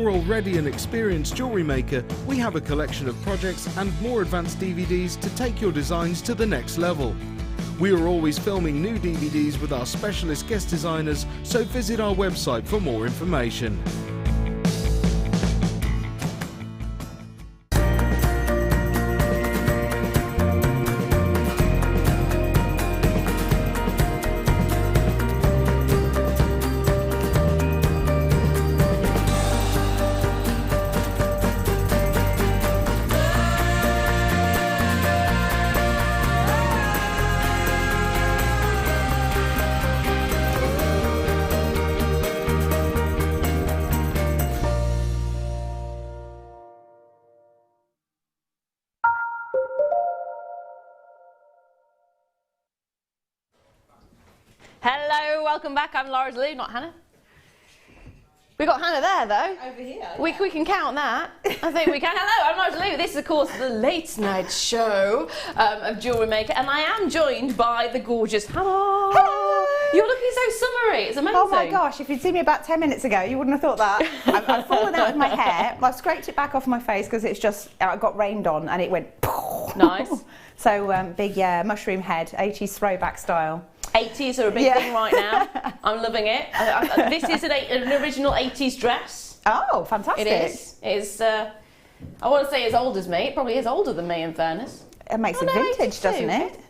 you're already an experienced jewellery maker, we have a collection of projects and more advanced DVDs to take your designs to the next level. We are always filming new DVDs with our specialist guest designers, so visit our website for more information. Hello, welcome back. I'm Lara, De-Leuw, not Hannah. We got Hannah there though. Over here. We can count that. I think we can. Hello, I'm Lara, De-Leuw. This is of course the late night show of Jewellery Maker, and I am joined by the gorgeous Hannah. Hello. You're looking so summery. It's amazing. Oh my gosh, if you'd seen me about 10 minutes ago, you wouldn't have thought that. I've fallen out with my hair. I've scraped it back off my face because it's just, I got rained on and it went. Nice. So big, mushroom head, 80s throwback style. 80s are a big thing right now. I'm loving it. This is an original 80s dress. Oh, fantastic. It is. It's, I want to say as old as me. It probably is older than me in fairness. It makes it vintage, doesn't it?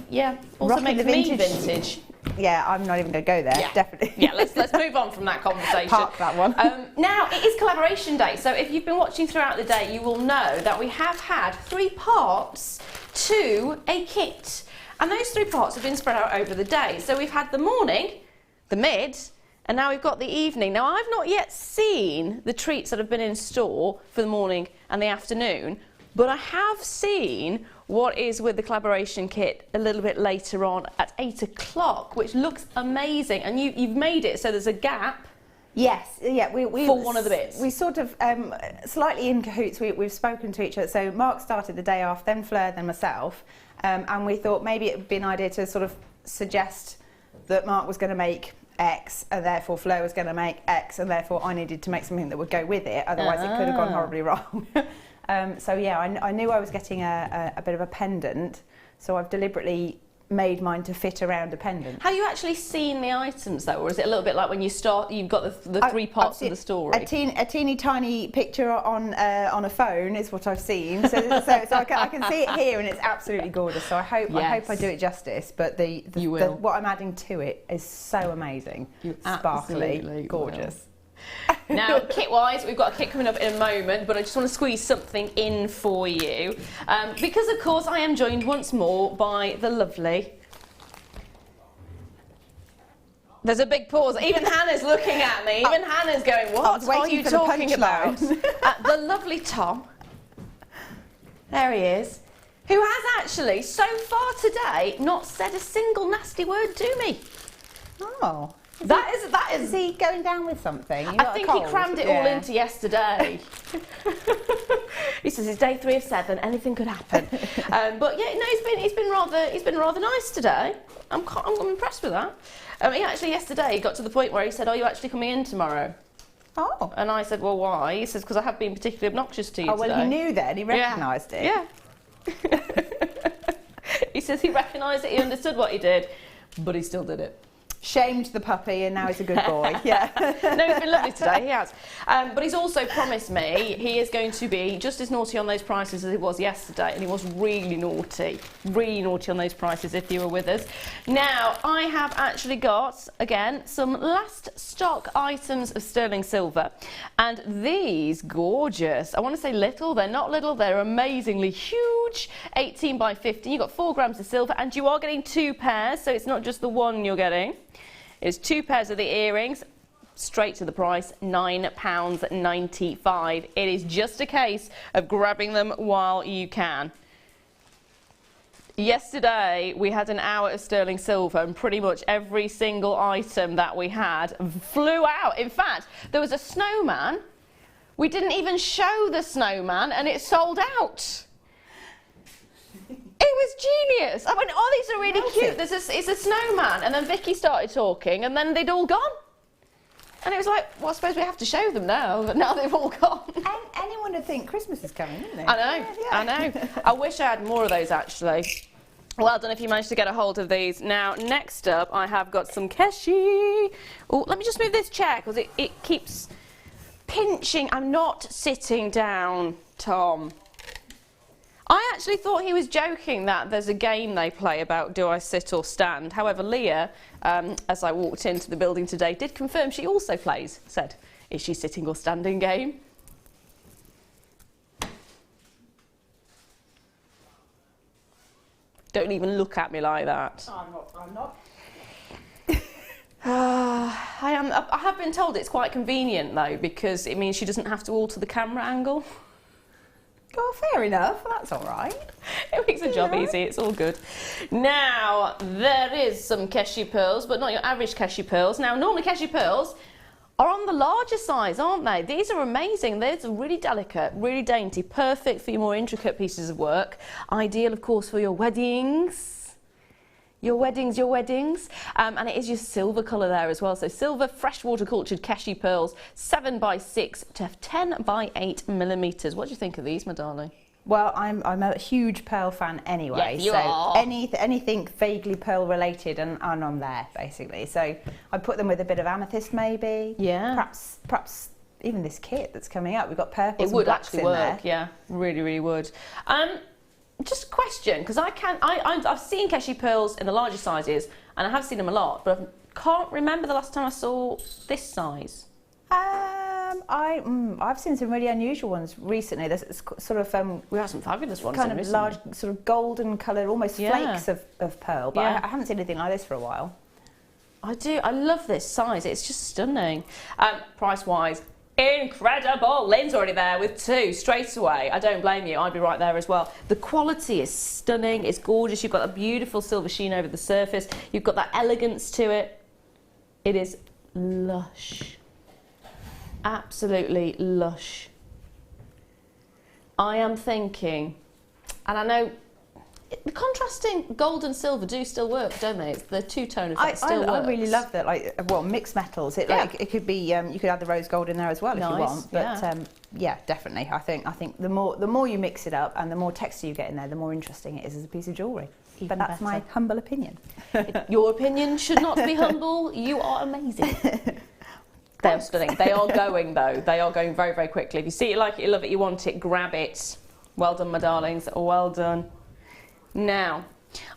Yeah. Also Rocking makes the me vintage. Yeah, I'm not even going to go there, definitely. Yeah, let's move on from that conversation. Park that one. Now, it is collaboration day, so if you've been watching throughout the day, you will know that we have had 3 parts to a kit. And those 3 parts have been spread out over the day. So we've had the morning, the mid, and now we've got the evening. Now, I've not yet seen the treats that have been in store for the morning and the afternoon, but I have seen what is with the collaboration kit a little bit later on at 8 o'clock, which looks amazing. And you've made it so there's a gap. Yes, yeah, we for one of the bits. We sort of, slightly in cahoots, we've spoken to each other. So Mark started the day off, then Fleur, then myself. And we thought maybe it would be an idea to sort of suggest that Mark was going to make X, and therefore Fleur was going to make X, and therefore I needed to make something that would go with it, otherwise it could have gone horribly wrong. So yeah, I knew I was getting a bit of a pendant, so I've deliberately made mine to fit around a pendant. Have you actually seen the items though, or is it a little bit like when you start, you've got the 3 parts of the story? A teeny tiny picture on a phone is what I've seen, so I can see it here, and it's absolutely gorgeous. So I hope I do it justice. But what I'm adding to it is so amazing, sparkly, gorgeous. Now, kit-wise, we've got a kit coming up in a moment, but I just want to squeeze something in for you. Because, of course, I am joined once more by the lovely... There's a big pause. Even Hannah's looking at me. Even Hannah's going, what are you talking about? The lovely Tom. There he is. Who has actually, so far today, not said a single nasty word to me. Oh. That is. Is he going down with something? I think he crammed it all into yesterday. He says it's day 3 of 7. Anything could happen. But yeah, no, he's been rather nice today. I'm impressed with that. He actually yesterday got to the point where he said, "Are you actually coming in tomorrow?" Oh. And I said, "Well, why?" He says, "Because I have been particularly obnoxious to you today." Oh, well, he knew then. He recognised it. Yeah. He says he recognised it. He understood what he did, but he still did it. Shamed the puppy, and now he's a good boy. Yeah. No, he's been lovely today, he has. But he's also promised me he is going to be just as naughty on those prices as he was yesterday, and he was really naughty on those prices if you were with us. Now, I have actually got, again, some last stock items of sterling silver, and these gorgeous, I want to say little, they're not little, they're amazingly huge, 18 by 15. You've got 4 grams of silver, and you are getting 2 pairs, so it's not just the one you're getting. It's 2 pairs of the earrings, straight to the price, £9.95. It is just a case of grabbing them while you can. Yesterday, we had an hour of sterling silver, and pretty much every single item that we had flew out. In fact, there was a snowman. We didn't even show the snowman, and it sold out. It was genius. I went, oh, these are really cute. It's a snowman. And then Vicky started talking, and then they'd all gone. And it was like, well, I suppose we have to show them now, but now they've all gone. And anyone would think Christmas is coming, wouldn't they? I know, I know. I wish I had more of those, actually. Well done if you managed to get a hold of these. Now, next up, I have got some Keshi. Oh, let me just move this chair, because it keeps pinching. I'm not sitting down, Tom. I actually thought he was joking that there's a game they play about do I sit or stand. However, Leah, as I walked into the building today, did confirm she also plays. Said, is she sitting or standing game? Don't even look at me like that. I'm not. I have been told it's quite convenient though, because it means she doesn't have to alter the camera angle. Oh, fair enough. That's all right. It makes the job easy. It's all good. Now, there is some Keshi pearls, but not your average Keshi pearls. Now, normally Keshi pearls are on the larger size, aren't they? These are amazing. These are really delicate, really dainty, perfect for your more intricate pieces of work. Ideal, of course, for your weddings. Your weddings. And it is your silver colour there as well. So silver, freshwater cultured Keshi pearls, 7 by 6 to 10 by 8 millimetres. What do you think of these, my darling? Well, I'm a huge pearl fan anyway. Yes, you so are. anything vaguely pearl related and I'm there, basically. So I put them with a bit of amethyst maybe. Yeah. Perhaps even this kit that's coming up. We've got purples It would and blacks actually in work, there. yeah. Really, really would. Just a question, because I've seen Keshi pearls in the larger sizes, and I have seen them a lot, but I can't remember the last time I saw this size. I've seen some really unusual ones recently. There's sort of We have some fabulous ones. kind of recently. large, sort of golden coloured, almost Yeah. flakes of pearl. But Yeah. I haven't seen anything like this for a while. I do. I love this size. It's just stunning. Price-wise, incredible. Lynn's already there with 2 straight away. I don't blame you. I'd be right there as well. The quality is stunning. It's gorgeous. You've got a beautiful silver sheen over the surface. You've got that elegance to it. It is lush. Absolutely lush. I am thinking, and I know the contrasting gold and silver do still work, don't they? The two-tone effect still works. I really love that, mixed metals. It could be you could add the rose gold in there as well if you want. But yeah, definitely. I think the more you mix it up and the more texture you get in there, the more interesting it is as a piece of jewellery. But that's my humble opinion. Your opinion should not be humble. You are amazing. They are stunning. They are going though. They are going very, very quickly. If you see it, like it, you love it, you want it, grab it. Well done, my darlings. Well done. Now,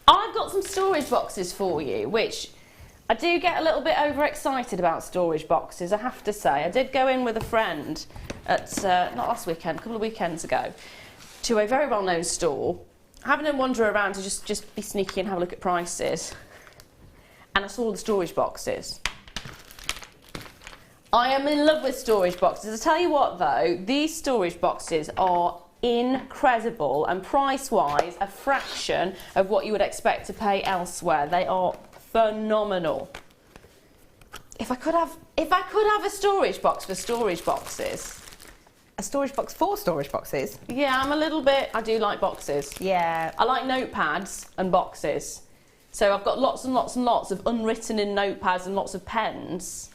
I've got some storage boxes for you, which I do get a little bit overexcited about storage boxes, I have to say. I did go in with a friend at, not last weekend, a couple of weekends ago, to a very well-known store, having them wander around to just be sneaky and have a look at prices. And I saw the storage boxes. I am in love with storage boxes. I tell you what though, these storage boxes are incredible and price-wise a fraction of what you would expect to pay elsewhere. They are phenomenal. If I could have a storage box for storage boxes. A storage box for storage boxes? Yeah, I do like boxes. Yeah. I like notepads and boxes. So I've got lots and lots and lots of unwritten in notepads and lots of pens.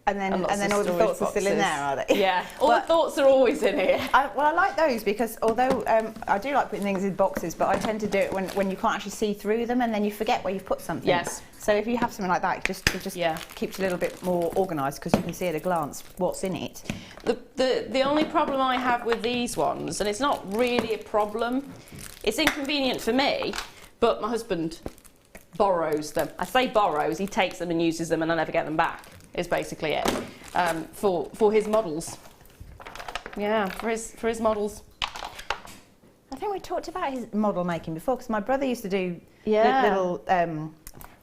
And then all the thoughts are still in there, are they? Yeah, all the thoughts are always in here. I like those because although I do like putting things in boxes, but I tend to do it when you can't actually see through them and then you forget where you've put something. Yes. So if you have something like that, it just keeps you a little bit more organised because you can see at a glance what's in it. The only problem I have with these ones, and it's not really a problem, it's inconvenient for me, but my husband borrows them. I say borrows, he takes them and uses them and I never get them back. Is basically it for his models. Yeah, for his models. I think we talked about his model making before because my brother used to do little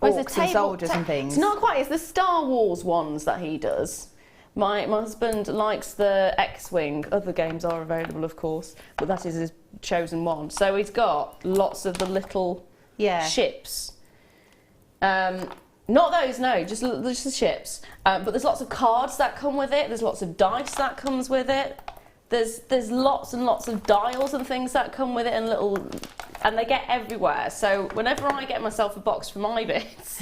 orcs and soldiers and things. It's not quite. It's the Star Wars ones that he does. My husband likes the X-Wing. Other games are available, of course, but that is his chosen one. So he's got lots of the little ships. Not those, no, just the ships. But there's lots of cards that come with it. There's lots of dice that comes with it. There's lots and lots of dials and things that come with it, and they get everywhere. So whenever I get myself a box for my bits,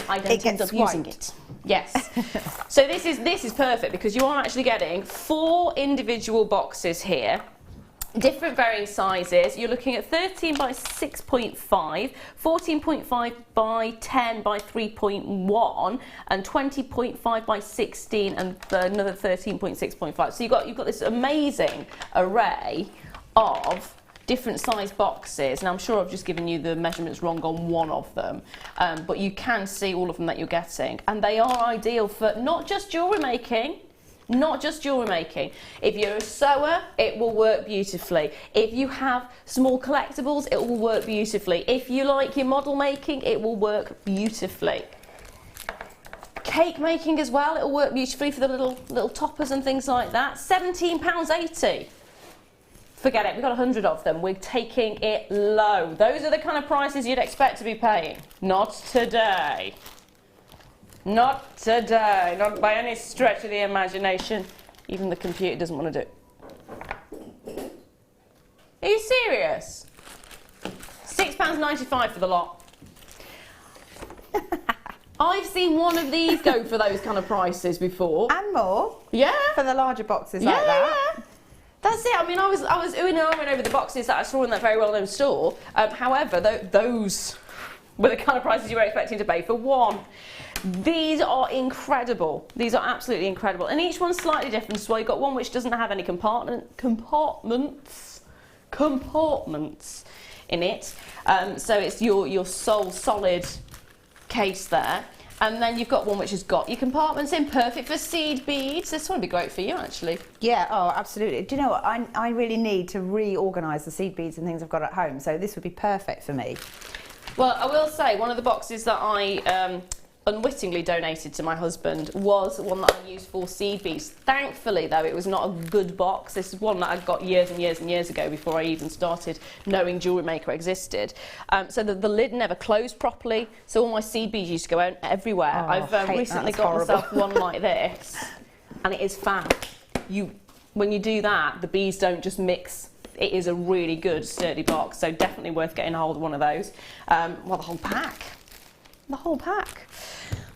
I don't end up using it. Yes. So this is perfect because you are actually getting 4 individual boxes here. Different varying sizes. You're looking at 13 by 6.5, 14.5 by 10 by 3.1, and 20.5 by 16, and another 13.6.5. So you've got this amazing array of different size boxes. Now I'm sure I've just given you the measurements wrong on one of them, but you can see all of them that you're getting, and they are ideal for not just jewellery making. Not just jewellery making. If you're a sewer, it will work beautifully. If you have small collectibles, it will work beautifully. If you like your model making, it will work beautifully. Cake making as well, it will work beautifully for the little toppers and things like that. £17.80. Forget it, we've got 100 of them. We're taking it low. Those are the kind of prices you'd expect to be paying. Not today. Not today, not by any stretch of the imagination. Even the computer doesn't want to do it. Are you serious? £6.95 for the lot. I've seen one of these go for those kind of prices before. And more. Yeah. For the larger boxes like that. Yeah. That's it. I mean, I was oohing and ahhing over the boxes that I saw in that very well-known store. However, those were the kind of prices you were expecting to pay for one. These are incredible. These are absolutely incredible. And each one's slightly different as well. You've got one which doesn't have any compartments in it. So it's your sole solid case there. And then you've got one which has got your compartments in, perfect for seed beads. This one would be great for you, actually. Yeah, oh, absolutely. Do you know what? I really need to reorganise the seed beads and things I've got at home, so this would be perfect for me. Well, I will say, one of the boxes that I unwittingly donated to my husband was one that I used for seed beads. Thankfully, though, it was not a good box. This is one that I got years and years and years ago before I even started knowing Jewellery Maker existed. So the lid never closed properly, so all my seed beads used to go out everywhere. Oh, I've recently got myself one like this, and it is fab. When you do that, the beads don't just mix. It is a really good, sturdy box, so definitely worth getting a hold of one of those. Well, the whole pack. The whole pack.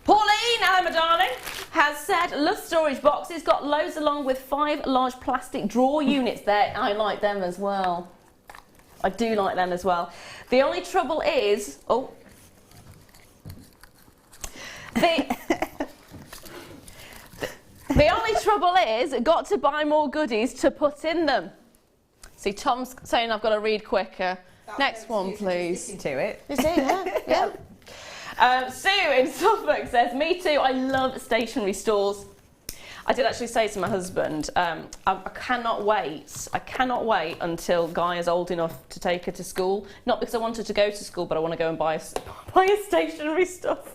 Pauline, hello my darling, has said, love storage boxes, got loads along with 5 large plastic drawer units there. I like them as well. I do like them as well. The only trouble is, the only trouble is, got to buy more goodies to put in them. See, Tom's saying I've got to read quicker. Next one, please. Listen to it. Is it? Yeah. Yeah. Sue in Suffolk says, me too, I love stationery stores. I did actually say to my husband, I cannot wait until Guy is old enough to take her to school. Not because I want her to go to school, but I want to go and buy her stationery stuff.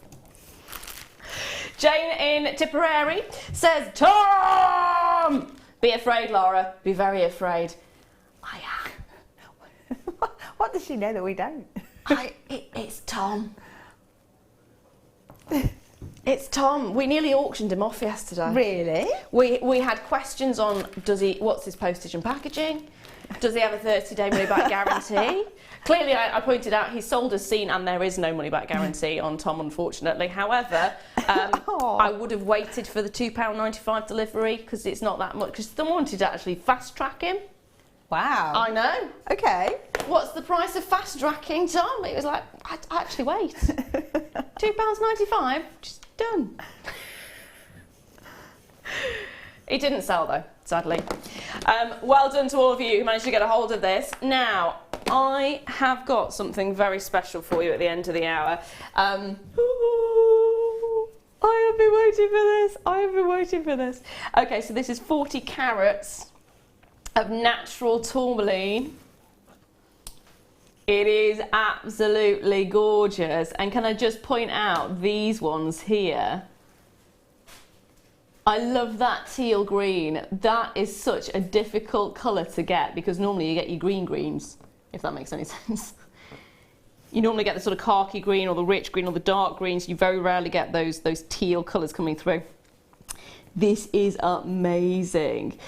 Jane in Tipperary says, Tom! Be afraid, Lara, be very afraid. I am. What does she know that we don't? It's Tom. It's Tom. We nearly auctioned him off yesterday. Really? We had questions on what's his postage and packaging? Does he have a 30-day money-back guarantee? Clearly, I pointed out he's sold as seen and there is no money-back guarantee on Tom, unfortunately. However, I would have waited for the £2.95 delivery because it's not that much. Because I wanted to actually fast-track him. Wow. I know. Okay. What's the price of fast-tracking, Tom? It was like, I'd actually wait. £2.95, just done. It didn't sell though, sadly. Well done to all of you who managed to get a hold of this. Now, I have got something very special for you at the end of the hour. I have been waiting for this. I have been waiting for this. Okay, so this is 40 carats of natural tourmaline. It is absolutely gorgeous. And can I just point out these ones here? I love that teal green. That is such a difficult colour to get because normally you get your green greens, if that makes any sense. You normally get the sort of khaki green or the rich green or the dark greens. You very rarely get those teal colours coming through. This is amazing.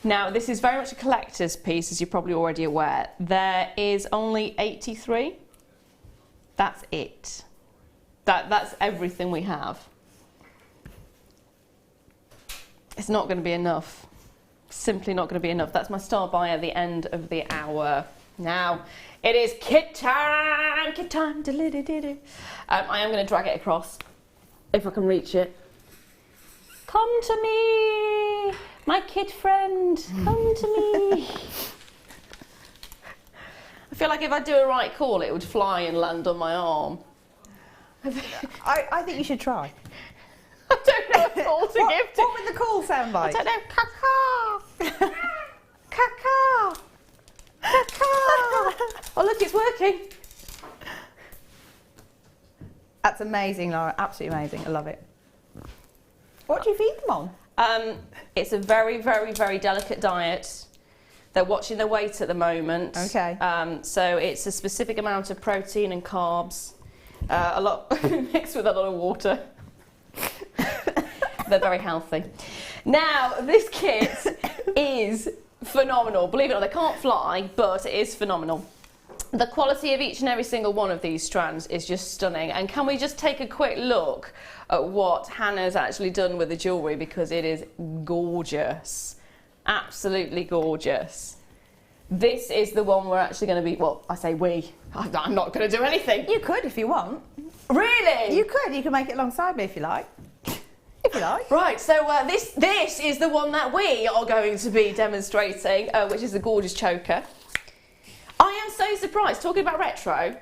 Now, this is very much a collector's piece, as you're probably already aware. There is only 83. That's it. That's everything we have. It's not going to be enough. Simply not going to be enough. That's my star buy at the end of the hour. Now, it is kit time! Kit time! I am going to drag it across, if I can reach it. Come to me! My kit friend! Come to me! I feel like if I do a right call, it would fly and land on my arm. I think you should try. I don't know what call to give to. What would the call sound like? I don't know. Caca! Caca! Caca! Oh look, it's working. That's amazing, Lara. Absolutely amazing. I love it. What do you feed them on? It's a very, very, very delicate diet. They're watching their weight at the moment. Okay. So it's a specific amount of protein and carbs, a lot mixed with a lot of water. They're very healthy. Now, this kit is phenomenal. Believe it or not, they can't fly, but it is phenomenal. The quality of each and every single one of these strands is just stunning. And can we just take a quick look at what Hannah's actually done with the jewellery, because it is gorgeous. Absolutely gorgeous. This is the one we're actually going to be, well, I say we. I'm not going to do anything. You could if you want. Really? You could. You could make it alongside me if you like. If you like. Right, so this is the one that we are going to be demonstrating, which is the gorgeous choker. I am so surprised, talking about retro,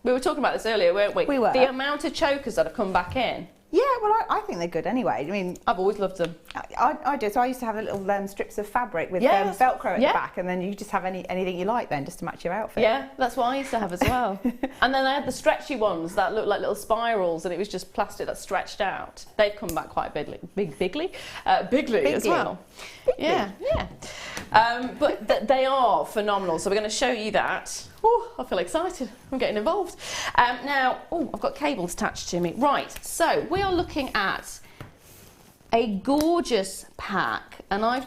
we were talking about this earlier, weren't we? We were. The amount of chokers that have come back in. Yeah, well, I think they're good anyway. I mean, I've always loved them. I do. So I used to have a little strips of fabric with Yes. Velcro at Yeah. the back, and then you just have anything you like then, just to match your outfit. Yeah, that's what I used to have as well. And then I had the stretchy ones that looked like little spirals, and it was just plastic that stretched out. They've come back quite bigly as well. Bigly. Yeah, yeah. But they are phenomenal. So we're going to show you that. Oh, I feel excited. I'm getting involved. Now, I've got cables attached to me. Right, so we are looking at a gorgeous pack, and my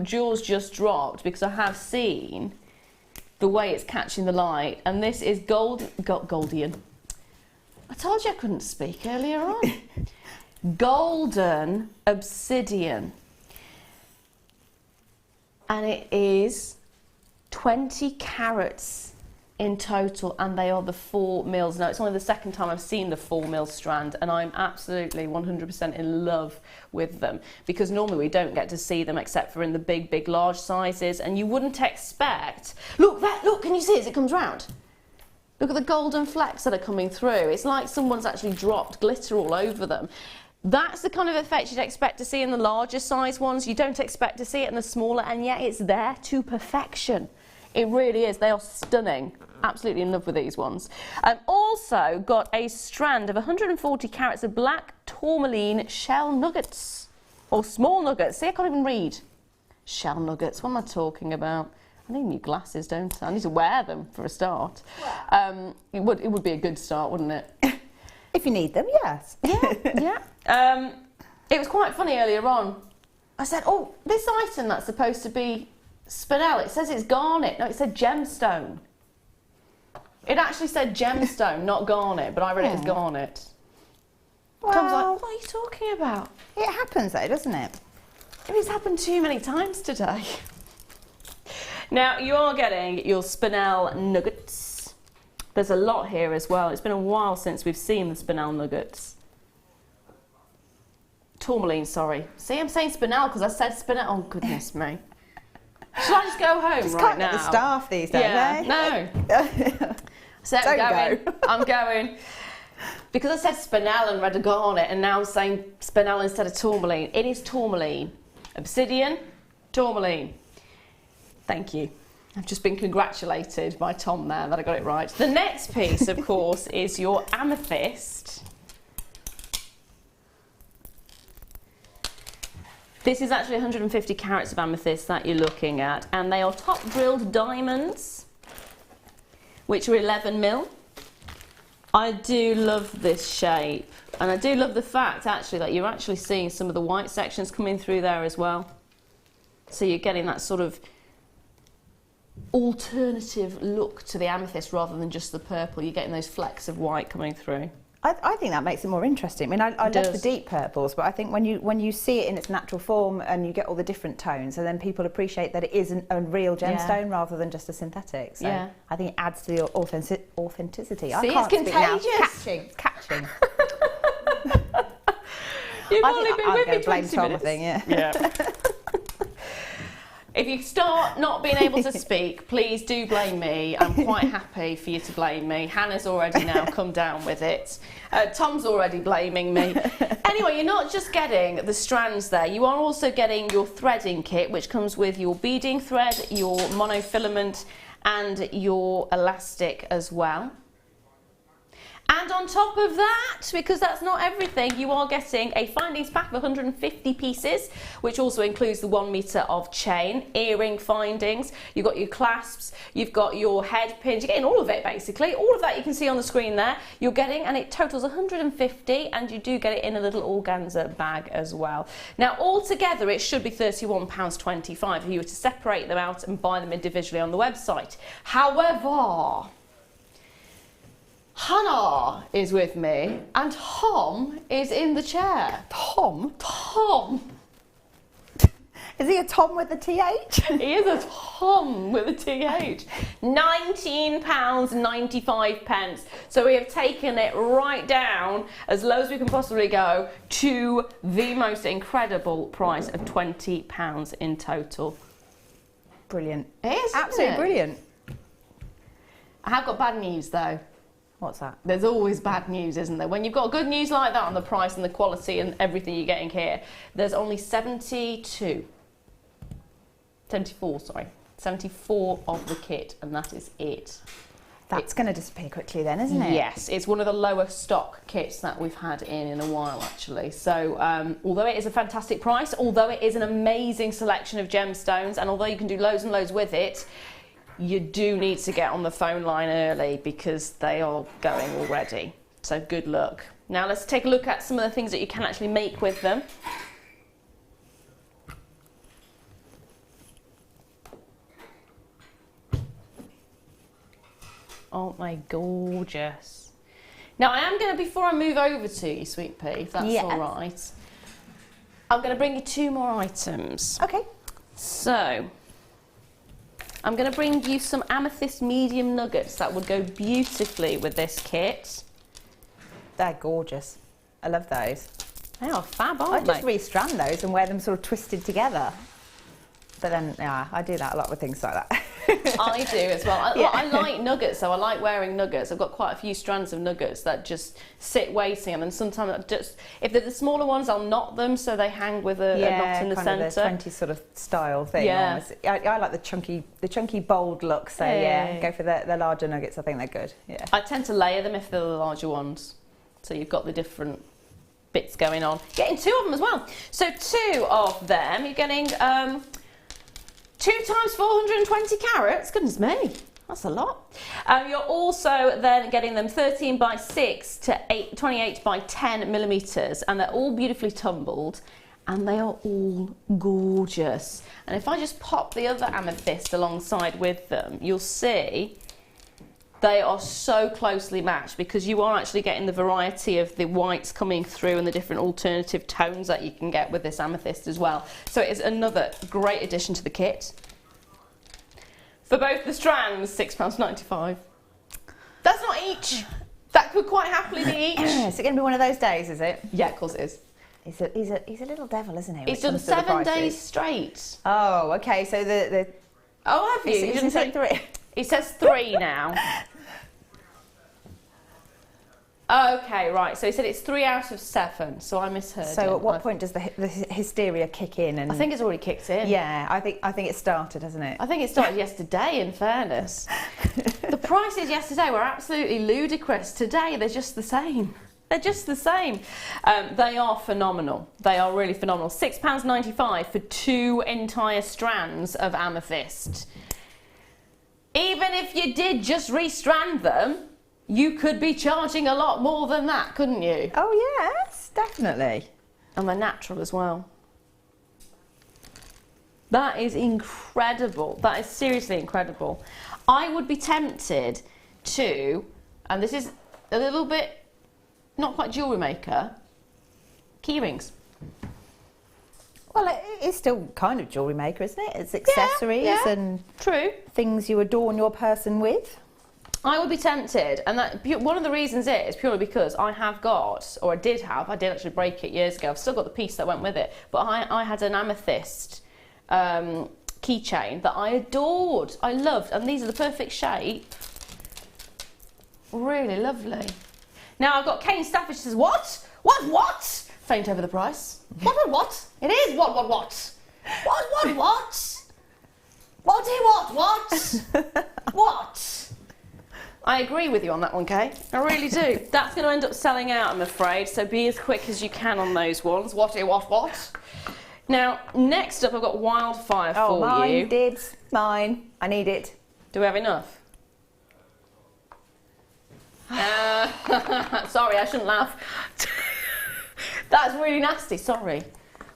jewels just dropped because I have seen the way it's catching the light, and this is Goldian. I told you I couldn't speak earlier on. Golden obsidian. And it is 20 carats in total, and they are the 4 mils. Now, it's only the second time I've seen the 4 mil strand, and I'm absolutely 100% in love with them, because normally we don't get to see them except for in the big, large sizes, and you wouldn't expect... Look, can you see it as it comes round? Look at the golden flecks that are coming through. It's like someone's actually dropped glitter all over them. That's the kind of effect you'd expect to see in the larger size ones. You don't expect to see it in the smaller, and yet it's there to perfection. It really is. They are stunning. Absolutely in love with these ones. Also got a strand of 140 carats of black tourmaline shell nuggets, or small nuggets. See, I can't even read. Shell nuggets. What am I talking about? I need new glasses, don't I? I need to wear them for a start. It would be a good start, wouldn't it? If you need them, yes. Yeah. It was quite funny earlier on. I said, oh, this item that's supposed to be spinel, it says it's garnet. No, it said gemstone. It actually said gemstone, not garnet, but I read it as garnet. Well, Tom's like, what are you talking about? It happens though, doesn't it? It's happened too many times today. Now, you are getting your spinel nuggets. There's a lot here as well. It's been a while since we've seen the spinel nuggets. Tourmaline, sorry. See, I'm saying spinel because I said spinel. Oh, goodness me. Shall I just go home right Can't now? get the staff these days, Yeah, no. So I'm going. Because I said spinel and read garnet, and now I'm saying spinel instead of tourmaline. It is tourmaline. Obsidian, tourmaline. Thank you. I've just been congratulated by Tom there that I got it right. The next piece, of course, is your amethyst. This is actually 150 carats of amethyst that you're looking at, and they are top drilled diamonds, which are 11 mil. I do love this shape, and I do love the fact actually that you're actually seeing some of the white sections coming through there as well. So you're getting that sort of alternative look to the amethyst rather than just the purple. You're getting those flecks of white coming through. I think that makes it more interesting. I mean, I love the deep purples, but I think when you see it in its natural form and you get all the different tones, and then people appreciate that it is a real gemstone rather than just a synthetic. So I think it adds to the authenticity. See, I can't it's contagious. It's catching. You've I only think been I'm with going me to blame 20 Tom, minutes. I think, yeah. If you start not being able to speak, please do blame me. I'm quite happy for you to blame me. Hannah's already now come down with it. Tom's already blaming me. Anyway, you're not just getting the strands there, you are also getting your threading kit, which comes with your beading thread, your monofilament, and your elastic as well. And on top of that, because that's not everything, you are getting a findings pack of 150 pieces, which also includes the 1 metre of chain, earring findings, you've got your clasps, you've got your head pins, you're getting all of it basically. All of that you can see on the screen there, you're getting, and it totals 150, and you do get it in a little organza bag as well. Now altogether it should be £31.25 if you were to separate them out and buy them individually on the website. However, Hannah is with me and Tom is in the chair. Tom? Tom. Is he a Tom with a TH? He is a Tom with a TH. £19.95. So we have taken it right down as low as we can possibly go to the most incredible price of £20 in total. Brilliant. It is, absolutely isn't it? brilliant. I have got bad news though. What's that? There's always bad news, isn't there? When you've got good news like that on the price and the quality and everything you're getting here, there's only 74 of the kit, and that is it. That's going to disappear quickly then, isn't it? Yes, it's one of the lower stock kits that we've had in a while actually. So although it is a fantastic price, although it is an amazing selection of gemstones, and although you can do loads and loads with it, you do need to get on the phone line early because they are going already. So good luck. Now let's take a look at some of the things that you can actually make with them. Aren't they gorgeous? Now I am going to, before I move over to you, Sweet Pea, if that's all right, I'm going to bring you 2 more items. Okay. So, I'm going to bring you some amethyst medium nuggets that would go beautifully with this kit. They're gorgeous. I love those. They are fab, aren't they? I just restrand those and wear them sort of twisted together. But then, yeah, I do that a lot with things like that. I do as well. I like nuggets, so I like wearing nuggets. I've got quite a few strands of nuggets that just sit waiting, and then sometimes I just, if they're the smaller ones, I'll knot them so they hang with a knot in the centre. Yeah, kind of the 20 sort of style thing. Yeah. I like the chunky, bold look, so yeah, go for the larger nuggets. I think they're good. Yeah. I tend to layer them if they're the larger ones, so you've got the different bits going on. Getting 2 of them as well. So 2 of them, you're getting 2 times 420 carats, goodness me, that's a lot. You're also then getting them 13 by 6 to 28 by 10 millimetres, and they're all beautifully tumbled, and they are all gorgeous. And if I just pop the other amethyst alongside with them, you'll see they are so closely matched, because you are actually getting the variety of the whites coming through and the different alternative tones that you can get with this amethyst as well. So it is another great addition to the kit. For both the strands, £6.95. That's not each. That could quite happily be each. Is it going to be one of those days, is it? Yeah, of course it is. He's a little devil, isn't he? It's done 7 days straight. Oh, okay, so the Oh, have you? You didn't say 3. It says 3 now. Okay, right. So he said it's 3 out of 7. So I misheard. So at what point does the hysteria kick in? And I think it's already kicked in. Yeah, I think it started, hasn't it? I think it started yesterday. In fairness, the prices yesterday were absolutely ludicrous. Today they're just the same. They're just the same. They are phenomenal. They are really phenomenal. £6.95 for 2 entire strands of amethyst. Even if you did just restrand them, you could be charging a lot more than that, couldn't you? Oh yes, definitely. And they're natural as well. That is incredible. That is seriously incredible. I would be tempted to, and this is a little bit not quite Jewellery Maker, key rings. Well, it is still kind of Jewellery Maker, isn't it? It's accessories and true things you adorn your person with. I would be tempted, and that one of the reasons is purely because I have got, or I did actually break it years ago. I've still got the piece that went with it, but I had an amethyst keychain that I adored, I loved, and these are the perfect shape. Really lovely. Now I've got Kane Stafford. She says, "What? What? Faint over the price. What? It is what? What? What do you want? What? What?" I agree with you on that one, Kay. I really do. That's going to end up selling out, I'm afraid, so be as quick as you can on those ones. What? Now, next up, I've got wildfire for you. Mine. I need it. Do we have enough? Sorry, I shouldn't laugh. That's really nasty, sorry.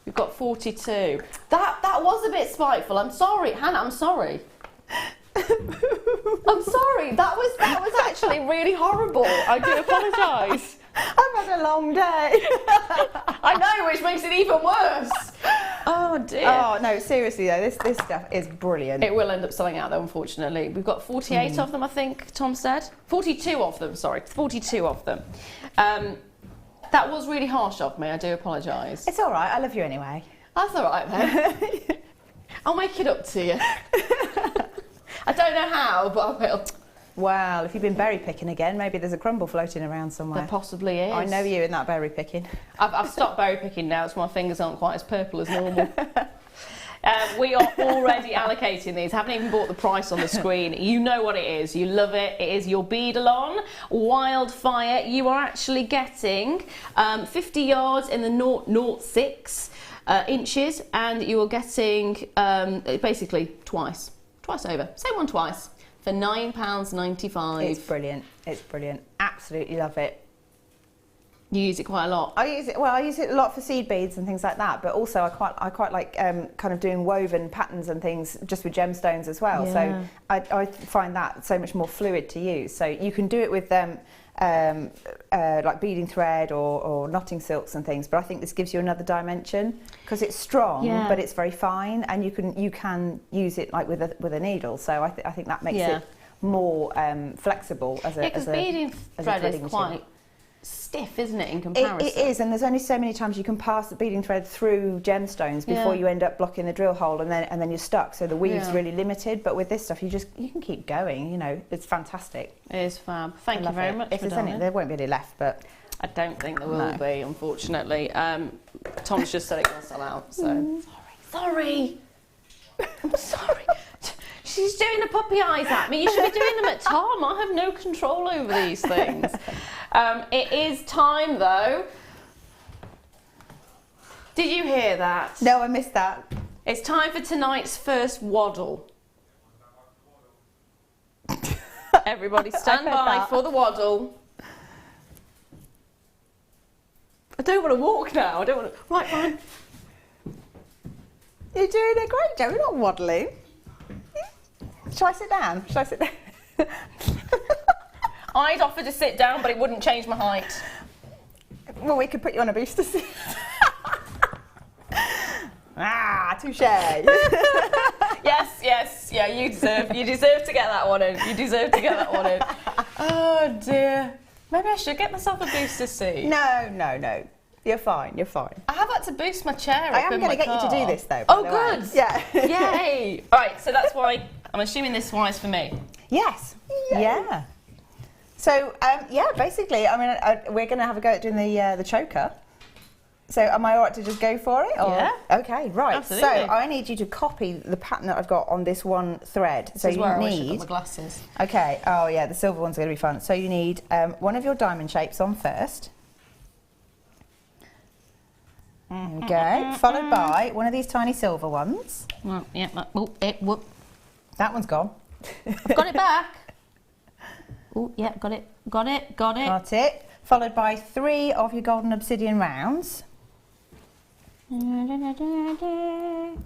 We've got 42. That was a bit spiteful. I'm sorry, Hannah, I'm sorry. I'm sorry, that was actually really horrible. I do apologise. I've had a long day. I know, which makes it even worse. Oh dear. Oh no, seriously though, this stuff is brilliant. It will end up selling out though, unfortunately. We've got 48 of them, I think Tom said. 42 of them, sorry. 42 of them. That was really harsh of me, I do apologise. It's alright, I love you anyway. That's alright then. I'll make it up to you. I don't know how, but I will. Well, if you've been berry picking again, maybe there's a crumble floating around somewhere. There possibly is. I know you in that berry picking. I've stopped berry picking now, so my fingers aren't quite as purple as normal. We are already allocating these. Haven't even bought the price on the screen. You know what it is. You love it. It is your beadalon wildfire. You are actually getting 50 yards in the 0.06 inches, and you are getting basically twice over. Same one twice. For £9.95. It's brilliant. It's brilliant. Absolutely love it. You use it quite a lot. I use it a lot for seed beads and things like that. But also, I quite like kind of doing woven patterns and things just with gemstones as well. Yeah. So I find that so much more fluid to use. So you can do it with like beading thread or knotting silks and things. But I think this gives you another dimension because it's strong, but it's very fine, and you can use it like with a needle. So I think that makes it more flexible as a because beading thread is quite stiff, isn't it, in comparison? It is, and there's only so many times you can pass the beading thread through gemstones before you end up blocking the drill hole, and then you're stuck. So the weave's really limited. But with this stuff, you can keep going. You know, it's fantastic. It is fab. Thank you very much. If there's any, there won't be any left, but I don't think there will be, unfortunately. Tom's just said it will sell out. So sorry. I'm sorry. She's doing the puppy eyes at me. You should be doing them at Tom. I have no control over these things. It is time, though. Did you hear that? No, I missed that. It's time for tonight's first waddle. Everybody stand by for the waddle. I don't want to walk now. I don't want to... Right, fine. You're doing a great job. You're not waddling. Shall I sit down? I'd offer to sit down, but it wouldn't change my height. Well, we could put you on a booster seat. Touche. Yes, yeah, you deserve to get that one in. You deserve to get that one in. Oh dear. Maybe I should get myself a booster seat. No. You're fine. I have had to boost my chair up. I am going to get you to do this though. Oh, good. Yeah. Yay. Right, so that's why I'm assuming this one is for me. Yes. Yeah. So basically, I mean, we're going to have a go at doing the choker. So am I all right to just go for it? Or? Yeah. Okay, right. Absolutely. So I need you to copy the pattern that I've got on this one thread. This so is you where need. I wish I got my glasses. Okay. Oh yeah, the silver one's going to be fun. So you need one of your diamond shapes on first. There we go. Followed by one of these tiny silver ones. Well, yeah. That one's gone. I've got it back. Oh, yeah, got it. Got it. Followed by 3 of your golden obsidian rounds.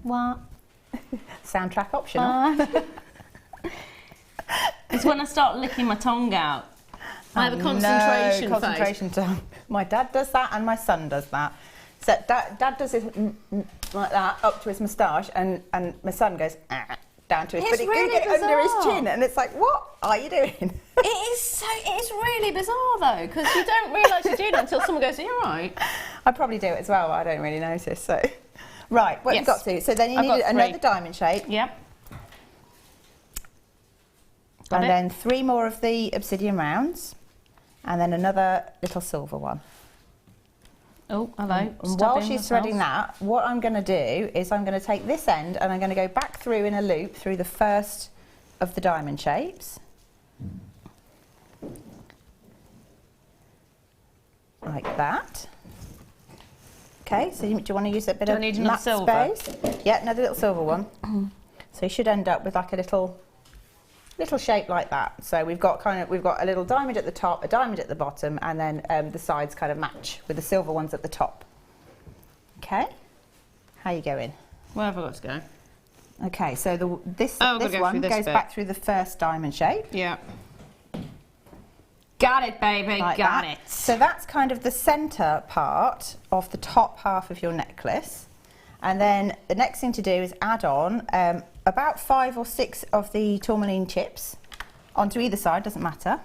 What? Soundtrack optional. It's when I start licking my tongue out. I have a concentration concentration tongue. My dad does that and my son does that. So dad does this like that up to his moustache, and my son goes down to his, but he can get it under his chin, and it's like, what are you doing? It's really bizarre though, because you don't realise you're doing it until someone goes, "You're right." I probably do it as well, but I don't really notice. So, right, what have you got to? So then you need another diamond shape. Yep. And then 3 more of the obsidian rounds, and then another little silver one. Oh, hello. And while she's threading that, what I'm going to do is I'm going to take this end and I'm going to go back through in a loop through the first of the diamond shapes. Like that. Okay, so do you want to use a bit of matte space? Yeah, another little silver one. So you should end up with like a little shape like that. So we've got a little diamond at the top, a diamond at the bottom, and then the sides kind of match with the silver ones at the top. Okay, how you going? Where have I got to go? Okay, so this one goes back through the first diamond shape. Yeah. Got it, baby. Like got that. it. So that's kind of the centre part of the top half of your necklace. And then the next thing to do is add on about 5 or 6 of the tourmaline chips onto either side, doesn't matter.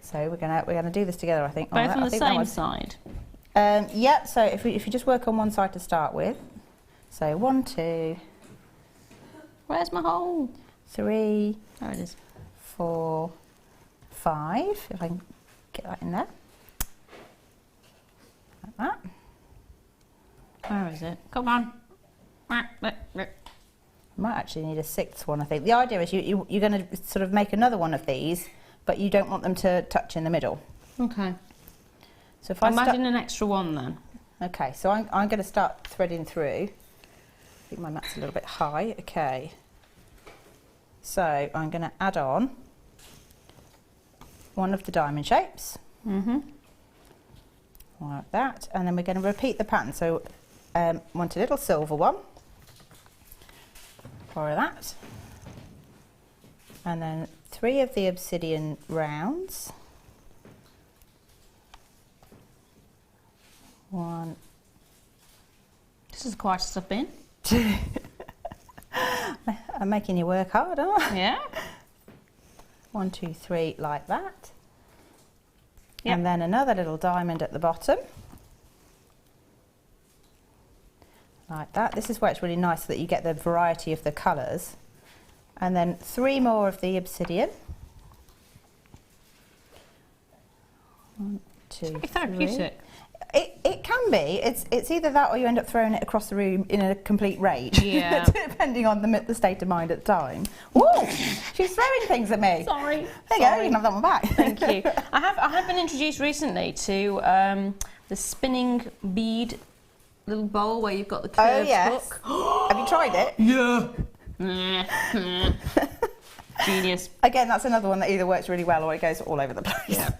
So we're gonna do this together, I think. Both on the same side? Yeah, so if you just work on one side to start with. So 1, 2. Where's my hole? 3. There it is. 4, 5, if I can get that in there. Like that. Where is it? Come on. Might actually need a 6th one, I think. The idea is you're going to sort of make another one of these, but you don't want them to touch in the middle. Okay. So if I imagine an extra one then. Okay, so I'm going to start threading through. I think my mat's a little bit high. Okay. So I'm going to add on one of the diamond shapes. Like that, and then we're going to repeat the pattern. So want a little silver one. Borrow that. And then 3 of the obsidian rounds. 1. This is quite a step in. I'm making you work hard, aren't I? Yeah. 1, 2, 3, like that. Yep. And then another little diamond at the bottom. Like that. This is where it's really nice that you get the variety of the colours. And then 3 more of the obsidian. 1, 2, 3. Therapeutic. It can be. It's either that or you end up throwing it across the room in a complete rage. Yeah. Depending on the state of mind at the time. Whoa! She's throwing things at me. Sorry. There you go. You can have that one back. Thank you. I have been introduced recently to the spinning bead little bowl where you've got the curved hook. Have you tried it? Yeah. Genius. Again, that's another one that either works really well or it goes all over the place. Yeah.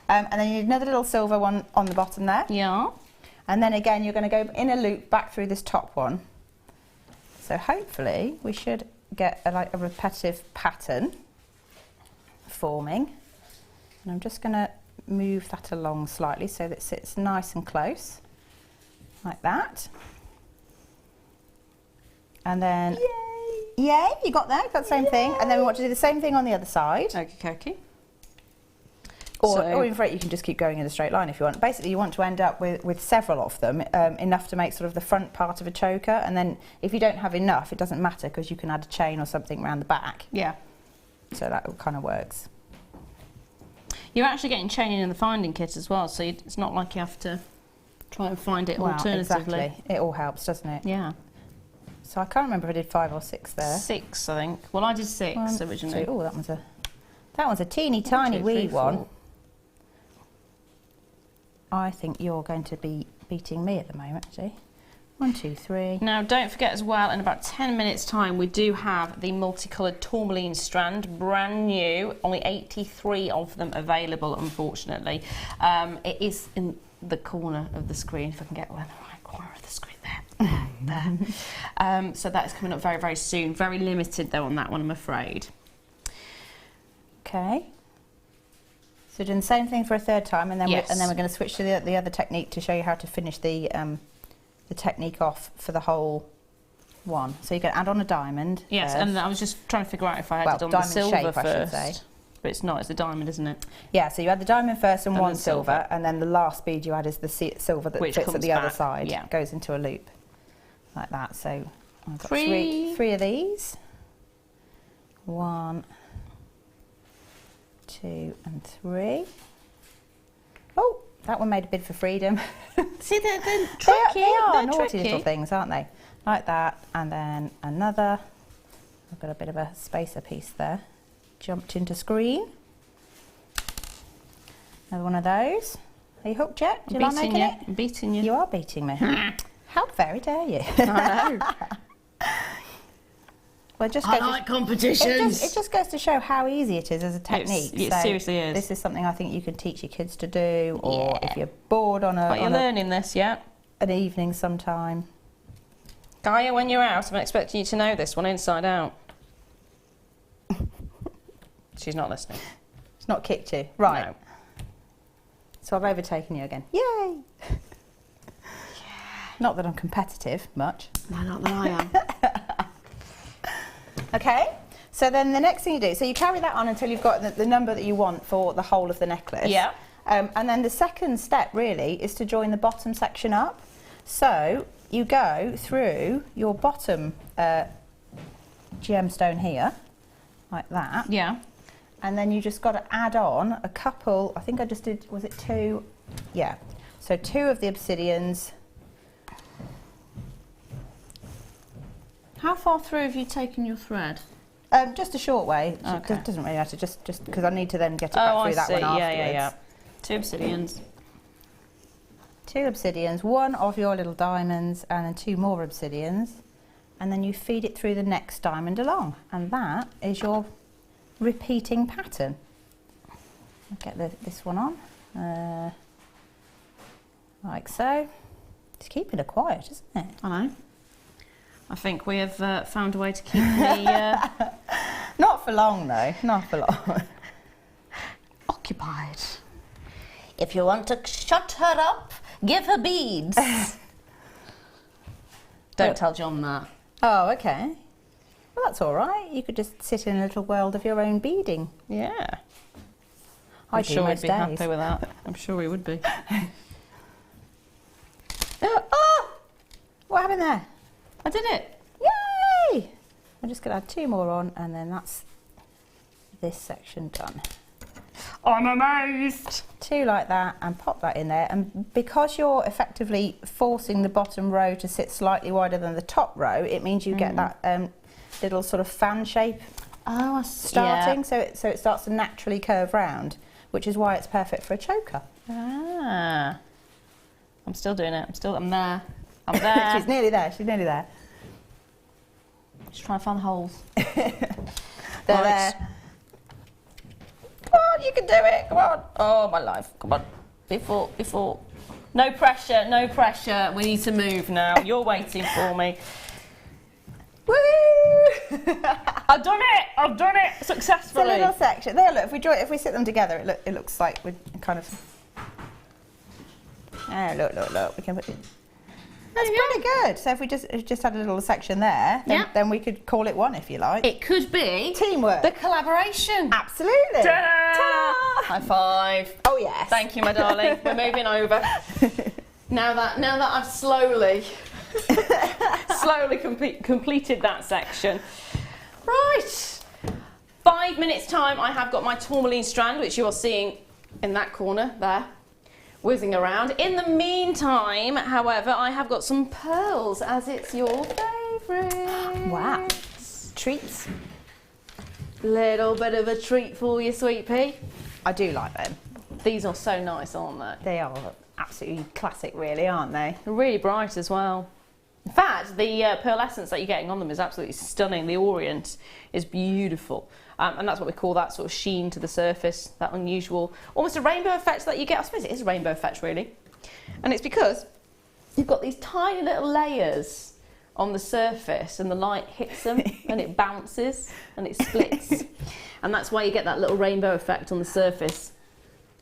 And then you need another little silver one on the bottom there. Yeah. And then again, you're going to go in a loop back through this top one. So hopefully we should get a repetitive pattern forming. And I'm just going to move that along slightly so that it sits nice and close, like that. And then, yay, you got that, got the same thing. And then we want to do the same thing on the other side. Okay. Or in fact, you can just keep going in a straight line if you want. Basically, you want to end up with several of them, enough to make sort of the front part of a choker. And then if you don't have enough, it doesn't matter because you can add a chain or something around the back. Yeah. So that kind of works. You're actually getting chaining in the finding kit as well, so it's not like you have to try and find it alternatively. Exactly. It all helps, doesn't it? Yeah. So I can't remember if I did 5 or 6 there. 6, I think. Well, I did 6 originally. 2. Oh, that one's a teeny tiny wee one. I think you're going to be beating me at the moment, actually. 1, 2, 3. Now, don't forget as well, in about 10 minutes' time, we do have the multicoloured tourmaline strand, brand new. Only 83 of them available, unfortunately. It is in the corner of the screen, if I can get one in the right corner of the screen there. There. So that is coming up very, very soon. Very limited, though, on that one, I'm afraid. Okay. So doing the same thing for a third time, and then Yes. we're going to switch to the other technique to show you how to finish the technique off for the whole one. So you're going to add on a diamond. Yes, first. and I was just trying to figure out if I had Well, it on the diamond silver shape, I should first. say. But it's not, it's the diamond, isn't it? Yeah, so you add the diamond first and And one then silver, silver. and then the last bead you add is the silver that Which fits at comes the other back, side. yeah. Goes into a loop like that. So I've got Three. three of these. 1, 2 and 3. Oh, that one made a bid for freedom. See, they're They are naughty little things, aren't they? Like that, and then another. I've got a bit of a spacer piece there. Jumped into screen. Another one of those. Are you hooked yet? Do you like making it? I'm beating you. You are beating me. How very dare you? I know. Well, it just I goes like to, competitions. it just goes to show how easy it is as a technique. It So seriously is. This is something I think you can teach your kids to do, or Yeah. if you're bored on But you're an learning this, yeah? evening sometime. Gaia, when you're out, I'm expecting you to know this one inside out. She's not listening. It's not kicked you. Right. No. So I've overtaken you again. Yay! Not that I'm competitive much. No, not that I am. Okay, so then the next thing you do, so you carry that on until you've got the number that you want for the whole of the necklace. Yeah. And then the second step really is to join the bottom section up. So you go through your bottom gemstone here, like that. Yeah. And then you just got to add on a couple, I think I just did, was it 2? Yeah. So 2 of the obsidians. How far through have you taken your thread? Just a short way. Okay. It doesn't really matter, just because I need to then get it back through that one afterwards. Yeah. 2 obsidians. 2 obsidians, 1 of your little diamonds, and then 2 more obsidians. And then you feed it through the next diamond along. And that is your repeating pattern. I'll get this one on. Like so. It's keeping it quiet, isn't it? I know. I think we have found a way to keep the Not for long, though. Not for long. occupied. If you want to shut her up, give her beads. Don't tell John that. Oh, okay. Well, that's all right. You could just sit in a little world of your own beading. Yeah. I I'm do sure most he'd be days. happy with that. I'm sure he would be. Oh! What happened there? I did it. Yay! I'm just going to add 2 more on, and then that's this section done. I'm amazed. 2 like that, and pop that in there. And because you're effectively forcing the bottom row to sit slightly wider than the top row, it means you get that little sort of fan shape Oh, starting. So it starts to naturally curve round, which is why it's perfect for a choker. Ah. I'm still doing it. I'm there. I'm there. She's nearly there. She's nearly there. Just trying to find the holes. They're Right. there. Come on, you can do it. Come on. Oh, my life. Come on. Before. No pressure, no pressure. We need to move now. You're waiting for me. Woo! I've done it It's a successfully. little section. There, look. If we sit them together, it looks like we're kind of. Oh, look. We can put it. That's pretty good. So if we just had a little section there, then we could call it one if you like. It could be Teamwork. the collaboration. Absolutely. Ta-da! Ta-da! High five. Oh yes. Thank you, my darling. We're moving over. Now that I've slowly completed that section. Right. 5 minutes time, I have got my tourmaline strand, which you are seeing in that corner there, whizzing around. In the meantime, however, I have got some pearls, as it's your favourite. Wow. Treats. Little bit of a treat for you, sweet pea. I do like them. These are so nice, aren't they? They are absolutely classic, really, aren't they? They're really bright as well. In fact, the pearlescence that you're getting on them is absolutely stunning. The orient is beautiful. And that's what we call that sort of sheen to the surface, that unusual, almost a rainbow effect that you get. I suppose it is a rainbow effect, really. And it's because you've got these tiny little layers on the surface and the light hits them and it bounces and it splits. And that's why you get that little rainbow effect on the surface.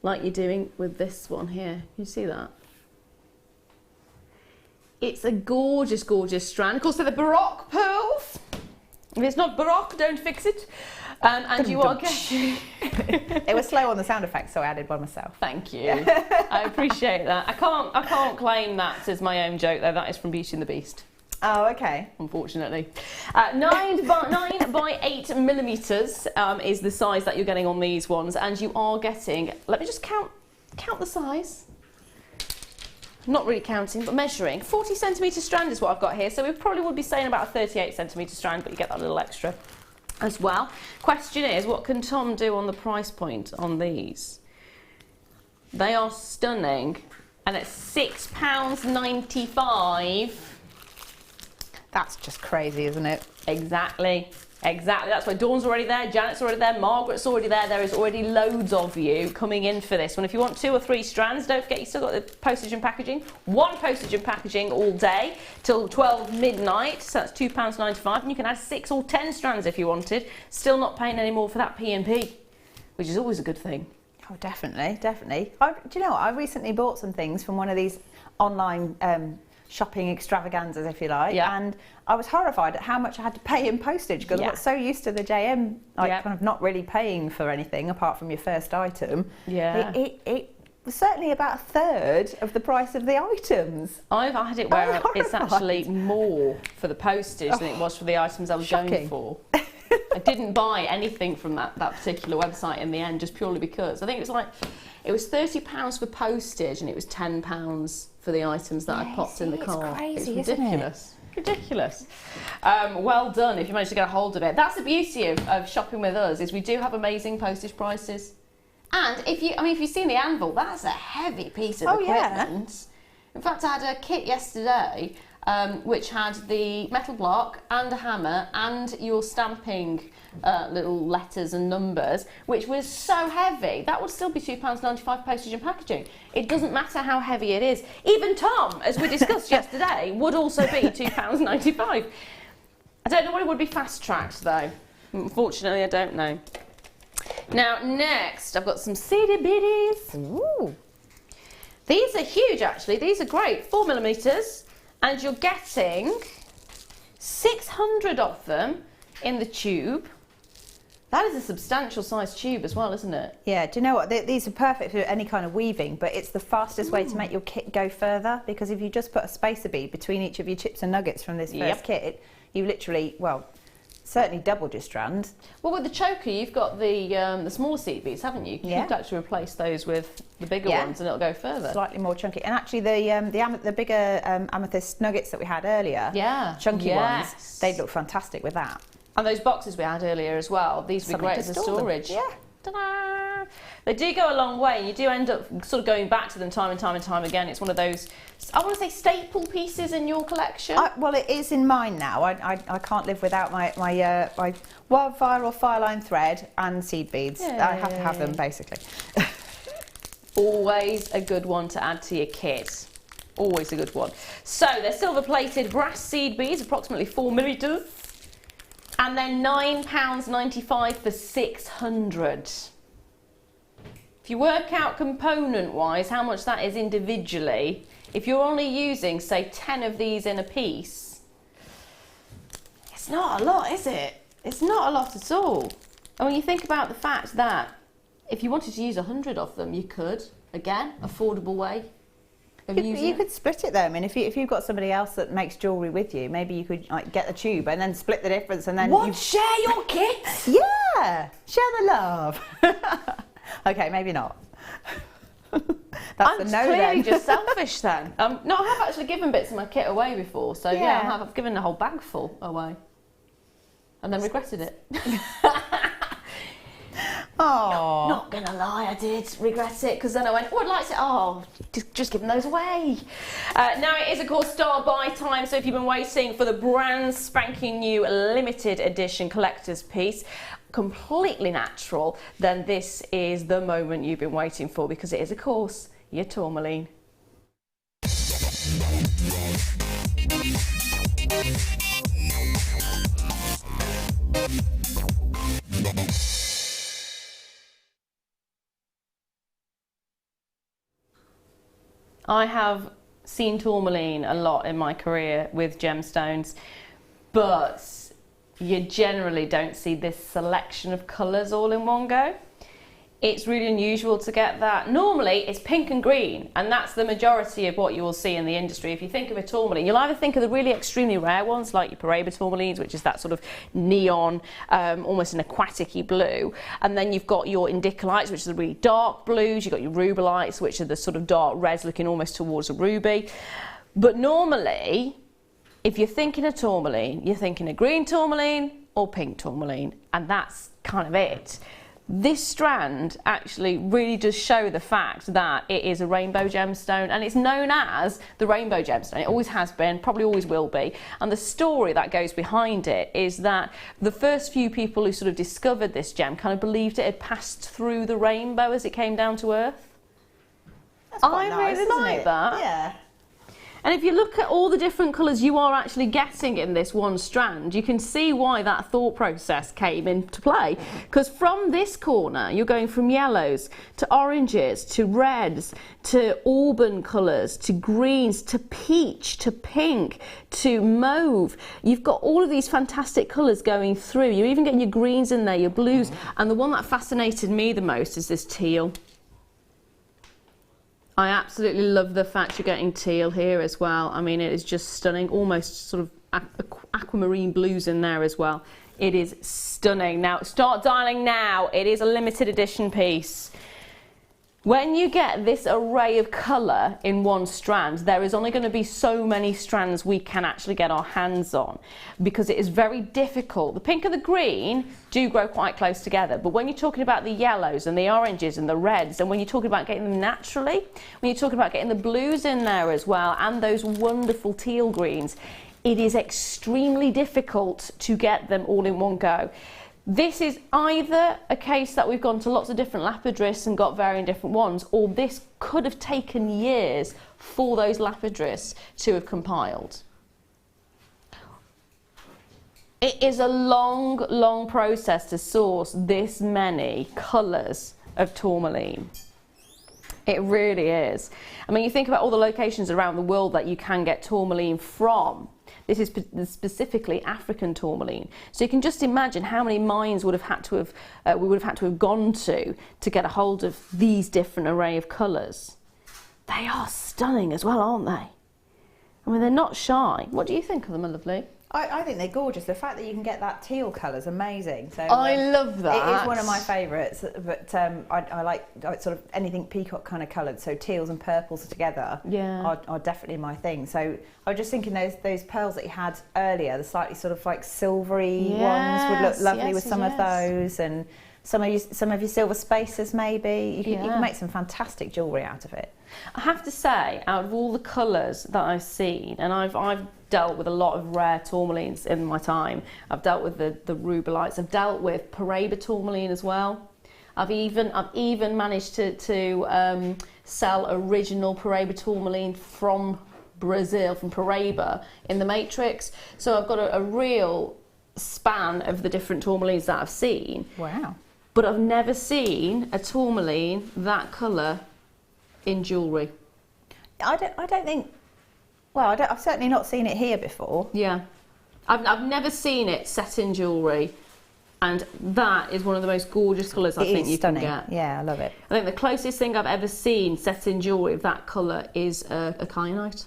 like you're doing with this one here. You see that? It's a gorgeous, gorgeous strand. Of course, they're the Baroque pearls. If it's not Baroque, don't fix it. And you are getting... It was slow on the sound effects, so I added one myself. Thank you. I appreciate that. I can't claim that as my own joke, though. That is from Beauty and the Beast. Oh, okay. Unfortunately. 9 by 8 millimeters is the size that you're getting on these ones, and you are getting, let me just count the size. Not really counting, but measuring. 40 centimetre strand is what I've got here, so we probably would be saying about a 38 centimetre strand, but you get that little extra as well. Question is, what can Tom do on the price point on these? They are stunning, and at £6.95. That's just crazy, isn't it? Exactly. That's why Dawn's already there, Janet's already there, Margaret's already there. There is already loads of you coming in for this one. If you want 2 or 3 strands, don't forget you still got the postage and packaging. 1 postage and packaging all day till 12 midnight, so that's £2.95, and you can add 6 or 10 strands if you wanted. Still not paying any more for that P&P, which is always a good thing. Oh, definitely. Do you know what? I recently bought some things from one of these online shopping extravaganzas, if you like, and I was horrified at how much I had to pay in postage because I got so used to the JM, kind of not really paying for anything apart from your first item. It was certainly about a third of the price of the items. I've had it where it's actually more for the postage than it was for the items I was going for. I didn't buy anything from that particular website in the end, just purely because I think it was £30 for postage and it was £10 for the items that I popped in the cart. It's crazy, it's ridiculous. Ridiculous. Well done if you managed to get a hold of it. That's the beauty of shopping with us, is we do have amazing postage prices. And if you've seen the anvil, that's a heavy piece of equipment. In fact, I had a kit yesterday which had the metal block and a hammer and your stamping little letters and numbers, which was so heavy. That would still be £2.95 postage and packaging. It doesn't matter how heavy it is. Even Tom, as we discussed yesterday, would also be £2.95. I don't know what it would be fast-tracked, though. Unfortunately, I don't know. Now, next, I've got some seedy biddies. Ooh. These are huge, actually. These are great. 4 millimeters. And you're getting 600 of them in the tube. That is a substantial size tube as well, isn't it? Yeah, do you know what? These are perfect for any kind of weaving, but it's the fastest way to make your kit go further, because if you just put a spacer bead between each of your chips and nuggets from this first kit, you literally, certainly doubled your strand. Well, with the choker, you've got the smaller seed beads, haven't you? You could actually replace those with the bigger ones and it'll go further. Slightly more chunky. And actually the bigger amethyst nuggets that we had earlier, chunky ones, they'd look fantastic with that. And those boxes we had earlier as well, these would be great as a storage. Yeah. Ta-da! They do go a long way, and you do end up sort of going back to them time and time and time again. It's one of those, I want to say, staple pieces in your collection. Well, it is in mine now. I can't live without my wildfire or fireline thread and seed beads. Yay. I have to have them, basically. Always a good one to add to your kit. Always a good one. So they're silver-plated brass seed beads, approximately 4 millimeters. And then £9.95 for 600. If you work out component-wise how much that is individually, if you're only using, say, 10 of these in a piece, it's not a lot, is it? It's not a lot at all. And when you think about the fact that if you wanted to use 100 of them, you could. Again, affordable way. You could split it though. I mean, if you've got somebody else that makes jewellery with you, maybe you could get the tube and then split the difference and then share your kit. Yeah, share the love. Okay, maybe not. That's a no then. I'm clearly just selfish then. No, I have actually given bits of my kit away before, so yeah, I've given a whole bag full away and then regretted it. Oh, not gonna lie, I did regret it, because then I went, I'd like to, just giving those away. Now it is of course start buy time, so if you've been waiting for the brand spanking new limited edition collector's piece, completely natural, then this is the moment you've been waiting for, because it is of course your tourmaline. I have seen tourmaline a lot in my career with gemstones, but you generally don't see this selection of colours all in one go. It's really unusual to get that. Normally it's pink and green, and that's the majority of what you will see in the industry. If you think of a tourmaline, you'll either think of the really extremely rare ones like your Paraiba tourmalines, which is that sort of neon, almost an aquatic-y blue, and then you've got your indicolites, which are the really dark blues. You've got your rubelites, which are the sort of dark reds looking almost towards a ruby. But normally, if you're thinking a tourmaline, you're thinking a green tourmaline or pink tourmaline, and that's kind of it. This strand actually really does show the fact that it is a rainbow gemstone, and it's known as the rainbow gemstone. It always has been, probably always will be. And the story that goes behind it is that the first few people who sort of discovered this gem kind of believed it had passed through the rainbow as it came down to Earth. That's quite nice, really like that. Yeah. And if you look at all the different colours you are actually getting in this one strand, you can see why that thought process came into play. Because from this corner, you're going from yellows to oranges to reds to auburn colours to greens to peach to pink to mauve. You've got all of these fantastic colours going through. You're even getting your greens in there, your blues. And the one that fascinated me the most is this teal. I absolutely love the fact you're getting teal here as well. I mean, it is just stunning, almost sort of aquamarine blues in there as well. It is stunning. Now, start dialing now. It is a limited edition piece. When you get this array of colour in one strand, there is only going to be so many strands we can actually get our hands on, because it is very difficult. The pink and the green do grow quite close together, but when you're talking about the yellows and the oranges and the reds, and when you're talking about getting them naturally, when you're talking about getting the blues in there as well, and those wonderful teal greens, it is extremely difficult to get them all in one go. This is either a case that we've gone to lots of different lapidarists and got varying different ones, or this could have taken years for those lapidarists to have compiled. It is a long, long process to source this many colours of tourmaline. It really is. I mean, you think about all the locations around the world that you can get tourmaline from. This is specifically African tourmaline. So you can just imagine how many mines we would have had to have gone to get a hold of these different array of colours. They are stunning as well, aren't they? I mean, they're not shy. What do you think of them, my lovely? I think they're gorgeous. The fact that you can get that teal colour is amazing. So I love that. It is one of my favourites, but I like sort of anything peacock kind of coloured. So teals and purples together are definitely my thing. So I was just thinking those pearls that you had earlier, the slightly sort of like silvery ones would look lovely with some of those, and some of your silver spacers maybe. You can make some fantastic jewellery out of it. I have to say, out of all the colours that I've seen, and I've dealt with a lot of rare tourmalines in my time. I've dealt with the rubelites. I've dealt with Paraiba tourmaline as well. I've even managed to sell original Paraiba tourmaline from Brazil, from Paraiba, in the matrix. So I've got a real span of the different tourmalines that I've seen. Wow. But I've never seen a tourmaline that colour in jewellery. I don't think. Well, I've certainly not seen it here before. Yeah, I've never seen it set in jewellery, and that is one of the most gorgeous colours I think you can get. Yeah, I love it. I think the closest thing I've ever seen set in jewellery of that colour is a kyanite.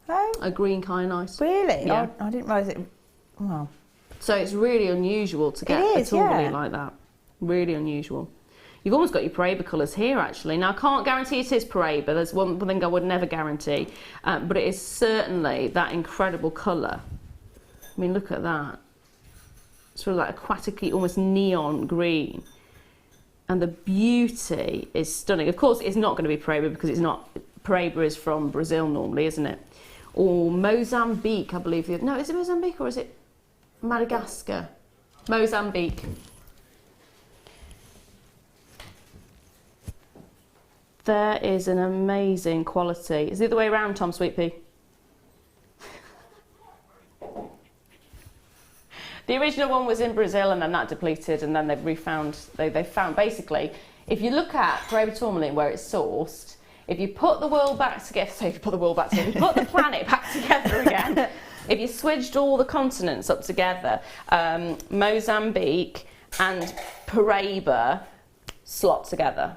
Oh, a green kyanite. Really? Yeah. I didn't realise it. Well, so it's really unusual to get a tourmaline like that. Really unusual. You've almost got your Paraiba colours here, actually. Now, I can't guarantee it is Paraiba. There's one thing I would never guarantee. But it is certainly that incredible colour. I mean, look at that. Sort of like aquatically, almost neon green. And the beauty is stunning. Of course, it's not going to be Paraiba because it's not... Paraiba is from Brazil normally, isn't it? Or Mozambique, I believe. No, is it Mozambique or is it Madagascar? Mozambique. There is an amazing quality. Is it the other way around, Tom Sweet Pea? The original one was in Brazil and then that depleted, and then they've refound, they found basically, if you look at Paraiba tourmaline where it's sourced, if you put the world back together, so if you put the world back together, if you put the planet back together again, if you switched all the continents up together, Mozambique and Paraiba slot together.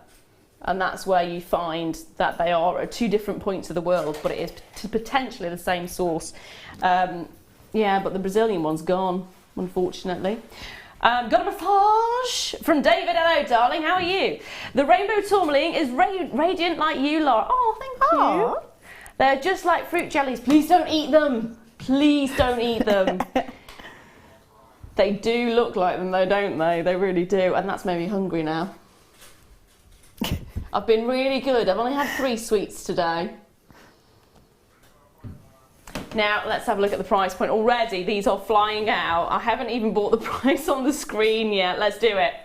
And that's where you find that they are at two different points of the world, but it is potentially the same source. Yeah, but the Brazilian one's gone, unfortunately. Got a massage from David. Hello, darling. How are you? The rainbow tourmaline is radiant like you, Lara. Oh, thank you. They're just like fruit jellies. Please don't eat them. Please don't eat them. They do look like them, though, don't they? They really do. And that's made me hungry now. I've been really good. I've only had 3 sweets today. Now, let's have a look at the price point. Already, these are flying out. I haven't even bought the price on the screen yet. Let's do it.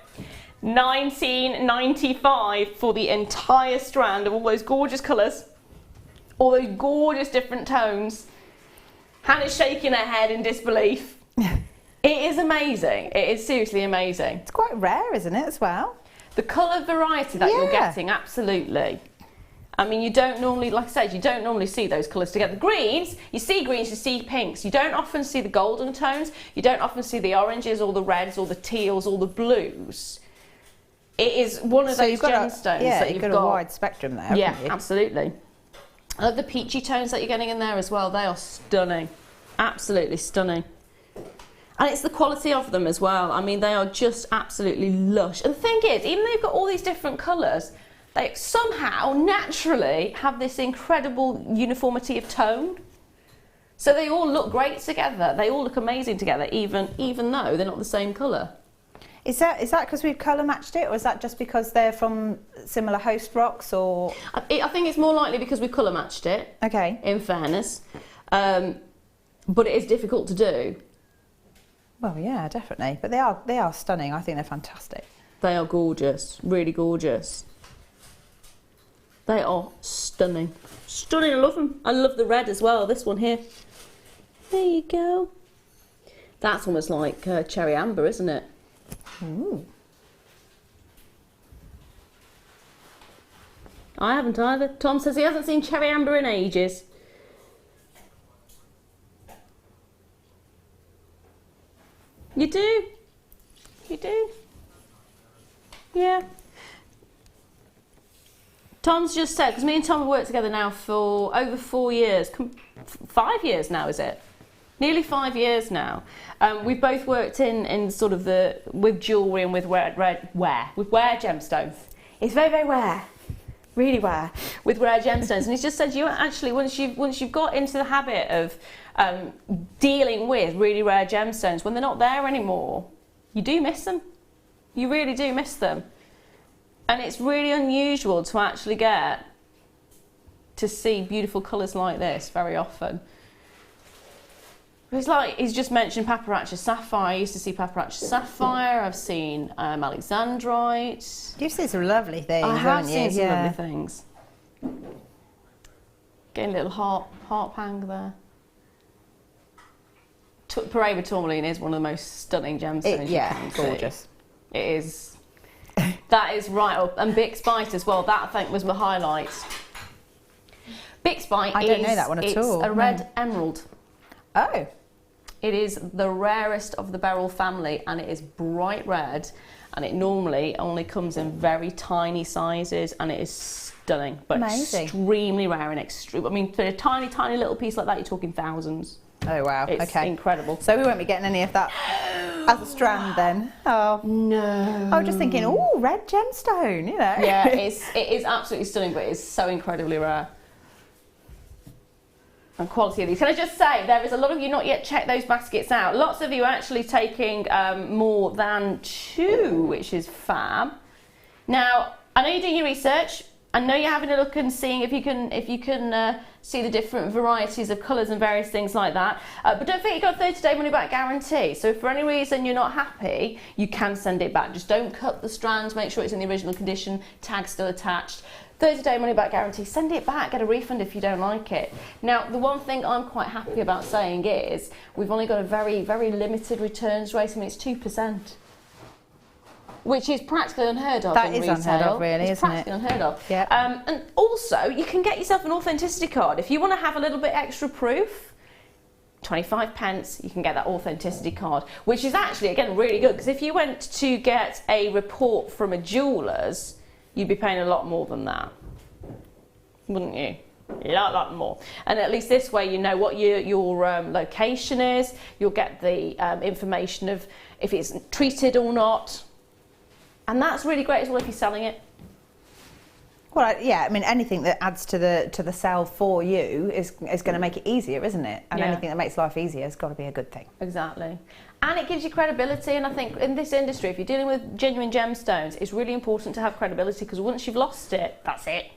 $19.95 for the entire strand of all those gorgeous colours. All those gorgeous different tones. Hannah's shaking her head in disbelief. It is amazing. It is seriously amazing. It's quite rare, isn't it, as well? The colour variety that you're getting, absolutely. I mean, you don't normally, like I said, you don't normally see those colours together. Greens, you see pinks. You don't often see the golden tones. You don't often see the oranges or the reds or the teals or the blues. It is one of those gemstones that you've got a wide spectrum there. Yeah, absolutely. I love the peachy tones that you're getting in there as well. They are stunning. Absolutely stunning. And it's the quality of them as well. I mean, they are just absolutely lush. And the thing is, even though you've got all these different colours, they somehow naturally have this incredible uniformity of tone. So they all look great together. They all look amazing together, even though they're not the same colour. Is that because we've colour matched it, or is that just because they're from similar host rocks, or? I think it's more likely because we've colour matched it. Okay. In fairness, but it is difficult to do. Well, yeah, definitely. But they are stunning. I think they're fantastic. They are gorgeous, really gorgeous. They are stunning. Stunning, I love them. I love the red as well, this one here. There you go. That's almost like cherry amber, isn't it? Ooh. I haven't either. Tom says he hasn't seen cherry amber in ages. You do? You do? Yeah. Tom's just said, because me and Tom have worked together now for over 4 years. 5 years now, is it? Nearly 5 years now. We've both worked in sort of with jewellery and with rare gemstones. It's very, very rare. Really rare. With rare gemstones. And he's just said, you actually, once you've got into the habit of dealing with really rare gemstones, when they're not there anymore, you do miss them. You really do miss them. And it's really unusual to actually get to see beautiful colours like this very often. It's like he's just mentioned Paparazzi Sapphire. I used to see Paparazzi Sapphire. I've seen Alexandrite. You've seen some lovely things, I have haven't seen you? some lovely things. Getting a little heart pang there. Paraiba tourmaline is one of the most stunning gemstones you can see. Gorgeous. It is. That is right up. And Bixbyte as well. That I think was my highlight. Bixbyte I don't know that one at all. It's a red emerald. Oh. It is the rarest of the beryl family, and it is bright red, and it normally only comes in very tiny sizes, and it is stunning, but amazing. Extremely rare and extreme. I mean, for a tiny, tiny little piece like that, you're talking thousands. Oh wow! It's incredible. So we won't be getting any of that as a strand then. Oh no! I was just thinking, oh, red gemstone, you know. Yeah, it is absolutely stunning, but it's so incredibly rare. And quality of these. Can I just say, there is a lot of you not yet checked those baskets out. Lots of you actually taking more than 2, which is fab. Now, I know you're doing your research. I know you're having a look and seeing if you can see the different varieties of colours and various things like that. But don't forget you've got a 30-day money-back guarantee. So if for any reason you're not happy, you can send it back. Just don't cut the strands. Make sure it's in the original condition. Tag still attached. 30-day money-back guarantee. Send it back. Get a refund if you don't like it. Now, the one thing I'm quite happy about saying is we've only got a very, very limited returns rate. I mean, it's 2%. which is practically unheard of That in is retail. unheard of, really, it's isn't it? practically unheard of. Yeah. And also, you can get yourself an authenticity card. If you want to have a little bit extra proof, 25 pence, you can get that authenticity card, which is actually, again, really good, because if you went to get a report from a jeweller's, you'd be paying a lot more than that, wouldn't you? A lot more. And at least this way you know what your location is, you'll get the information of if it's treated or not, and that's really great as well if you're selling it. Well, yeah, I mean, anything that adds to the sell for you is going to make it easier, isn't it? And anything that makes life easier has got to be a good thing. Exactly. And it gives you credibility, and I think in this industry, if you're dealing with genuine gemstones, it's really important to have credibility, because once you've lost it, that's it.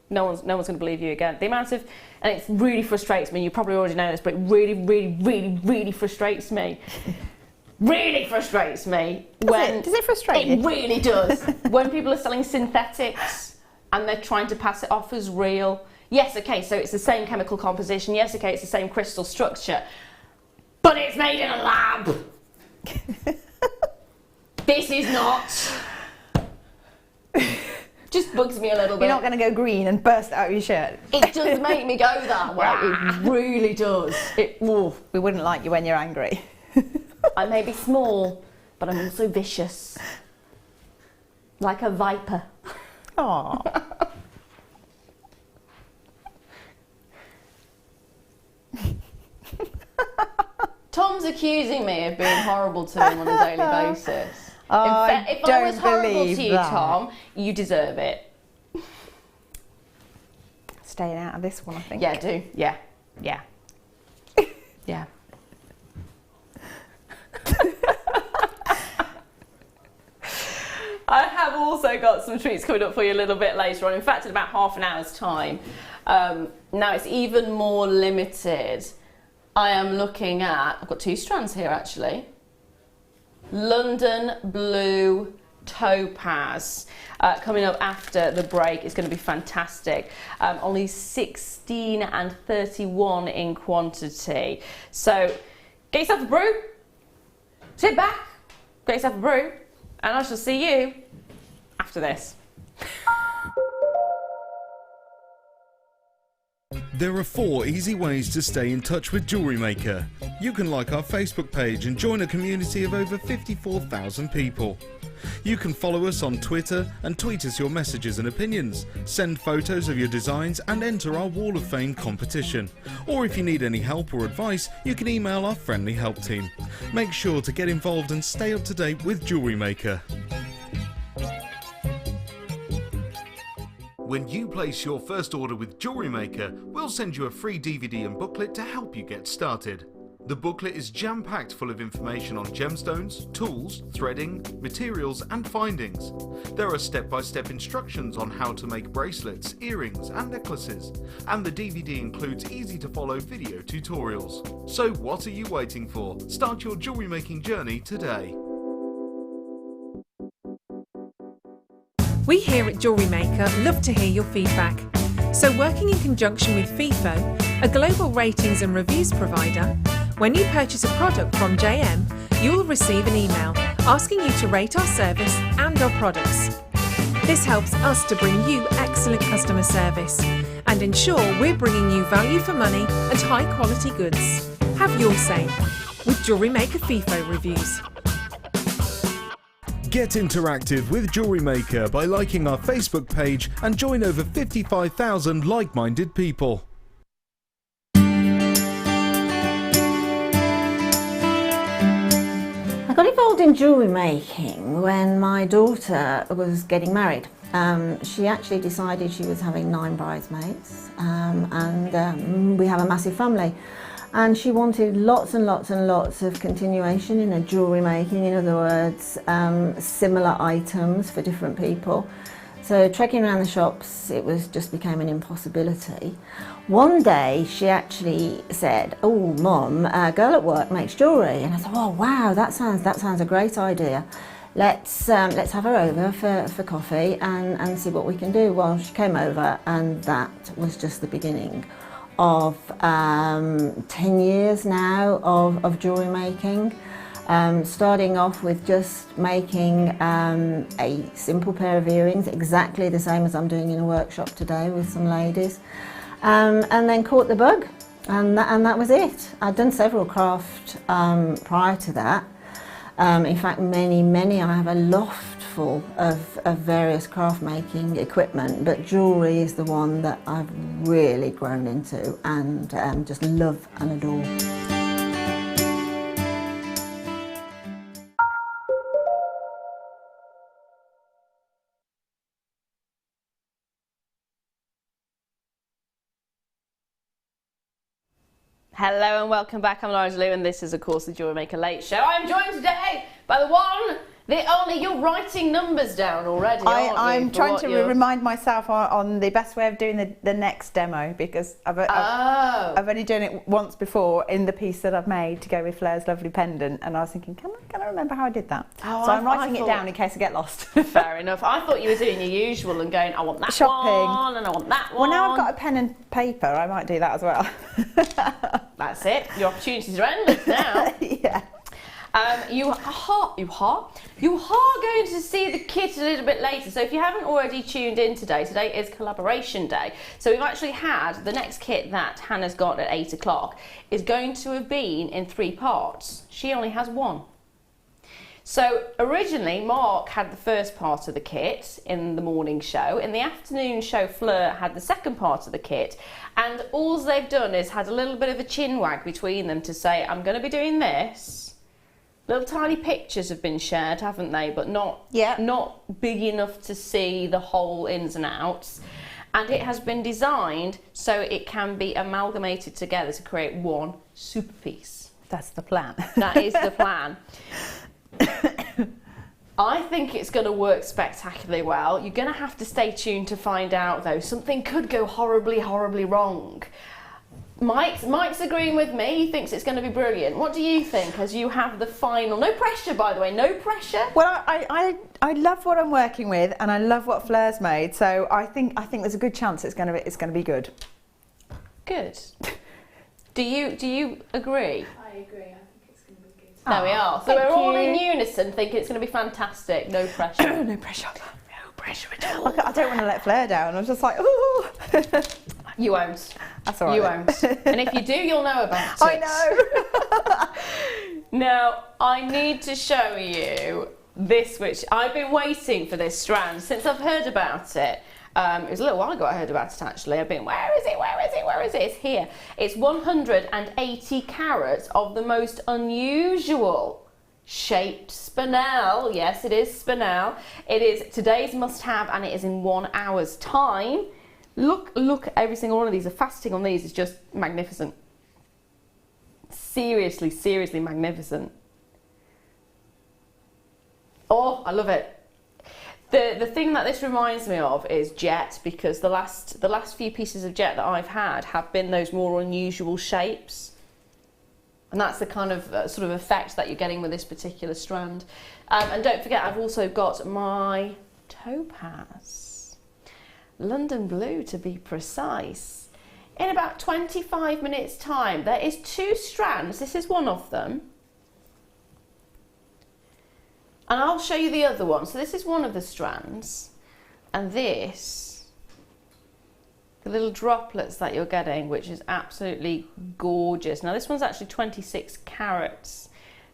No one's going to believe you again. The amount of, and it really frustrates me, you probably already know this, but it really frustrates me. Really frustrates me. Does it frustrate you? It really does. When people are selling synthetics and they're trying to pass it off as real. Yes, okay, so it's the same chemical composition. Yes, okay, it's the same crystal structure. But it's made in a lab. This is not. Just bugs me a little bit. You're not going to go green and burst out of your shirt. It does make me go that way. It really does. We wouldn't like you when you're angry. I may be small, but I'm also vicious. Like a viper. Aww. Tom's accusing me of being horrible to him on a daily basis. Oh, If I was horrible to you, Tom, you deserve it. Staying out of this one, I think. Yeah, do. Yeah. Yeah. Yeah. I have also got some treats coming up for you a little bit later on. In fact, in about half an hour's time. Now it's even more limited. I am looking at, I've got 2 strands here actually. London Blue Topaz. Coming up after the break is going to be fantastic. Only 16 and 31 in quantity. So get yourself a brew, sit back, get yourself a brew, and I shall see you after this. There are 4 easy ways to stay in touch with Jewellery Maker. You can like our Facebook page and join a community of over 54,000 people. You can follow us on Twitter and tweet us your messages and opinions, send photos of your designs and enter our Wall of Fame competition. Or if you need any help or advice, you can email our friendly help team. Make sure to get involved and stay up to date with Jewellery Maker. When you place your first order with Jewellery Maker, we'll send you a free DVD and booklet to help you get started. The booklet is jam-packed full of information on gemstones, tools, threading, materials and findings. There are step-by-step instructions on how to make bracelets, earrings and necklaces, and the DVD includes easy-to-follow video tutorials. So what are you waiting for? Start your jewellery making journey today. We here at Jewellery Maker love to hear your feedback. So working in conjunction with FIFO, a global ratings and reviews provider, when you purchase a product from JM, you'll receive an email asking you to rate our service and our products. This helps us to bring you excellent customer service and ensure we're bringing you value for money and high quality goods. Have your say with Jewellery Maker FIFO reviews. Get interactive with Jewellery Maker by liking our Facebook page and join over 55,000 like-minded people. I got involved in jewellery making when my daughter was getting married. She actually decided she was having 9 bridesmaids and we have a massive family. And she wanted lots and lots and lots of continuation in her jewellery making, in other words, similar items for different people. So trekking around the shops, it just became an impossibility. One day she actually said, "Oh, Mum, a girl at work makes jewellery." And I thought, "Oh, wow, that sounds a great idea. Let's have her over for coffee and see what we can do." Well, she came over and that was just the beginning of 10 years now of jewellery making. Starting off with just making a simple pair of earrings, exactly the same as I'm doing in a workshop today with some ladies, and then caught the bug, and that was it. I'd done several craft prior to that. In fact, many. I have a loft full of various craft making equipment, but jewellery is the one that I've really grown into and just love and adore. Hello and welcome back. I'm Lara De-Leuw and this is of course the Jewellery Maker Late Show. I'm joined today by the one, the only. You're writing numbers down already, aren't you? I'm trying to remind myself on the best way of doing the next demo, because I've only done it once before in the piece that I've made to go with Flair's lovely pendant, and I was thinking, can I remember how I did that? Oh, so I'm writing it down in case I get lost. Fair enough. I thought you were doing your usual and going, I want that one and I want that one. Well, now I've got a pen and paper, I might do that as well. That's it. Your opportunities are endless now. Yeah. You are going to see the kit a little bit later. So if you haven't already tuned in today is collaboration day. So we've actually had the next kit that Hannah's got at 8 o'clock is going to have been in 3 parts. She only has 1. So originally Mark had the first part of the kit in the morning show. In the afternoon show, Fleur had the second part of the kit. And all they've done is had a little bit of a chin wag between them to say, I'm going to be doing this. Little tiny pictures have been shared, haven't they? But not big enough to see the whole ins and outs. And it has been designed so it can be amalgamated together to create one super piece. That's the plan. That is the plan. I think it's going to work spectacularly well. You're going to have to stay tuned to find out, though. Something could go horribly, horribly wrong. Mike's agreeing with me. He thinks it's going to be brilliant. What do you think as you have the final? No pressure, by the way, no pressure. Well, I love what I'm working with, and I love what Flair's made. So I think there's a good chance it's going to be good. Good. Do you agree? I agree. I think it's going to be good. There we are. So we're all in unison thinking it's going to be fantastic. No pressure. No pressure. No pressure at all. I don't want to let Flair down. I'm just like, ooh. You won't. That's all right. You won't. And if you do, you'll know about it. I know. Now, I need to show you this, which I've been waiting for this strand since I've heard about it. It was a little while ago I heard about it actually. I've been, where is it? Where is it? Where is it? It's here. It's 180 carats of the most unusual shaped spinel. Yes, it is spinel. It is today's must-have, and it is in 1 hour's time. Look at every single one of these. The faceting on these is just magnificent. Seriously, seriously magnificent. Oh, I love it. The thing that this reminds me of is jet, because the last few pieces of jet that I've had have been those more unusual shapes. And that's the kind of sort of effect that you're getting with this particular strand. And don't forget, I've also got my topaz. London blue to be precise. In about 25 minutes time, there is 2 strands. This is one of them. And I'll show you the other one. So this is one of the strands. And this, the little droplets that you're getting, which is absolutely gorgeous. Now this one's actually 26 carats.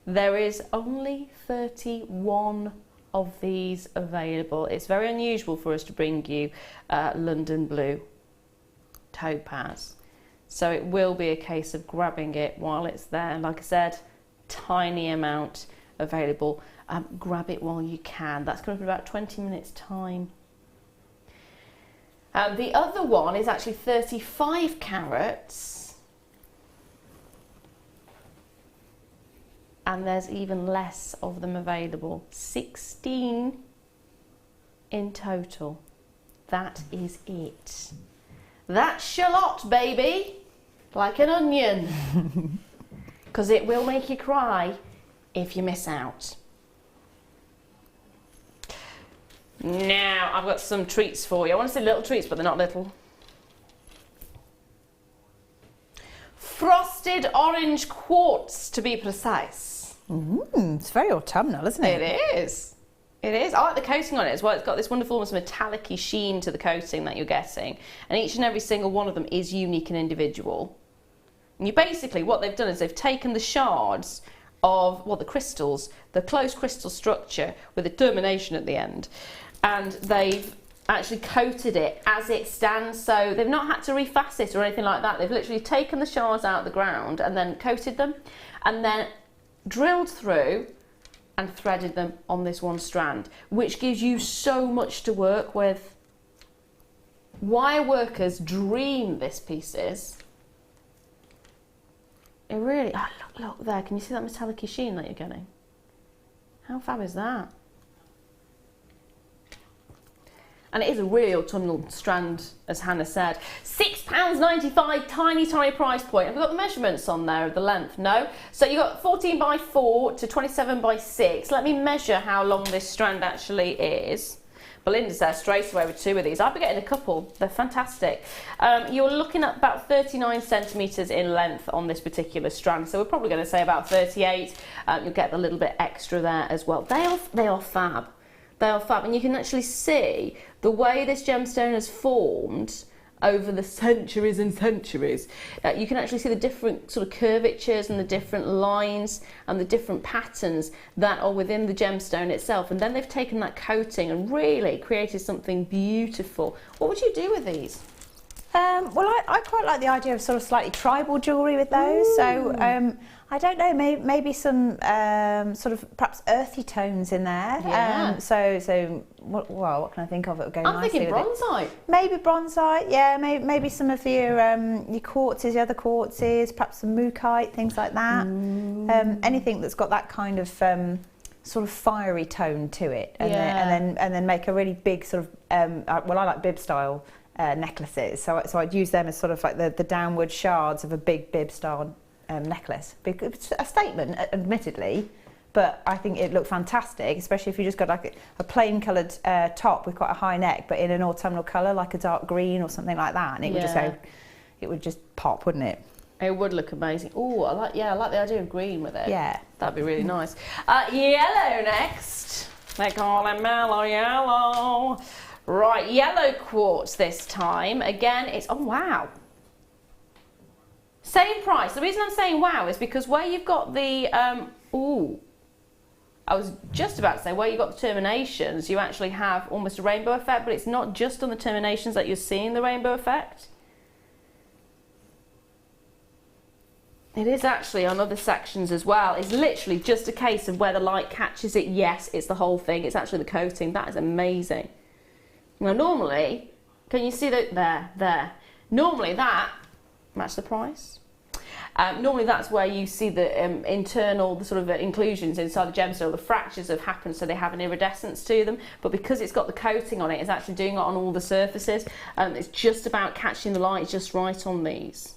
There is only 31 of these available. It's very unusual for us to bring you London blue topaz. So it will be a case of grabbing it while it's there. And like I said, tiny amount available. Grab it while you can. That's going to be about 20 minutes time. The other one is actually 35 carats. And there's even less of them available. 16 in total. That is it. That's shallot, baby. Like an onion. Because it will make you cry if you miss out. Now, I've got some treats for you. I want to say little treats, but they're not little. Frosted orange quartz, to be precise. It's very autumnal, isn't it? It is. It is. I like the coating on it as well. It's got this wonderful almost metallic-y sheen to the coating that you're getting. And each and every single one of them is unique and individual. And you basically, what they've done is they've taken the shards of, well, the crystals, the closed crystal structure with a termination at the end, and they've actually coated it as it stands. So they've not had to reface it or anything like that. They've literally taken the shards out of the ground and then coated them and then drilled through and threaded them on this one strand, which gives you so much to work with. Wire workers dream this piece is. It really, oh, look there, can you see that metallic sheen that you're getting? How fab is that? And it is a really autumnal strand, as Hannah said. £6.95, tiny, tiny price point. Have we got the measurements on there of the length? No. So you've got 14 by 4 to 27 by 6. Let me measure how long this strand actually is. Belinda's there straight away with 2 of these. I'll be getting a couple. They're fantastic. You're looking at about 39 centimetres in length on this particular strand. So we're probably going to say about 38. You'll get a little bit extra there as well. They are fab. They are fab. And you can actually see the way this gemstone has formed over the centuries and centuries. You can actually see the different sort of curvatures and the different lines and the different patterns that are within the gemstone itself. And then they've taken that coating and really created something beautiful. What would you do with these? Well, I quite like the idea of sort of slightly tribal jewellery with those. Ooh. So I don't know, maybe some sort of perhaps earthy tones in there. Yeah. What can I think of that would go I'm nicely thinking with bronzite. It? Maybe bronzite, yeah. Maybe some of your quartzes, your other quartzes, perhaps some mookaite, things like that. Anything that's got that kind of sort of fiery tone to it, and then make a really big sort of I like bib style necklaces. So I'd use them as sort of like the downward shards of a big bib style necklace. It's a statement, admittedly, but I think it looked fantastic, especially if you just got like a plain coloured top with quite a high neck, but in an autumnal colour like a dark green or something like that, and it would just go, it would just pop, wouldn't it? It would look amazing. Oh, I like the idea of green with it. Yeah, that'd be really nice. Yellow next. They call it mellow yellow. Right, yellow quartz this time. Again, it's oh wow. Same price. The reason I'm saying wow is because where you've got the, I was just about to say where you've got the terminations, you actually have almost a rainbow effect, but it's not just on the terminations that you're seeing the rainbow effect. It is actually on other sections as well. It's literally just a case of where the light catches it. Yes, it's the whole thing. It's actually the coating. That is amazing. Now normally, can you see that there? Normally that, match the price. Normally that's where you see the internal, the sort of inclusions inside the gemstone, the fractures have happened so they have an iridescence to them, but because it's got the coating on it, it's actually doing it on all the surfaces. It's just about catching the light just right on these.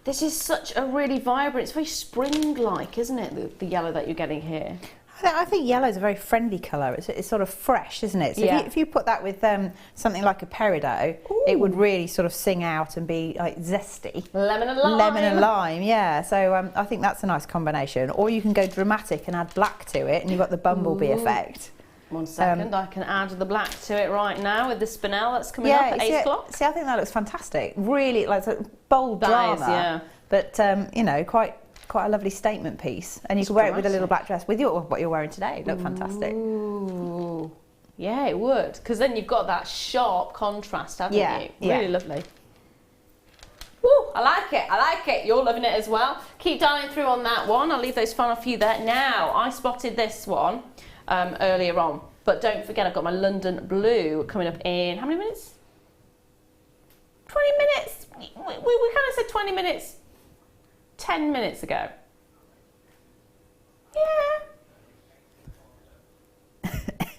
This is such a really vibrant, it's very spring-like, isn't it, the yellow that you're getting here? I think yellow is a very friendly colour. It's sort of fresh, isn't it? So if you put that with something like a peridot, it would really sort of sing out and be like zesty. Lemon and lime. Lemon and lime, yeah. So I think that's a nice combination. Or you can go dramatic and add black to it, and you've got the bumblebee effect. 1 second, I can add the black to it right now with the spinel that's coming up at 8 o'clock. See, I think that looks fantastic. Really, like a bold drama, but you know, quite a lovely statement piece. And you can wear it with a little black dress with what you're wearing today. It'd look fantastic. Ooh. Yeah, it would, because then you've got that sharp contrast, haven't you? Really lovely. Woo, I like it. You're loving it as well. Keep dialing through on that one. I'll leave those final few there. Now, I spotted this one earlier on, but don't forget I've got my London Blue coming up in, how many minutes? 20 minutes. We kind of said 20 minutes 10 minutes ago. Yeah.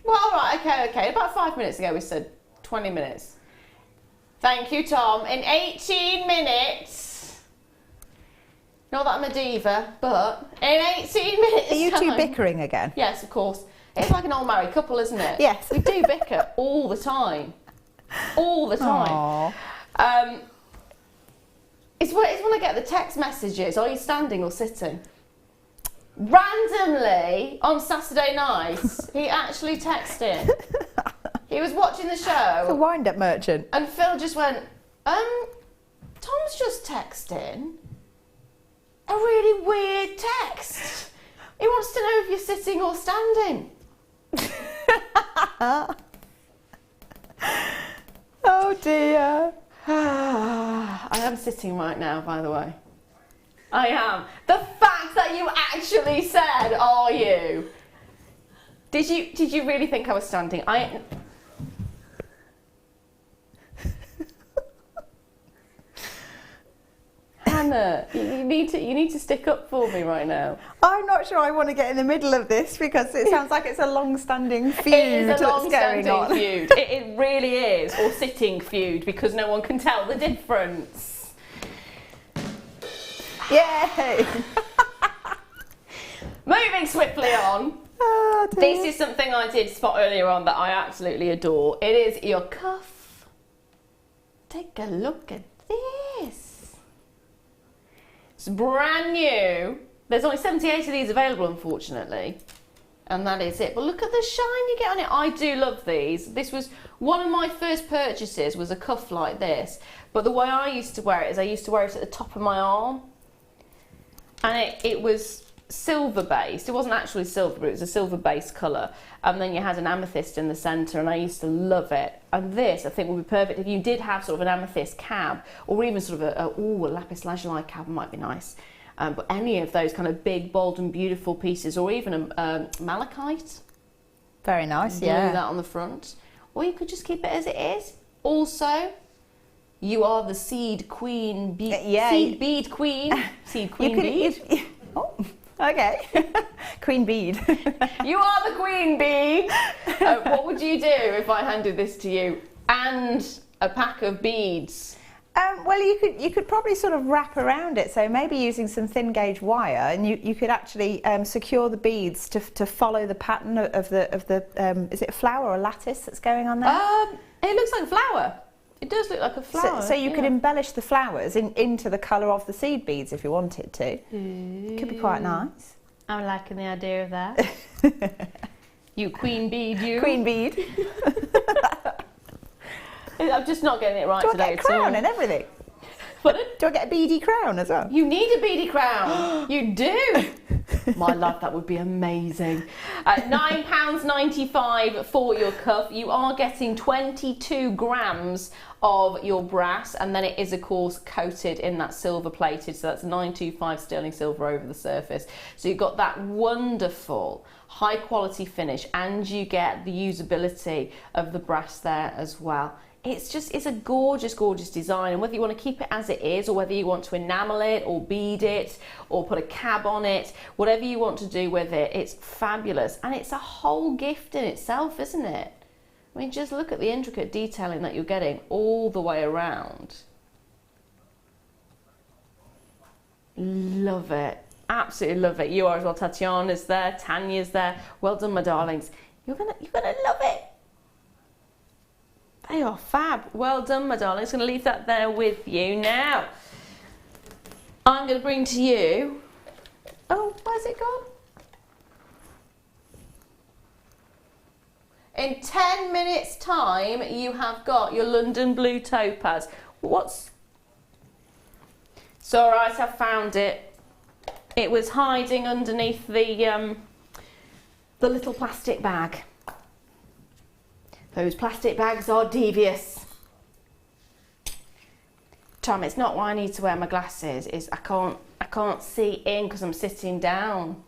Well, all right, okay. About 5 minutes ago we said 20 minutes. Thank you, Tom. In 18 minutes. Not that I'm a diva, but in 18 minutes. Are you two bickering again? Yes, of course. It's like an old married couple, isn't it? Yes. We do bicker all the time. All the time. Aww. It's when I get the text messages, are you standing or sitting? Randomly, on Saturday nights, he actually texted. He was watching the show. The wind-up merchant. And Phil just went, Tom's just texting. A really weird text. He wants to know if you're sitting or standing. Oh dear. I am sitting right now, by the way. I am. The fact that you actually said, "Are you?" Did you really think I was standing? Hannah, you need to stick up for me right now. I'm not sure I want to get in the middle of this because it sounds like it's a long-standing feud It is a that's long-standing going on. feud. It really is, or sitting feud, because no one can tell the difference. Yay! Moving swiftly on. Oh, dear. This is something I did spot earlier on that I absolutely adore. It is your cuff. Take a look at this. It's brand new. There's only 78 of these available, unfortunately. And that is it. But look at the shine you get on it. I do love these. This was one of my first purchases, was a cuff like this. But the way I used to wear it is I used to wear it at the top of my arm. And it was silver based. It wasn't actually silver, but it was a silver based colour. And then you had an amethyst in the centre, and I used to love it. And this, I think, would be perfect if you did have sort of an amethyst cab, or even sort of a lapis lazuli cab might be nice. But any of those kind of big, bold and beautiful pieces, or even a malachite. Very nice, Do yeah. that on the front. Or you could just keep it as it is. Also, you are the seed queen, seed bead queen. Seed queen bead. Oh, okay. Queen bead. You are the queen bee. What would you do if I handed this to you and a pack of beads? Well, you could probably sort of wrap around it. So maybe using some thin gauge wire, and you could actually secure the beads to follow the pattern of the is it a flower or a lattice that's going on there? It looks like a flower. It does look like a flower. So you could embellish the flowers into the colour of the seed beads if you wanted to. Could be quite nice. I'm liking the idea of that. You queen bead, you. Queen bead. I'm just not getting it right Do I today. get a crown and everything? Pardon? Do I get a beady crown as well? You need a beady crown. You do. My love, that would be amazing. £9.95 for your cuff. You are getting 22 grams of your brass, and then it is, of course, coated in that silver plated. So that's 925 sterling silver over the surface. So you've got that wonderful high quality finish, and you get the usability of the brass there as well. It's a gorgeous, gorgeous design, and whether you want to keep it as it is, or whether you want to enamel it or bead it or put a cab on it, whatever you want to do with it, it's fabulous. And it's a whole gift in itself, isn't it? I mean, just look at the intricate detailing that you're getting all the way around. Love it. Absolutely love it. You are as well. Tatiana's there, Tanya's there. Well done, my darlings. You're gonna love it. They are fab. Well done, my darling. I'm just going to leave that there with you. Now, I'm going to bring to you... Oh, where's it gone? In 10 minutes' time, you have got your London Blue Topaz. What's... It's all right, I found it. It was hiding underneath the little plastic bag. Those plastic bags are devious. Tom, it's not why I need to wear my glasses. It's I can't see in because I'm sitting down.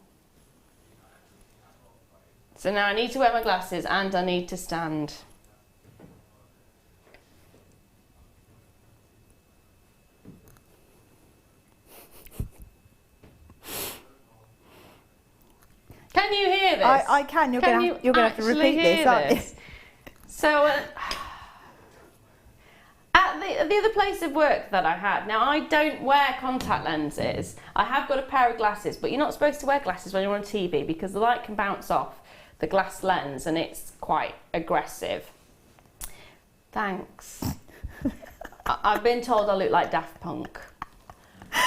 So now I need to wear my glasses and I need to stand. Can you hear this? I can. You're going to have to repeat this, aren't you? So, at the other place of work that I had, now I don't wear contact lenses. I have got a pair of glasses, but you're not supposed to wear glasses when you're on TV because the light can bounce off the glass lens and it's quite aggressive. Thanks. I've been told I look like Daft Punk.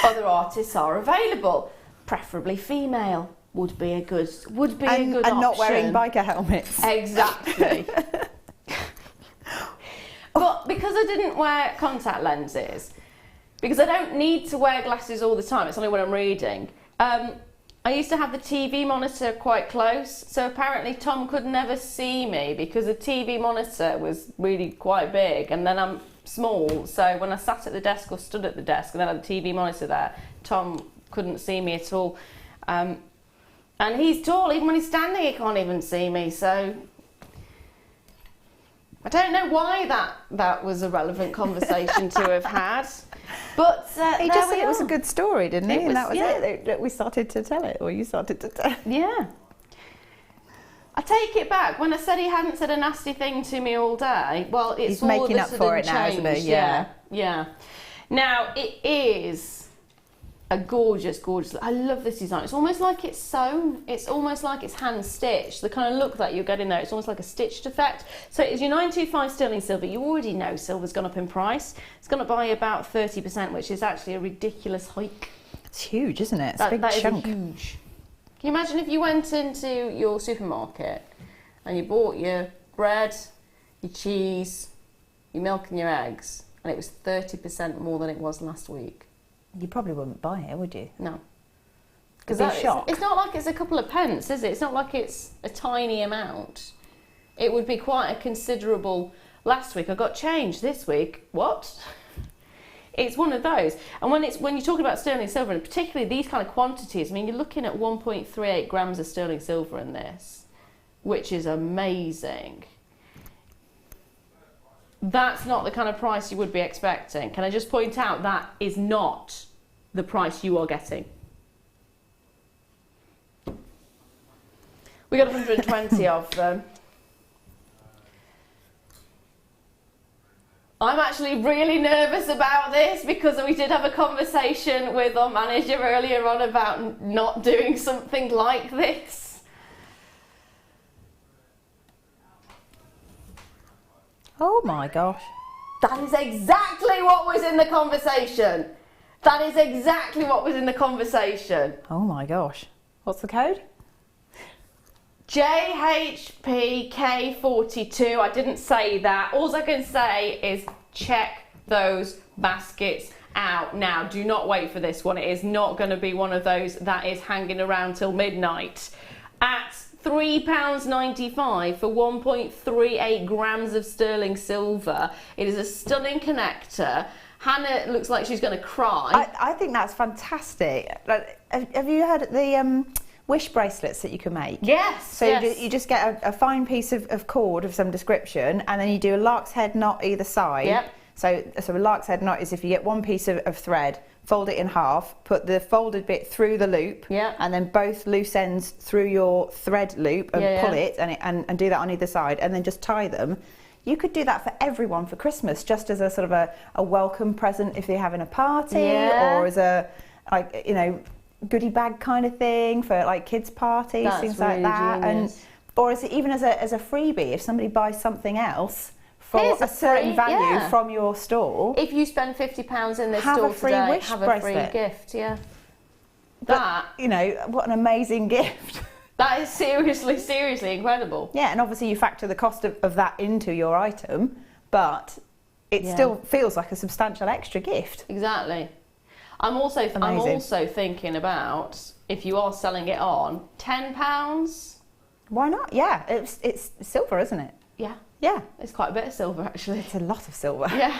Other artists are available, preferably female. would be a good and option. not wearing biker helmets. Exactly. But because I didn't wear contact lenses, because I don't need to wear glasses all the time, it's only when I'm reading, I used to have the TV monitor quite close, so apparently Tom could never see me because the TV monitor was really quite big, and then I'm small, so when I sat at the desk or stood at the desk and then had the TV monitor there, Tom couldn't see me at all. And he's tall, even when he's standing he can't even see me, so I don't know why that was a relevant conversation to have had, but He just said it was a good story, didn't he? It And that was was, it. That we started to tell it, or you started to tell it. Yeah. I take it back. When I said he hadn't said a nasty thing to me all day, well, it's He's all making of a up for sudden it now, isn't he? changed. Yeah. Yeah. Now, it is a gorgeous, gorgeous... I love this design. It's almost like it's sewn. It's almost like it's hand-stitched. The kind of look that you're getting there, it's almost like a stitched effect. So it is your 925 sterling silver. You already know silver's gone up in price. It's gone up by about 30%, which is actually a ridiculous hike. It's huge, isn't it? It's a big That is chunk. huge. Can you imagine if you went into your supermarket and you bought your bread, your cheese, your milk and your eggs, and it was 30% more than it was last week? You probably wouldn't buy it, would you? No. Because it's shock. It's not like it's a couple of pence, is it? It's not like it's a tiny amount. It would be quite a considerable... Last week I got change, this week, what? It's one of those. And when you're talking about sterling silver, and particularly these kind of quantities, I mean, you're looking at 1.38 grams of sterling silver in this, which is amazing. That's not the kind of price you would be expecting. Can I just point out that is not the price you are getting? We got 120 of them. I'm actually really nervous about this because we did have a conversation with our manager earlier on about not doing something like this. Oh my gosh. That is exactly what was in the conversation. That is exactly what was in the conversation. Oh my gosh. What's the code? JHPK42. I didn't say that. All I can say is check those baskets out. Now, do not wait for this one. It is not going to be one of those that is hanging around till midnight. At £3.95 for 1.38 grams of sterling silver. It is a stunning connector. Hannah looks like she's going to cry. I think that's fantastic. Like, have you heard of the wish bracelets that you can make? Yes. So yes. you just get a fine piece of cord of some description, and then you do a lark's head knot either side. Yep. So a lark's head knot is if you get one piece of thread, fold it in half, put the folded bit through the loop, Yep. and then both loose ends through your thread loop and pull it, and do that on either side, and then just tie them. You could do that for everyone for Christmas, just as a sort of a welcome present if you're having a party, or as a, like, you know, goodie bag kind of thing for like kids' parties, That's things really like that, genius. or even as a freebie if somebody buys something else for Here's a certain free- value yeah. from your store. If you spend £50 in this Have a store free today, wish have a bracelet. free gift. Yeah. But, you know, what an amazing gift. That is seriously incredible. Yeah, and obviously you factor the cost of that into your item, but it Yeah. still feels like a substantial extra gift. Exactly. I'm also thinking about, if you are selling it on, £10. Why not? Yeah, it's silver, isn't it? Yeah. Yeah, It's quite a bit of silver, actually. it's a lot of silver. Yeah.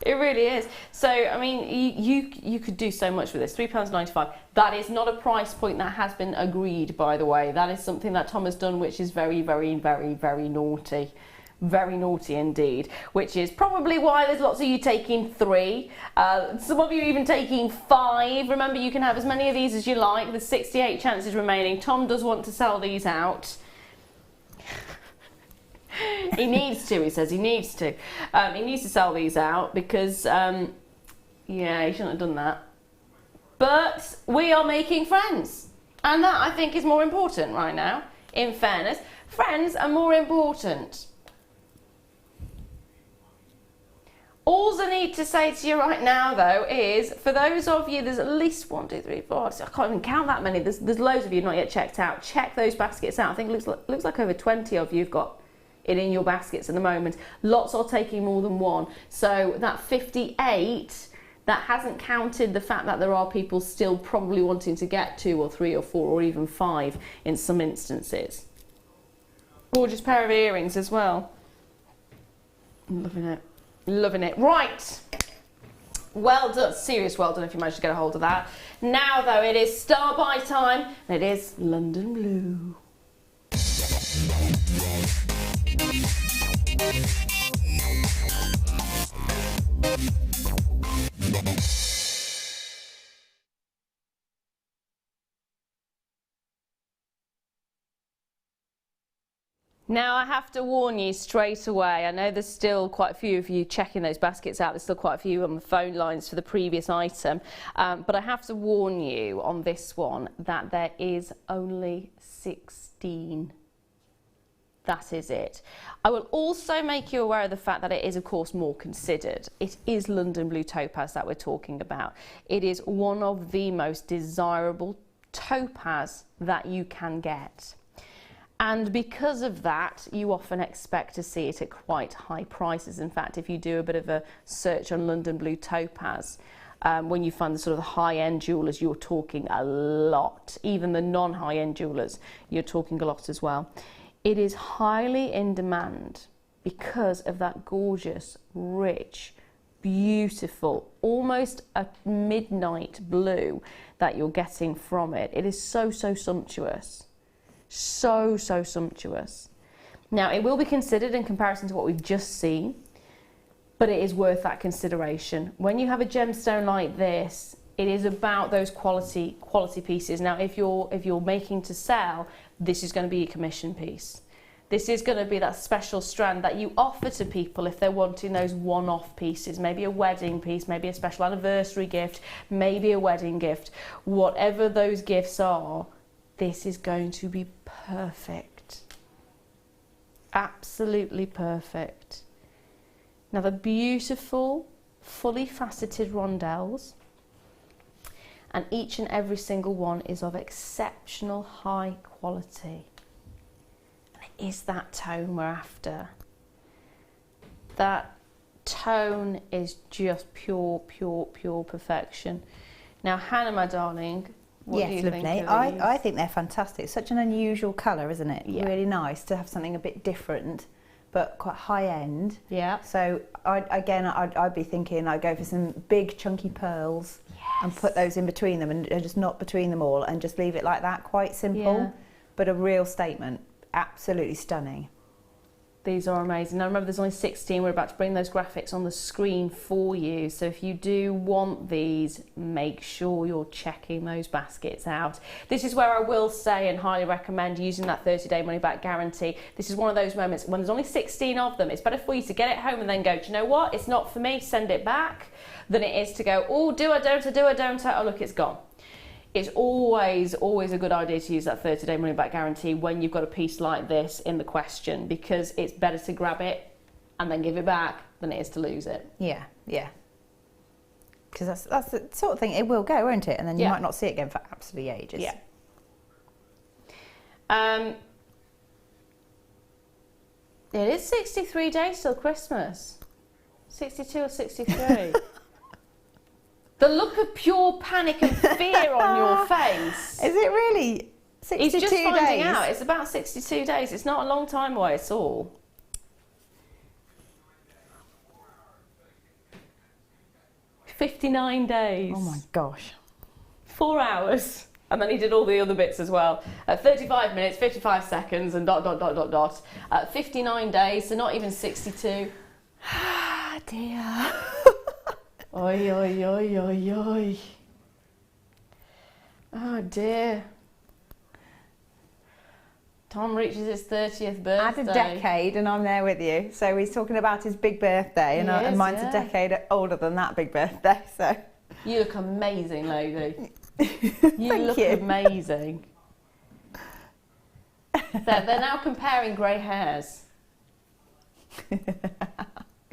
It really is. So, I mean, you could do so much with this. £3.95. That is not a price point that has been agreed, by the way. That is something that Tom has done, which is very, very, very, very naughty. Very naughty indeed. Which is probably why there's lots of you taking 3. Some of you even taking 5. Remember, you can have as many of these as you like. There's 68 chances remaining. Tom does want to sell these out. He needs to, he says he needs to. He needs to sell these out because, yeah, he shouldn't have done that. But we are making friends. And that, I think, is more important right now, in fairness. Friends are more important. All I need to say to you right now, though, is for those of you, there's at least 1, 2, 3, 4. I can't even count that many. There's loads of you not yet checked out. Check those baskets out. I think it looks like over 20 of you've got it in your baskets at the moment. Lots are taking more than one. So that 58, that hasn't counted the fact that there are people still probably wanting to get 2 or 3 or 4 or even 5 in some instances. Gorgeous pair of earrings as well. I'm loving it. Loving it. Right. Well done. Serious well done if you managed to get a hold of that. Now, though, it is star by time, and it is London Blue. Now, I have to warn you straight away, I know there's still quite a few of you checking those baskets out, there's still quite a few on the phone lines for the previous item, but I have to warn you on this one that there is only 16. That is it. I will also make you aware of the fact that it is, of course, more considered. It is London Blue Topaz that we're talking about. It is one of the most desirable topaz that you can get. And because of that, you often expect to see it at quite high prices. In fact, if you do a bit of a search on London Blue Topaz, when you find the sort of high-end jewellers, you're talking a lot. Even the non-high-end jewellers, you're talking a lot as well. It is highly in demand because of that gorgeous, rich, beautiful, almost a midnight blue that you're getting from it. It is so, so sumptuous. So, so sumptuous. Now, it will be considered in comparison to what we've just seen, but it is worth that consideration. When you have a gemstone like this, it is about those quality pieces. Now, if you're making to sell, this is going to be a commission piece. This is going to be that special strand that you offer to people if they're wanting those one-off pieces, maybe a wedding piece, maybe a special anniversary gift, maybe a wedding gift. Whatever those gifts are, this is going to be perfect. Absolutely perfect. Now, the beautiful, fully faceted rondelles, and each and every single one is of exceptional high quality. And it is that tone we're after. That tone is just pure, pure, pure perfection. Now, Hannah, my darling, what do you lovely. think of these? I think they're fantastic. Such an unusual colour, isn't it? Yeah. Really nice to have something a bit different, but quite high end. Yeah. So I'd be thinking I'd go for some big chunky pearls and put those in between them and just not between them all and just leave it like that. Quite simple, Yeah. but a real statement. Absolutely stunning. These are amazing. Now remember, there's only 16. We're about to bring those graphics on the screen for you. So if you do want these, make sure you're checking those baskets out. This is where I will say and highly recommend using that 30-day money-back guarantee. This is one of those moments when there's only 16 of them. It's better for you to get it home and then go, do you know what? It's not for me, send it back, than it is to go, oh, do I, don't I, do I, don't I? Oh, look, it's gone. It's always a good idea to use that 30-day money-back guarantee when you've got a piece like this in the question, because it's better to grab it and then give it back than it is to lose it. Yeah, yeah. Because that's the sort of thing, it will go, won't it? And then you might not see it again for absolutely ages. Yeah. It is 63 days till Christmas. 62 or 63. The look of pure panic and fear on your face. Is it really 62 days? He's just finding out. It's about 62 days. It's not a long time away at all. $59 days. Oh my gosh. 4 hours. And then he did all the other bits as well. 35 minutes, 55 seconds, and ... 59 days, so not even 62. Ah, dear. Oi, oi, oi, oi, oi. Oh dear. Tom reaches his 30th birthday. Add a decade and I'm there with you. So he's talking about his big birthday and mine's a decade older than that big birthday. So you look amazing, lady. You Thank look you. amazing. They're now comparing grey hairs.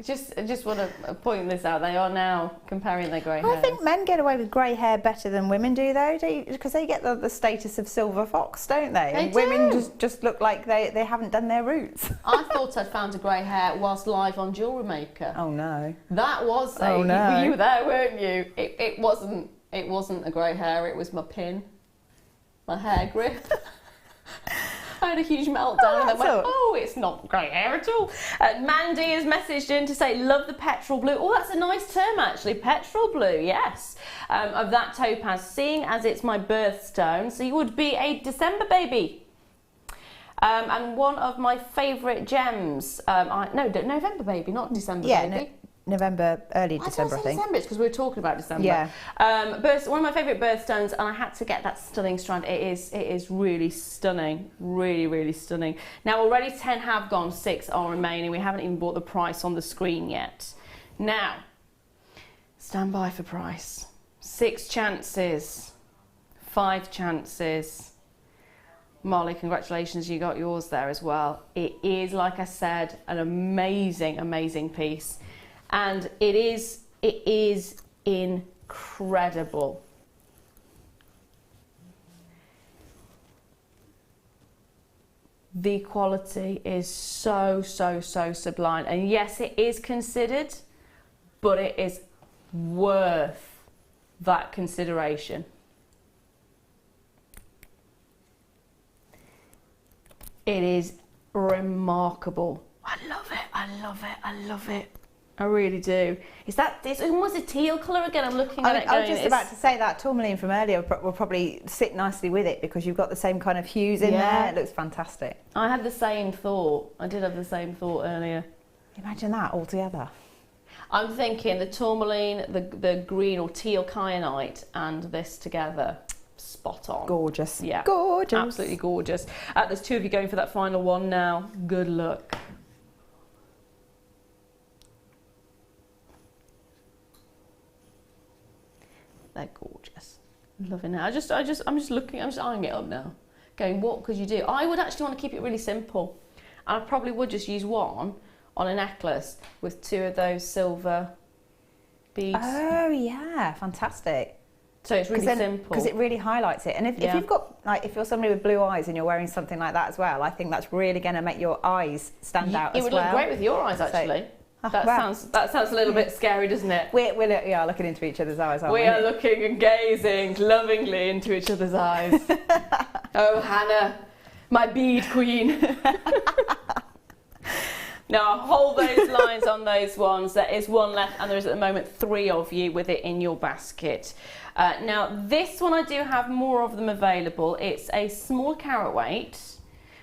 I just want to point this out. They are now comparing their grey hairs. I think men get away with grey hair better than women do, though, because they get the status of silver fox, don't they? They And women do. just look like they haven't done their roots. I thought I'd found a grey hair whilst live on Jewellery Maker. Oh no! That was Oh, no. You were there, weren't you? It wasn't a grey hair. It was my pin, my hair grip. I had a huge meltdown and then went, oh, it's not grey hair at all. Mandy has messaged in to say, love the petrol blue. Oh, that's a nice term, actually. Petrol blue, yes. Of that topaz, seeing as it's my birthstone. So you would be a December baby. And one of my favourite gems. November baby, not December baby. November, early December, I think. December, it's because we were talking about December. Yeah. One of my favourite birthstones, and I had to get that stunning strand. It is really stunning, really, really stunning. Now already 10 have gone, 6 are remaining. We haven't even bought the price on the screen yet. Now, stand by for price. 6 chances, 5 chances. Molly, congratulations, you got yours there as well. It is, like I said, an amazing, amazing piece. And it is incredible. The quality is so sublime. And yes, it is considered, but it is worth that consideration. It is remarkable. I love it, I love it, I love it. I really do. It's almost a teal colour again. I'm looking at it going, I was just about to say that tourmaline from earlier will probably sit nicely with it because you've got the same kind of hues in there. It looks fantastic. I had the same thought. I did have the same thought earlier. Imagine that all together. I'm thinking the tourmaline, the green or teal kyanite and this together. Spot on. Gorgeous. Yeah. Gorgeous. Absolutely gorgeous. There's 2 of you going for that final one now. Good luck. They're gorgeous. Loving it. I'm just looking, I'm just eyeing it up now. Going, what could you do? I would actually want to keep it really simple. I probably would just use one on a necklace with 2 of those silver beads. Oh yeah, fantastic. So it's really simple. Because it really highlights it. And if you've got, like, if you're somebody with blue eyes and you're wearing something like that as well, I think that's really going to make your eyes stand out as well. It would look great with your eyes, actually. That sounds a little bit scary, doesn't it? We are looking into each other's eyes, aren't we? We are looking and gazing lovingly into each other's eyes. Oh, Hannah, my bead queen. Now, hold those lines on those ones. There is one left, and there is at the moment 3 of you with it in your basket. Now, this one I do have more of them available. It's a small carat weight.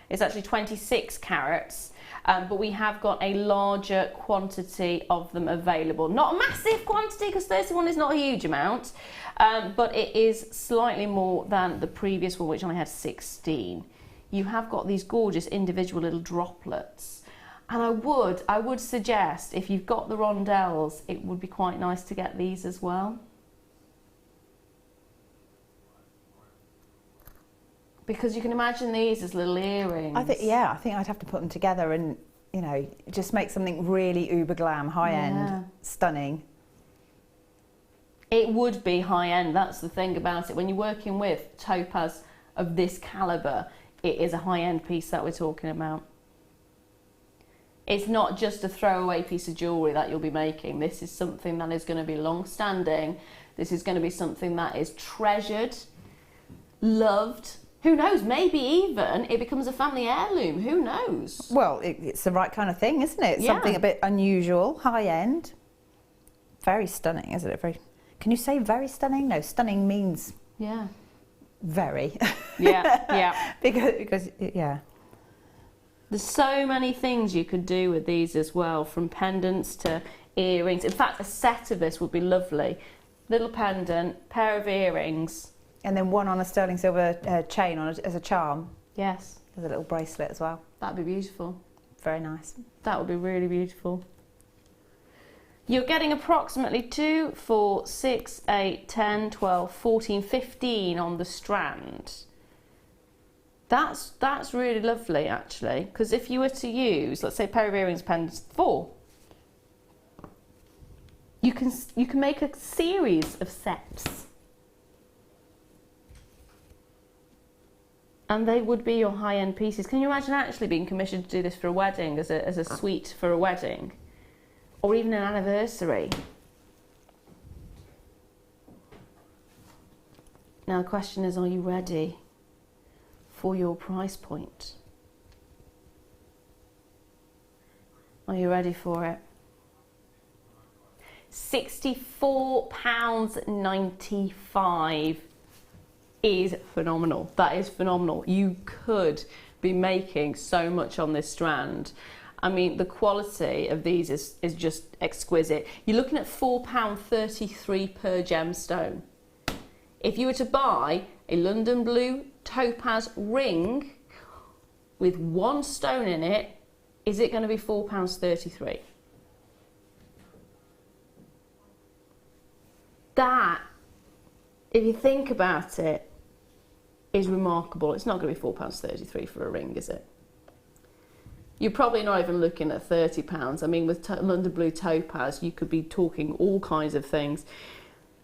It's actually 26 carats. But we have got a larger quantity of them available. Not a massive quantity because 31 is not a huge amount, but it is slightly more than the previous one, which only had 16. You have got these gorgeous individual little droplets. And I would suggest if you've got the rondelles, it would be quite nice to get these as well. Because you can imagine these as little earrings. I think I'd have to put them together and, you know, just make something really uber glam, high end, stunning. It would be high end, that's the thing about it. When you're working with topaz of this calibre, it is a high end piece that we're talking about. It's not just a throwaway piece of jewellery that you'll be making. This is something that is going to be long standing. This is going to be something that is treasured, loved. Who knows, maybe even it becomes a family heirloom, who knows? Well, it's the right kind of thing, isn't it? Yeah. Something a bit unusual, high-end. Very stunning, isn't it? Can you say very stunning? No, stunning means very. Yeah. because, yeah. There's so many things you could do with these as well, from pendants to earrings. In fact, a set of this would be lovely. Little pendant, pair of earrings. And then one on a sterling silver chain as a charm. Yes. As a little bracelet as well. That'd be beautiful. Very nice. That would be really beautiful. You're getting approximately 2, 4, 6, 8, 10, 12, 14, 15 on the strand. That's really lovely, actually, because if you were to use, let's say, a pair of earrings, pendants, 4. can make a series of sets. And they would be your high-end pieces. Can you imagine actually being commissioned to do this for a wedding, as a suite for a wedding? Or even an anniversary? Now the question is, are you ready for your price point? Are you ready for it? £64.95 is phenomenal. That is phenomenal. You could be making so much on this strand. I mean, the quality of these is just exquisite. You're looking at £4.33 per gemstone. If you were to buy a London blue topaz ring with one stone in it, is it going to be £4.33? That, if you think about it, is remarkable. It's not going to be £4.33 for a ring, is it? You're probably not even looking at £30. I mean, with London blue topaz, you could be talking all kinds of things.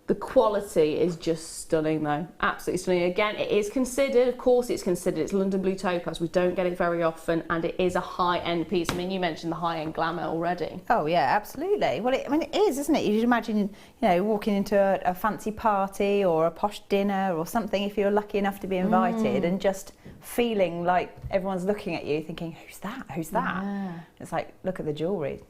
The quality is just stunning though, absolutely stunning. Again, it is considered, of course it's considered, it's London blue topaz. We don't get it very often, and it is a high-end piece. I mean, you mentioned the high-end glamour already. Oh yeah, absolutely. Well, I mean, it is, isn't it? You should imagine, you know, walking into a fancy party or a posh dinner or something, if you're lucky enough to be invited, and just feeling like everyone's looking at you thinking, who's that? Who's that? Yeah. It's like, look at the jewellery.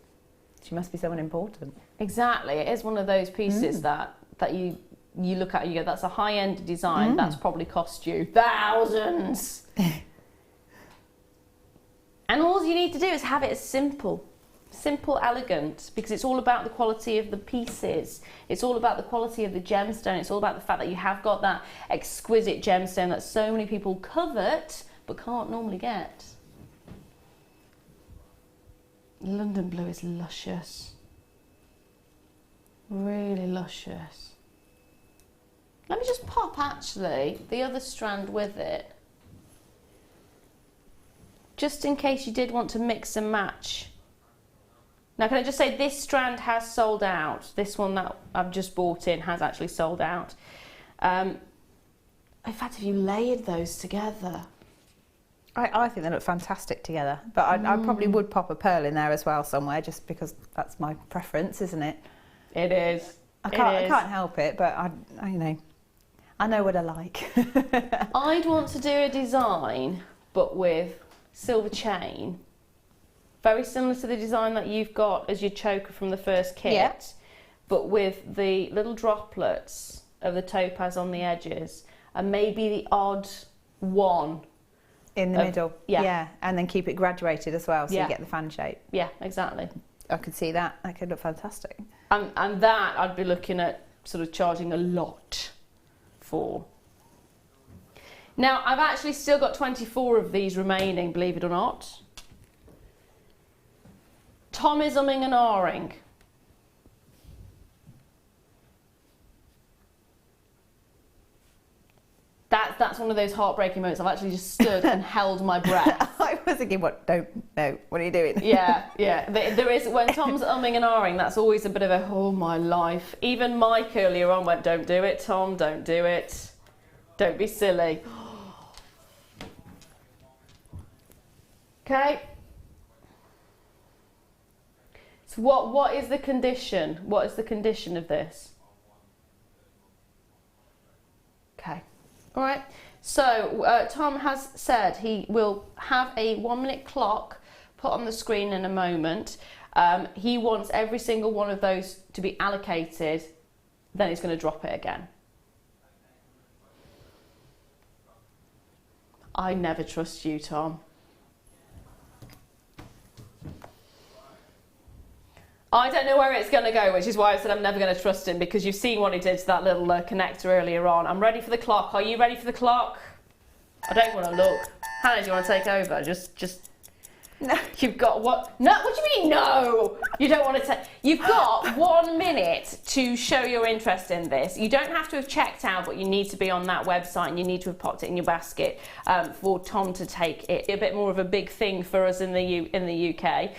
She must be someone important. Exactly. It is one of those pieces that you look at and you go, that's a high-end design, that's probably cost you thousands. And all you need to do is have it as simple, elegant, because it's all about the quality of the pieces. It's all about the quality of the gemstone. It's all about the fact that you have got that exquisite gemstone that so many people covet but can't normally get. London blue is luscious. Really luscious. Let me just pop actually the other strand with it, just in case you did want to mix and match. Now can I just say, this strand has sold out. This one that I've just bought in has actually sold out. In fact, if you layered those together, I think they look fantastic together, but I probably would pop a pearl in there as well somewhere, just because that's my preference, isn't it? It is. I can't help it, but I you know, I know what I like. I'd want to do a design, but with silver chain, very similar to the design that you've got as your choker from the first kit, but with the little droplets of the topaz on the edges, and maybe the odd one in the middle. Yeah, and then keep it graduated as well, so you get the fan shape. Yeah, exactly. I could see that. That could look fantastic. And that I'd be looking at sort of charging a lot for. Now, I've actually still got 24 of these remaining, believe it or not. Tom is umming and ahhing. That's one of those heartbreaking moments. I've actually just stood and held my breath. I was thinking, what are you doing? Yeah. There is, when Tom's umming and ahhing, that's always a bit of a, oh my life. Even Mike earlier on went, don't do it, Tom, don't do it. Don't be silly. Okay. So what is the condition? What is the condition of this? Okay. All right, so Tom has said he will have a 1 minute clock put on the screen in a moment. He wants every single one of those to be allocated, then he's going to drop it again. I never trust you, Tom. I don't know where it's going to go, which is why I said I'm never going to trust him, because you've seen what he did to that little connector earlier on. I'm ready for the clock. Are you ready for the clock? I don't want to look. Hannah, do you want to take over? Just... No. You've got what? No, what do you mean no? You don't want to take. You've got 1 minute to show your interest in this. You don't have to have checked out, but you need to be on that website and you need to have popped it in your basket for Tom to take it. A bit more of a big thing for us in the UK,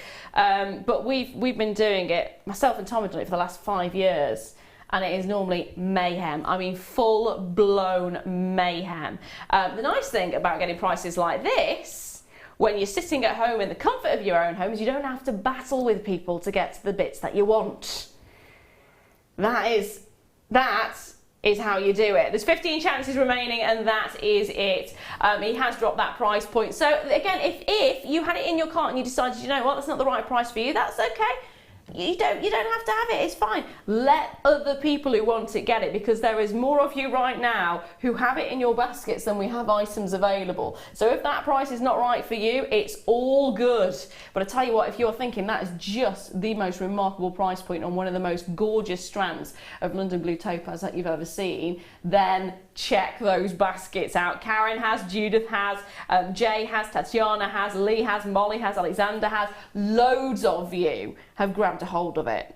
but we've been doing it. Myself and Tom have done it for the last 5 years. And it is normally mayhem. I mean, full-blown mayhem. The nice thing about getting prices like this, when you're sitting at home in the comfort of your own home, is you don't have to battle with people to get to the bits that you want. That is how you do it. There's 15 chances remaining, and that is it. He has dropped that price point. So again, if you had it in your cart and you decided, you know what, that's not the right price for you, that's okay. You don't have to have it, it's fine. Let other people who want it get it, because there is more of you right now who have it in your baskets than we have items available. So if that price is not right for you, it's all good. But I tell you what, if you're thinking that is just the most remarkable price point on one of the most gorgeous strands of London Blue Topaz that you've ever seen, then check those baskets out. Karen has, Judith has, Jay has, Tatiana has, Lee has, Molly has, Alexander has. Loads of you have grabbed a hold of it.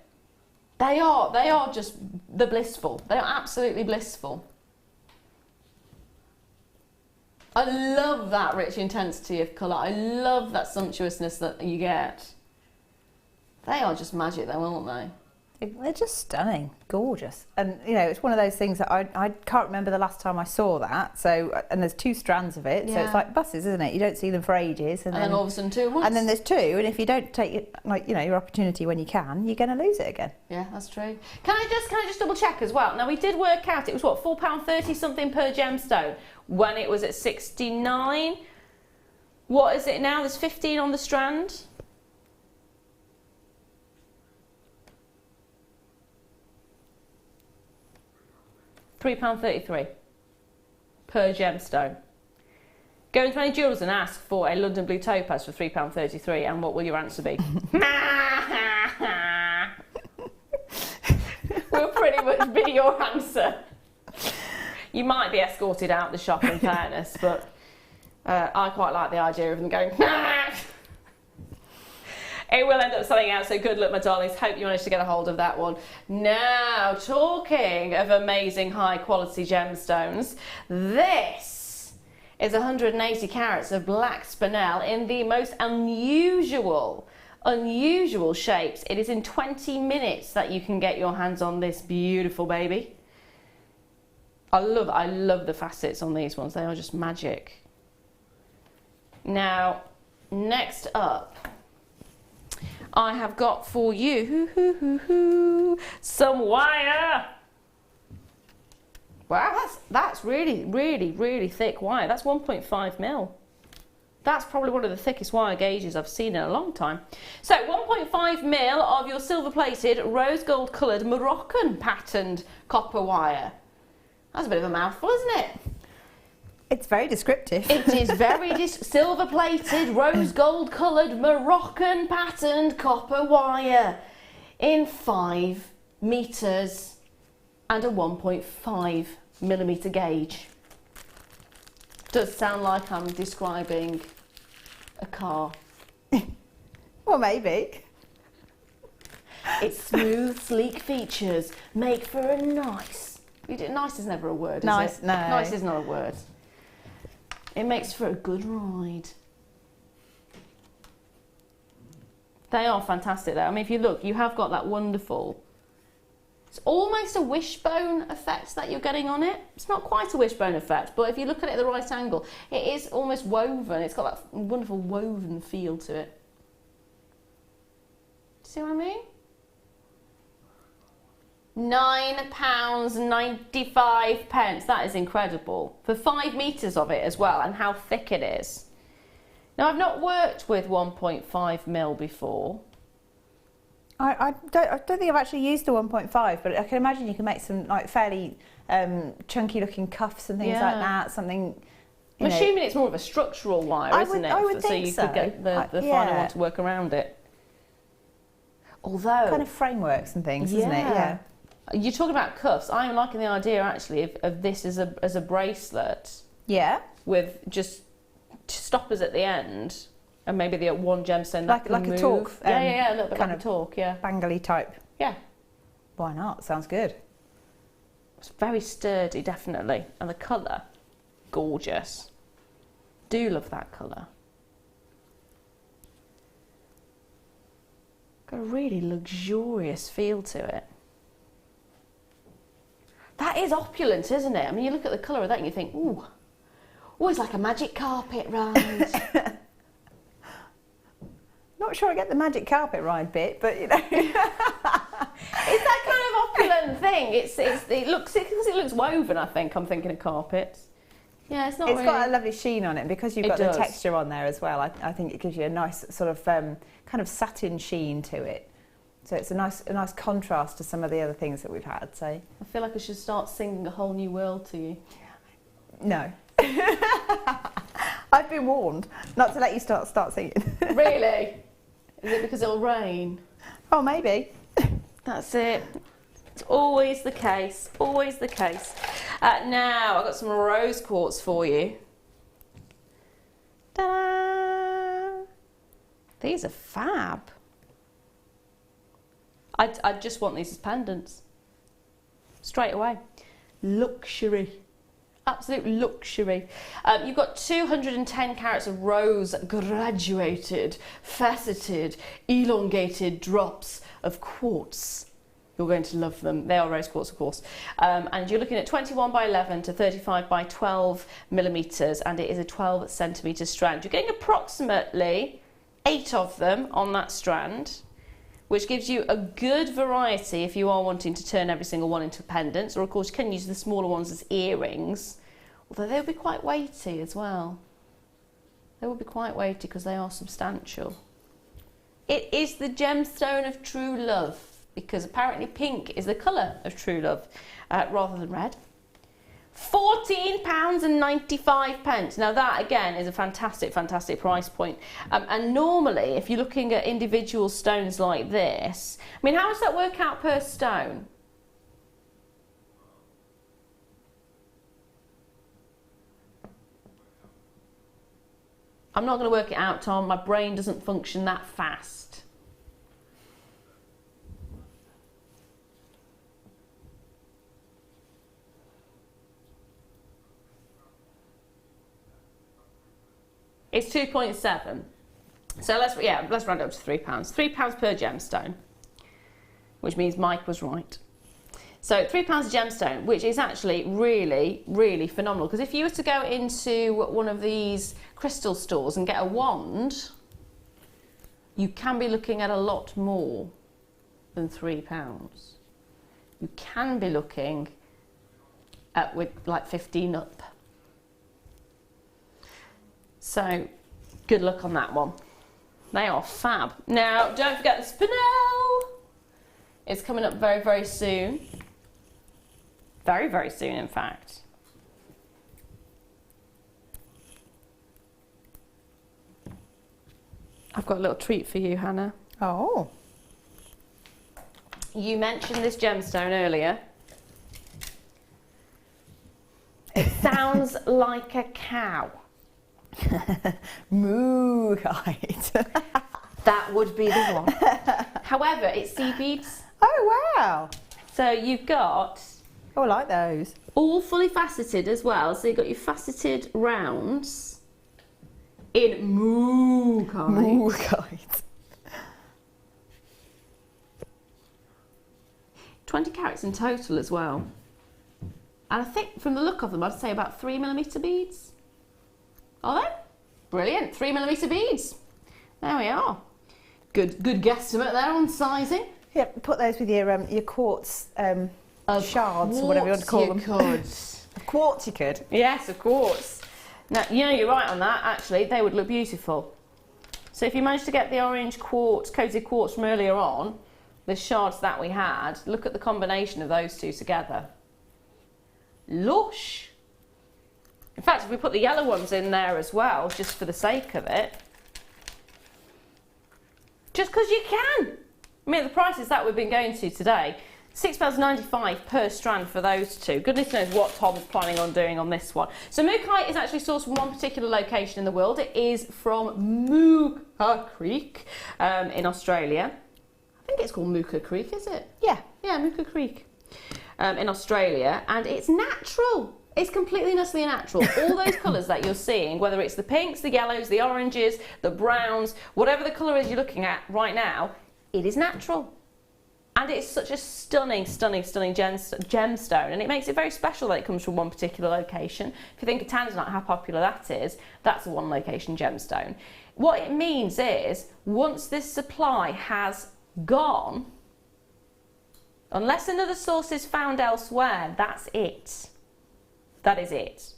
They are just the blissful. They are absolutely blissful. I love that rich intensity of colour. I love that sumptuousness that you get. They are just magic though, aren't they? They're just stunning, gorgeous, and you know it's one of those things that I can't remember the last time I saw that. So and there's 2 strands of it, so it's like buses, isn't it? You don't see them for ages, and then all of a sudden 2 at once. And then there's 2, and if you don't take it, like you know, your opportunity when you can, you're going to lose it again. Yeah, that's true. Can I just double check as well? Now we did work out it was what, £4.30 something per gemstone when it was at 69. What is it now? There's 15 on the strand. £3.33 per gemstone. Go into any jewellers and ask for a London Blue Topaz for £3.33, and what will your answer be? Will pretty much be your answer. You might be escorted out the shop in fairness, but I quite like the idea of them going It will end up selling out, so good luck, my darlings. Hope you managed to get a hold of that one. Now, talking of amazing high-quality gemstones, this is 180 carats of black spinel in the most unusual shapes. It is in 20 minutes that you can get your hands on this beautiful baby. I love the facets on these ones. They are just magic. Now, next up, I have got for you some wire. Wow, that's really thick wire. That's 1.5 mil. That's probably one of the thickest wire gauges I've seen in a long time. So 1.5 mil of your silver-plated, rose gold coloured Moroccan patterned copper wire. That's a bit of a mouthful, isn't it? It's very descriptive. It is very silver-plated, rose gold coloured, Moroccan patterned copper wire in 5 metres and a 1.5 millimetre gauge. Does sound like I'm describing a car. Well, maybe. Its smooth, sleek features make for a nice... Nice is never a word, is nice, it? No. Nice is not a word. It makes for a good ride. They are fantastic though. I mean, if you look, you have got that wonderful... It's almost a wishbone effect that you're getting on it. It's not quite a wishbone effect, but if you look at it at the right angle, it is almost woven. It's got that wonderful woven feel to it. See what I mean? £9.95. That is incredible. For 5 metres of it as well, and how thick it is. Now, I've not worked with 1.5 mil before. I don't think I've actually used a 1.5, but I can imagine you can make some like fairly chunky looking cuffs and things like that. Something. I'm assuming it's more of a structural wire, isn't it? I would so think you so. could get the final one to work around it. Although kind of frameworks and things, isn't it? Yeah. You're talking about cuffs. I'm liking the idea actually of this as a bracelet. Yeah. With just stoppers at the end. And maybe the one gemstone that like can a move. torque, Yeah, a little bit kind like a of torque, yeah. bangly type. Yeah. Why not? Sounds good. It's very sturdy, definitely. And the colour, gorgeous. Do love that colour. Got a really luxurious feel to it. That is opulent, isn't it? I mean, you look at the colour of that and you think, ooh, it's like a magic carpet ride. Not sure I get the magic carpet ride bit, but you know. It's that kind of opulent thing. It looks woven. I think I'm thinking of carpets. Yeah, it's not. It's really... got a lovely sheen on it because you've got does. the texture on there as well. I think it gives you a nice sort of kind of satin sheen to it. So it's a nice contrast to some of the other things that we've had. So I feel like I should start singing a whole new world to you. no, I've been warned not to let you start singing. Really? Is it because it'll rain? Oh, maybe. That's it. It's always the case. Always the case. Now I've got some rose quartz for you. Ta-da! These are fab. I just want these as pendants. Straight away. Luxury. Absolute luxury. You've got 210 carats of rose graduated, faceted, elongated drops of quartz. You're going to love them. They are rose quartz, of course. And you're looking at 21 by 11 to 35 by 12 millimetres, and it is a 12 centimetre strand. You're getting approximately 8 of them on that strand, which gives you a good variety if you are wanting to turn every single one into pendants, or of course you can use the smaller ones as earrings, although they'll be quite weighty as well. They will be quite weighty because they are substantial. It is the gemstone of true love, because apparently pink is the colour of true love rather than red. £14.95. Now that again is a fantastic price point. And normally if you're looking at individual stones like this, I mean, how does that work out per stone? I'm not going to work it out, Tom. My brain doesn't function that fast. It's 2.7. So let's round it up to £3. £3 per gemstone, which means Mike was right. So £3 a gemstone, which is actually really, really phenomenal. Because if you were to go into one of these crystal stores and get a wand, you can be looking at a lot more than £3. You can be looking at with like 15 up. So, good luck on that one. They are fab. Now, don't forget the spinel. It's coming up very, very soon. Very, very soon, in fact. I've got a little treat for you, Hannah. Oh. You mentioned this gemstone earlier. It sounds like a cow. Moo-kite. That would be the one. However, it's sea beads. Oh, wow. So you've got Oh, I like those. all fully faceted as well. So you've got your faceted rounds in moo-kite. Moo-kite. 20 carats in total as well. And I think from the look of them, I'd say about 3mm beads. Are they? Brilliant, 3mm beads. There we are. Good guesstimate there on sizing. Yeah, put those with your quartz shards or whatever you want to call them. Could. Quartz you could. Yes, of course. Now, you know, you're right on that, actually. They would look beautiful. So if you manage to get the orange quartz, coated quartz from earlier on, the shards that we had, look at the combination of those two together. Lush. In fact, if we put the yellow ones in there as well, just for the sake of it, just because you can. I mean, the prices that we've been going to today, £6.95 per strand for those two. Goodness knows what Tom's planning on doing on this one. So mookaite is actually sourced from one particular location in the world. It is from Mooka Creek in Australia. I think it's called Mooka Creek, is it? Yeah. Yeah, Mooka Creek in Australia, and it's natural. It's completely and utterly natural. All those colours that you're seeing, whether it's the pinks, the yellows, the oranges, the browns, whatever the colour is you're looking at right now, it is natural. And it's such a stunning, stunning, stunning gemstone, and it makes it very special that it comes from one particular location. If you think of Tanzanite, how popular that is, that's a one location gemstone. What it means is, once this supply has gone, unless another source is found elsewhere, that's it. That is it.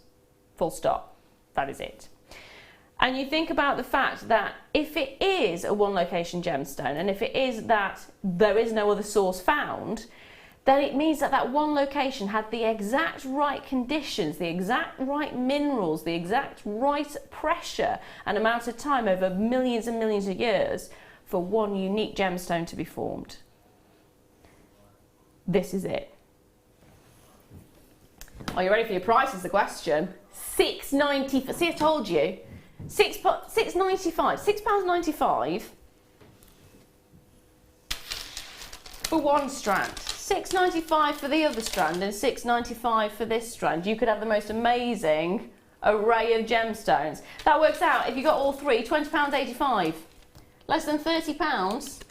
Full stop. That is it. And you think about the fact that if it is a one location gemstone, and if it is that there is no other source found, then it means that that one location had the exact right conditions, the exact right minerals, the exact right pressure and amount of time over millions and millions of years for one unique gemstone to be formed. This is it. Are you ready for your price is the question? £6.90. See, I told you. £6.95 for one strand, £6.95 for the other strand, and £6.95 for this strand. You could have the most amazing array of gemstones. That works out, if you got all three, £20.85, less than £30,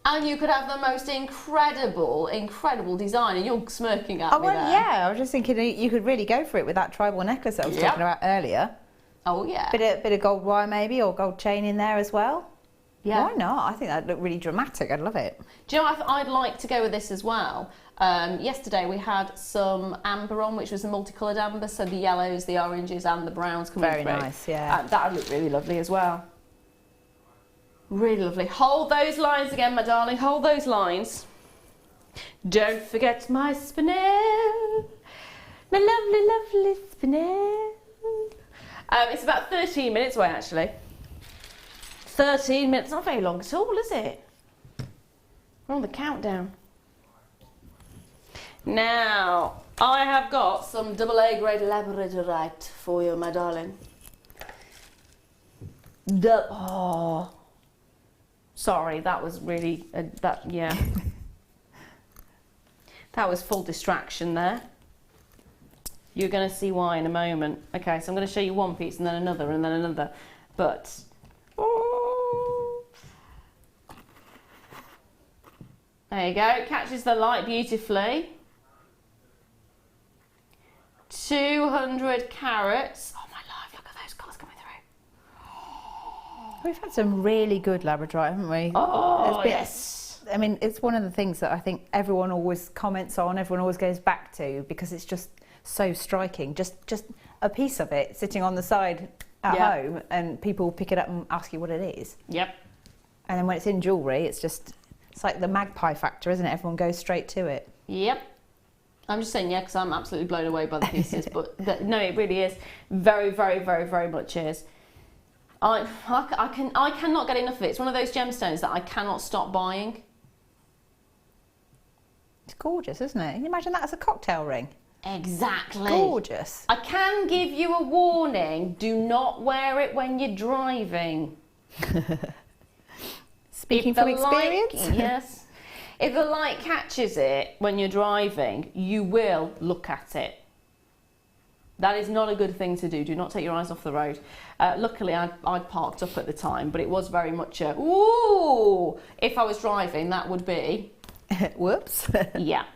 and you could have the most incredible, incredible design. And you're smirking at me there. Yeah, I was just thinking you could really go for it with that tribal necklace I was talking about earlier. Oh yeah. Bit of gold wire maybe, or gold chain in there as well. Yeah. Why not? I think that'd look really dramatic. I'd love it. Do you know what I'd like to go with this as well? Yesterday we had some amber on, which was a multicoloured amber, so the yellows, the oranges and the browns coming through. Very nice, yeah. That would look really lovely as well. Really lovely. Hold those lines again, my darling. Hold those lines. Don't forget my spinel. My lovely, lovely spinel. It's about 13 minutes away, actually. 13 minutes. Not very long at all, is it? We're on the countdown. Now, I have got some AA grade labradorite for you, my darling. Oh. Sorry, that was really, yeah. That was full distraction there. You're going to see why in a moment. Okay, so I'm going to show you one piece and then another and then another. But, oh. There you go, catches the light beautifully. 200 carats. Oh my life, look at those colours coming through. We've had some really good labradorite, haven't we? Oh, yes. I mean, it's one of the things that I think everyone always comments on, everyone always goes back to, because it's just so striking. Just a piece of it sitting on the side at home, and people pick it up and ask you what it is. Yep. And then when it's in jewellery, it's like the magpie factor, isn't it? Everyone goes straight to it. Yep. I'm just saying, yeah, because I'm absolutely blown away by the pieces. But no, it really is. Very, very, very, very much is. I cannot get enough of it. It's one of those gemstones that I cannot stop buying. It's gorgeous, isn't it? Can you imagine that as a cocktail ring? Exactly. Gorgeous. I can give you a warning. Do not wear it when you're driving. Speaking from experience? Yes. If the light catches it when you're driving, you will look at it. That is not a good thing to do. Do not take your eyes off the road. Luckily, I'd parked up at the time, but it was very much a, ooh, if I was driving, that would be... Whoops. Yeah.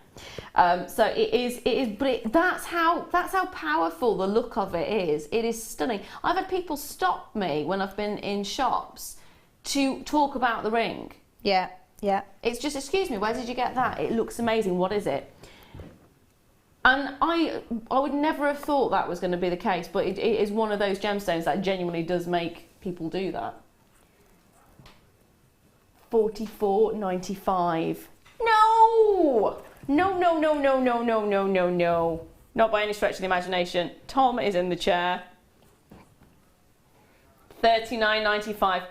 So it is, but that's how powerful the look of it is. It is stunning. I've had people stop me when I've been in shops to talk about the ring. Yeah, yeah. It's just, excuse me, where did you get that? It looks amazing. What is it? And I would never have thought that was going to be the case, but it is one of those gemstones that genuinely does make people do that. $44.95. No! No, no, no, no, no, no, no, no, no. Not by any stretch of the imagination. Tom is in the chair. $39.95.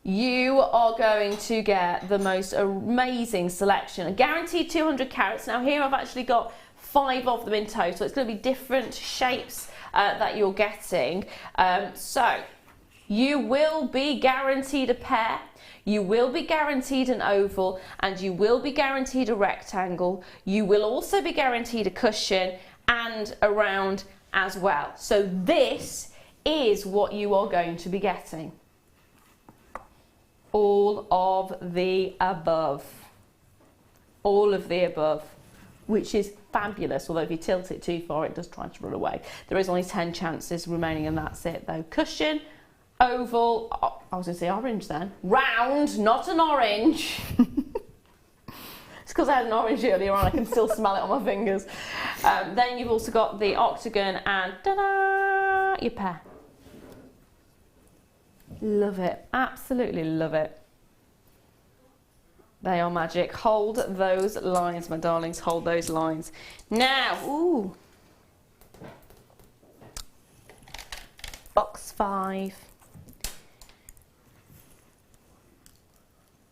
you are going to get the most amazing selection. A guaranteed 200 carats. Now here I've actually got 5 of them in total. It's going to be different shapes that you're getting. So you will be guaranteed a pear, you will be guaranteed an oval, and you will be guaranteed a rectangle. You will also be guaranteed a cushion and a round as well. So this is what you are going to be getting. All of the above. All of the above, which is fabulous, although if you tilt it too far, it does try to run away. There is only 10 chances remaining, and that's it though. Cushion, oval, oh, I was going to say orange then. Round, not an orange. It's because I had an orange earlier on, I can still smell it on my fingers. Then you've also got the octagon and ta-da, your pear. Love it, absolutely love it. They are magic. Hold those lines, my darlings, hold those lines. Now, ooh. Box 5.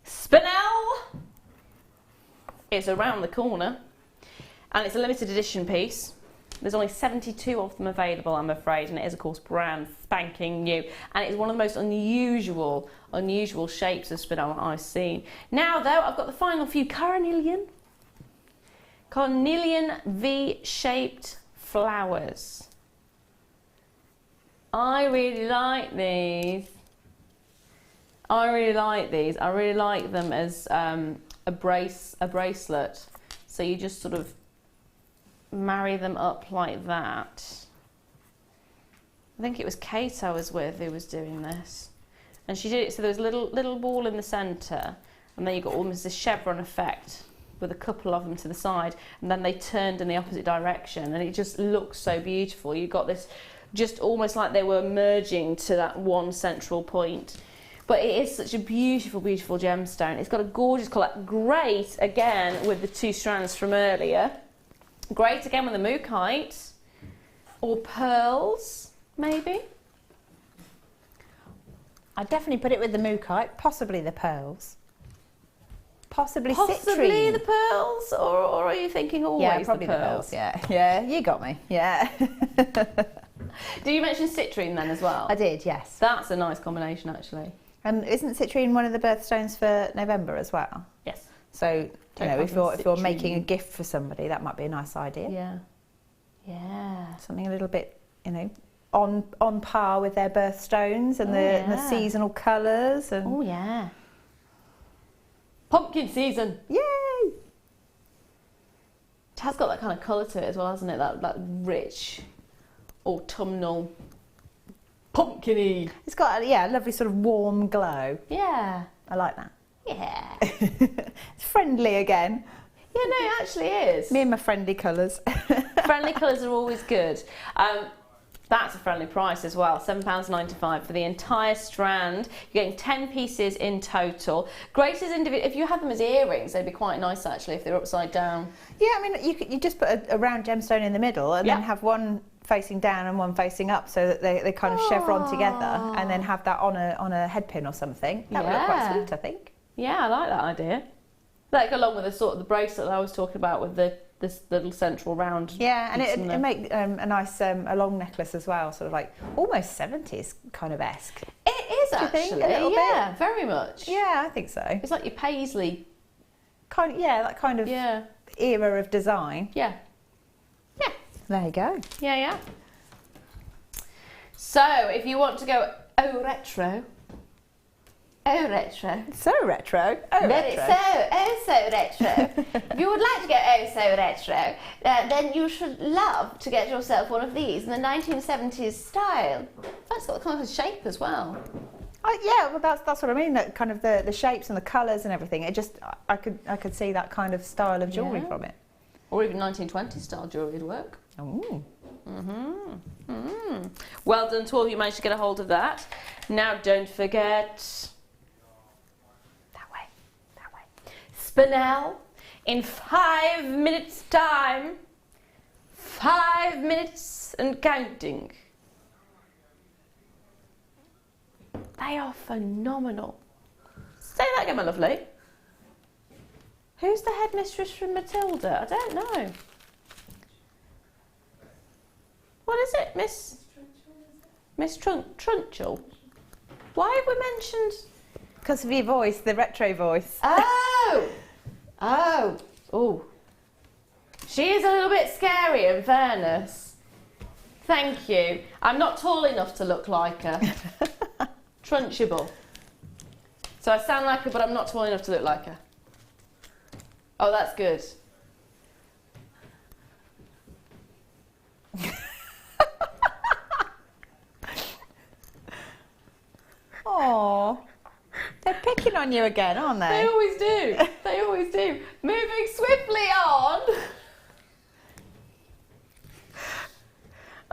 Spinel is around the corner, and it's a limited edition piece. There's only 72 of them available, I'm afraid, and it is, of course, brand spanking new. And it's one of the most unusual shapes of spinel that I've seen. Now, though, I've got the final few carnelian V-shaped flowers. I really like these. I really like them as a bracelet. So you just sort of marry them up like that. I think it was Kate I was with who was doing this, and she did it so there was a little ball in the centre, and then you got almost this chevron effect with a couple of them to the side, and then they turned in the opposite direction, and it just looks so beautiful. You got this just almost like they were merging to that one central point. But it is such a beautiful, beautiful gemstone. It's got a gorgeous colour. Great again with the 2 strands from earlier. Great again with the mookaite, or pearls, maybe. I'd definitely put it with the mookaite, possibly the pearls, possibly Possibly citrine. the pearls, or are you thinking always Yeah, probably the pearls? Yeah, you got me. Yeah. Do you mention citrine then as well? I did, yes. That's a nice combination actually. And isn't citrine one of the birthstones for November as well? Yes. So, you know, if you're Citrine. making a gift for somebody, that might be a nice idea. Yeah. Yeah. Something a little bit, you know, on par with their birthstones and and the seasonal colours. And Oh yeah. Pumpkin season. yay! It has got that kind of colour to it as well, hasn't it? That rich, autumnal, pumpkin-y. It's got a lovely sort of warm glow. Yeah. I like that. Yeah. It's friendly again. Yeah, no, it actually is. Me and my friendly colours. Friendly colours are always good. That's a friendly price as well, £7.95 for the entire strand. You're getting 10 pieces in total. Great as individual. If you had them as earrings, they'd be quite nice actually if they're upside down. Yeah, I mean, you just put a round gemstone in the middle and then have one facing down and one facing up, so that they kind of chevron together, and then have that on a head pin or something. That would look quite sweet, I think. Yeah, I like that idea. Like along with the sort of the bracelet that I was talking about with this little central round. Yeah, and it make a nice a long necklace as well, sort of like almost 70s kind of esque. It is Do you actually, think? A little yeah, bit? very much. Yeah, I think so. It's like your paisley. That kind of era of design. Yeah. Yeah. There you go. Yeah, yeah. So, if you want to go retro. Oh, retro. So retro. Oh, Very retro. so retro. If you would like to go so retro, then you should love to get yourself one of these in the 1970s style. That's got the kind of shape as well. Yeah, well, that's what I mean. That kind of the shapes and the colours and everything. It just I could see that kind of style of jewellery from it. Or even 1920s style jewellery would work. Ooh. Well done to all of you managed to get a hold of that. Now don't forget that way. Spinel in 5 minutes time. 5 minutes and counting. They are phenomenal. Say that again, my lovely. Who's the headmistress from Matilda? I don't know. What is it, Miss Trunchell? Why have we mentioned? Because of your voice, the retro voice. Oh. She is a little bit scary, in fairness. Thank you. I'm not tall enough to look like her. Trunchable. So I sound like her, but I'm not tall enough to look like her. Oh, that's good. Oh, they're picking on you again, aren't they? They always do. They always do. Moving swiftly on.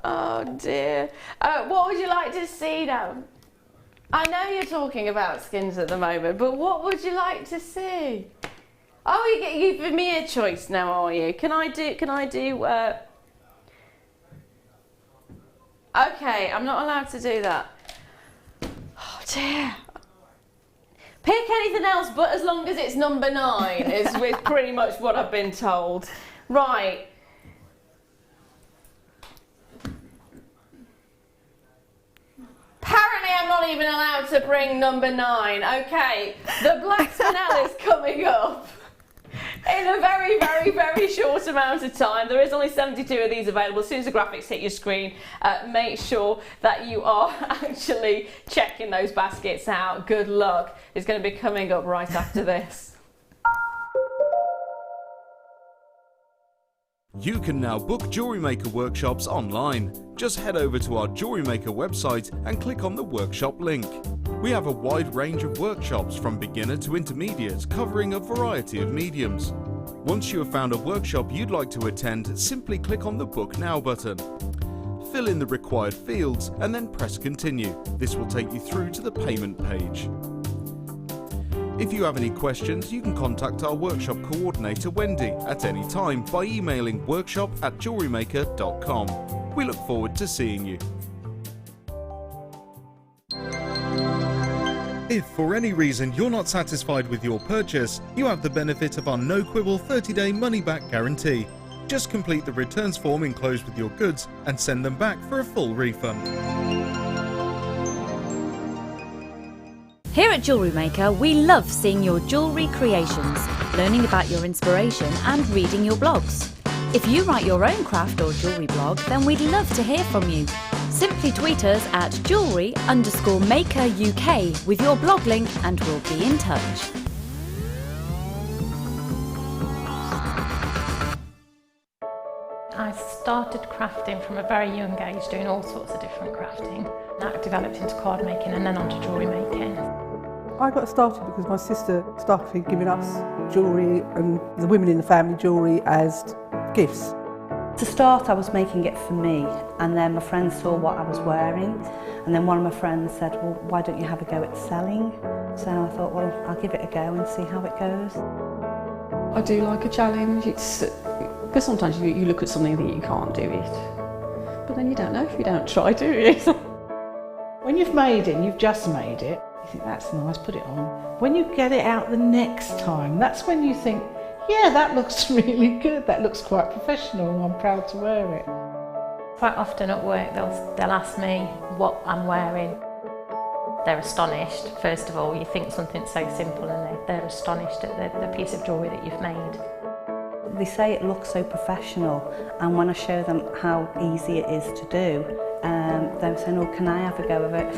Oh dear. What would you like to see now? I know you're talking about skins at the moment, but what would you like to see? Oh, you're giving me a choice now, are you? Can I do? Okay, I'm not allowed to do that. Oh dear. Pick anything else, but as long as it's number 9 is with pretty much what I've been told. Right. Apparently I'm not even allowed to bring number 9. Okay, the black spinel is coming up in a very, very, very short amount of time. There is only 72 of these available. As soon as the graphics hit your screen, make sure that you are actually checking those baskets out. Good luck. It's going to be coming up right after this. You can now book Jewellery Maker workshops online. Just head over to our Jewellery Maker website and click on the workshop link. We have a wide range of workshops from beginner to intermediate, covering a variety of mediums. Once you have found a workshop you'd like to attend, simply click on the Book Now button. Fill in the required fields and then press Continue. This will take you through to the payment page. If you have any questions, you can contact our workshop coordinator Wendy at any time by emailing workshop@jewellerymaker.com. We look forward to seeing you. If for any reason you're not satisfied with your purchase, you have the benefit of our no quibble 30-day money-back guarantee. Just complete the returns form enclosed with your goods and send them back for a full refund. Here at Jewellery Maker, we love seeing your jewellery creations, learning about your inspiration and reading your blogs. If you write your own craft or jewellery blog, then we'd love to hear from you. Simply tweet us at jewellery_maker UK with your blog link and we'll be in touch. I started crafting from a very young age, doing all sorts of different crafting. That developed into card making and then onto jewellery making. I got started because my sister started giving us jewellery and the women in the family jewellery as gifts. To start, I was making it for me, and then my friends saw what I was wearing, and then one of my friends said, well, why don't you have a go at selling? So I thought, well, I'll give it a go and see how it goes. I do like a challenge. Because sometimes you look at something and think you can't do it, but then you don't know if you don't try, do you? When you've made it, and you've just made it, you think that's nice, put it on. When you get it out the next time, that's when you think, yeah, that looks really good, that looks quite professional, and I'm proud to wear it. Quite often at work they'll ask me what I'm wearing. They're astonished. First of all, you think something so simple and they're astonished at the piece of jewellery that you've made. They say it looks so professional, and when I show them how easy it is to do, they're saying, oh, can I have a go of it?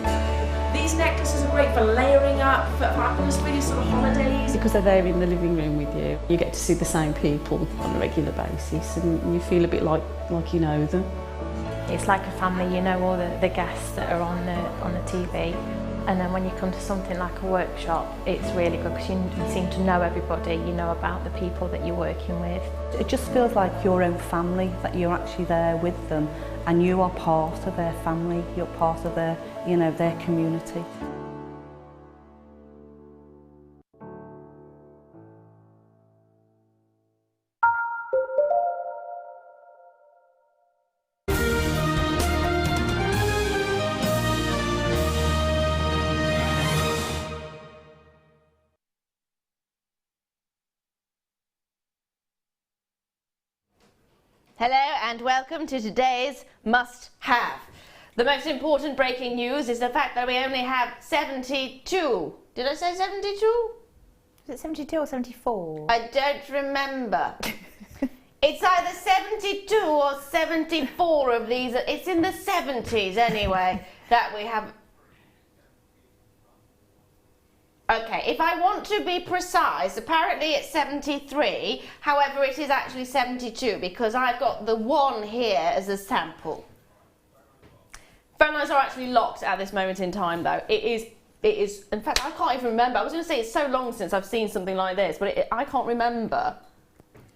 These necklaces are great for layering up, for atmosphere, sort of holidays. Because they're there in the living room with you, you get to see the same people on a regular basis and you feel a bit like you know them. It's like a family, you know all the guests that are on the TV. And then when you come to something like a workshop, it's really good because you seem to know everybody, you know about the people that you're working with. It just feels like your own family, that you're actually there with them and you are part of their family, you're part of their, you know, their community. Hello and welcome to today's must-have. The most important breaking news is the fact that we only have 72. Did I say 72? Is it 72 or 74? I don't remember. It's either 72 or 74 of these. It's in the 70s anyway that we have. Okay, if I want to be precise, apparently it's 73, however it is actually 72 because I've got the one here as a sample. Phone lines are actually locked at this moment in time though. It is, in fact I can't even remember. I was going to say it's so long since I've seen something like this, but I can't remember.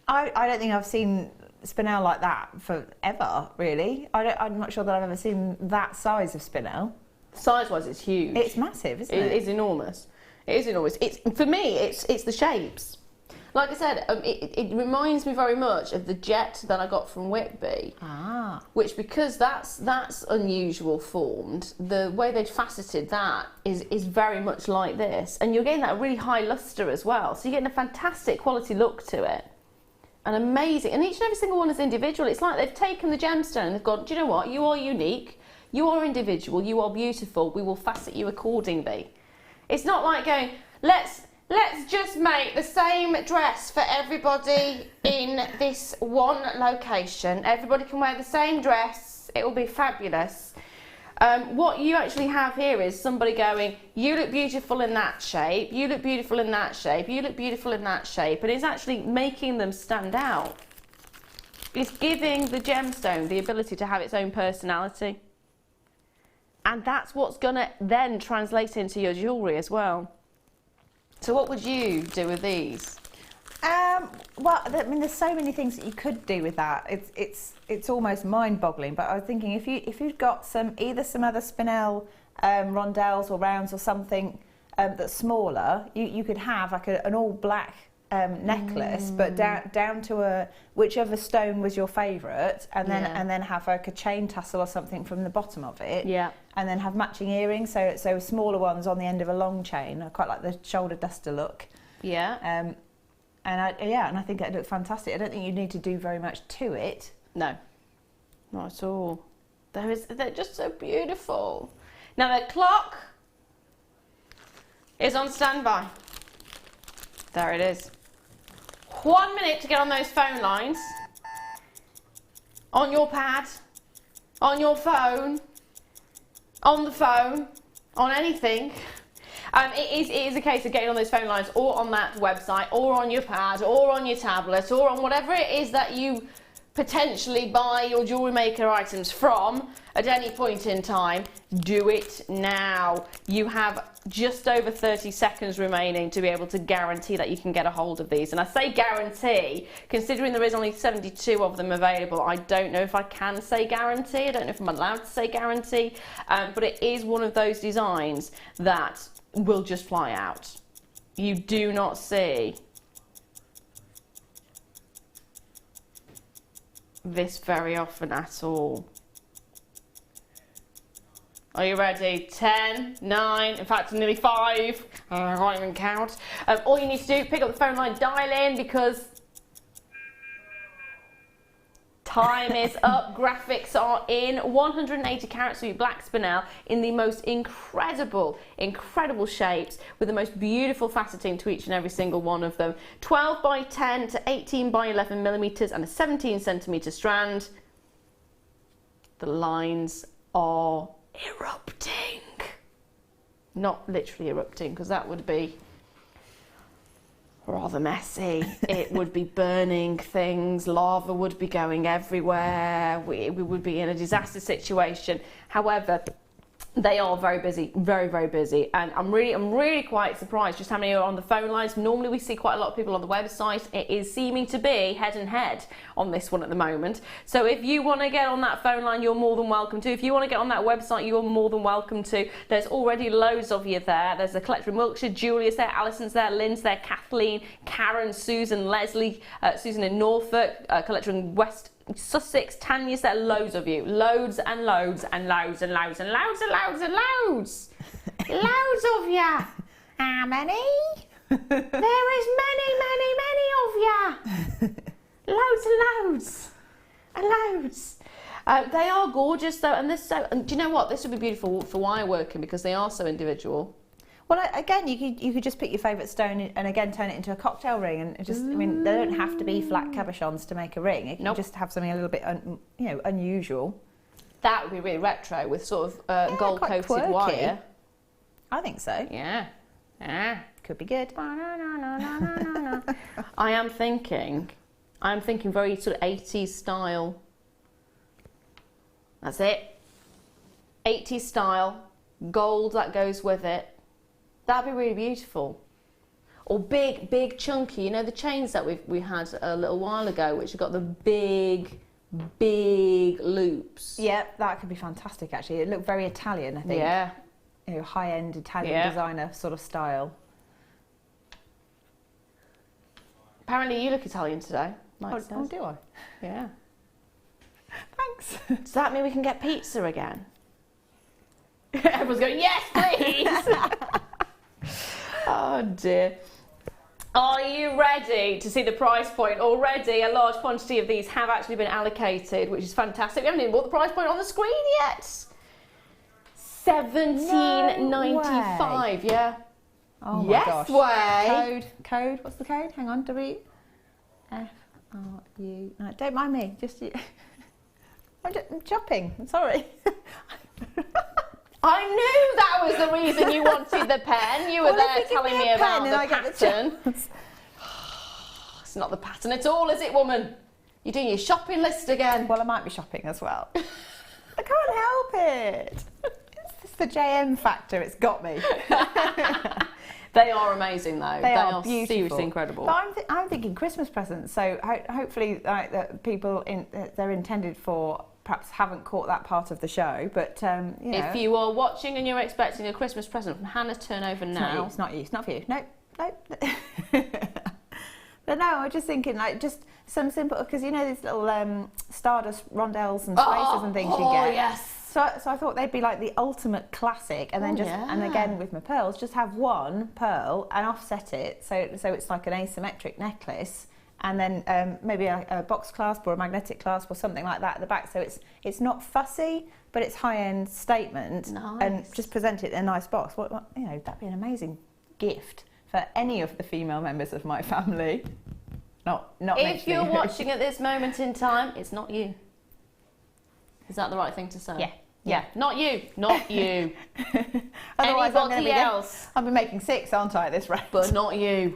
I don't think I've seen spinel like that forever, really. I'm not sure that I've ever seen that size of spinel. Size-wise it's huge. It's massive, isn't it? It is enormous. It is enormous. For me, it's the shapes. Like I said, it reminds me very much of the jet that I got from Whitby. Ah. Which, because that's unusual formed, the way they'd faceted that is very much like this. And you're getting that really high lustre as well. So you're getting a fantastic quality look to it. And amazing. And each and every single one is individual. It's like they've taken the gemstone and they've gone, do you know what? You are unique. You are individual. You are beautiful. We will facet you accordingly. It's not like going, let's just make the same dress for everybody in this one location. Everybody can wear the same dress. It will be fabulous. What you actually have here is somebody going, you look beautiful in that shape, you look beautiful in that shape, you look beautiful in that shape, and it's actually making them stand out. It's giving the gemstone the ability to have its own personality. And that's what's going to then translate into your jewellery as well. So what would you do with these? Well, I mean, there's so many things that you could do with that. It's almost mind-boggling. But I was thinking, if you've got either some other spinel rondelles or rounds or something that's smaller, you could have like an all-black necklace, but down to whichever stone was your favourite, and then have like a chain tassel or something from the bottom of it. Yeah. And then have matching earrings, so smaller ones on the end of a long chain. I quite like the shoulder duster look. Yeah. And I think it'd look fantastic. I don't think you need to do very much to it. No, not at all. They're just so beautiful. Now the clock is on standby. There it is. 1 minute to get on those phone lines. On your pad, on your phone, on the phone, on anything. It is a case of getting on those phone lines or on that website or on your pad or on your tablet or on whatever it is that you potentially buy your Jewellery Maker items from at any point in time. Do it now. You have just over 30 seconds remaining to be able to guarantee that you can get a hold of these. And I say guarantee, considering there is only 72 of them available, I don't know if I can say guarantee. I don't know if I'm allowed to say guarantee, but it is one of those designs that will just fly out. You do not see this very often at all. Are you ready? 10, 9, in fact nearly 5. I can't even count. All you need to do, pick up the phone line, dial in, because time is up. Graphics are in. 180 carats of black spinel in the most incredible shapes with the most beautiful faceting to each and every single one of them. 12 by 10 to 18 by 11 millimeters and a 17 centimeter strand. The lines are erupting. Not literally erupting, because that would be rather messy. It would be burning things, lava would be going everywhere, we would be in a disaster situation. However, they are very busy, very, very busy, and I'm really quite surprised just how many are on the phone lines. Normally we see quite a lot of people on the website. It is seeming to be head and head on this one at the moment. So if you want to get on that phone line, you're more than welcome to. If you want to get on that website, you're more than welcome to. There's already loads of you there. There's a collector in Wiltshire, Julia's there, Alison's there, Lynn's there, Kathleen, Karen, Susan, Leslie, Susan in Norfolk, collector in West Sussex, Tanya's there, loads of you. Loads and loads and loads and loads and loads and loads and loads. Loads of ya. How many? There is many, many, many of ya. Loads and loads. Loads. They are gorgeous though, and and do you know what? This would be beautiful for wire working because they are so individual. Well, again, you could just pick your favourite stone and again turn it into a cocktail ring, and just I mean they don't have to be flat cabochons to make a ring. You can just have something a little bit unusual. That would be really retro with sort of gold coated wire. I think so. Yeah. Yeah. Could be good. I am thinking very sort of 80s style. That's it. 80s style, gold that goes with it. That'd be really beautiful. Or big chunky, you know the chains that we had a little while ago, which have got the big loops. Yeah, that could be fantastic actually. It looked very Italian, I think. Yeah. You know, high-end Italian designer sort of style. Apparently you look Italian today. Oh, do I? Yeah. Thanks. Does that mean we can get pizza again? Everyone's going, yes, please! Oh dear. Are you ready to see the price point? Already a large quantity of these have actually been allocated, which is fantastic. We haven't even bought the price point on the screen yet. $17.95, yeah. Oh my gosh. Way. Code, what's the code? Hang on, W-F-R-U. No, don't mind me, just you. I'm shopping, I'm sorry. I knew that was the reason you wanted the pen. You were there telling me about the pattern. It's not the pattern at all, is it, woman? You're doing your shopping list again. Well, I might be shopping as well. I can't help it. It's the JM factor, it's got me. They are amazing though. They are beautiful. Seriously incredible. But I'm thinking Christmas presents, so hopefully that people they're intended for perhaps haven't caught that part of the show, but you know. If you are watching and you're expecting a Christmas present from Hannah Turnover now. It's not you, it's not for you. No. But no, I'm just thinking like just some simple, because you know these little stardust rondelles and spacers and things you get. Oh yes. So I thought they'd be like the ultimate classic, and then and again with my pearls, just have one pearl and offset it so it's like an asymmetric necklace, and then maybe a box clasp or a magnetic clasp or something like that at the back. So it's not fussy, but it's high-end statement, and just present it in a nice box. What you know, that'd be an amazing gift for any of the female members of my family. Not if you're watching at this moment in time, it's not you. Is that the right thing to say? Yeah. Yeah, not you, not you. Otherwise, anybody else. I'll be making 6, aren't I, at this rate? But not you.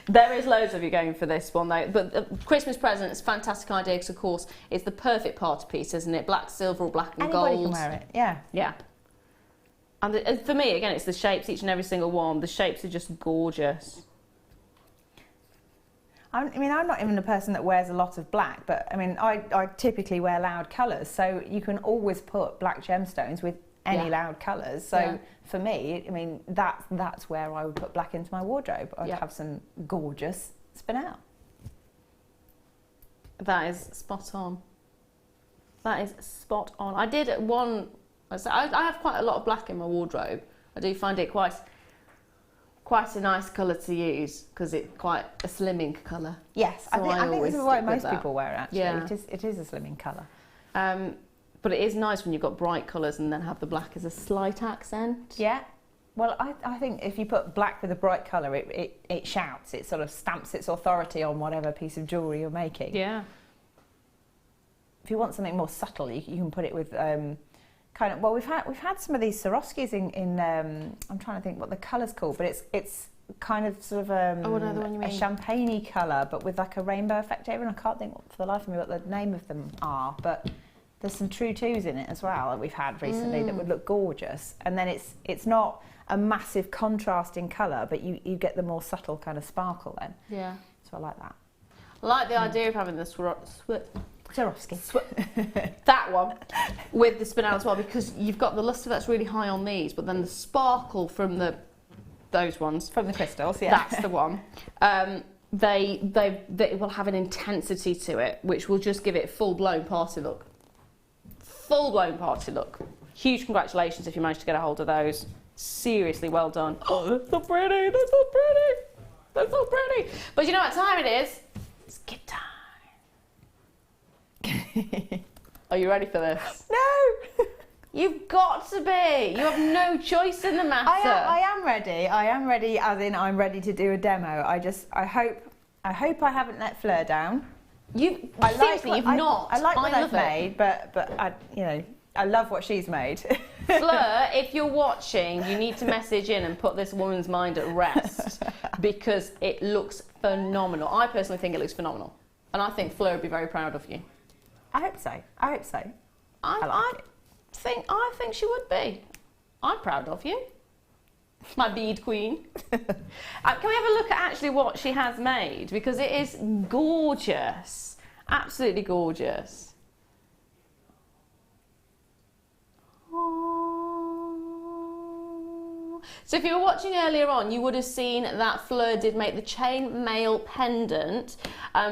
There is loads of you going for this one though. But Christmas present is a fantastic idea because, of course, it's the perfect party piece, isn't it? Black, silver, or black and gold. Anybody can wear it, yeah. Yeah. And for me, again, it's the shapes, each and every single one. The shapes are just gorgeous. I mean, I'm not even a person that wears a lot of black, but I mean, I typically wear loud colours, so you can always put black gemstones with any loud colours. So for me, I mean, that's where I would put black into my wardrobe. I'd have some gorgeous spinel. That is spot on. That is spot on. I did one. I have quite a lot of black in my wardrobe. I do find it quite a nice colour to use because it's quite a slimming colour. Yes, so I think this is what most people wear actually. Yeah. It is a slimming colour. But it is nice when you've got bright colours and then have the black as a slight accent. Yeah. Well, I think if you put black with a bright colour, it shouts. It sort of stamps its authority on whatever piece of jewellery you're making. Yeah. If you want something more subtle, you can put it with kind of, well, we've had some of these Swarovskis in I'm trying to think what the colour's called, but it's kind of sort of a champagne-y colour, but with like a rainbow effect over, and I can't think for the life of me what the name of them are, but there's some true twos in it as well that we've had recently that would look gorgeous, and then it's not a massive contrast in colour, but you get the more subtle kind of sparkle then. Yeah. So I like that. I like the idea of having the Swarovski. That one with the spinel as well, because you've got the lustre that's really high on these, but then the sparkle from those ones from the crystals, yeah, that's the one. They will have an intensity to it, which will just give it full-blown party look. Full-blown party look. Huge congratulations if you managed to get a hold of those. Seriously, well done. Oh, they're so pretty. They're so pretty. They're so pretty. But you know what time it is? It's gift time. Are you ready for this? No! You've got to be. You have no choice in the matter. I am ready. I am ready, as in I'm ready to do a demo. I hope I haven't let Fleur down. Seriously, you've not. I like what I I've made, but I love what she's made. Fleur, if you're watching, you need to message in and put this woman's mind at rest because it looks phenomenal. I personally think it looks phenomenal, and I think Fleur would be very proud of you. I hope so. I think she would be. I'm proud of you, my bead queen. Can we have a look at actually what she has made, because it is gorgeous, absolutely gorgeous. So if you were watching earlier on, you would have seen that Fleur did make the chain mail pendant,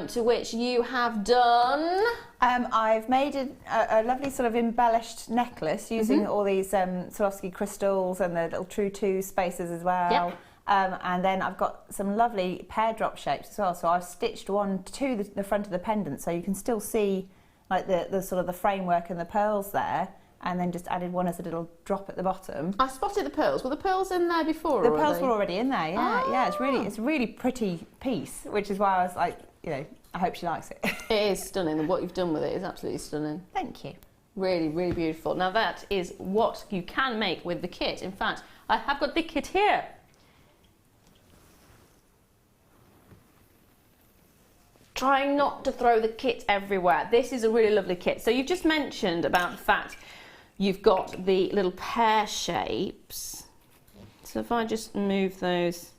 to which you have done... I've made a lovely sort of embellished necklace using all these Swarovski crystals and the little True 2 spaces as well. Yep. And then I've got some lovely pear drop shapes as well. So I've stitched one to the front of the pendant, so you can still see like the sort of the framework and the pearls there. And then just added one as a little drop at the bottom. I spotted the pearls. Were the pearls in there before? The pearls were already in there. Yeah, Ah. yeah. It's a really pretty piece, which is why I was like, I hope she likes it. It is stunning, and what you've done with it is absolutely stunning. Thank you. Really, really beautiful. Now that is what you can make with the kit. In fact, I have got the kit here. Trying not to throw the kit everywhere. This is a really lovely kit. So you've just mentioned about the fact you've got the little pear shapes. So if I just move those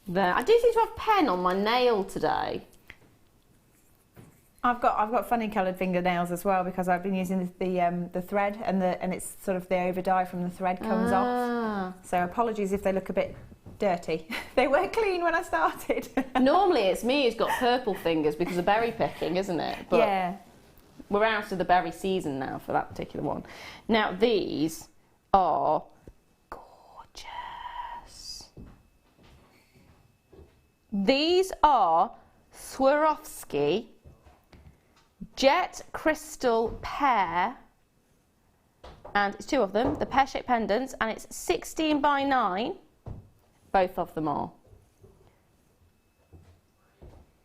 there. I do seem to have pen on my nail today. I've got funny coloured fingernails as well, because I've been using the thread and it's sort of the over dye from the thread comes off. So apologies if they look a bit dirty. They were clean when I started. Normally it's me who's got purple fingers because of berry picking, isn't it? But yeah. We're out of the berry season now for that particular one. Now these are gorgeous. These are Swarovski Jet Crystal Pear, and it's two of them, the pear-shaped pendants, and it's 16 by 9. Both of them are.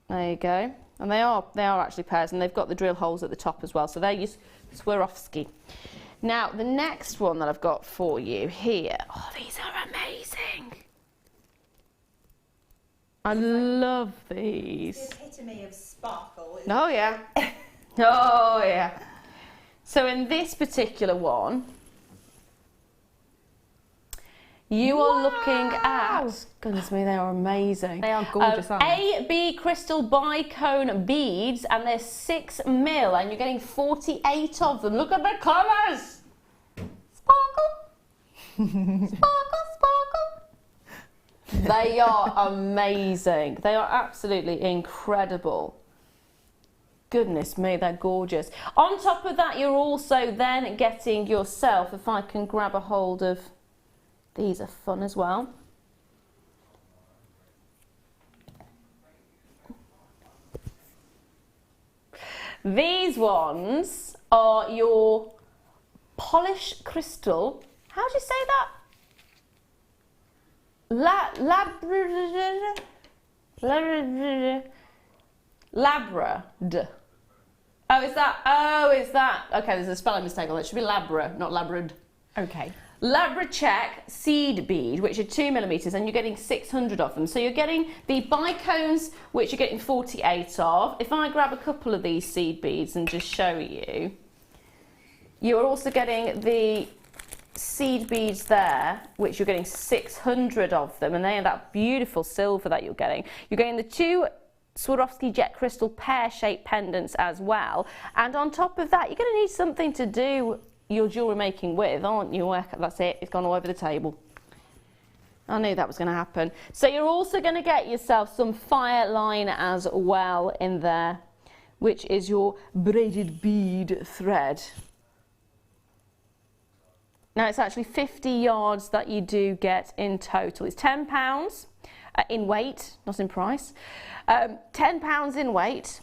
There you go. And they are actually pairs, and they've got the drill holes at the top as well, so they're Swarovski. Now, the next one that I've got for you here, oh, these are amazing. I love these. The epitome of sparkle. Oh, yeah. Oh, yeah. So in this particular one, you are looking at, goodness me, they are amazing. They are gorgeous, aren't they? AB crystal bicone beads, and they're 6 mil, and you're getting 48 of them. Look at the colours. Sparkle. Sparkle, sparkle. They are amazing. They are absolutely incredible. Goodness me, they're gorgeous. On top of that, you're also then getting yourself, if I can grab a hold of, these are fun as well. These ones are your polished crystal. How do you say that? Labrad. Oh, is that? Okay, there's a spelling mistake on it. It should be Labra, not Labrad. Okay. Labra check seed bead, which are 2 millimeters, and you're getting 600 of them. So you're getting the bicones, which you're getting 48 of. If I grab a couple of these seed beads and just show you, you're also getting the seed beads there, which you're getting 600 of them, and they are that beautiful silver that you're getting. You're getting the 2 Swarovski jet crystal pear-shaped pendants as well, and on top of that, you're going to need something to do your jewellery making with, aren't you? That's it, it's gone all over the table. I knew that was going to happen. So you're also going to get yourself some fire line as well in there, which is your braided bead thread. Now it's actually 50 yards that you do get in total. It's £10 in weight, not in price. £10 in weight,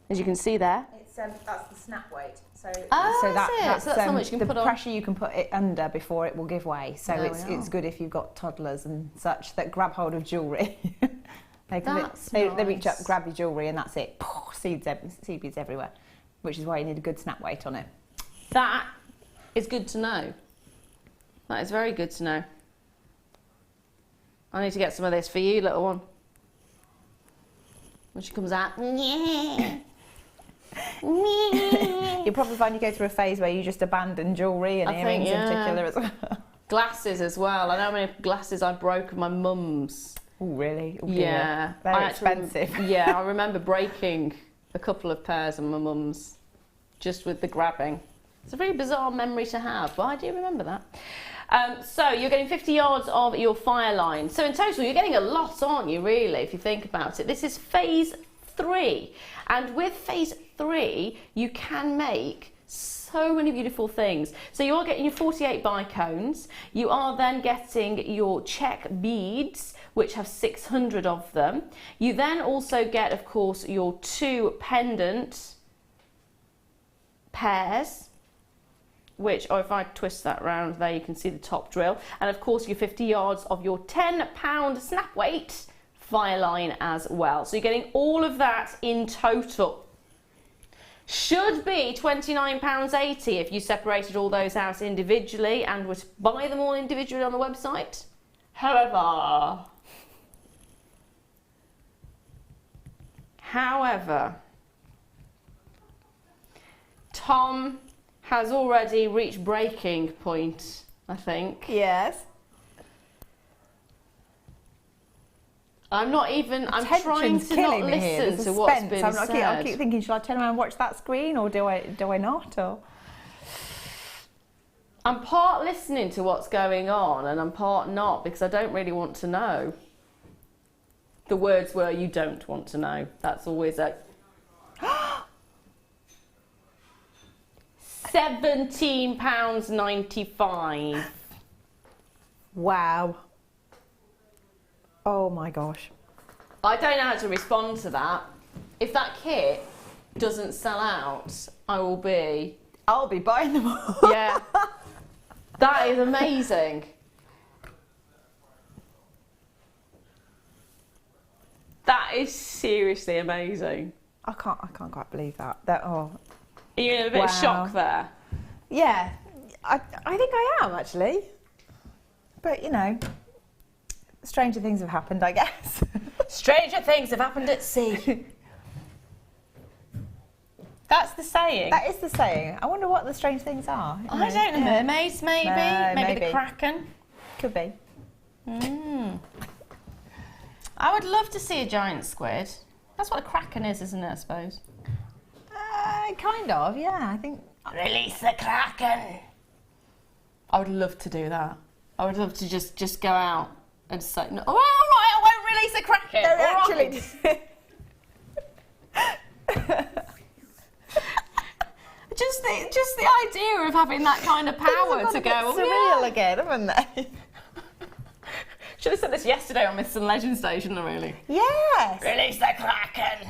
as you can see there. It's that's the snap weight. So, that's how much you can the put on. pressure you can put it under before it will give way. So There it's good if you've got toddlers and such that grab hold of jewellery. They reach up, grab your jewellery, and that's it. Seed beads everywhere, which is why you need a good snap weight on it. That is good to know. That is very good to know. I need to get some of this for you, little one. When she comes out, You'll probably find you go through a phase where you just abandon jewellery and earrings in particular as well. Glasses as well. I know how many glasses I broke of my mum's. Oh, really? Oh, yeah. Very expensive. Yeah, I remember breaking a couple of pairs of my mum's just with the grabbing. It's a very bizarre memory to have, but I do remember that. So you're getting 50 yards of your fire line. So in total, you're getting a lot, aren't you, really, if you think about it? This is phase 3. And with phase 3, you can make so many beautiful things. So you are getting your 48 bicones. You are then getting your check beads, which have 600 of them. You then also get, of course, your 2 pendant pairs, which, or if I twist that round there, you can see the top drill. And of course, your 50 yards of your 10-pound snap weight fire line as well. So you're getting all of that in total. Should be £29.80 if you separated all those out individually and were to buy them all individually on the website. However, Tom has already reached breaking point, I think. Yes. I'm trying to not listen to what's been said. I keep thinking, should I turn around and watch that screen, or do I not? Or I'm part listening to what's going on and I'm part not, because I don't really want to know. The words were, you don't want to know. That's always a... £17.95. Wow. Oh my gosh. I don't know how to respond to that. If that kit doesn't sell out, I'll be buying them all. Yeah. That is amazing. That is seriously amazing. I can't quite believe that. Are you in a bit of shock there? Yeah, I think I am actually. But you know, stranger things have happened, I guess. Stranger things have happened at sea. That's the saying. That is the saying. I wonder what the strange things are. I don't know. Mermaids, maybe. Maybe the Kraken. Could be. I would love to see a giant squid. That's what a Kraken is, isn't it, I suppose? Kind of, yeah. I think... Release the Kraken! I would love to do that. I would love to just go out and say, no, all right, I won't release the Kraken. No, actually... Just the idea of having that kind of power to go... surreal again, haven't they? Should have said this yesterday on Myths and Legends Day, shouldn't I, really? Yes! Release the Kraken!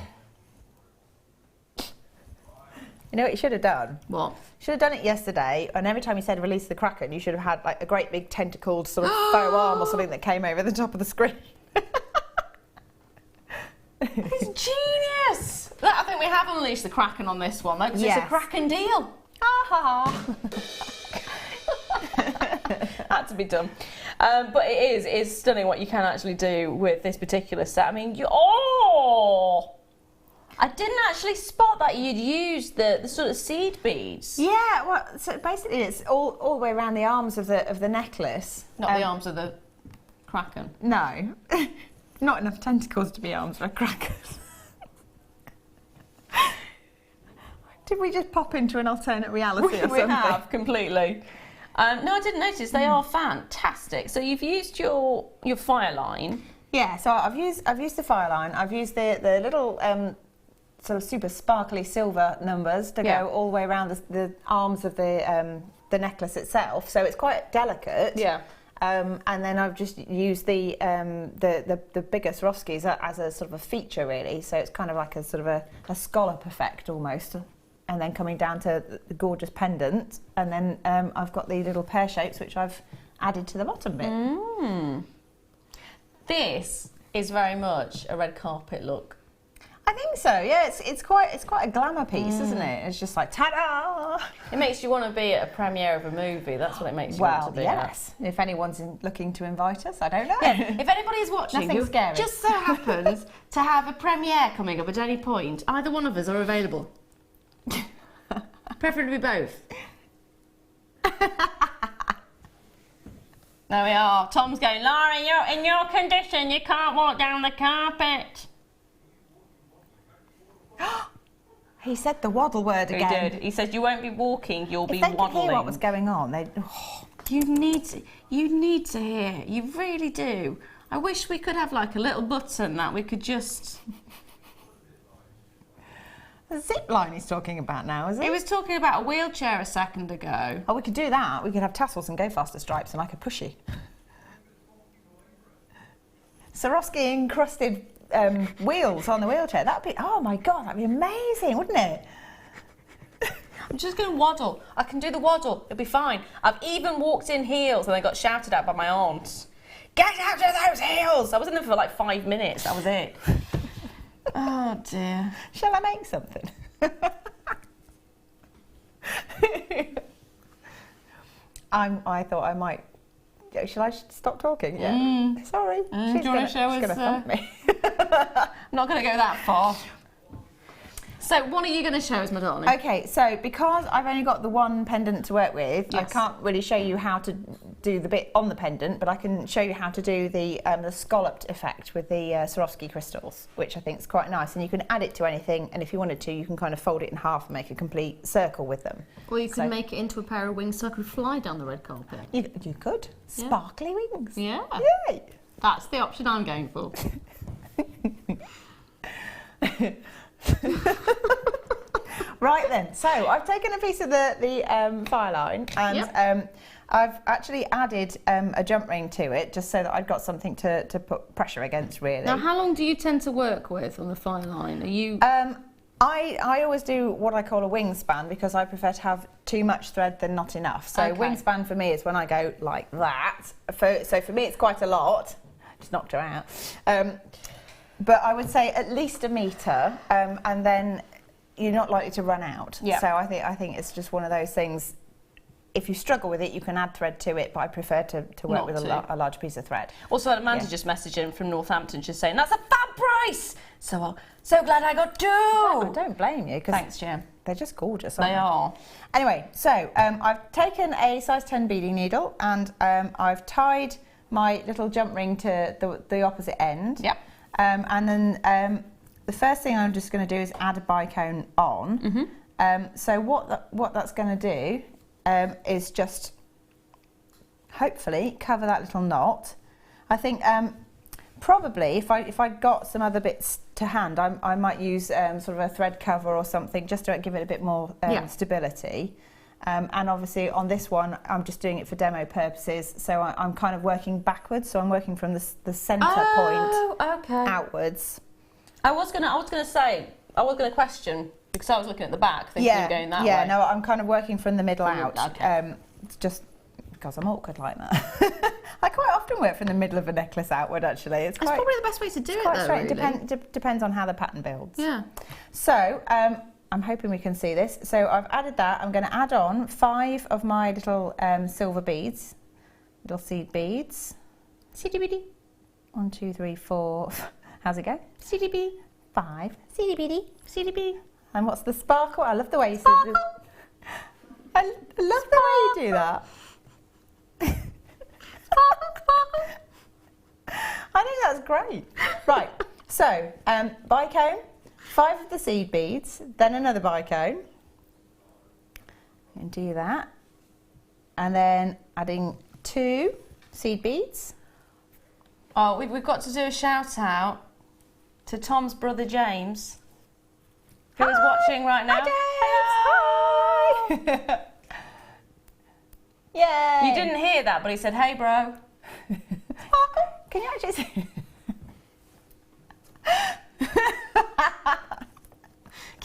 You know what you should have done? What? You should have done it yesterday, and every time you said release the Kraken, you should have had like a great big tentacled sort of faux arm or something that came over the top of the screen. It's genius! I think we have unleashed the Kraken on this one, though, because it's a Kraken deal. Had to be done. But it's stunning what you can actually do with this particular set. I mean, I didn't actually spot that you'd used the sort of seed beads. Yeah, well, so basically it's all the way around the arms of the necklace. Not the arms of the Kraken. No, not enough tentacles to be arms for a Kraken. Did we just pop into an alternate reality or something? We have, completely. No, I didn't notice. They are fantastic. So you've used your fire line. Yeah, so I've used the fire line. I've used the little sort of super sparkly silver numbers to go all the way around the arms of the necklace itself. So it's quite delicate. Yeah. And then I've just used the bigger Swarovskis as a sort of a feature, really. So it's kind of like a sort of a scallop effect almost. and then coming down to the gorgeous pendant, and then I've got the little pear shapes which I've added to the bottom bit. This is very much a red carpet look. I think so. Yeah, it's quite a glamour piece, isn't it? It's just like ta-da! It makes you want to be at a premiere of a movie. That's what it makes you want to be. Yes. If anyone's looking to invite us, I don't know. Yeah. If anybody is watching, Nothing who scary. just so happens to have a premiere coming up at any point, either one of us are available. Preferably both. There we are. Tom's going, Lara, in your condition, you can't walk down the carpet. He said the waddle word again. He did. He said you won't be walking, you'll be if they waddling. could hear what was going on, they'd... You need to hear. You really do. I wish we could have like a little button that we could just... The zip line he's talking about now, is it? He was talking about a wheelchair a second ago. Oh, we could do that. We could have tassels and go faster stripes and like a pushy. Swarovski encrusted wheels on the wheelchair. That'd be, oh my God, that'd be amazing, wouldn't it? I'm just going to waddle. I can do the waddle. It'll be fine. I've even walked in heels and I got shouted at by my aunt. Get out of those heels! I was in them for like 5 minutes. That was it. Oh dear. Shall I make something? I thought I might. Shall I stop talking? Yeah. Sorry. Do you want to show us? She's going to thump me. I'm not going to go that far. So, what are you going to show us, my darling? Okay, so because I've only got the one pendant to work with, Yes. I can't really show you how to do the bit on the pendant, but I can show you how to do the scalloped effect with the Swarovski crystals, which I think is quite nice. And you can add it to anything, and if you wanted to, you can kind of fold it in half and make a complete circle with them. Or you can make it into a pair of wings so I could fly down the red carpet. You could. Yeah. Sparkly wings. Yeah. Yay! That's the option I'm going for. Right then, so I've taken a piece of the fire line and I've actually added a jump ring to it just so that I've got something to put pressure against, really. Now, how long do you tend to work with on the fire line? Are you... I always do what I call a wingspan because I prefer to have too much thread than not enough. So wingspan for me is when I go like that. So for me it's quite a lot. Just knocked her out. But I would say at least a metre, and then you're not likely to run out. Yeah. So I think it's just one of those things. If you struggle with it, you can add thread to it, but I prefer to work with a large piece of thread. Also, Amanda just messaged in from Northampton, just saying, that's a fab price! So glad I got two! I don't blame you. Thanks, Jim. They're just gorgeous, They are. Anyway, so I've taken a size 10 beading needle and I've tied my little jump ring to the opposite end. Yep. And then the first thing I'm just going to do is add a bicone on. So what that's going to do is just hopefully cover that little knot. I think probably if I got some other bits to hand, I might use sort of a thread cover or something just to give it a bit more stability. And obviously on this one, I'm just doing it for demo purposes, so I'm kind of working backwards. So I'm working from the centre point outwards. I was gonna question because I was looking at the back, thinking you were going that way. Yeah, no, I'm kind of working from the middle out. It's just because I'm awkward like that. I quite often work from the middle of a necklace outward. Actually, it's probably the best way to do it. Quite though, straight. really. Depends on how the pattern builds. Yeah. So I'm hoping we can see this. So I've added that. I'm going to add on 5 of my little silver beads, little seed beads. Seedy beady. 1, 2, 3, 4. How's it go? Seedy beady. 5. Seedy beady. Seedy beady. And what's the sparkle? I love the way you say it. I love the way you do that. I think that's great. Right. So bicone. 5 of the seed beads, then another bicone, and do that, and then adding 2 seed beads. Oh, we've got to do a shout out to Tom's brother James, who is watching right now. Hi, James! Hi! Yay! You didn't hear that, but he said, "Hey, bro." Can you actually see?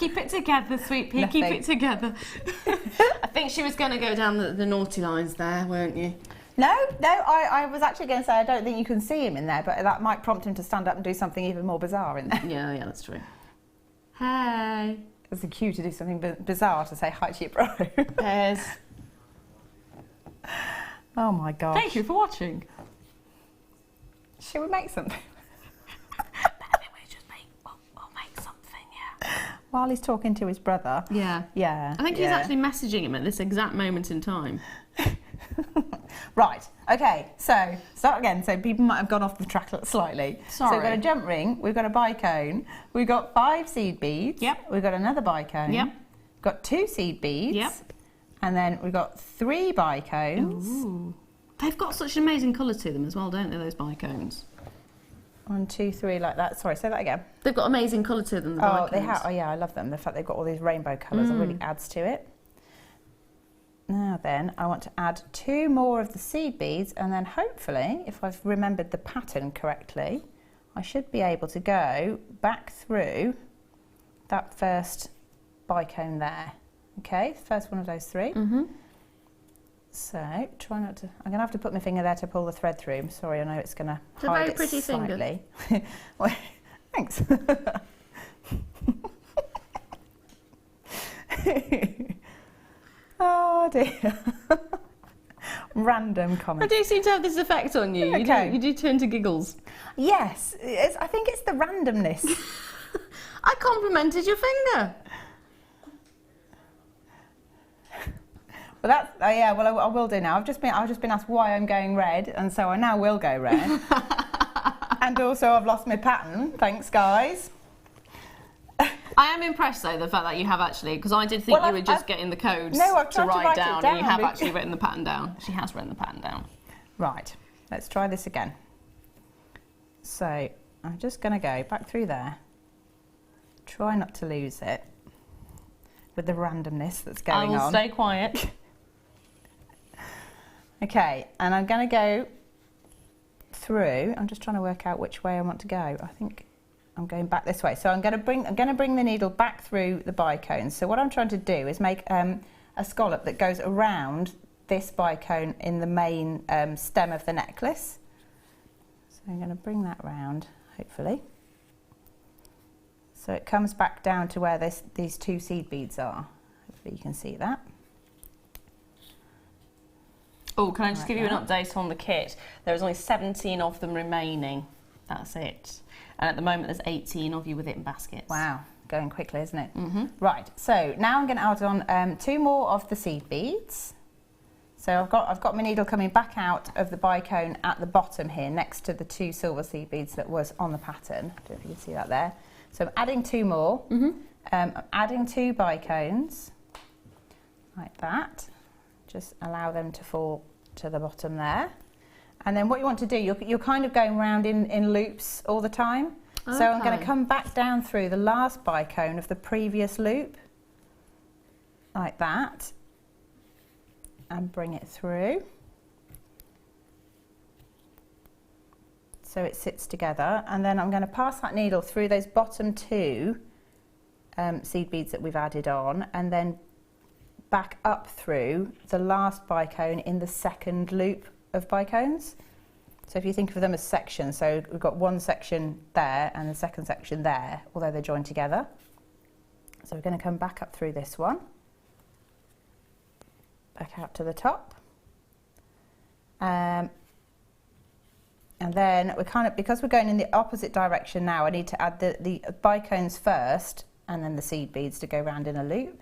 Keep it together, sweet pea, keep it together. I think she was going to go down the naughty lines there, weren't you? No, I was actually going to say I don't think you can see him in there, but that might prompt him to stand up and do something even more bizarre in there. Yeah, that's true. Hey. It's a cue to do something bizarre to say hi to your bro. Yes. Oh my gosh. Thank you for watching. Shall we make something? We'll make something, yeah. While he's talking to his brother. Yeah. Yeah. I think he's actually messaging him at this exact moment in time. Right, okay, so start again. So people might have gone off the track slightly. Sorry. So we've got a jump ring, we've got a bicone, we've got 5 seed beads. Yep. We've got another bicone. Yep. We've got 2 seed beads. Yep. And then we've got 3 bicones. Ooh. They've got such an amazing colour to them as well, don't they, those bicones? 1, 2, 3, like that. Sorry, say that again. They've got amazing colour to them, the Oh, bicones. they have. Oh, yeah, I love them. The fact they've got all these rainbow colours it really adds to it. Now then, I want to add 2 more of the seed beads, and then hopefully, if I've remembered the pattern correctly, I should be able to go back through that first bicone there. Okay, first one of those 3. Mm-hmm. So, try not to... I'm going to have to put my finger there to pull the thread through. I'm sorry, I know it's going to hide very it pretty slightly. Well, thanks. Oh dear. Random comment. I do seem to have this effect on you. Okay. You do turn to giggles. Yes, I think it's the randomness. I complimented your finger. Well, that's yeah. Well, I will do now. I've just been asked why I'm going red, and so I now will go red. And also, I've lost my pattern. Thanks, guys. I am impressed though, the fact that you have actually, because I did think you were just getting the codes to write down, and you have actually written the pattern down. She has written the pattern down. Right, let's try this again. So I'm just going to go back through there. Try not to lose it with the randomness that's going on. I will stay quiet. Okay, and I'm going to go through. I'm just trying to work out which way I want to go. I think I'm going back this way. So I'm going to bring the needle back through the bicones. So what I'm trying to do is make a scallop that goes around this bicone in the main stem of the necklace. So I'm going to bring that round, hopefully. So it comes back down to where these 2 seed beads are. Hopefully you can see that. Oh, can I just give you an update on the kit? There is only 17 of them remaining. That's it. And at the moment, there's 18 of you with it in baskets. Wow, going quickly, isn't it? Mm-hmm. Right, so now I'm going to add on 2 more of the seed beads. So I've got my needle coming back out of the bicone at the bottom here, next to the 2 silver seed beads that was on the pattern. I don't know if you can see that there. So I'm adding 2 more. Mm-hmm. I'm adding 2 bicones, like that. Just allow them to fall to the bottom there. And then what you want to do, you're kind of going round in loops all the time. Okay. So I'm going to come back down through the last bicone of the previous loop, like that, and bring it through. So it sits together, and then I'm going to pass that needle through those bottom 2 seed beads that we've added on, and then back up through the last bicone in the second loop of bicones. So if you think of them as sections, so we've got one section there and the second section there, although they're joined together. So we're going to come back up through this one, back out to the top. And then we're because we're going in the opposite direction now, I need to add the bicones first and then the seed beads to go round in a loop.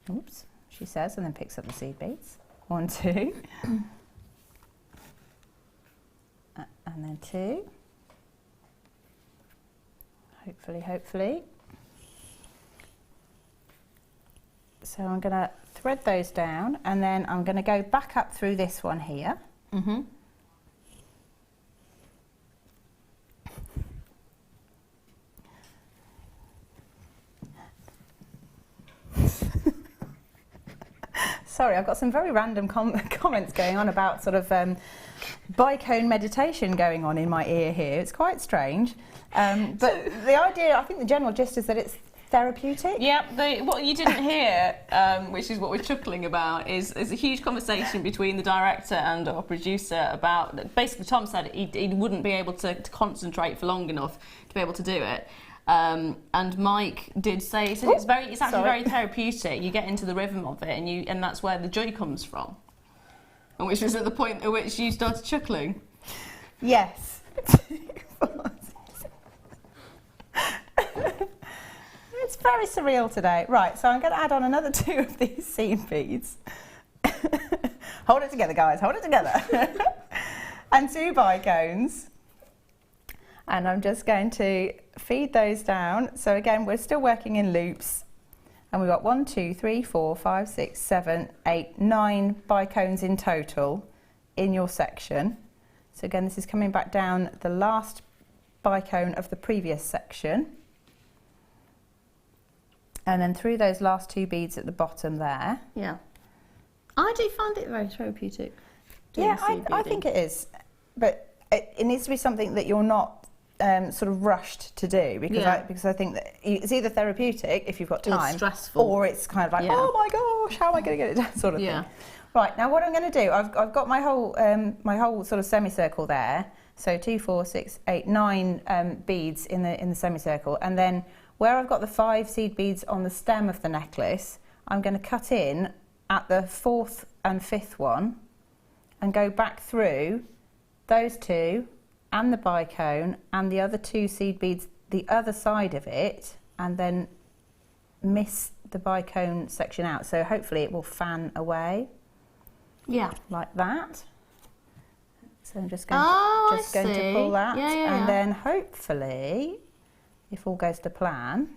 Oops, she says, and then picks up the seed beads. 1, 2. And then 2. Hopefully. So I'm going to thread those down, and then I'm going to go back up through this one here. Mm-hmm. Sorry, I've got some very random comments going on about sort of bicone meditation going on in my ear here. It's quite strange. But the idea, I think the general gist is that it's therapeutic. Yeah, what you didn't hear, which is what we're chuckling about, is a huge conversation between the director and our producer about, basically Tom said he wouldn't be able to concentrate for long enough to be able to do it. And Mike did say, he said it's actually very therapeutic. You get into the rhythm of it, and that's where the joy comes from. And which was at the point at which you started chuckling. Yes. It's very surreal today. Right, so I'm going to add on another 2 of these seed beads. Hold it together, guys. Hold it together. And 2 bicones. And I'm just going to feed those down. So again, we're still working in loops. And we've got 1, 2, 3, 4, 5, 6, 7, 8, 9 bicones in total in your section. So again, this is coming back down the last bicone of the previous section. And then through those last 2 beads at the bottom there. Yeah. I do find it very therapeutic. Yeah, I think it is. But it needs to be something that you're not sort of rushed to do, because I think that it's either therapeutic if you've got time, or stressful, or it's kind of like, oh my gosh, how am I going to get it done, sort of thing. Right, now what I'm going to do, I've got my whole sort of semicircle there. So 2, 4, 6, 8, 9 beads in the semicircle, and then where I've got the 5 seed beads on the stem of the necklace, I'm going to cut in at the 4th and 5th one and go back through those 2 and the bicone and the other 2 seed beads the other side of it, and then miss the bicone section out. So hopefully it will fan away. Yeah. Like that. So I'm just going to pull that, and then hopefully, if all goes to plan,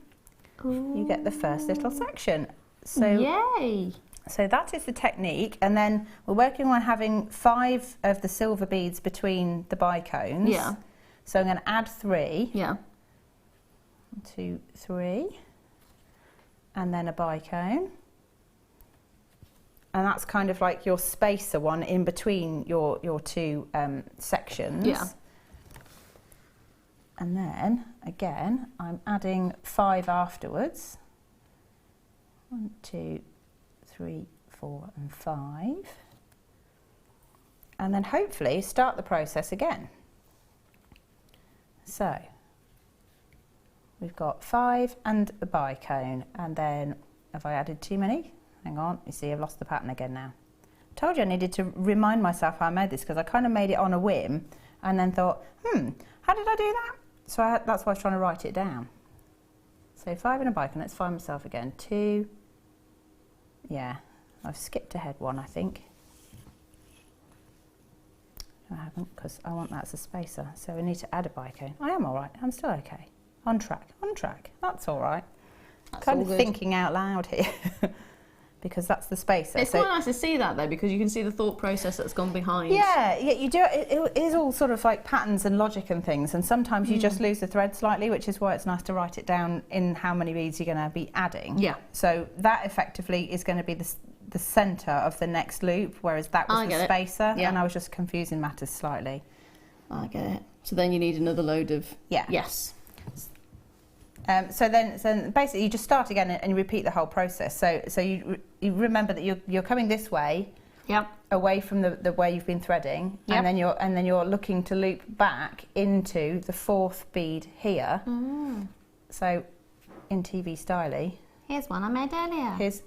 you get the first little section. So, yay! So that is the technique, and then we're working on having 5 of the silver beads between the bicones. Yeah. So I'm going to add 3. Yeah. 1, 2, 3, and then a bicone. And that's kind of like your spacer one in between your 2 sections. Yeah. And then, again, I'm adding 5 afterwards. 1, 2, 3, 4, and 5. And then hopefully start the process again. So, we've got 5 and a bicone, and then, have I added too many? Hang on, you see I've lost the pattern again now. I told you I needed to remind myself how I made this, because I kind of made it on a whim and then thought, how did I do that? So that's why I was trying to write it down. So 5 and a bicone, let's find myself again. 2, yeah, I've skipped ahead 1, I think. I haven't, because I want that as a spacer, so we need to add a bicone. I am all right, I'm still okay. On track, that's all right. That's kind of thinking out loud here. Because that's the spacer. It's quite nice to see that though, because you can see the thought process that's gone behind. Yeah, you do. It is all sort of like patterns and logic and things, and sometimes you just lose the thread slightly, which is why it's nice to write it down in how many beads you're going to be adding. Yeah. So that effectively is going to be the centre of the next loop, whereas that was the spacer, and I was just confusing matters slightly. I get it. So then you need another load of... Yeah. Yes. So basically you just start again and you repeat the whole process. So you remember that you're coming this way, away from the way you've been threading, and then you're looking to loop back into the 4th bead here. So in TV styly, here's one I made earlier.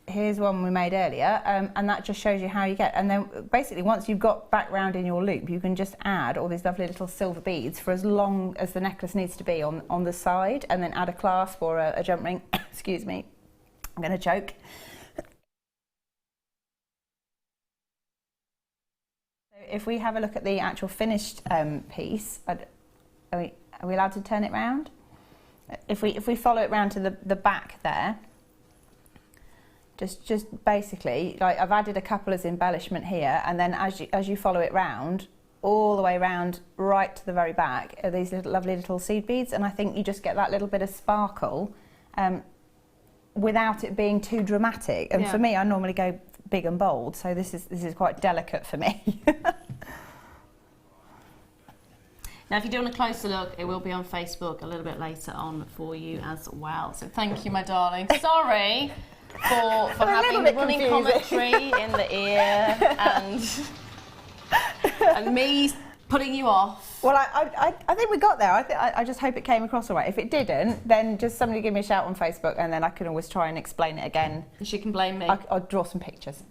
Here's one we made earlier, and that just shows you how you get. And then basically once you've got back round in your loop, you can just add all these lovely little silver beads for as long as the necklace needs to be on the side, and then add a clasp or a jump ring. Excuse me, I'm going to choke. So if we have a look at the actual finished piece, are we allowed to turn it round? If we follow it round to the back there, just basically, like I've added a couple as embellishment here, and then as you follow it round, all the way round right to the very back are these lovely little seed beads, and I think you just get that little bit of sparkle without it being too dramatic. And for me, I normally go big and bold, so this is quite delicate for me. Now, if you do want a closer look, it will be on Facebook a little bit later on for you as well. So thank you, my darling. Sorry for having the running commentary in the ear and me putting you off. Well, I think we got there. I just hope it came across all right. If it didn't, then just somebody give me a shout on Facebook, and then I can always try and explain it again. And she can blame me. I'll draw some pictures.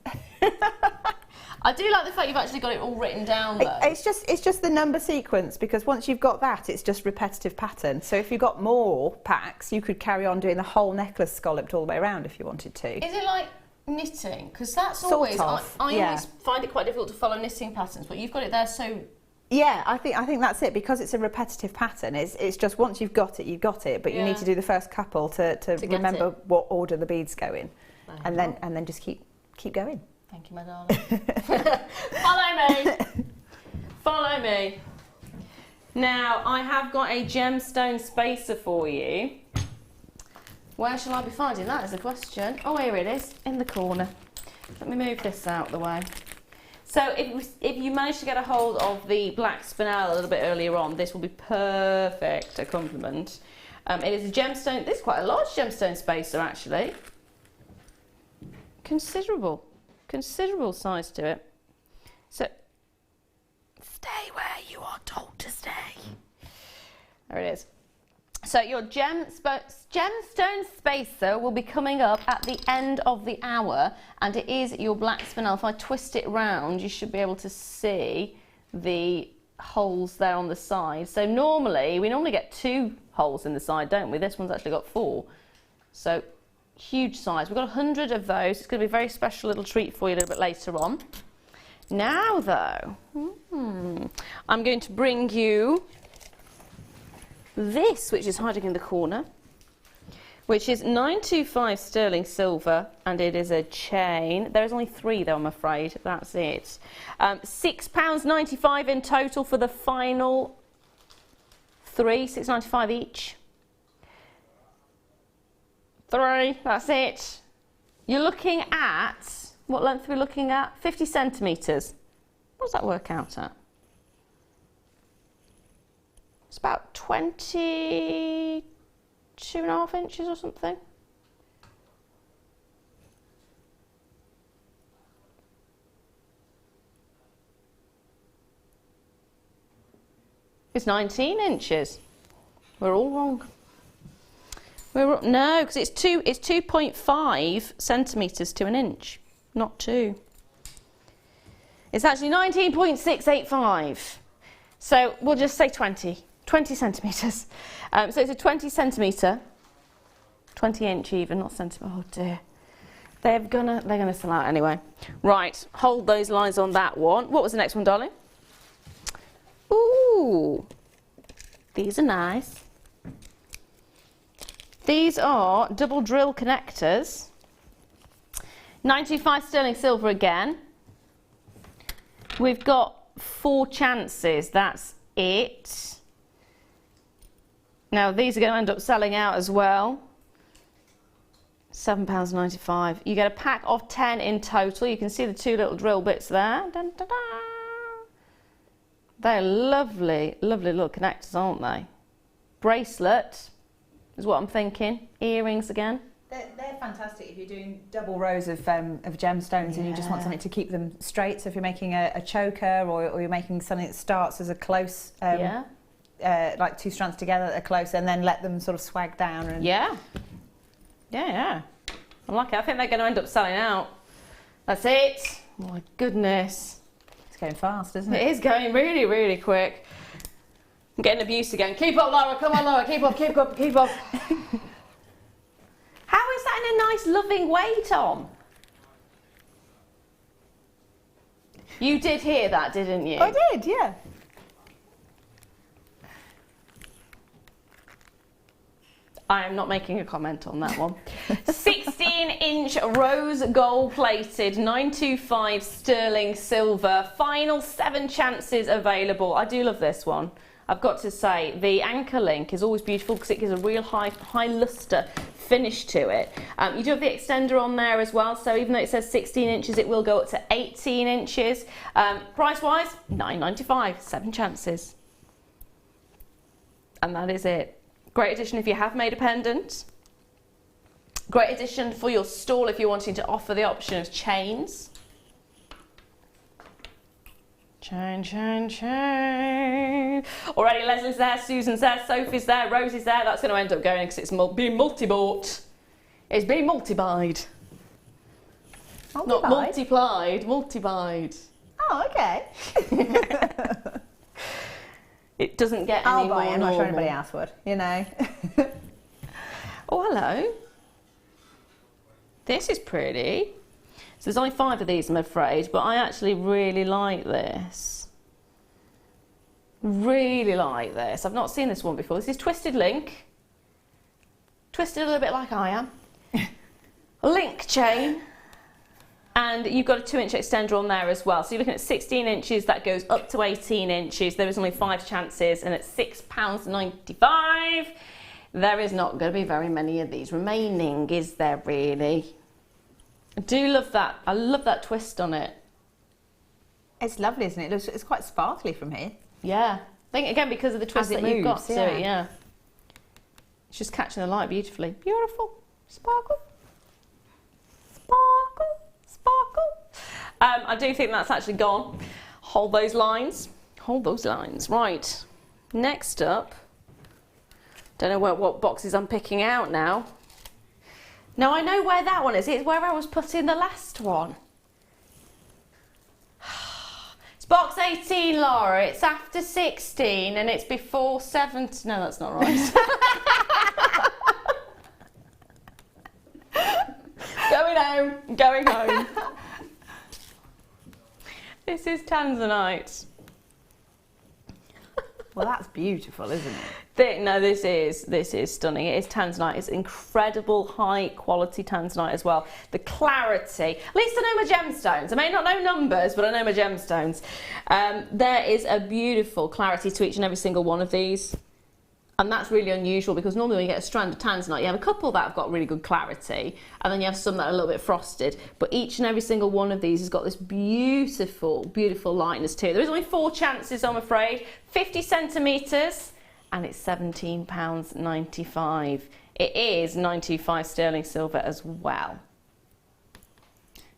I do like the fact you've actually got it all written down, though. It's just the number sequence, because once you've got that, it's just repetitive pattern. So if you've got more packs, you could carry on doing the whole necklace scalloped all the way around if you wanted to. Is it like knitting? Because that's Sort always... of, I always find it quite difficult to follow knitting patterns, but you've got it there so... Yeah, I think that's it, because it's a repetitive pattern. It's just once you've got it, you've got it, but you need to do the first couple to remember what order the beads go in, and then just keep going. Thank you, my darling. Follow me. Follow me. Now, I have got a gemstone spacer for you. Where shall I be finding that is the question. Oh, here it is, in the corner. Let me move this out of the way. So if you manage to get a hold of the black spinel a little bit earlier on, this will be perfect accompaniment. It is a gemstone. This is quite a large gemstone spacer, actually. Considerable size to it. So stay where you are told to stay. There it is. So your gemstone spacer will be coming up at the end of the hour, and it is your black spinel. If I twist it round, you should be able to see the holes there on the side. So we normally get 2 holes in the side, don't we? This one's actually got 4. So huge size. We've got 100 of those. It's going to be a very special little treat for you a little bit later on. Now though, I'm going to bring you this, which is hiding in the corner, which is 925 sterling silver, and it is a chain. There's only 3 though, I'm afraid. That's it. £6.95 in total for the final 3, £6.95 each. 3, that's it. You're looking at, what length are we looking at? 50 centimetres. What does that work out at? It's about 22.5 inches or something. It's 19 inches. We're all wrong. No, because it's 2.5 centimetres to an inch, not 2. It's actually 19.685. So we'll just say 20 centimetres. So it's a 20 centimetre, 20 inch even, not centimetre. Oh dear. They're gonna sell out anyway. Right, hold those lines on that one. What was the next one, darling? Ooh, these are nice. These are double drill connectors. 925 sterling silver again. We've got 4 chances, that's it. Now these are going to end up selling out as well. £7.95. You get a pack of 10 in total. You can see the 2 little drill bits there. Dun, dun, dun. They're lovely, lovely little connectors, aren't they? Bracelet is what I'm thinking. Earrings again. They're fantastic if you're doing double rows of gemstones and you just want something to keep them straight. So if you're making a choker or you're making something that starts as a close, like 2 strands together that are close, and then let them sort of swag down. And yeah. I like it. I think they're going to end up selling out. That's it. Oh my goodness. It's going fast, isn't it? It is going really, really quick. I'm getting abused again. Keep up, Lara. Come on, Lara. Keep up, keep up, keep up. How is that in a nice, loving way, Tom? You did hear that, didn't you? I did, yeah. I am not making a comment on that one. 16-inch rose gold plated, 925 sterling silver. Final 7 chances available. I do love this one. I've got to say, the anchor link is always beautiful because it gives a real high lustre finish to it. You do have the extender on there as well, so even though it says 16 inches, it will go up to 18 inches. Price-wise, £9.95, 7 chances. And that is it. Great addition if you have made a pendant. Great addition for your stall if you're wanting to offer the option of chains. Chain, chain, chain. Already Leslie's there, Susan's there, Sophie's there, Rosie's there. That's going to end up going because it's being multi-bought. It's being multi-buyed. Not multiplied, multi-buyed. Oh, okay. It doesn't get any more I'm normal. not sure anybody else would, you know. Oh, hello. This is pretty. So there's only 5 of these, I'm afraid, but I actually really like this. Really like this. I've not seen this one before. This is Twisted Link. Twisted a little bit like I am. A link chain. And you've got a 2-inch extender on there as well. So you're looking at 16 inches, that goes up to 18 inches. There is only 5 chances, and at £6.95, there is not going to be very many of these remaining, is there really? I do love that. I love that twist on it. It's lovely, isn't it? It's quite sparkly from here. Yeah. I think, again, because of the twist that you've got to it, yeah. It's just catching the light beautifully. Beautiful. Sparkle. Sparkle. Sparkle. I do think that's actually gone. Hold those lines. Hold those lines. Right. Next up. Don't know what boxes I'm picking out now. No, I know where that one is. It's where I was putting the last one. It's box 18, Lara. It's after 16 and it's before 17. No, that's not right. Going home. Going home. This is Tanzanite. Well, that's beautiful, isn't it? No, this is stunning. It is Tanzanite. It's incredible high quality Tanzanite as well. The clarity, at least I know my gemstones. I may not know numbers, but I know my gemstones. There is a beautiful clarity to each and every single one of these. And that's really unusual because normally when you get a strand of Tanzanite, you have a couple that have got really good clarity, and then you have some that are a little bit frosted. But each and every single one of these has got this beautiful, beautiful lightness to it. There is only 4 chances, I'm afraid. 50 centimetres, and it's £17.95. It is 925 sterling silver as well.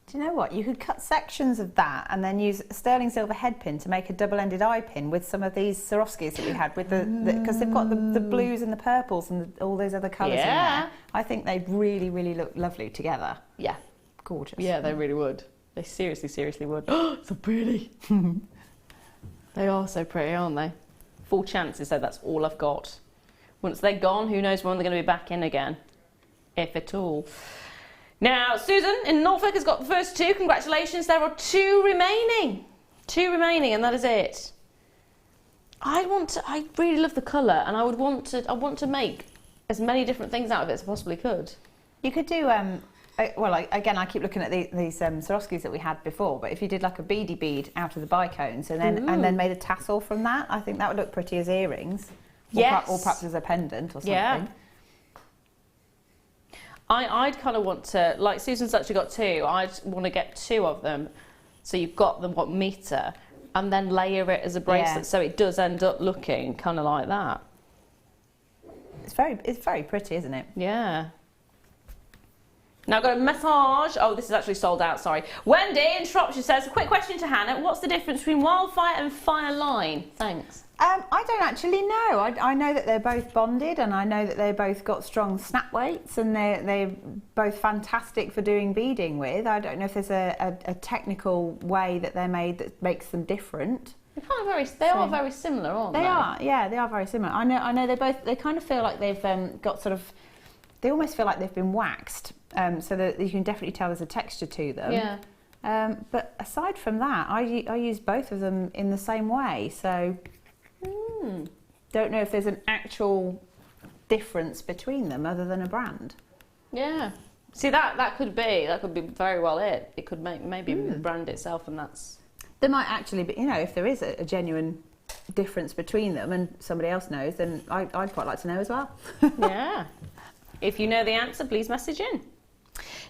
Do you know what? You could cut sections of that and then use a sterling silver head pin to make a double-ended eye pin with some of these Swarovskis that we had with because they've got the blues and the purples and all those other colours in there. I think they'd really, really look lovely together. Yeah. Gorgeous. Yeah, they really would. They seriously, seriously would. Oh, so pretty. They are so pretty, aren't they? 4 chances, so that's all I've got. Once they're gone, who knows when they're going to be back in again, if at all. Now, Susan in Norfolk has got the first 2. Congratulations. There are 2 remaining. 2 remaining, and that is it. I really love the colour, and I want to make as many different things out of it as I possibly could. You could do, again, I keep looking at these Swarovskis that we had before, but if you did like a beady bead out of the bicones and then made a tassel from that, I think that would look pretty as earrings. Yes. Or perhaps as a pendant or something. Yeah. I'd kind of want to, like Susan's actually got 2, I'd want to get 2 of them, so you've got them, what, metre, and then layer it as a bracelet, so it does end up looking kind of like that. It's very pretty, isn't it? Yeah. Now I've got a massage. Oh, this is actually sold out, sorry. Wendy in Shropshire says, a quick question to Hannah, what's the difference between wildfire and fire line? Thanks. I don't actually know. I know that they're both bonded, and I know that they've both got strong snap weights, and they're both fantastic for doing beading with. I don't know if there's a technical way that they're made that makes them different. They are very similar, aren't they? They are, yeah, they are very similar. I know they kind of feel like they've got sort of, they almost feel like they've been waxed, so that you can definitely tell there's a texture to them. Yeah. But aside from that, I use both of them in the same way, so don't know if there's an actual difference between them other than a brand. Yeah. See, that could be very well it. It could maybe be the brand itself, and that's... There might actually be, if there is a genuine difference between them and somebody else knows, then I'd quite like to know as well. Yeah. If you know the answer, please message in.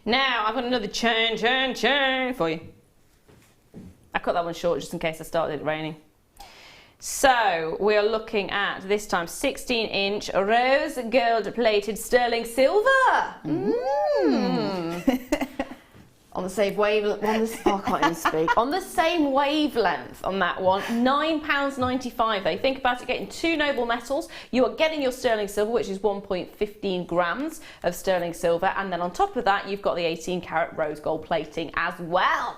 Now, I've got another chain for you. I cut that one short just in case I started it raining. So, we are looking at, this time, 16-inch rose gold plated sterling silver. On the same wavelength, I can't even speak. On the same wavelength on that one, £9.95 though. Think about it, getting 2 noble metals. You are getting your sterling silver, which is 1.15 grams of sterling silver. And then on top of that, you've got the 18 karat rose gold plating as well.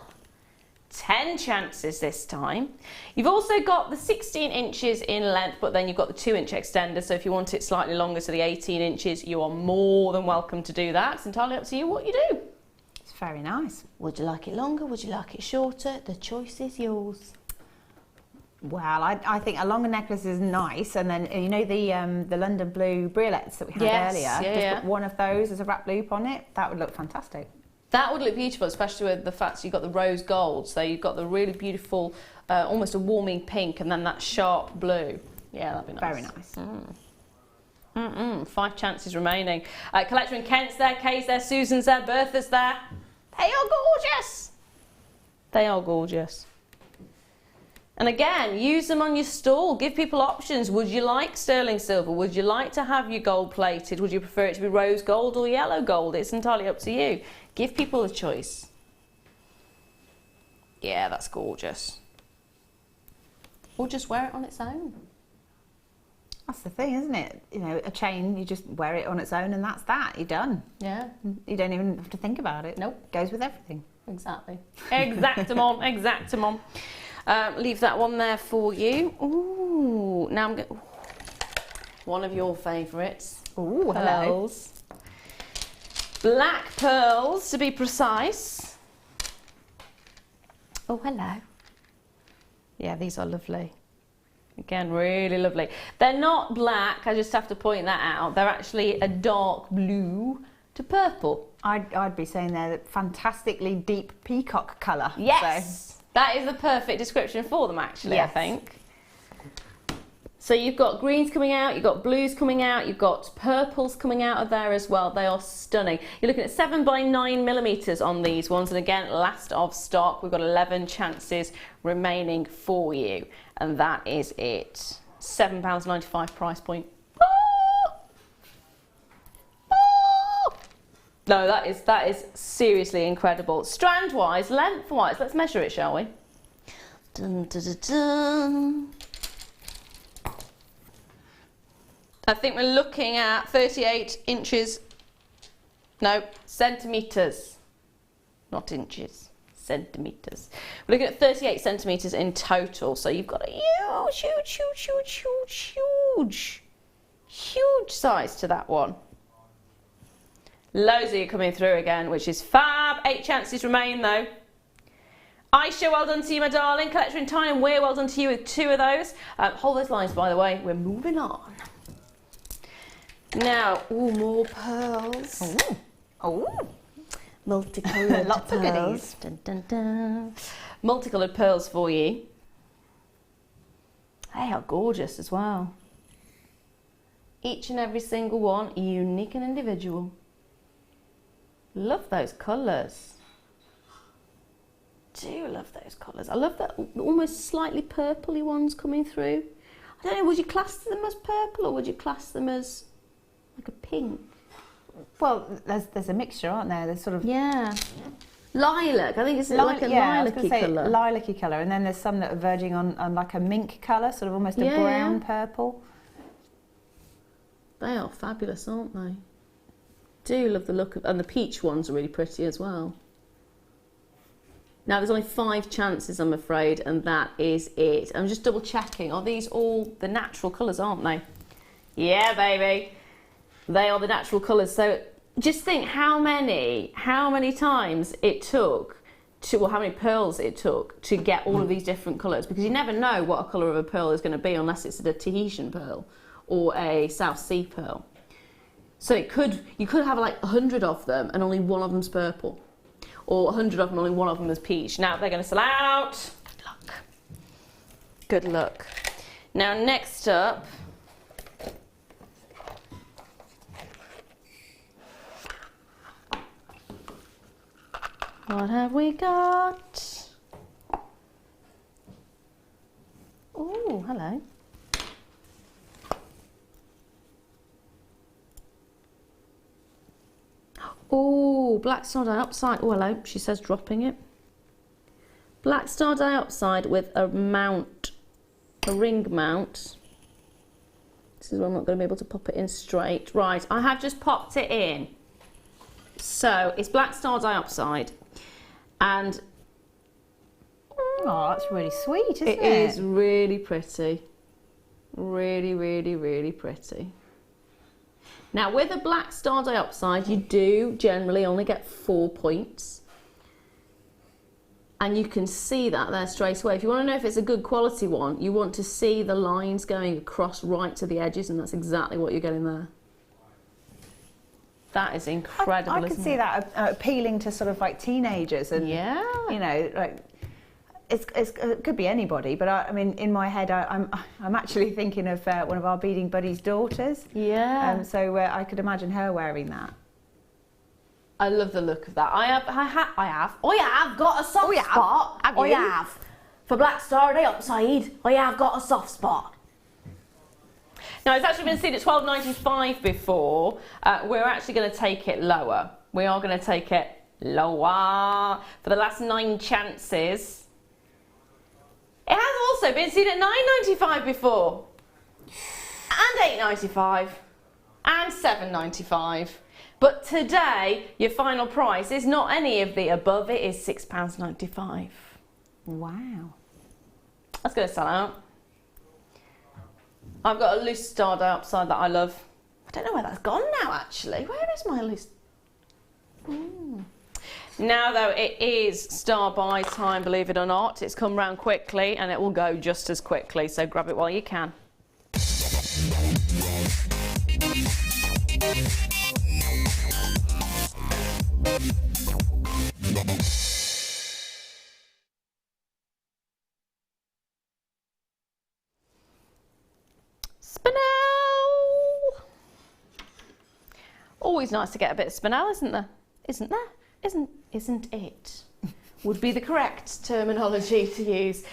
10 chances this time. You've also got the 16 inches in length, but then you've got the 2-inch extender. So if you want it slightly longer to the 18 inches, you are more than welcome to do that. It's entirely up to you what you do. It's very nice. Would you like it longer? Would you like it shorter? The choice is yours. Well, I think a longer necklace is nice, and then you know the London blue briolettes that we had earlier. Just put one of those as a wrap loop on it. That would look fantastic. That would look beautiful, especially with the fact that you've got the rose gold. So you've got the really beautiful, almost a warming pink, and then that sharp blue. Yeah, that'd be nice. Very nice. 5 chances remaining. Collector in Kent's there, Kay's there, Susan's there, Bertha's there. They are gorgeous. They are gorgeous. And again, use them on your stall. Give people options. Would you like sterling silver? Would you like to have your gold plated? Would you prefer it to be rose gold or yellow gold? It's entirely up to you. Give people a choice. Yeah, that's gorgeous. Or just wear it on its own. That's the thing, isn't it? You know, a chain, you just wear it on its own and that's that. You're done. Yeah. You don't even have to think about it. Nope. Goes with everything. Exactly. Exactamon, exactamon. Leave that one there for you. Ooh, now I'm going. One of your favourites. Ooh, pearls. Black pearls, to be precise. Oh, hello. Yeah, these are lovely. Again, really lovely. They're not black, I just have to point that out. They're actually a dark blue to purple. I'd be saying they're fantastically deep peacock colour. Yes, so. That is the perfect description for them actually, yes. I think. So you've got greens coming out, you've got blues coming out, you've got purples coming out of there as well. They are stunning. You're looking at 7 by 9 millimeters on these ones. And again, last of stock. We've got 11 chances remaining for you. And that is it. £7.95 price point. No, that is seriously incredible. Strand-wise, length-wise, let's measure it, shall we? Dun, dun, dun, dun. I think we're looking at 38 inches, no, centimetres, not inches, centimetres. We're looking at 38 centimetres in total, so you've got a huge size to that one. Loads of you coming through again, which is fab. 8 chances remain though. Aisha, well done to you, my darling. Collector in Tyne and Weir, well done to you with 2 of those. Hold those lines, by the way. We're moving on. Now, ooh, more pearls. Oh, multicoloured lots of goodies. Dun, dun, dun. Multicoloured pearls for you. They are gorgeous as well. Each and every single one unique and individual. Love those colours. Do love those colours. I love that almost slightly purpley ones coming through. I don't know, would you class them as purple or would you class them as like a pink? Well, there's a mixture, aren't there? There's sort of... Yeah. Lilac. I think it's like a lilac-y colour. Lilac-y colour. And then there's some that are verging on like a mink colour, sort of almost a brown purple. They are fabulous, aren't they? Do love the look of... And the peach ones are really pretty as well. Now, there's only 5 chances, I'm afraid, and that is it. I'm just double checking. Are these all the natural colours, aren't they? Yeah, baby. They are the natural colours. So just think how many times it took to, or how many pearls it took to get all of these different colours, because you never know what a colour of a pearl is going to be unless it's a Tahitian pearl or a South Sea pearl. So you could have like 100 of them and only one of them's purple, or 100 of them, only one of them is peach. Now they're going to sell out. Good luck. Good luck. Now next up, what have we got? Oh, hello. Oh, black star dioxide. Oh, hello. She says dropping it. Black star dioxide with a mount, a ring mount. This is where I'm not going to be able to pop it in straight. Right, I have just popped it in. So it's black star dioxide, and oh, that's really sweet, isn't it? It is really pretty. Really, really, really pretty. Now with a black star dioxide, you do generally only get 4 points. And you can see that there straight away. If you want to know if it's a good quality one, you want to see the lines going across right to the edges, and that's exactly what you're getting there. That is incredible. I could see that appealing to sort of like teenagers, and yeah, you know, like it could be anybody. But I mean, in my head, I'm actually thinking of one of our beading buddies' daughters. Yeah. So I could imagine her wearing that. I love the look of that. I have got a soft spot. I have. For black star dioxide, I have got a soft spot. Now, it's actually been seen at £12.95 before. We're actually going to take it lower. We are going to take it lower for the last 9 chances. It has also been seen at £9.95 before, and £8.95, and £7.95. But today, your final price is not any of the above. It is £6.95. Wow. That's going to sell out. I've got a loose star dioxide that I love. I don't know where that's gone now, actually. Where is my loose? Now, though, it is star buy time, believe it or not. It's come round quickly, and it will go just as quickly, so grab it while you can. Spinel! Always nice to get a bit of spinel, isn't there? Isn't there? Isn't it? Would be the correct terminology to use.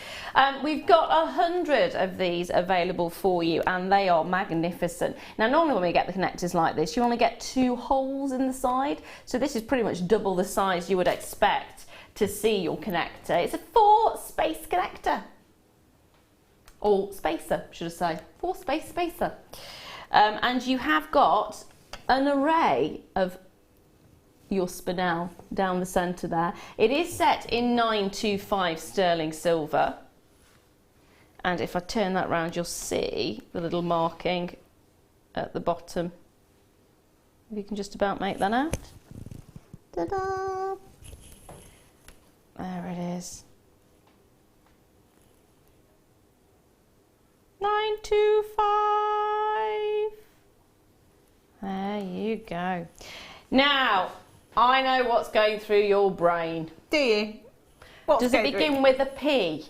We've got 100 of these available for you, and they are magnificent. Now, normally when we get the connectors like this, you only get 2 holes in the side, so this is pretty much double the size you would expect to see your connector. It's a 4-space connector. Or spacer, should I say. 4-space spacer. And you have got an array of your spinel down the centre there. It is set in 925 sterling silver. And if I turn that round, you'll see the little marking at the bottom. If you can just about make that out. Ta-da! There it is. 925. There you go. Now, I know what's going through your brain. Do you? Does it begin with a P?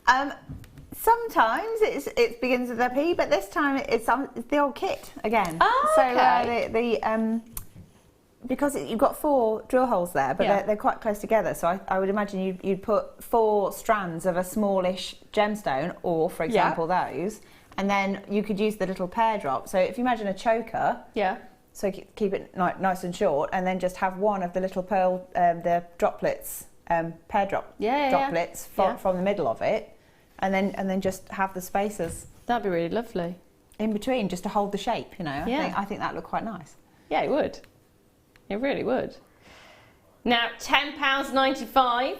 Sometimes it begins with a P, but this time it's the old kit again. Oh, okay. So because you've got 4 drill holes there, but they're quite close together. So I would imagine you'd put 4 strands of a smallish gemstone, or for example those, and then you could use the little pear drop. So if you imagine a choker, so keep it nice and short, and then just have one of the little pearl, the droplets, pear droplets from the middle of it, and then just have the spaces. That'd be really lovely. In between, just to hold the shape, you know. I think that'd look quite nice. Yeah, it would. It really would. Now, £10.95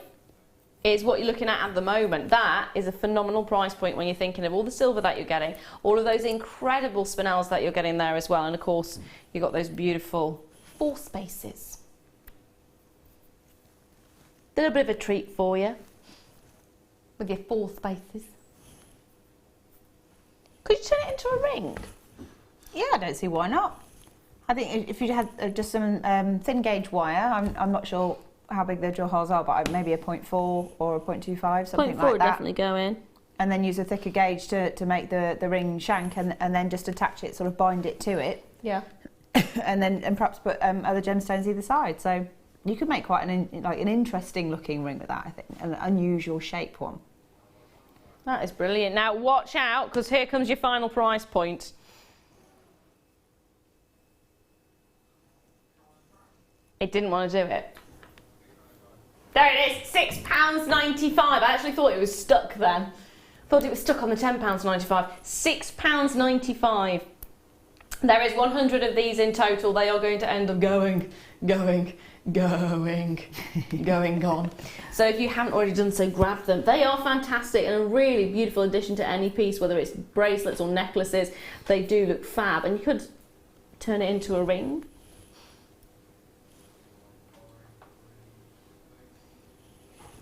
is what you're looking at the moment. That is a phenomenal price point when you're thinking of all the silver that you're getting, all of those incredible spinels that you're getting there as well, and of course, you've got those beautiful 4 spaces. A little bit of a treat for you with your 4 spaces. Could you turn it into a ring? Yeah, I don't see why not. I think if you had just some thin gauge wire, I'm not sure how big the drill holes are, but maybe a 0.4 or a 0.25, something like that. 0.4 would definitely go in. and then use a thicker gauge to make the ring shank, and then just attach it, sort of bind it to it. Yeah. and perhaps put other gemstones either side. So you could make quite an interesting looking ring with that, I think, an unusual shape one. That is brilliant. Now watch out, because here comes your final price point. It didn't want to do it. There it is, £6.95. I actually thought it was stuck then. Thought it was stuck on the £10.95. £6.95. There is 100 of these in total. They are going to end up going on. So if you haven't already done so, grab them. They are fantastic and a really beautiful addition to any piece, whether it's bracelets or necklaces. They do look fab, and you could turn it into a ring.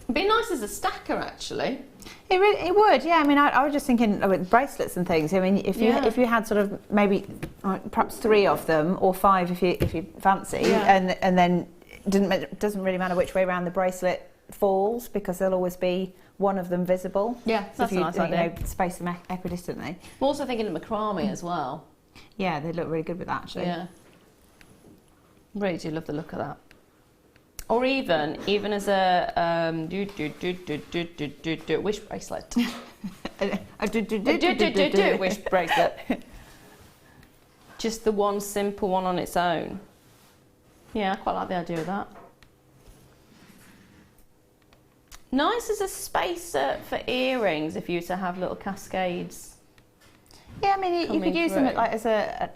It'd be nice as a stacker, actually. It would, yeah. I mean, I was just thinking with bracelets and things. I mean, if you had sort of maybe perhaps 3 of them, or 5 if you fancy, and then it doesn't really matter which way around the bracelet falls, because there'll always be one of them visible. Yeah, that's if you, a nice idea. Space them equidistantly. I'm also thinking of macrame as well. Yeah, they look really good with that, actually. Yeah, really do love the look of that. Or even as a wish bracelet. Wish bracelet. Just the one simple one on its own. Yeah, I quite like the idea of that. Nice as a spacer for earrings if you were to have little cascades. Yeah, I mean, you could use them like as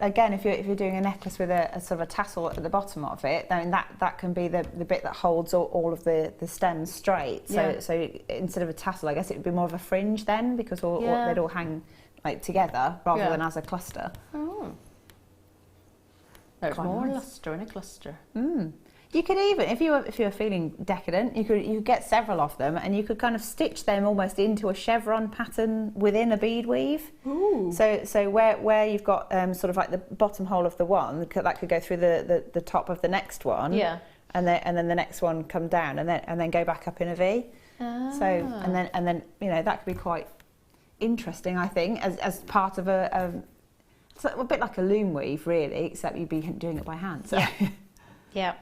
again, if you're doing a necklace with a sort of a tassel at the bottom of it, then that can be the bit that holds all of the stems straight. So instead of a tassel, I guess it would be more of a fringe then, because they'd all hang like together rather than as a cluster. Oh. There's more lustre in a cluster. You could even, if you were feeling decadent, you could get several of them, and you could kind of stitch them almost into a chevron pattern within a bead weave. Ooh. So where you've got sort of like the bottom hole of the one that could go through the top of the next one. Yeah. And then the next one come down, and then go back up in a V. Ah. So and then that could be quite interesting, I think, as part of it's a bit like a loom weave really, except you'd be doing it by hand. So. Yeah. Yeah.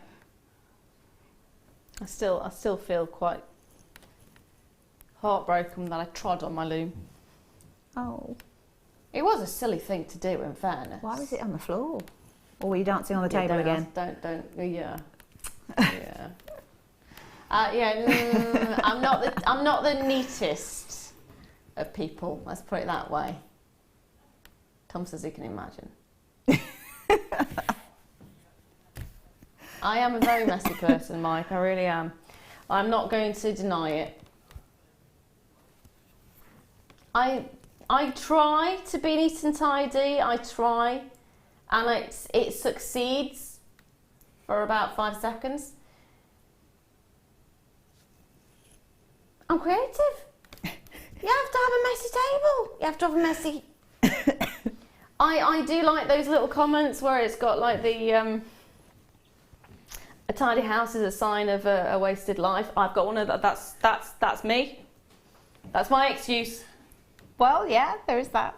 I still feel quite heartbroken that I trod on my loom. Oh. It was a silly thing to do, in fairness. Why was it on the floor? Or were you dancing on the table again? Yeah. I'm not the neatest of people. Let's put it that way. Tom says he can imagine. I am a very messy person, Mike. I really am. I'm not going to deny it. I try to be neat and tidy. I try, and it succeeds for about 5 seconds. I'm creative. You have to have a messy table. You have to have a messy. I do like those little comments where it's got like the a tidy house is a sign of a wasted life. I've got one of that's me. That's my excuse. Well, yeah, there is that.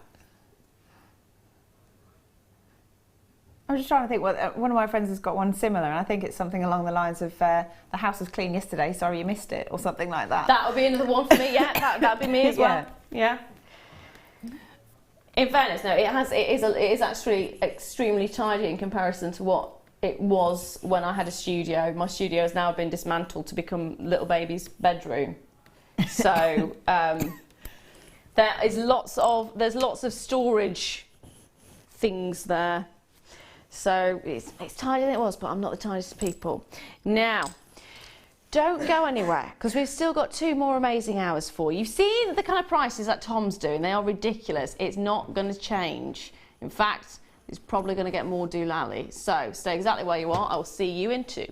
I'm just trying to think. Well, one of my friends has got one similar, and I think it's something along the lines of "the house was clean yesterday, sorry you missed it," or something like that. That would be another one for me. Yeah, that'd be me as well. Yeah. In fairness, no, it is actually extremely tidy in comparison to what it was when I had a studio. My studio has now been dismantled to become little baby's bedroom. So there's lots of storage things there. So it's tidier than it was, but I'm not the tidiest of people. Now, don't go anywhere, because we've still got 2 more amazing hours for you. You've seen the kind of prices that Tom's doing. They are ridiculous. It's not going to change. In fact, it's probably going to get more doolally. So stay exactly where you are. I will see you in 2.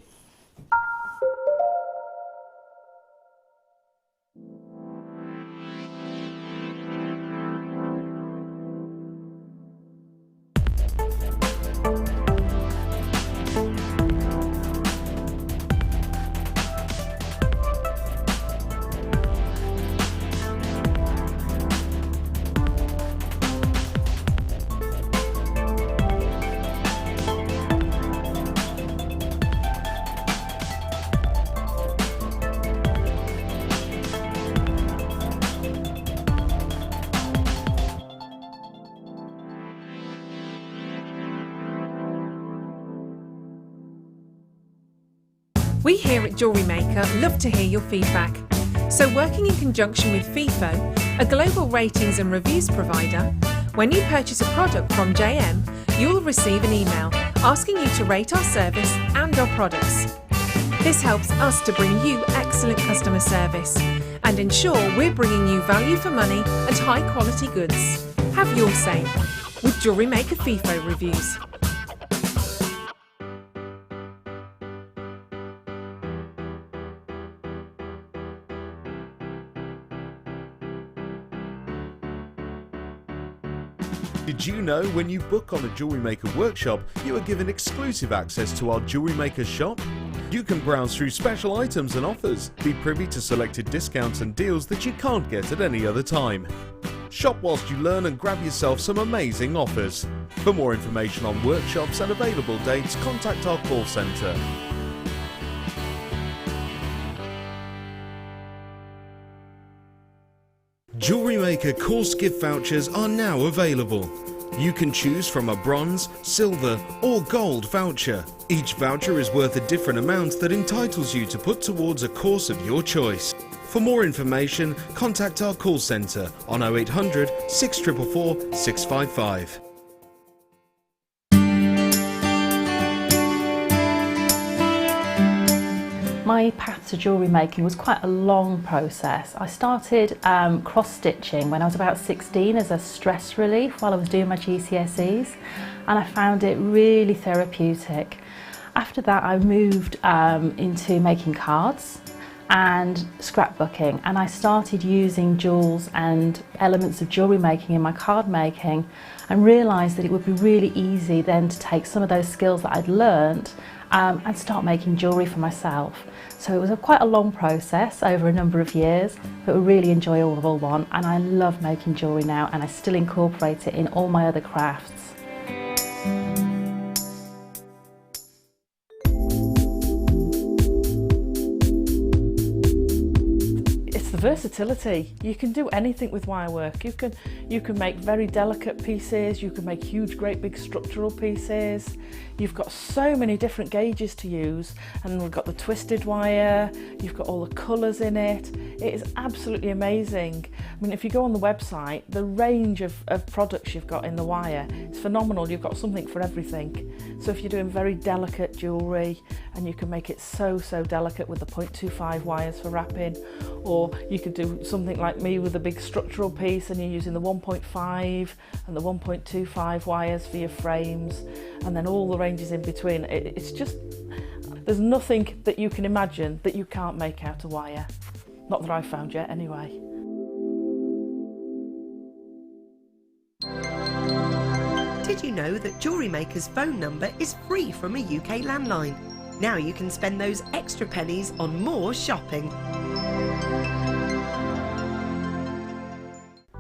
We here at Jewellery Maker love to hear your feedback. So working in conjunction with FIFO, a global ratings and reviews provider, when you purchase a product from JM, you'll receive an email asking you to rate our service and our products. This helps us to bring you excellent customer service and ensure we're bringing you value for money and high quality goods. Have your say with Jewellery Maker FIFO reviews. Did you know when you book on a Jewellery Maker workshop, you are given exclusive access to our Jewellery Maker shop? You can browse through special items and offers, be privy to selected discounts and deals that you can't get at any other time. Shop whilst you learn and grab yourself some amazing offers. For more information on workshops and available dates, contact our call centre. Jewellery Maker course gift vouchers are now available. You can choose from a bronze, silver or gold voucher. Each voucher is worth a different amount that entitles you to put towards a course of your choice. For more information, contact our call centre on 0800 644 655. My path to jewellery making was quite a long process. I started cross-stitching when I was about 16 as a stress relief while I was doing my GCSEs, and I found it really therapeutic. After that I moved into making cards and scrapbooking, and I started using jewels and elements of jewellery making in my card making, and realised that it would be really easy then to take some of those skills that I'd learnt and start making jewellery for myself. So it was quite a long process over a number of years, but a really enjoyable one, and I love making jewellery now, and I still incorporate it in all my other crafts. Versatility. You can do anything with wire work. You can make very delicate pieces, you can make huge great big structural pieces. You've got so many different gauges to use, and we've got the twisted wire, you've got all the colours in it. It is absolutely amazing. I mean, if you go on the website, the range of products you've got in the wire is phenomenal. You've got something for everything. So if you're doing very delicate jewellery, and you can make it so delicate with the 0.25 wires for wrapping, or you could do something like me with a big structural piece and you're using the 1.5 and the 1.25 wires for your frames, and then all the ranges in between. It's just, there's nothing that you can imagine that you can't make out of wire. Not that I've found yet anyway. Did you know that Jewellery Maker's phone number is free from a UK landline? Now you can spend those extra pennies on more shopping.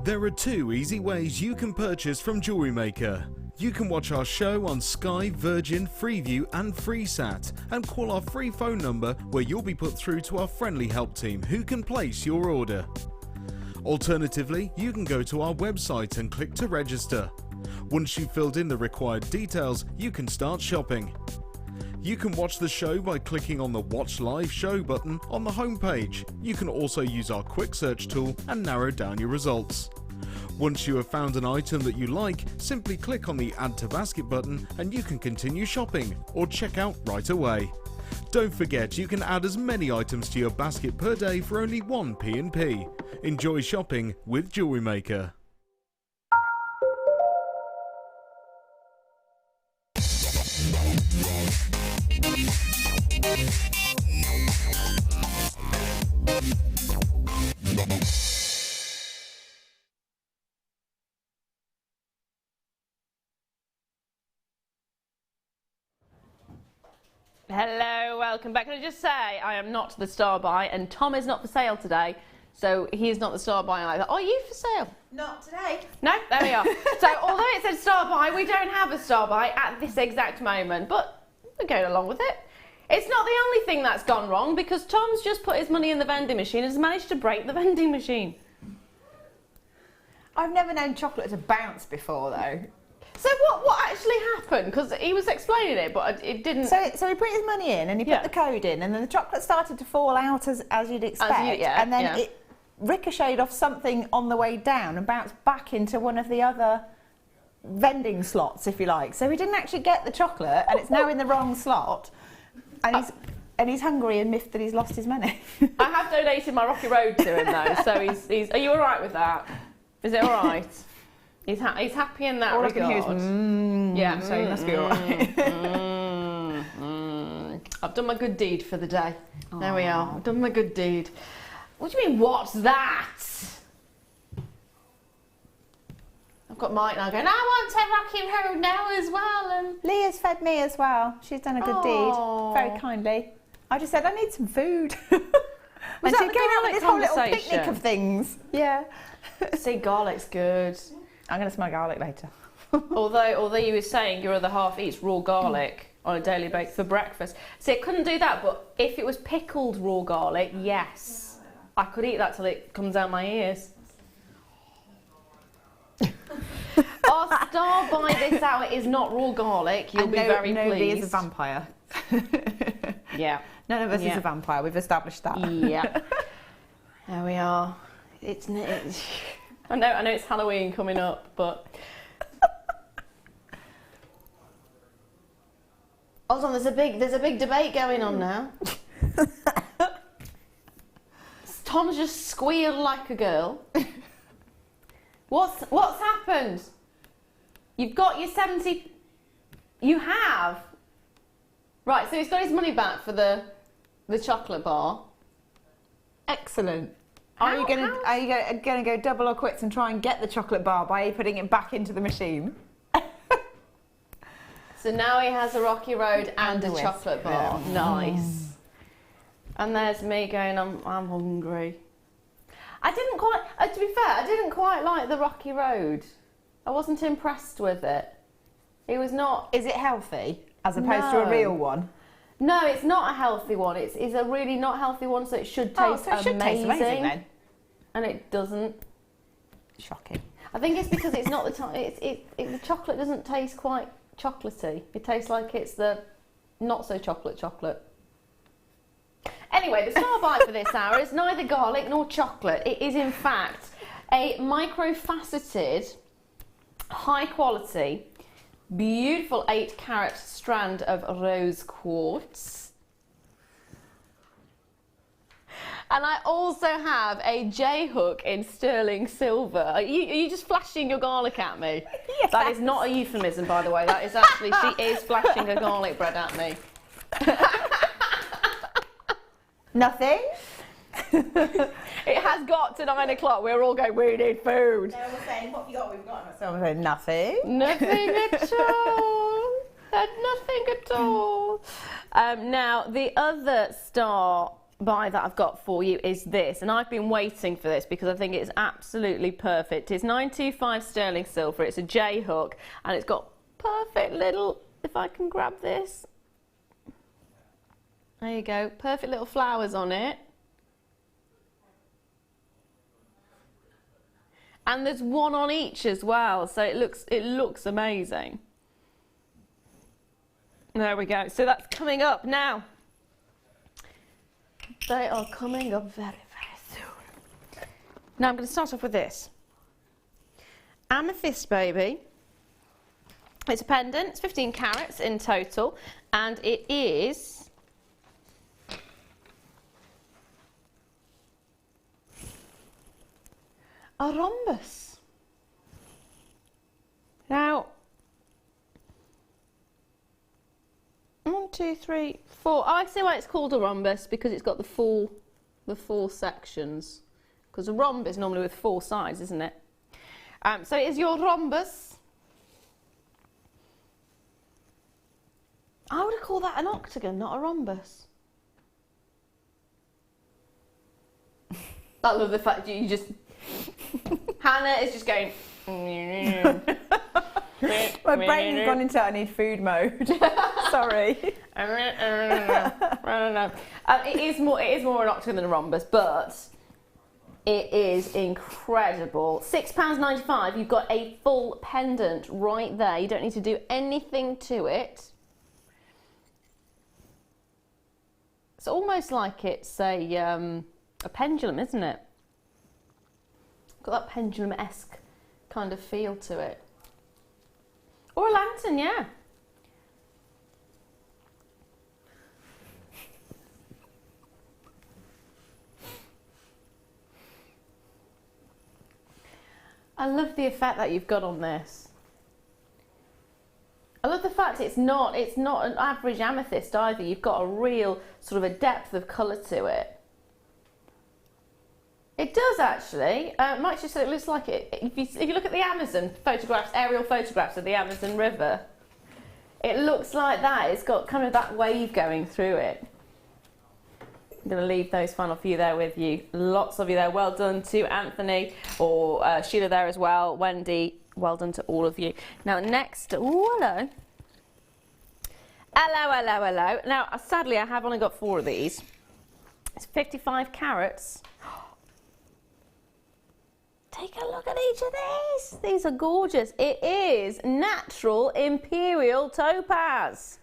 There are two easy ways you can purchase from Jewellery Maker. You can watch our show on Sky, Virgin, Freeview and FreeSat, and call our free phone number where you'll be put through to our friendly help team who can place your order. Alternatively, you can go to our website and click to register. Once you've filled in the required details, you can start shopping. You can watch the show by clicking on the Watch Live Show button on the homepage. You can also use our quick search tool and narrow down your results. Once you have found an item that you like, simply click on the Add to Basket button and you can continue shopping or check out right away. Don't forget, you can add as many items to your basket per day for only 1 P&P. Enjoy shopping with Jewellery Maker. Hello, welcome back. Can I just say, I am not the star buy, and Tom is not for sale today, so he is not the star buy either. Are you for sale? Not today. No, there we are. So although it said star buy, we don't have a star buy at this exact moment, but we're going along with it. It's not the only thing that's gone wrong, because Tom's just put his money in the vending machine and has managed to break the vending machine. I've never known chocolate to bounce before though. So what actually happen? Because he was explaining it, but it didn't. So he put his money in and he put the code in, and then the chocolate started to fall out as you'd expect, and then it ricocheted off something on the way down and bounced back into one of the other vending slots, if you like. So he didn't actually get the chocolate, and it's now in the wrong slot, and he's hungry and miffed that he's lost his money. I have donated my Rocky Road to him though, so he's. Are you all right with that? Is it all right? He's happy in that regard. All I can hear is so he must be all right. I've done my good deed for the day. Aww. There we are. I've done my good deed. What do you mean, what's that? I've got Mike now going, I want a Rocky Road now as well. And Leah's fed me as well. She's done a good deed, very kindly. I just said, I need some food. Was and that she the came out with this whole little picnic conversation? of things. Yeah. See, garlic's good. I'm going to smell garlic later. although you were saying your other half eats raw garlic on a daily basis for breakfast. See, I couldn't do that, but if it was pickled raw garlic, yes. I could eat that till it comes down my ears. Our star by this hour is not raw garlic. You'll be very pleased. Nobody is a vampire. Yeah. None of us is a vampire. We've established that. Yeah. There we are. I know it's Halloween coming up, but Osborne, there's a big debate going on now. Tom's just squealed like a girl. What's happened? You've got your 70. You have. Right, so he's got his money back for the chocolate bar. Excellent. Are you going to go double or quits and try and get the chocolate bar by putting it back into the machine? So now he has a Rocky Road and a chocolate bar. Yeah. Nice. And there's me going, I'm hungry. I didn't quite, to be fair, I didn't quite like the Rocky Road. I wasn't impressed with it. It was not... Is it healthy as opposed to a real one? No, it's not a healthy one. It's a really not healthy one, so it should taste amazing. Should taste amazing then. And it doesn't. Shocking. I think it's because it's not the time. The chocolate doesn't taste quite chocolatey. It tastes like it's the not so chocolate. Anyway, the star bite for this hour is neither garlic nor chocolate. It is in fact a microfaceted, high quality, beautiful 8-carat strand of rose quartz. And I also have a J-hook in sterling silver. Are you just flashing your garlic at me? Yes. That is not a euphemism, by the way. That is actually, she is flashing a garlic bread at me. Nothing? It has got to 9 o'clock. We're all going, we need food. No, we're saying, what have you got? We've got someone saying nothing. Nothing at all. Nothing at all. Now, the other star buy that I've got for you is this, and I've been waiting for this because I think it's absolutely perfect. It's 925 sterling silver. It's a J hook, and it's got perfect little, if I can grab this. There you go, perfect little flowers on it. And there's one on each as well, so it looks amazing. There we go. So that's coming up now. They are coming up very, very soon. Now I'm going to start off with this. Amethyst, baby. It's a pendant. It's 15 carats in total, and it is a rhombus. Now, 1, 2, 3, 4. Oh, I see why it's called a rhombus, because it's got the four sections. Because a rhomb is normally with 4 sides, isn't it? So it is your rhombus. I would have called that an octagon, not a rhombus. I love the fact that you just... Hannah is just going... My brain has gone into I need food mode. Sorry. It is more an octagon than a rhombus, but It is incredible. £6.95, you've got a full pendant right there. You don't need to do anything to it. It's almost like it's a pendulum, isn't it? Got that pendulum-esque kind of feel to it. Or a lantern, yeah. I love the effect that you've got on this. I love the fact it's not an average amethyst either. You've got a real sort of a depth of colour to it. It does actually. Mike just said it looks like it. If you look at the Amazon photographs, aerial photographs of the Amazon River, it looks like that. It's got kind of that wave going through it. I'm going to leave those final few there with you. Lots of you there. Well done to Anthony or Sheila there as well. Wendy, well done to all of you. Now next, oh hello. Hello. Now sadly I have only got 4 of these. It's 55 carats. Take a look at each of these. These are gorgeous. It is natural imperial topaz.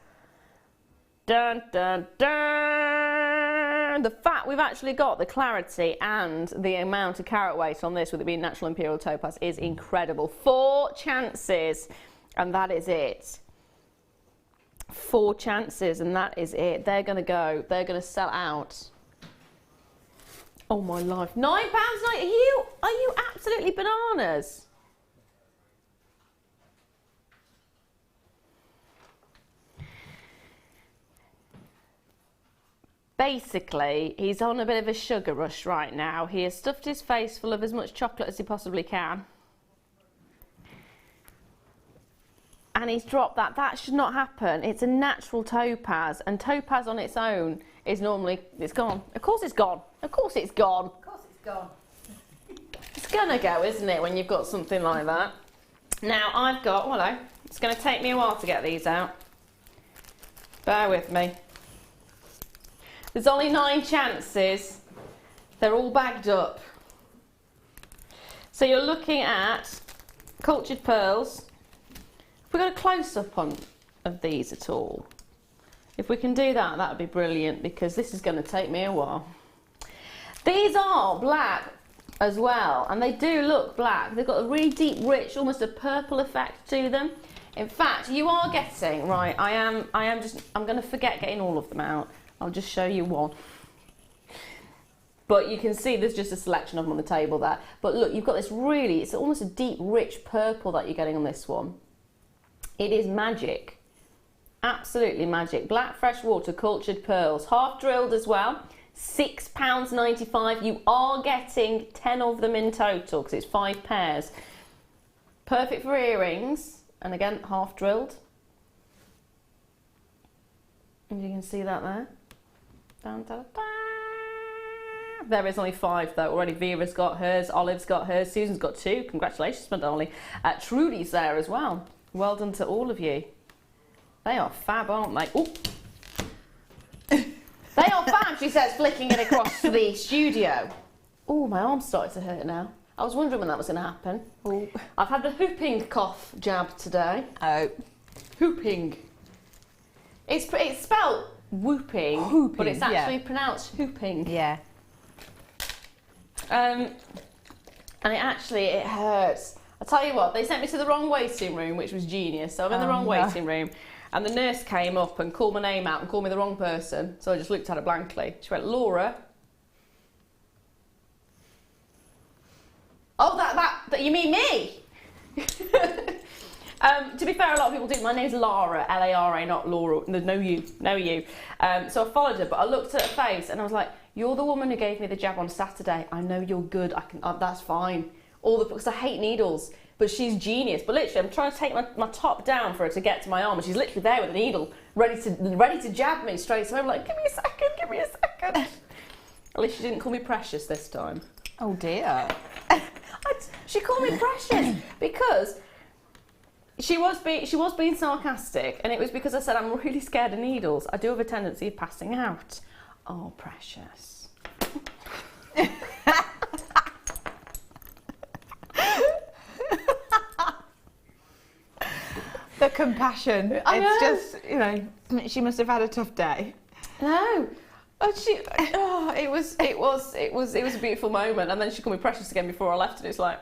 Dun dun dun. The fact we've actually got the clarity and the amount of carat weight on this with it being natural imperial topaz is incredible. 4 chances and that is it. 4 chances and that is it. They're going to go. They're going to sell out. Oh my life. £9.90. Are you absolutely bananas? Basically, he's on a bit of a sugar rush right now. He has stuffed his face full of as much chocolate as he possibly can. And he's dropped that. That should not happen. It's a natural topaz, and topaz on its own is normally, it's gone. Of course it's gone. Of course it's gone. Of course it's gone. It's gonna go, isn't it, when you've got something like that? Now I've got, hello, it's gonna take me a while to get these out. Bear with me. There's only 9 chances. They're all bagged up. So you're looking at cultured pearls. Have we got a close-up of these at all? If we can do that, that would be brilliant because this is going to take me a while. These are black as well, and they do look black. They've got a really deep, rich, almost a purple effect to them. In fact, you are getting, right, I'm going to forget getting all of them out. I'll just show you one. But you can see there's just a selection of them on the table there. But look, you've got this really, it's almost a deep, rich purple that you're getting on this one. It is magic. Absolutely magic. Black freshwater cultured pearls, half drilled as well. £6.95. You are getting 10 of them in total because it's 5 pairs. Perfect for earrings, and again, half drilled. And you can see that there. Dun, dun, dun. There is only 5 though. Already Vera's got hers, Olive's got hers, Susan's got 2. Congratulations, my darling. Trudy's there as well. Well done to all of you. They are fab, aren't they? Ooh. They are fab, she says, flicking it across the studio. Oh, my arm's starting to hurt now. I was wondering when that was going to happen. Ooh. I've had the whooping cough jab today. Oh. Whooping. It's spelled whooping, but it's actually pronounced hooping. Yeah. And it hurts. I'll tell you what, they sent me to the wrong waiting room, which was genius. So I'm in the wrong waiting room, and the nurse came up and called my name out and called me the wrong person. So I just looked at her blankly. She went, Laura. Oh, that you mean me? To be fair, a lot of people do. My name's Lara, L-A-R-A, not Laura. No, you. So I followed her, but I looked at her face and I was like, you're the woman who gave me the jab on Saturday. I know you're good. That's fine. Because I hate needles, but she's genius. But literally, I'm trying to take my top down for her to get to my arm, and she's literally there with a needle, ready to jab me straight. So I'm like, give me a second. At least she didn't call me precious this time. Oh dear. She called me precious because she was being sarcastic, and it was because I said I'm really scared of needles. I do have a tendency of passing out. Oh, precious. The compassion. I know. It's just, you know, she must have had a tough day. No. It was a beautiful moment, and then she called me precious again before I left, and it's like,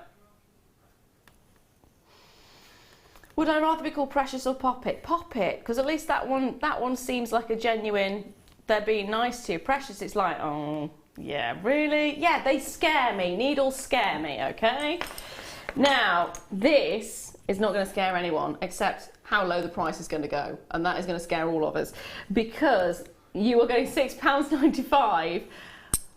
would I rather be called Precious or Poppet? Poppet, because at least that one seems like a genuine, they're being nice to you. Precious, it's like, oh, yeah, really? Yeah, they scare me. Needles scare me, okay? Now, this is not going to scare anyone, except how low the price is going to go, and that is going to scare all of us, because you are getting £6.95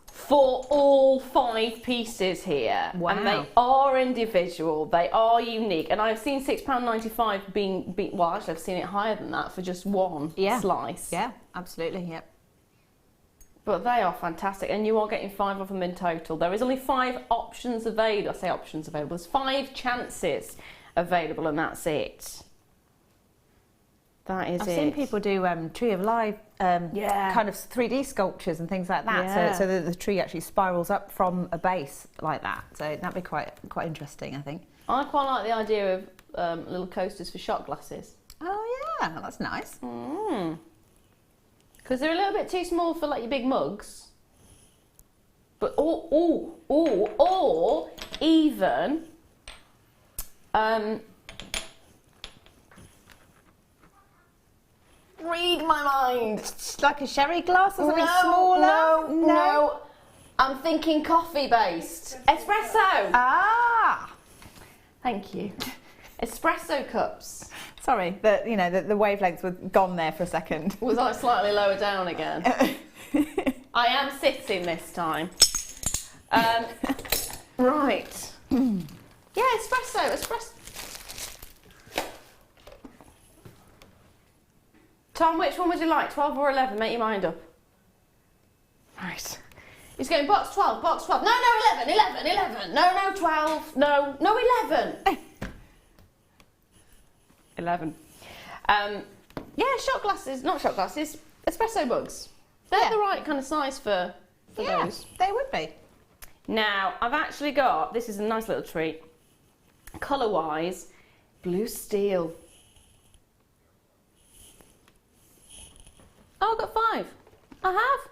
for all 5 pieces here. Wow. And they are individual, they are unique. And I've seen £6.95 being well, actually I've seen it higher than that for just one slice. Yeah, absolutely, yep. But they are fantastic, and you are getting 5 of them in total. There is only 5 options available. I say options available, there's 5 chances available, and that's it. That is I've seen people do Tree of Life kind of 3D sculptures and things like that. Yeah. So the tree actually spirals up from a base like that. So that'd be quite interesting, I think. I quite like the idea of little coasters for shot glasses. Oh yeah, that's nice. Because they're a little bit too small for like your big mugs. But or even read my mind. Like a sherry glass or something smaller? smaller? No. I'm thinking coffee based. Espresso. Ah. Thank you. Espresso cups. Sorry, the wavelengths were gone there for a second. Was I slightly lower down again? I am sitting this time. Right. Yeah, espresso. Tom, which one would you like? 12 or 11? Make your mind up. Right. He's going box 12, box 12. No, 11. No, 12. No, 11. 11. Yeah, shot glasses, not shot glasses, espresso mugs. They're the right kind of size for those. They would be. Now, I've actually got, this is a nice little treat, colour-wise, blue steel. Oh, I've got 5. I have.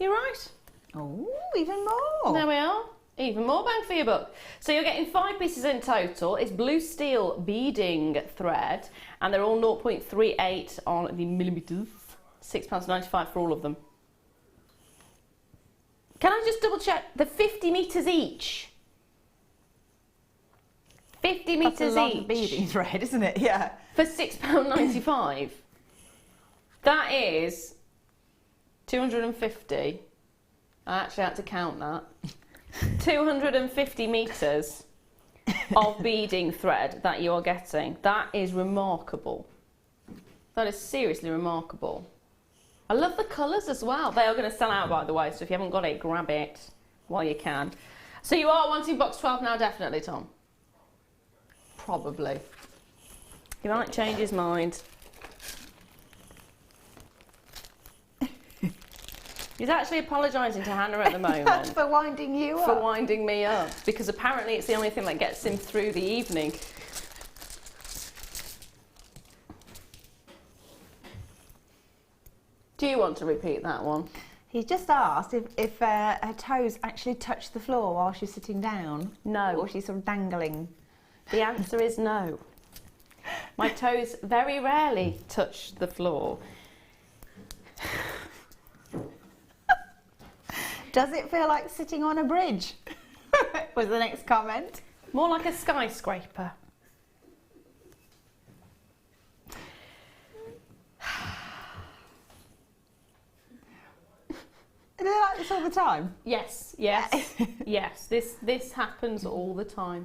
You're right. Oh, even more. There we are. Even more bang for your buck. So you're getting 5 pieces in total. It's blue steel beading thread, and they're all 0.38 on the millimetres. £6.95 for all of them. Can I just double check? They're 50 metres each. 50 metres That's a lot each. of beading thread, isn't it? Yeah. For £6.95. That is 250. I actually had to count that. 250 metres of beading thread that you are getting. That is remarkable. That is seriously remarkable. I love the colours as well. They are going to sell out, by the way, so if you haven't got it, grab it while you can. So you are wanting box 12 now, definitely, Tom? Probably. He might change his mind. He's actually apologising to Hannah at the moment. For winding you up. For winding me up. Because apparently it's the only thing that gets him through the evening. Do you want to repeat that one? He just asked if her toes actually touch the floor while she's sitting down. No. Or she's sort of dangling. The answer is no. My toes very rarely touch the floor. Does it feel like sitting on a bridge? Was the next comment. More like a skyscraper. Are they like this all the time? Yes. Yes. This happens all the time.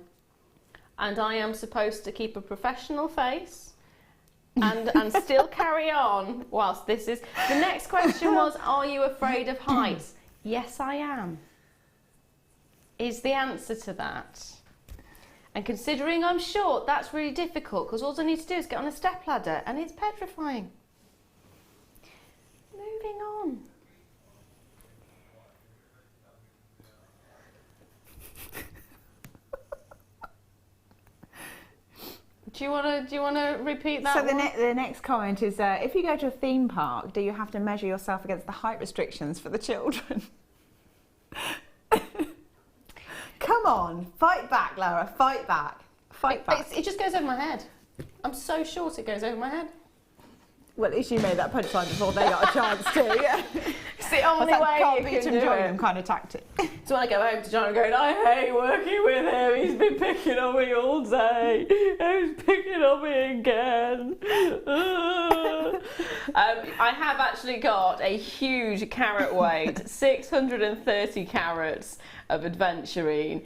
And I am supposed to keep a professional face and still carry on whilst this is... The next question was, are you afraid of heights? Yes, I am. Is the answer to that. And considering I'm short, that's really difficult because all I need to do is get on a stepladder and it's petrifying. Moving on. Do you want to repeat that? So one? the next comment is, if you go to a theme park, do you have to measure yourself against the height restrictions for the children? Come on, fight back, Lara, fight back. Fight back. It just goes over my head. I'm so short it goes over my head. Well, at least you made that punchline before they got a chance to. Yeah. It's the only way can't you beat can him, do join it. him kind of tactic. So when I go home to John, I'm going, I hate working with him. He's been picking on me all day. He's picking on me again. I have actually got a huge carat weight, 630 carats of adventurine.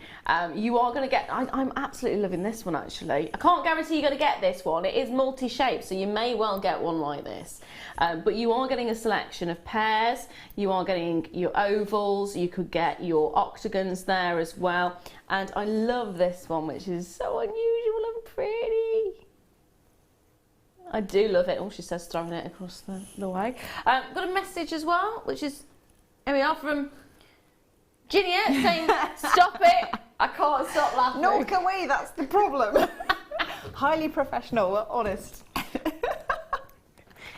You are going to get, I'm absolutely loving this one actually. I can't guarantee you're going to get this one. It is multi-shaped, so you may well get one like this. But you are getting a selection of pairs, you are getting your ovals, you could get your octagons there as well. And I love this one, which is so unusual and pretty. I do love it. Oh, she says throwing it across the way. Got a message as well, which is, here we are, from Ginny saying, stop it, I can't stop laughing. Nor can we, that's the problem. Highly professional, honest.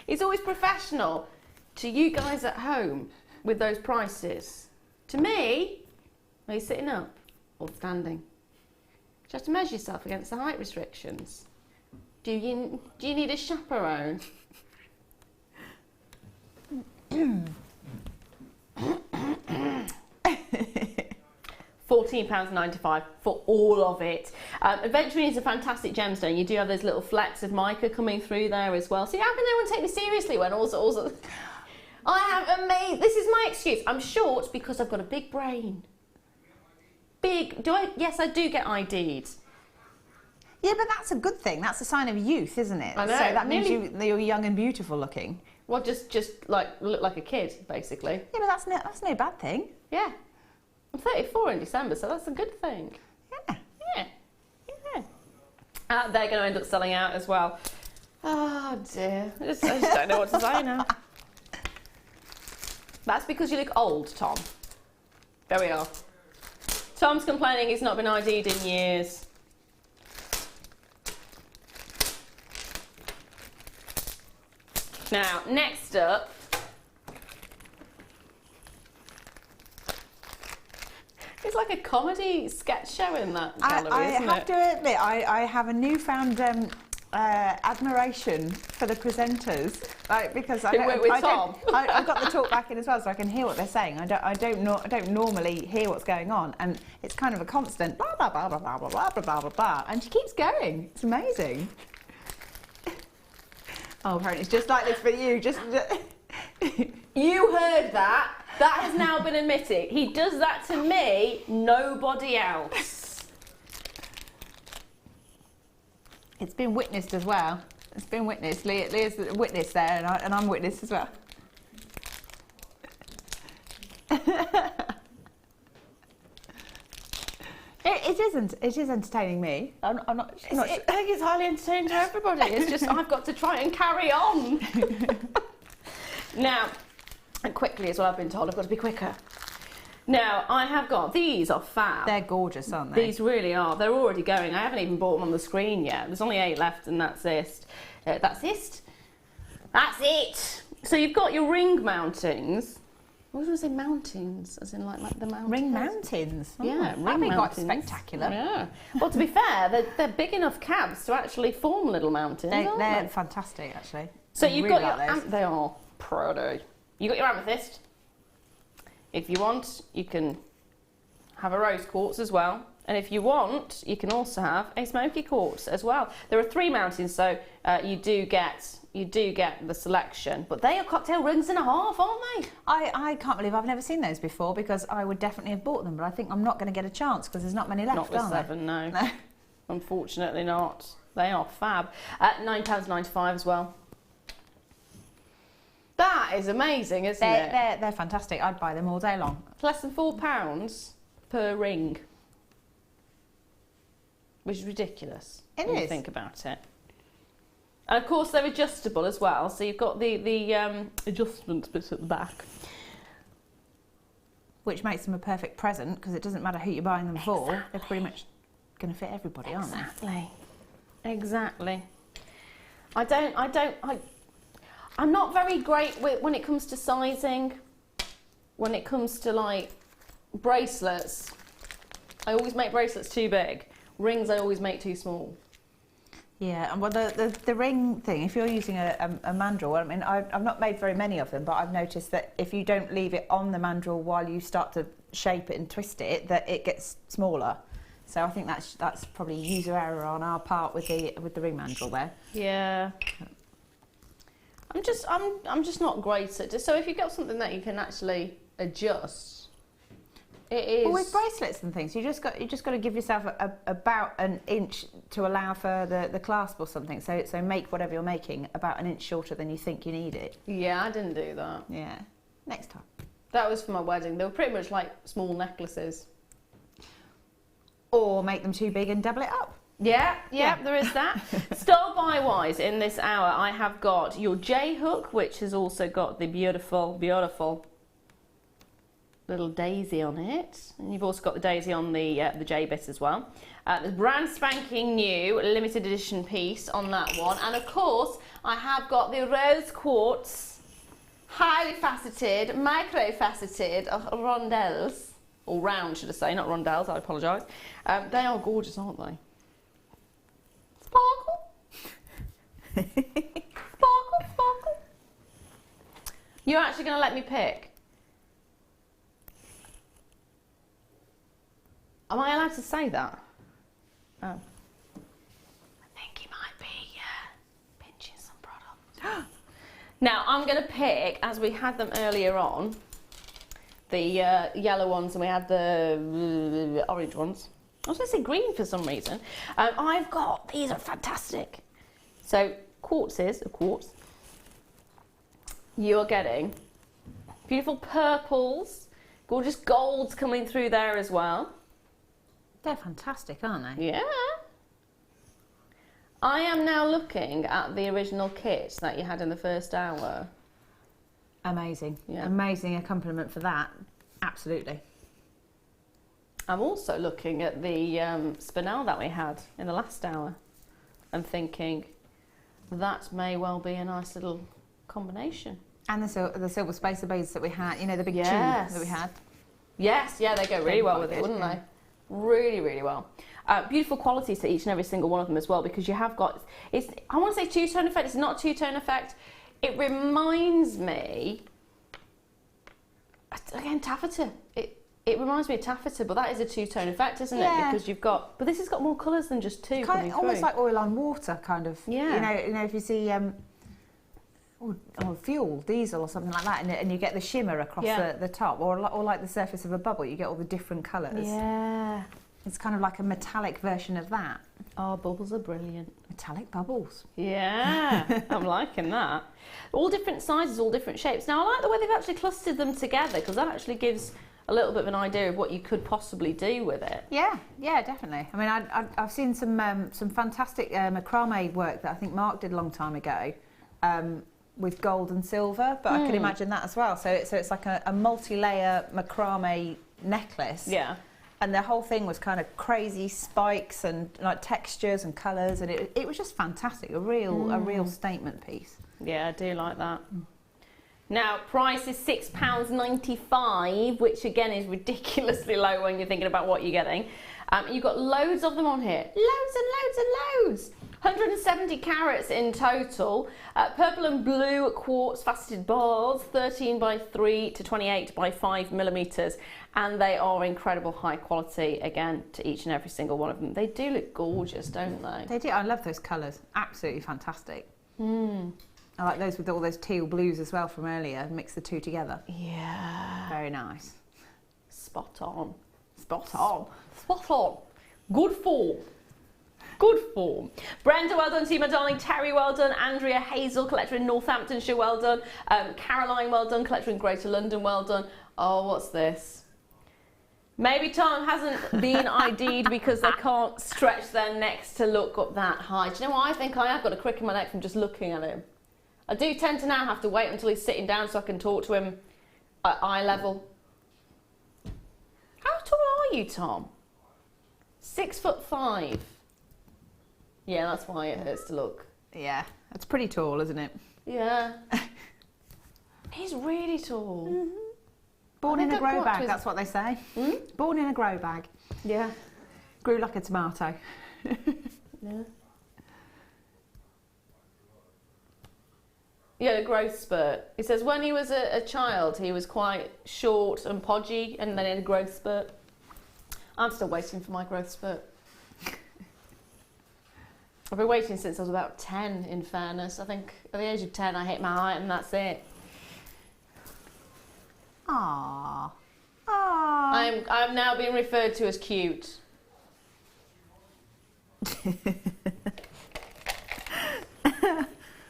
He's always professional. To you guys at home with those prices. To me, are you sitting up or standing? Do you have to measure yourself against the height restrictions? Do you need a chaperone? £14.95 for all of it. Adventurine is a fantastic gemstone. You do have those little flecks of mica coming through there as well. See, how can anyone take me seriously when also I have amazing. This is my excuse. I'm short because I've got a big brain. Big. Yes, I do get ID'd. Yeah, but that's a good thing. That's a sign of youth, isn't it? I know. So that means you're young and beautiful looking. Well, just like look like a kid, basically. Yeah, but that's no bad thing. Yeah. I'm 34 in December, so that's a good thing. Yeah. Yeah. Yeah. They're going to end up selling out as well. Oh dear. I just don't know what to say now. That's because you look old, Tom. There we are. Tom's complaining he's not been ID'd in years. Now, next up, it's like a comedy sketch show in that gallery, isn't it? I have to admit, I have a newfound admiration for the presenters, like, because I've got the talk back in as well, so I can hear what they're saying. I don't normally hear what's going on, and it's kind of a constant blah blah blah blah blah blah blah blah blah blah, and she keeps going. It's amazing. Oh, apparently it's just like this for you. You heard that. That has now been admitted. He does that to me, nobody else. It's been witnessed as well. It's been witnessed. Leah's the witness there, and I'm witness as well. It is entertaining me. I'm not sure. I think it's highly entertaining to everybody. It's just I've got to try and carry on. Now, and quickly as well, I've been told I've got to be quicker. Now, I have got, these are fab. They're gorgeous, aren't they? These really are. They're already going. I haven't even bought them on the screen yet. There's only 8 left and that's it. That's it. So you've got your ring mountings. I was going to say mountings, as in like the mountains. Ring mountings? Oh, yeah, ring that'd be quite mountings. spectacular. Yeah. Well, to be fair, they're big enough cabs to actually form little mountains, They're fantastic, actually. So you've got really your... they are pretty. You've got your amethyst. If you want, you can have a rose quartz as well. And if you want, you can also have a smoky quartz as well. There are 3 mountains, so you do get the selection. But they are cocktail rings and a half, aren't they? I can't believe I've never seen those before, because I would definitely have bought them, but I think I'm not going to get a chance because there's not many left, Not with 7, no. Unfortunately not. They are fab. At £9.95 as well. That is amazing, isn't it? They're fantastic. I'd buy them all day long. It's less than £4 per ring, which is ridiculous. It when is. You think about it. And of course they're adjustable as well, so you've got the adjustment bits at the back. Which makes them a perfect present, because it doesn't matter who you're buying them for, they're pretty much going to fit everybody, aren't they? Exactly. Exactly. I'm not very great when it comes to sizing. When it comes to like bracelets, I always make bracelets too big. Rings I always make too small. Yeah, and well, the ring thing, if you're using a mandrel, I mean, I've not made very many of them, but I've noticed that if you don't leave it on the mandrel while you start to shape it and twist it, that it gets smaller. So I think that's probably user error on our part with the ring mandrel there. Yeah. I'm just not great at it. So if you've got something that you can actually adjust, it is. Well, with bracelets and things, you just got to give yourself about an inch to allow for the clasp or something. So make whatever you're making about an inch shorter than you think you need it. Yeah, I didn't do that. Yeah, next time. That was for my wedding. They were pretty much like small necklaces. Or make them too big and double it up. Yeah, there is that. Star buy wise in this hour, I have got your J hook, which has also got the beautiful, beautiful little daisy on it, and you've also got the daisy on the J bit as well. The brand spanking new limited edition piece on that one, and of course I have got the rose quartz, highly faceted, micro faceted rondelles, or round should I say, not rondelles. I apologise. They are gorgeous, aren't they? Sparkle. Sparkle, sparkle. You're actually going to let me pick? Am I allowed to say that? Oh. I think he might be pinching some product. Now, I'm going to pick, as we had them earlier on, the yellow ones and we had the orange ones. I was going to say green for some reason. I've got, these are fantastic. So, quartzes, of course. You're getting beautiful purples, gorgeous golds coming through there as well. They're fantastic, aren't they? Yeah. I am now looking at the original kit that you had in the first hour. Amazing. Yeah. Amazing accompaniment for that. Absolutely. I'm also looking at the spinel that we had in the last hour and thinking that may well be a nice little combination. And the silver spacer beads that we had, you know, the big tube that we had. Yes, yeah, they go really well with it, wouldn't they? Really, really well. Beautiful qualities to each and every single one of them as well, because you have got, I want to say two-tone effect, it's not a two-tone effect. It reminds me, again, taffeta. It reminds me of taffeta, but that is a two-tone effect, isn't it? Because you've got, but this has got more colours than just two. Kind of almost like oil on water, kind of. Yeah. You know, if you see fuel, diesel, or something like that, and you get the shimmer across the top, or like the surface of a bubble, you get all the different colours. Yeah. It's kind of like a metallic version of that. Oh, bubbles are brilliant. Metallic bubbles. Yeah, I'm liking that. All different sizes, all different shapes. Now, I like the way they've actually clustered them together, because that actually gives a little bit of an idea of what you could possibly do with it. Yeah, definitely. I mean, I've seen some fantastic macrame work that I think Mark did a long time ago with gold and silver, but I could imagine that as well. So it's like a multi-layer macrame necklace. Yeah. And the whole thing was kind of crazy spikes and like textures and colours, and it was just fantastic. A real statement piece. Yeah, I do like that. Now, price is £6.95, which again is ridiculously low when you're thinking about what you're getting. You've got loads of them on here. Loads and loads and loads. 170 carats in total. Purple and blue quartz faceted bars, 13 by 3 to 28 by 5 millimetres. And they are incredible high quality, again, to each and every single one of them. They do look gorgeous, don't they? They do. I love those colours. Absolutely fantastic. I like those with all those teal blues as well from earlier. Mix the two together. Yeah. Very nice. Spot on. Spot on. Spot on. Good form. Good form. Brenda, well done to you, my darling. Terry, well done. Andrea Hazel, collector in Northamptonshire, well done. Caroline, well done. Collector in Greater London, well done. Oh, what's this? Maybe Tom hasn't been ID'd because they can't stretch their necks to look up that high. Do you know what? I think I have got a crick in my neck from just looking at him. I do tend to now have to wait until he's sitting down so I can talk to him at eye level. How tall are you, Tom? 6'5". Yeah, that's why it hurts to look. Yeah, it's pretty tall, isn't it? Yeah. He's really tall. Mm-hmm. Born in a grow bag, that's what they say. Born in a grow bag. Yeah. Grew like a tomato. Yeah. Yeah, a growth spurt. It says when he was a child, he was quite short and podgy, and then he had a growth spurt. I'm still waiting for my growth spurt. I've been waiting since I was about 10, in fairness. I think at the age of 10 I hit my height and that's it. Aww. Aww. I'm now being referred to as cute.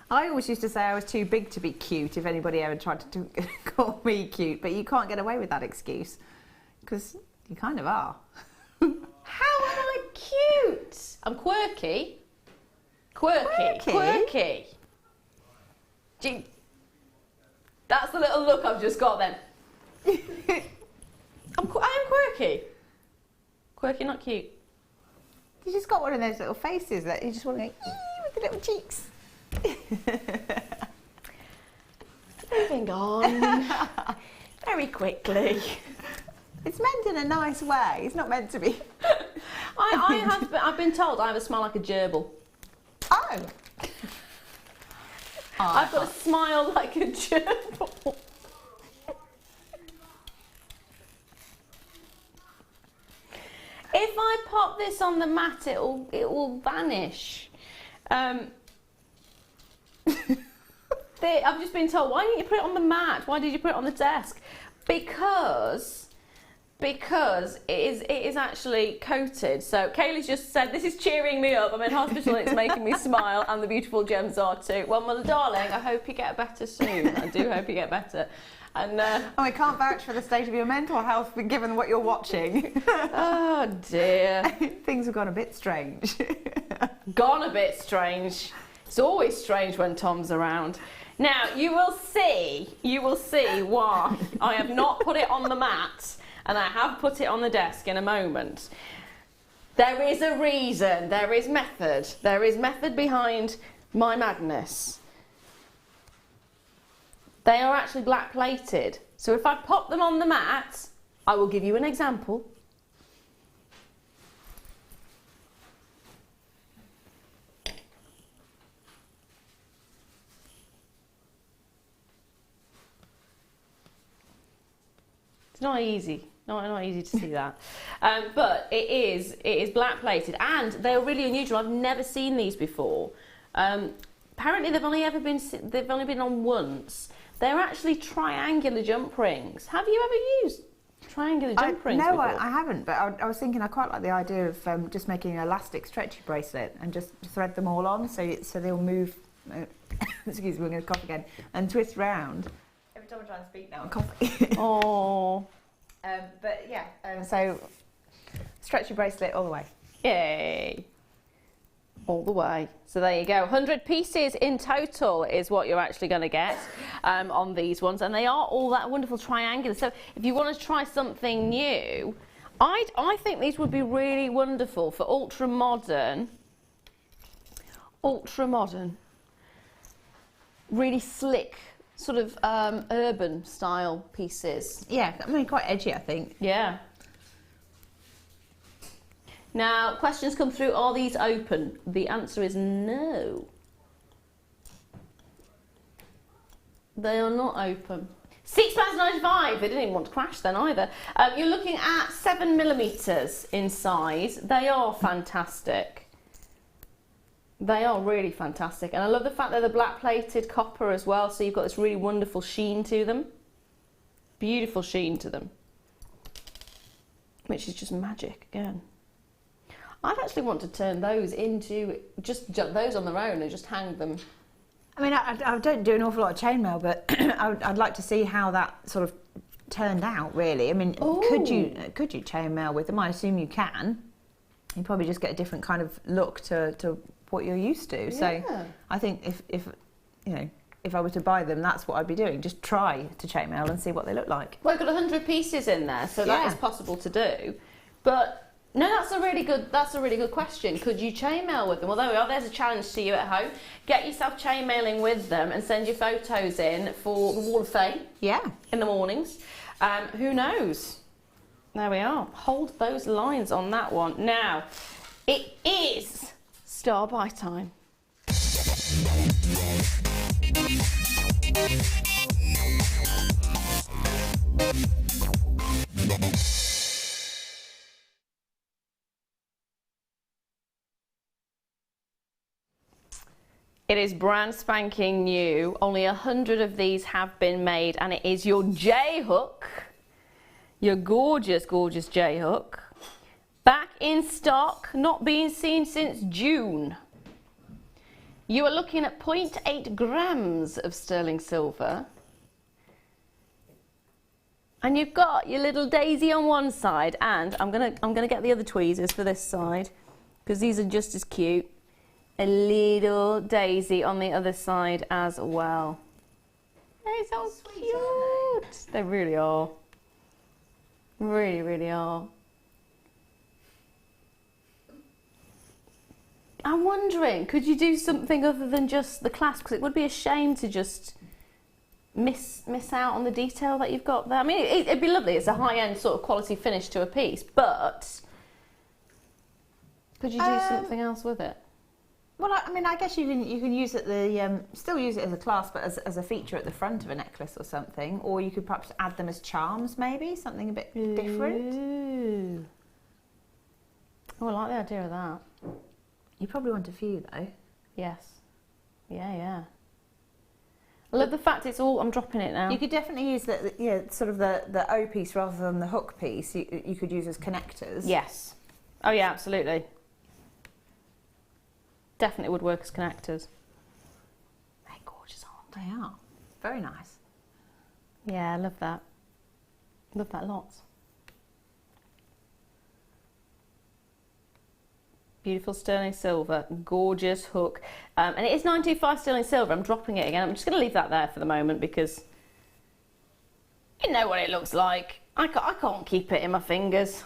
I always used to say I was too big to be cute if anybody ever tried to call me cute, but you can't get away with that excuse because you kind of are. How am I cute? I'm quirky. Quirky. Gee, that's the little look I've just got then. I am quirky. Quirky, not cute. You just got one of those little faces that you just want to go with the little cheeks. Moving on very quickly. It's meant in a nice way. It's not meant to be. I've been told I have a smile like a gerbil. Oh. I've got a smile like a gerbil. If I pop this on the mat, it will vanish. I've just been told, why didn't you put it on the mat? Why did you put it on the desk? Because it is actually coated. So Kaylee's just said, this is cheering me up. I'm in hospital and it's making me smile, and the beautiful gems are too. Well, mother darling, I hope you get better soon. I do hope you get better. And I can't vouch for the state of your mental health given what you're watching. Oh dear. Things have gone a bit strange. Gone a bit strange. It's always strange when Tom's around. Now, you will see why I have not put it on the mat and I have put it on the desk in a moment. There is a reason, there is method behind my madness. They are actually black plated. So if I pop them on the mat, I will give you an example. It's not easy. Not easy to see that, but it is black plated, and they're really unusual. I've never seen these before. Apparently, they've only been on once. They're actually triangular jump rings. Have you ever used triangular jump rings before? No, I haven't. But I was thinking I quite like the idea of just making an elastic stretchy bracelet and just thread them all on so they'll move. Excuse me, I'm going to cough again and twist round. Every time I try and speak now, I'm coughing. Oh. But yeah, so stretchy bracelet all the way. Yay! All the way. So there you go. 100 pieces in total is what you're actually going to get on these ones, and they are all that wonderful triangular. So if you want to try something new, I think these would be really wonderful for ultra modern, really slick, sort of urban style pieces. Yeah, I mean quite edgy, I think. Yeah. Now, questions come through, are these open? The answer is no. They are not open. £6.95, they didn't even want to crash then either. You're looking at 7mm in size. They are fantastic. They are really fantastic. And I love the fact that they're black plated copper as well, so you've got this really wonderful sheen to them. Beautiful sheen to them. Which is just magic again. I'd actually want to turn those into just those on their own and just hang them. I mean, I don't do an awful lot of chainmail, but I'd like to see how that sort of turned out. Really, I mean, could you chainmail with them? I assume you can. You probably just get a different kind of look to what you're used to. So Yeah. I think if you know, if I were to buy them, that's what I'd be doing. Just try to chainmail and see what they look like. Well, I've got 100 pieces in there, so that is possible to do. But No, that's a really good question. Could you chainmail with them? Well, there we are. There's a challenge to you at home. Get yourself chainmailing with them and send your photos in for the Wall of Fame. Yeah. In the mornings. Who knows? There we are. Hold those lines on that one. Now, it is star buy time. It is brand spanking new. Only 100 of these have been made, and it is your J-hook, your gorgeous, gorgeous J-hook, back in stock, not being seen since June. You are looking at 0.8 grams of sterling silver, and you've got your little daisy on one side, and I'm gonna get the other tweezers for this side because these are just as cute. A little daisy on the other side as well. They're so cute. They really are. Really, really are. I'm wondering, could you do something other than just the clasp? Because it would be a shame to just miss out on the detail that you've got there. I mean, it'd be lovely. It's a high-end sort of quality finish to a piece, but could you do something else with it? Well, I mean, I guess you can use it still use it as a clasp, but as a feature at the front of a necklace or something, or you could perhaps add them as charms, maybe something a bit different. Oh, I like the idea of that. You probably want a few though. Yes. Yeah. I love the fact it's all. I'm dropping it now. You could definitely use sort of the O piece rather than the hook piece. You could use as connectors. Yes. Oh yeah, absolutely. Definitely would work as connectors. They're gorgeous, aren't they? They are. Very nice. Yeah, I love that. Love that lots. Beautiful sterling silver, gorgeous hook. And it is 925 sterling silver. I'm dropping it again. I'm just going to leave that there for the moment because you know what it looks like. I can't keep it in my fingers.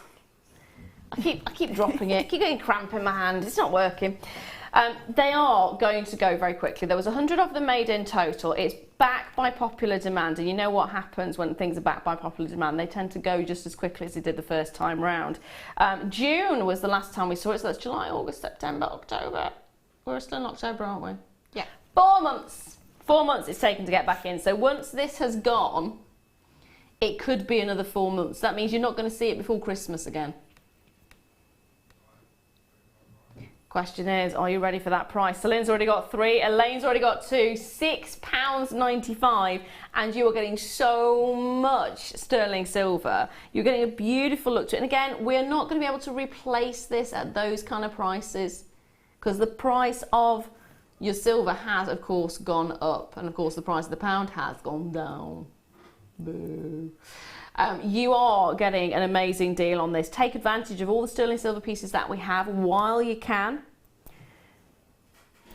I keep dropping it. Keep getting cramp in my hand. It's not working. They are going to go very quickly. There was 100 of them made in total. It's back by popular demand, and you know what happens when things are backed by popular demand. They tend to go just as quickly as they did the first time round. June was the last time we saw it, so that's July, August, September, October. We're still in October, aren't we? Yeah. 4 months. 4 months it's taken to get back in. So once this has gone, it could be another 4 months. That means you're not going to see it before Christmas again. Question is, are you ready for that price? Celine's already got 3, Elaine's already got 2, £6.95, and you are getting so much sterling silver. You're getting a beautiful look to it. And again, we're not going to be able to replace this at those kind of prices because the price of your silver has, of course, gone up, and of course, the price of the pound has gone down. Boo. You are getting an amazing deal on this. Take advantage of all the sterling silver pieces that we have while you can.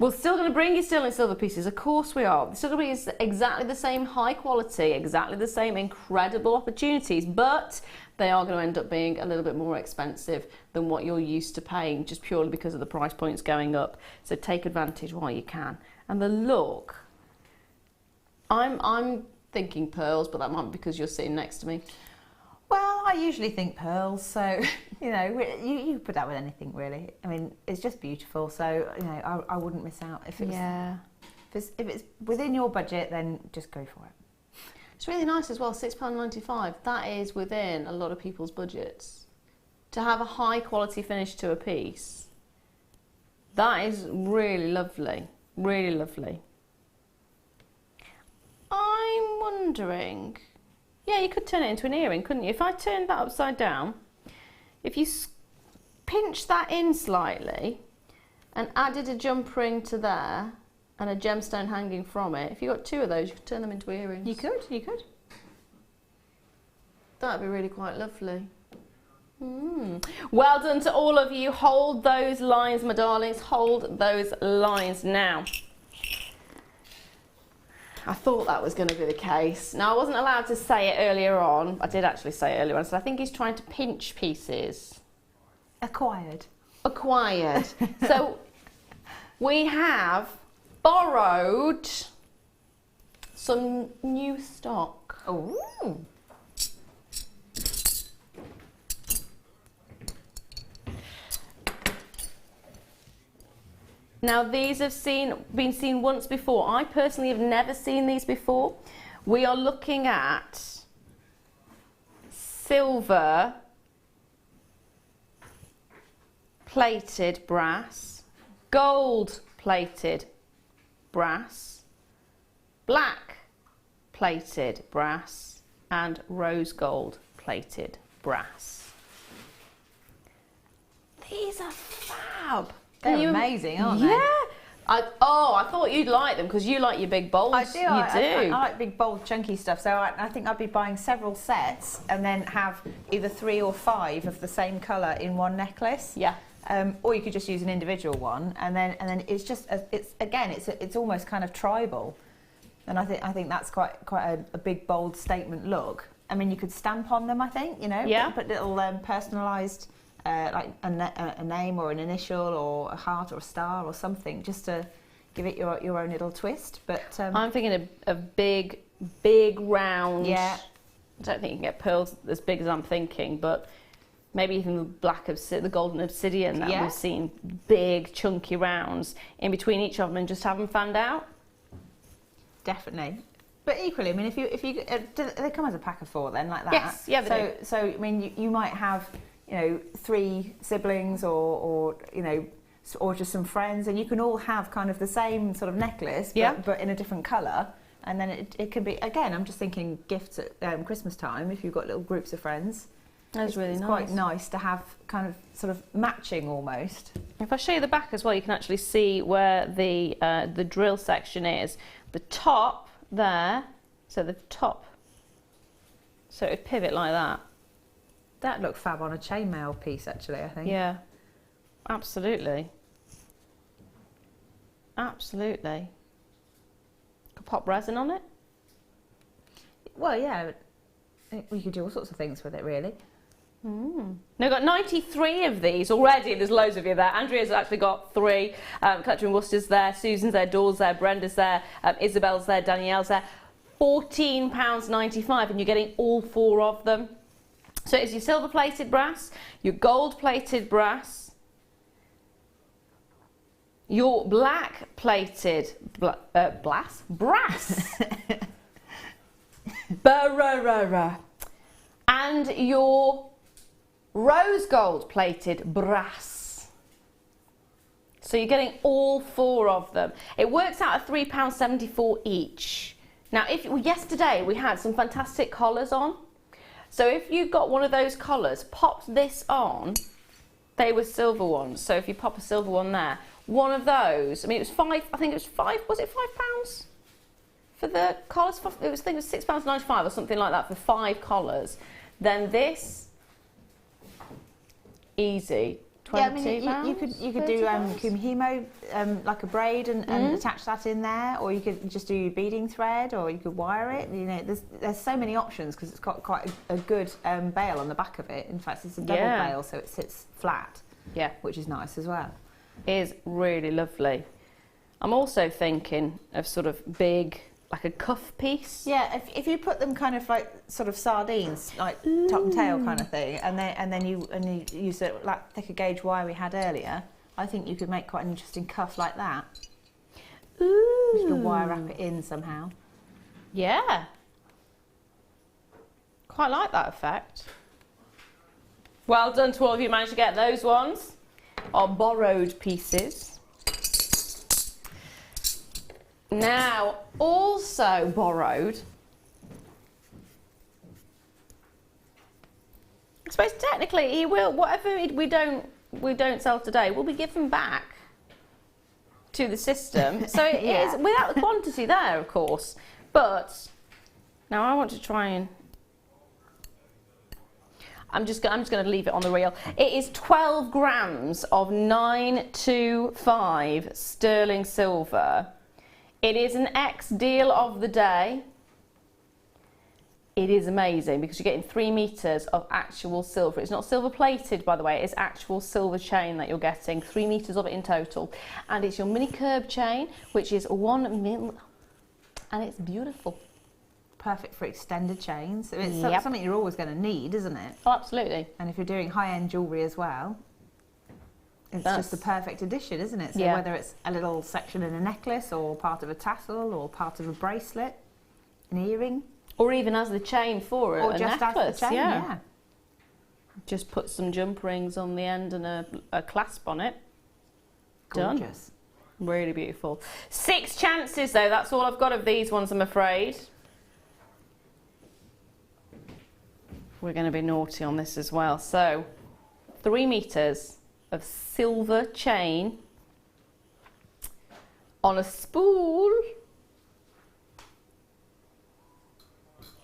We're still going to bring you sterling silver pieces, of course we are. They're still going to be exactly the same high quality, exactly the same incredible opportunities, but they are going to end up being a little bit more expensive than what you're used to paying, just purely because of the price points going up. So take advantage while you can. And the look, I'm thinking pearls, but that might be because you're sitting next to me. Well, I usually think pearls, so you know, you put that with anything really. I mean, it's just beautiful, so you know, I wouldn't miss out if it's if it's within your budget, then just go for it. It's really nice as well. £6.95. That is within a lot of people's budgets. To have a high quality finish to a piece, that is really lovely. Really lovely. I'm wondering, yeah, you could turn it into an earring, couldn't you? If I turned that upside down, if you pinch that in slightly and added a jump ring to there and a gemstone hanging from it, if you got 2 of those, you could turn them into earrings. You could. That'd be really quite lovely. Well done to all of you. Hold those lines, my darlings. Hold those lines now. I thought that was going to be the case. Now, I wasn't allowed to say it earlier on. I did actually say it earlier on. So I think he's trying to pinch pieces. Acquired. Acquired. So we have borrowed some new stock. Oh. Now these have been seen once before. I personally have never seen these before. We are looking at silver plated brass, gold plated brass, black plated brass, and rose gold plated brass. These are fab. They're amazing, aren't they? Yeah. I thought you'd like them because you like your big bowls. I do. You I do. like big, bold, chunky stuff. So I think I'd be buying several sets and then have either 3 or 5 of the same colour in one necklace. Yeah. Or you could just use an individual one, and then it's just it's almost kind of tribal, and I think that's quite a big, bold statement look. I mean, you could stamp on them. I think, you know, put little personalised. Like a name or an initial or a heart or a star or something, just to give it your own little twist. But I'm thinking of big round. Yeah. I don't think you can get pearls as big as I'm thinking, but maybe even the golden obsidian that we've seen, big chunky rounds in between each of them, and just have them fanned out. Definitely. But equally, I mean, if you do they come as a pack of 4 then, like that? Yes. Yeah. They do. So I mean, you might have, you know, 3 siblings or you know, or just some friends, and you can all have kind of the same sort of necklace, but in a different colour. And then it can be, again, I'm just thinking gifts at Christmas time, if you've got little groups of friends. That's really nice. It's quite nice to have kind of sort of matching almost. If I show you the back as well, you can actually see where the drill section is. The top there, so the top, so it would pivot like that. That looked fab on a chainmail piece, actually, I think. Yeah, absolutely. Absolutely. Could pop resin on it. Well, yeah, we could do all sorts of things with it, really. Now, we've got 93 of these already. There's loads of you there. Andrea's actually got 3. Collector in Worcester's there. Susan's there. Dawn's there. Brenda's there. Isabel's there. Danielle's there. £14.95, and you're getting all 4 of them. So it's your silver-plated brass, your gold-plated brass, your black-plated brass, and your rose gold-plated brass. So you're getting all 4 of them. It works out at £3.74 each. Now, yesterday we had some fantastic collars on. So if you got one of those collars, popped this on, they were silver ones. So if you pop a silver one there, one of those, I mean, it was 5, I think it was 5, was it £5 for the collars? I think it was £6.95 or something like that for 5 collars. Then this, easy. Yeah, I mean, you could do kumihimo, like a braid, and attach that in there, or you could just do beading thread, or you could wire it. You know, there's so many options because it's got quite a good bail on the back of it. In fact, it's a double bail, so it sits flat. Yeah, which is nice as well. It is really lovely. I'm also thinking of sort of big, like a cuff piece. Yeah, if you put them kind of like sort of sardines, like top and tail kind of thing, and then you use it like thicker gauge wire we had earlier, I think you could make quite an interesting cuff like that. Ooh. You can wire wrap it in somehow. Yeah. Quite like that effect. Well done to all of you who managed to get those ones. Our borrowed pieces. Now, also borrowed, I suppose technically he will, whatever we don't sell today will be given back to the system. So it is without the quantity there, of course. But now I want to try and I'm just going to leave it on the reel. It is 12 grams of 925 sterling silver. It is an X deal of the day. it is amazing because you're getting 3 meters of actual silver. It's not silver plated, by the way, it's actual silver chain that you're getting, 3 meters of it in total. And it's your mini curb chain, which is 1 mil, and it's beautiful. Perfect for extended chains. So it's something you're always going to need, isn't it? Oh, absolutely. And if you're doing high-end jewellery as well, it's just the perfect addition, isn't it? So whether it's a little section in a necklace or part of a tassel or part of a bracelet, an earring. Or even as the chain for it, or just necklace, as the chain, yeah. Just put some jump rings on the end and a clasp on it. Gorgeous. Done. Really beautiful. 6 chances though, that's all I've got of these ones, I'm afraid. We're going to be naughty on this as well. So, 3 meters of silver chain on a spool.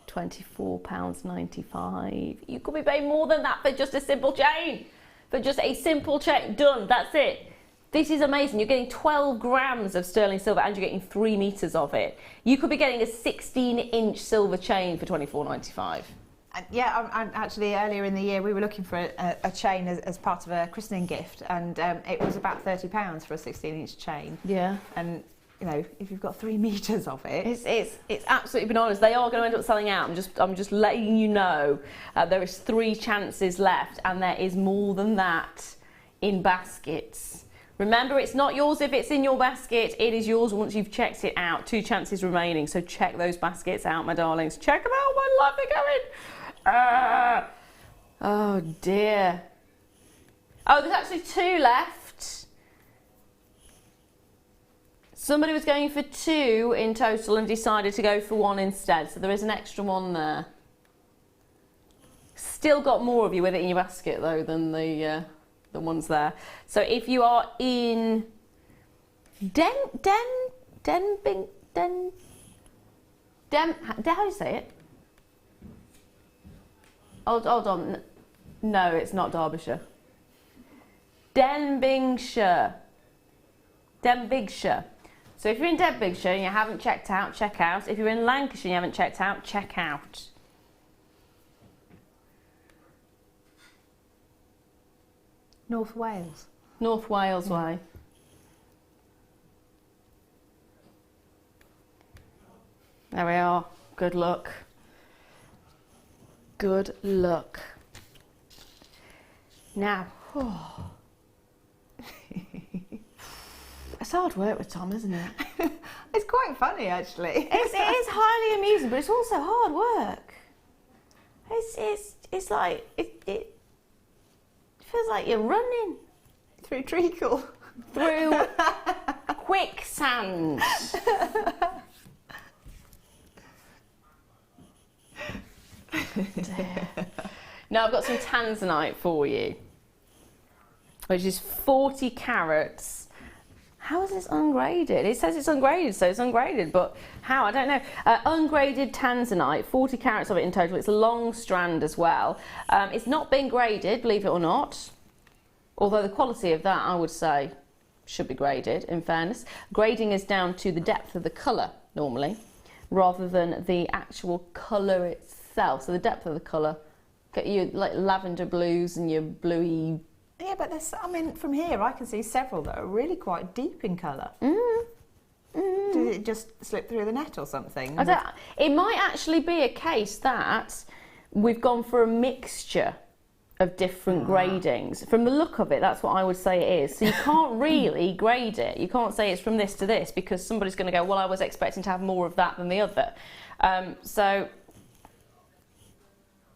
£24.95. You could be paying more than that for just a simple chain. For just a simple chain. Done. That's it. This is amazing. You're getting 12 grams of sterling silver and you're getting 3 meters of it. You could be getting a 16-inch silver chain for £24.95. Yeah, actually earlier in the year we were looking for a chain as part of a christening gift, and it was about £30 for a 16-inch chain. Yeah. And you know, if you've got 3 meters of it, it's absolutely bananas. They are going to end up selling out. I'm just letting you know. There is 3 chances left, and there is more than that in baskets. Remember, it's not yours if it's in your basket. It is yours once you've checked it out. 2 chances remaining, so check those baskets out, my darlings. Check them out. My love, they're going. Oh dear. Oh, there's actually 2 left. Somebody was going for 2 in total and decided to go for 1 instead, so there is an extra 1 there. Still got more of you with it in your basket though than the ones there. So if you are in how do you say it? Hold on. No, it's not Derbyshire. Denbighshire. So if you're in Denbighshire and you haven't checked out, check out. If you're in Lancashire and you haven't checked out, check out. North Wales. North Wales way. There we are. Good luck. Good luck. Now, it's hard work with Tom, isn't it? It's quite funny, actually. It is highly amusing, but it's also hard work. It's like it feels like you're running through treacle, through quicksand. Now I've got some Tanzanite for you, which is 40 carats. How is this ungraded? It says it's ungraded, so it's ungraded, but how? I don't know. Ungraded Tanzanite, 40 carats of it in total. It's a long strand as well. It's not been graded, believe it or not, although the quality of that, I would say, should be graded, in fairness. Grading is down to the depth of the colour, normally, rather than the actual colour itself. So the depth of the colour, get your like lavender blues and your bluey. Yeah, but there's, I mean, from here I can see several that are really quite deep in colour. Did it just slip through the net or something? It might actually be a case that we've gone for a mixture of different gradings. From the look of it, that's what I would say it is. So you can't really grade it. You can't say it's from this to this because somebody's going to go, well, I was expecting to have more of that than the other. So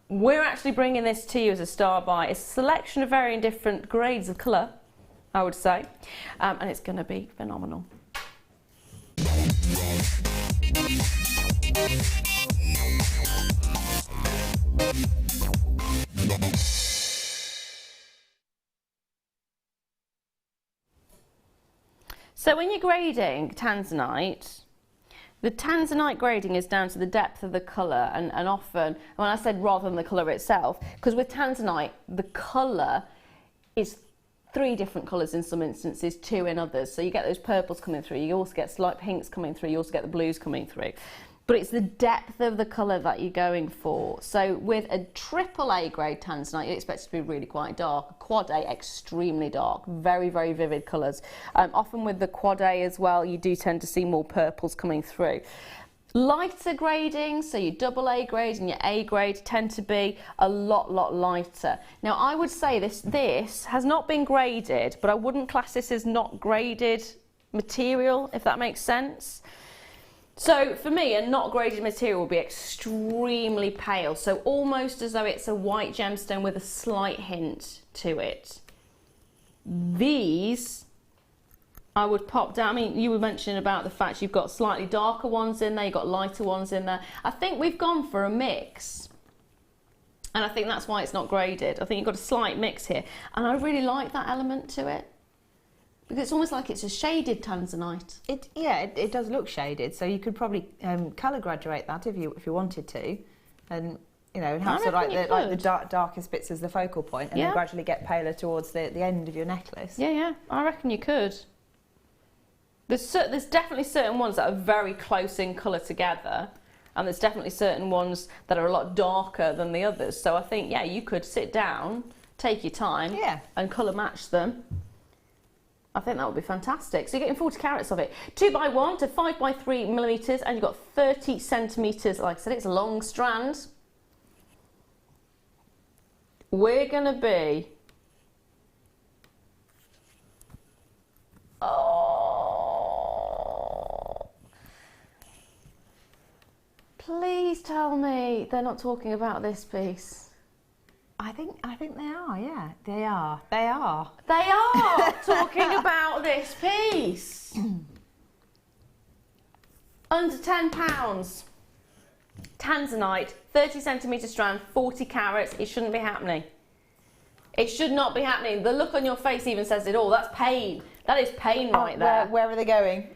we're actually bringing this to you as a star buy. It's a selection of varying different grades of colour, I would say, and it's going to be phenomenal. So when you're grading Tanzanite, the Tanzanite grading is down to the depth of the colour, and often, when I said rather than the colour itself, because with Tanzanite, the colour is 3 different colours in some instances, 2 in others. So you get those purples coming through, you also get slight pinks coming through, you also get the blues coming through. but it's the depth of the colour that you're going for. So with a AAA grade Tanzanite, you expect it to be really quite dark. Quad A, extremely dark, very, very vivid colours. Often with the Quad A as well, you do tend to see more purples coming through. Lighter grading, so your AA grade and your A grade tend to be a lot lighter. Now I would say this has not been graded, but I wouldn't class this as not graded material, if that makes sense. So for me, a not graded material will be extremely pale, so almost as though it's a white gemstone with a slight hint to it. These I would pop down. I mean, you were mentioning about the fact you've got slightly darker ones in there, you've got lighter ones in there. I think we've gone for a mix, and I think that's why it's not graded. I think you've got a slight mix here, and I really like that element to it, because it's almost like it's a shaded Tanzanite. It does look shaded, so you could probably colour graduate that if you wanted to, and you know, and have sort of like the darkest bits as the focal point, and then gradually get paler towards the end of your necklace. Yeah, I reckon you could. There's definitely certain ones that are very close in colour together, and there's definitely certain ones that are a lot darker than the others. So I think, yeah, you could sit down, take your time, and colour match them. I think that would be fantastic. So you're getting 40 carats of it. 2x1 to 5x3 millimetres, and you've got 30 centimetres. Like I said, it's a long strand. We're going to be... Please tell me they're not talking about this piece. I think they are, yeah. They are. They are talking about this piece. Under £10. Tanzanite, 30 centimetre strand, 40 carats. It shouldn't be happening. It should not be happening. The look on your face even says it all. That's pain. That is pain right there. Where are they going?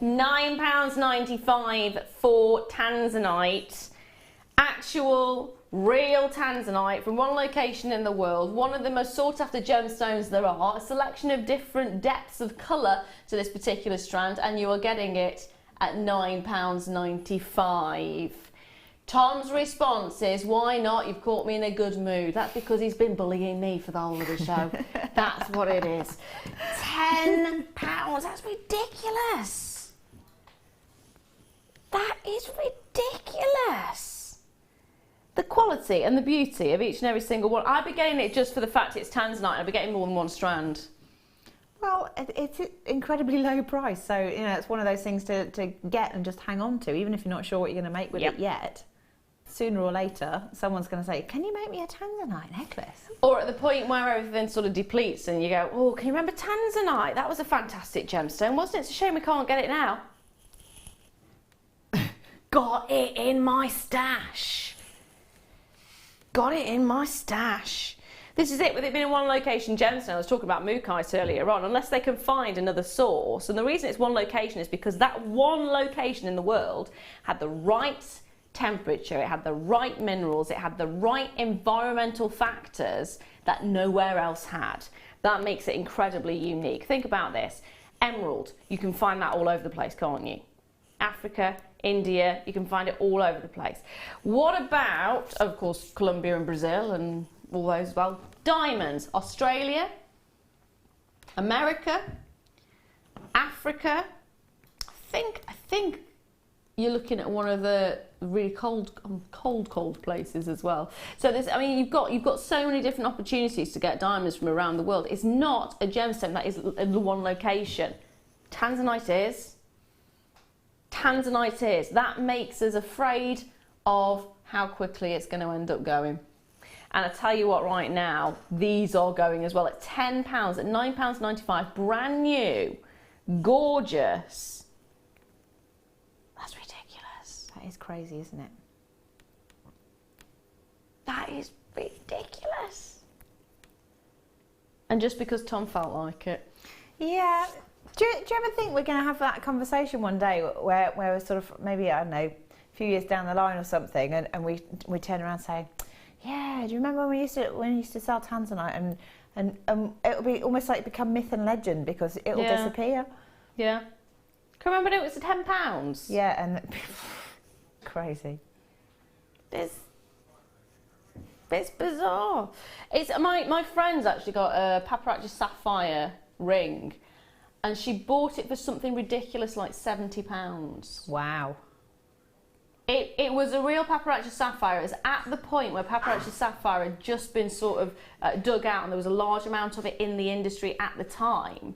£9.95 for Tanzanite. Actual, real Tanzanite from one location in the world. One of the most sought after gemstones there are. A selection of different depths of colour to this particular strand, and you are getting it at £9.95. Tom's response is, why not? You've caught me in a good mood. That's because he's been bullying me for the whole of the show. That's what it is. £10. That's ridiculous. That is ridiculous. The quality and the beauty of each and every single one. I'd be getting it just for the fact it's Tanzanite. I'd be getting more than one strand. Well, it's an incredibly low price, so you know it's one of those things to get and just hang on to, even if you're not sure what you're going to make with it yet. Sooner or later, someone's going to say, "Can you make me a Tanzanite necklace?" Or at the point where everything sort of depletes, and you go, "Oh, can you remember Tanzanite? That was a fantastic gemstone, wasn't it? It's a shame we can't get it now." Got it in my stash. Got it in my stash. This is it, with it being in one location gemstone. I was talking about mookaite earlier on, unless they can find another source. And the reason it's one location is because that one location in the world had the right temperature, it had the right minerals, it had the right environmental factors that nowhere else had. That makes it incredibly unique. Think about this. Emerald, you can find that all over the place, can't you? Africa, India, you can find it all over the place. What about, of course, Colombia and Brazil and all those as well? Diamonds, Australia, America, Africa. I think you're looking at one of the really cold places as well. So there's, I mean, you've got so many different opportunities to get diamonds from around the world. It's not a gemstone that is in the one location. Tanzanite is. Tanzanite is. That makes us afraid of how quickly it's going to end up going. And I tell you what, right now, these are going as well at £10, at £9.95, brand new, gorgeous. That's ridiculous. That is crazy, isn't it? That is ridiculous. And just because Tom felt like it. Yeah. Do you ever think we're going to have that conversation one day where we're sort of, maybe, I don't know, a few years down the line or something, and we turn around and say, yeah, do you remember when we used to sell Tanzanite, and it'll be almost like become myth and legend because it'll disappear. Yeah. Can you remember it was £10? Yeah, and crazy. It's bizarre. It's my friend's actually got a paparazzi sapphire ring, and she bought it for something ridiculous like £70. Wow. It was a real paparazzi sapphire. It was at the point where paparazzi sapphire had just been sort of dug out, and there was a large amount of it in the industry at the time.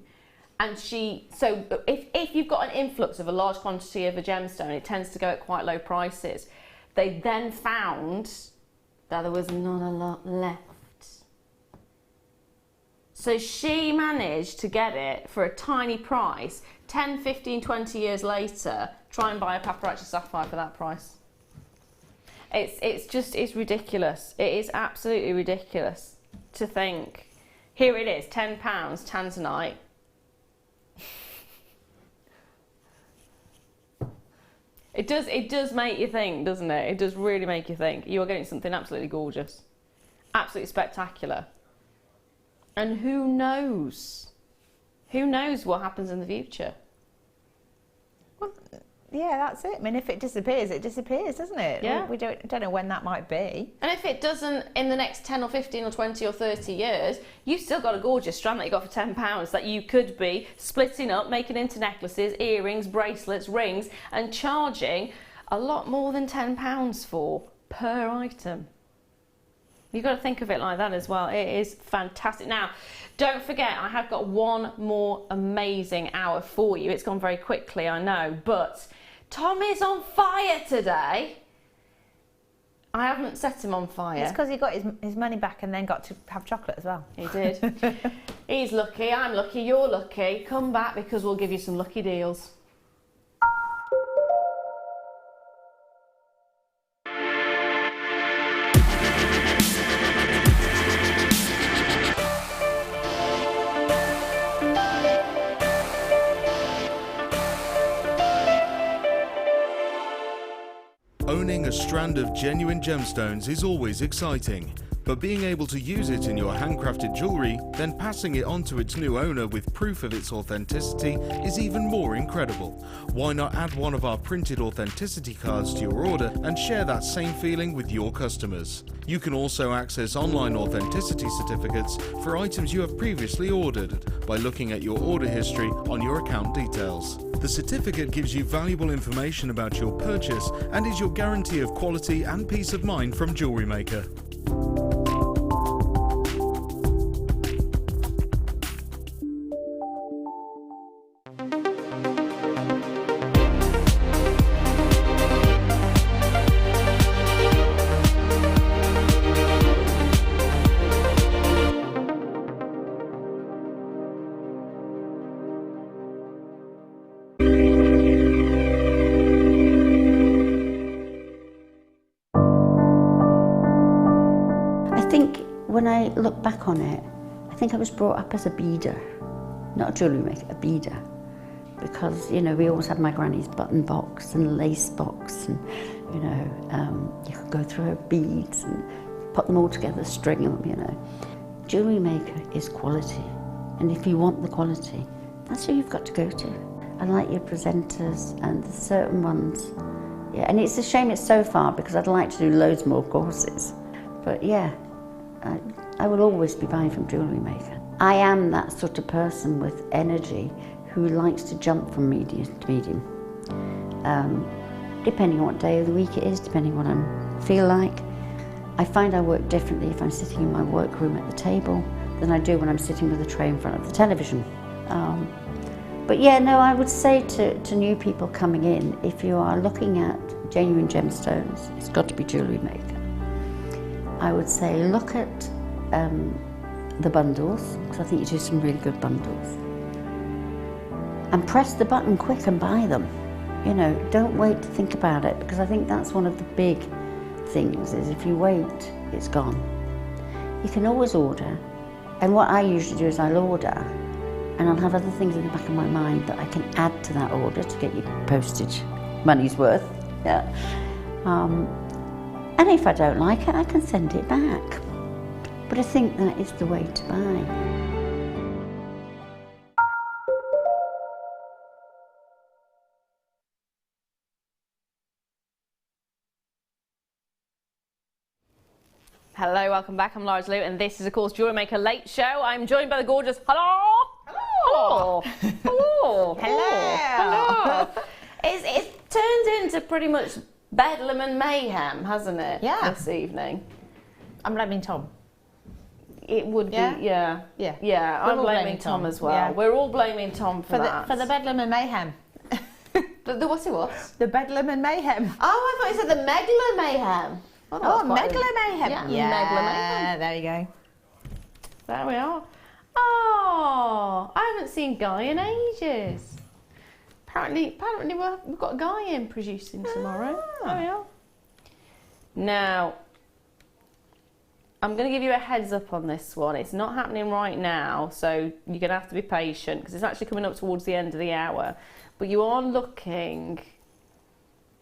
And so if you've got an influx of a large quantity of a gemstone, it tends to go at quite low prices. They then found that there was not a lot left. So she managed to get it for a tiny price. 10, 15, 20 years later, try and buy a paparazzi sapphire for that price. It's ridiculous. It is absolutely ridiculous to think. Here it is, £10, Tanzanite. It does make you think, doesn't it? It does really make you think. You are getting something absolutely gorgeous. Absolutely spectacular. And who knows? Who knows what happens in the future? Well, yeah, that's it. I mean, if it disappears, doesn't it? Yeah. We don't know when that might be. And if it doesn't in the next 10 or 15 or 20 or 30 years, you've still got a gorgeous strand that you got for £10 that you could be splitting up, making into necklaces, earrings, bracelets, rings, and charging a lot more than £10 for per item. You've got to think of it like that as well. It is fantastic. Now, don't forget, I have got one more amazing hour for you. It's gone very quickly, I know, but Tom is on fire today. I haven't set him on fire. It's because he got his money back and then got to have chocolate as well. He did. He's lucky, I'm lucky, you're lucky. Come back because we'll give you some lucky deals. Owning a strand of genuine gemstones is always exciting, but being able to use it in your handcrafted jewellery, then passing it on to its new owner with proof of its authenticity is even more incredible. Why not add one of our printed authenticity cards to your order and share that same feeling with your customers? You can also access online authenticity certificates for items you have previously ordered by looking at your order history on your account details. The certificate gives you valuable information about your purchase and is your guarantee of quality and peace of mind from Jewellery Maker. When I look back on it, I think I was brought up as a beader, not a jewellery maker, a beader. Because, you know, we always had my granny's button box and lace box and, you know, you could go through her beads and put them all together, string them, you know. Jewellery Maker is quality, and if you want the quality, that's who you've got to go to. I like your presenters and the certain ones. Yeah, and it's a shame it's so far because I'd like to do loads more courses. But yeah, I will always be buying from Jewellery Maker. I am that sort of person with energy who likes to jump from medium to medium. Depending on what day of the week it is, depending on what I feel like. I find I work differently if I'm sitting in my workroom at the table than I do when I'm sitting with a tray in front of the television. But yeah, no, I would say to new people coming in, if you are looking at genuine gemstones, it's got to be Jewellery Maker. I would say look at the bundles, because I think you do some really good bundles. And press the button quick and buy them. You know, don't wait to think about it, because I think that's one of the big things, is if you wait, it's gone. You can always order, and what I usually do is I'll order, and I'll have other things in the back of my mind that I can add to that order to get you postage money's worth. Yeah. And if I don't like it, I can send it back. But I think that is the way to buy. Hello, welcome back. I'm Lara De-Leuw, and this is, of course, Jewellery Maker Late Show. I'm joined by the gorgeous... Hello! Hello! Hello! It's turned into pretty much bedlam and mayhem, hasn't it? Yeah. This evening. I'm blaming Tom. It would be, yeah. I'm blaming Tom as well. Yeah. We're all blaming Tom for that. For the bedlam and mayhem. The what's it what? The bedlam and mayhem. Oh, I thought you said the megla mayhem. Oh, megla mayhem. Yeah, megla mayhem. There you go. There we are. Oh, I haven't seen Guy in ages. Apparently we've got a Guy in producing tomorrow. There we are. Now, I'm going to give you a heads up on this one. It's not happening right now, so you're going to have to be patient because it's actually coming up towards the end of the hour. But you are looking...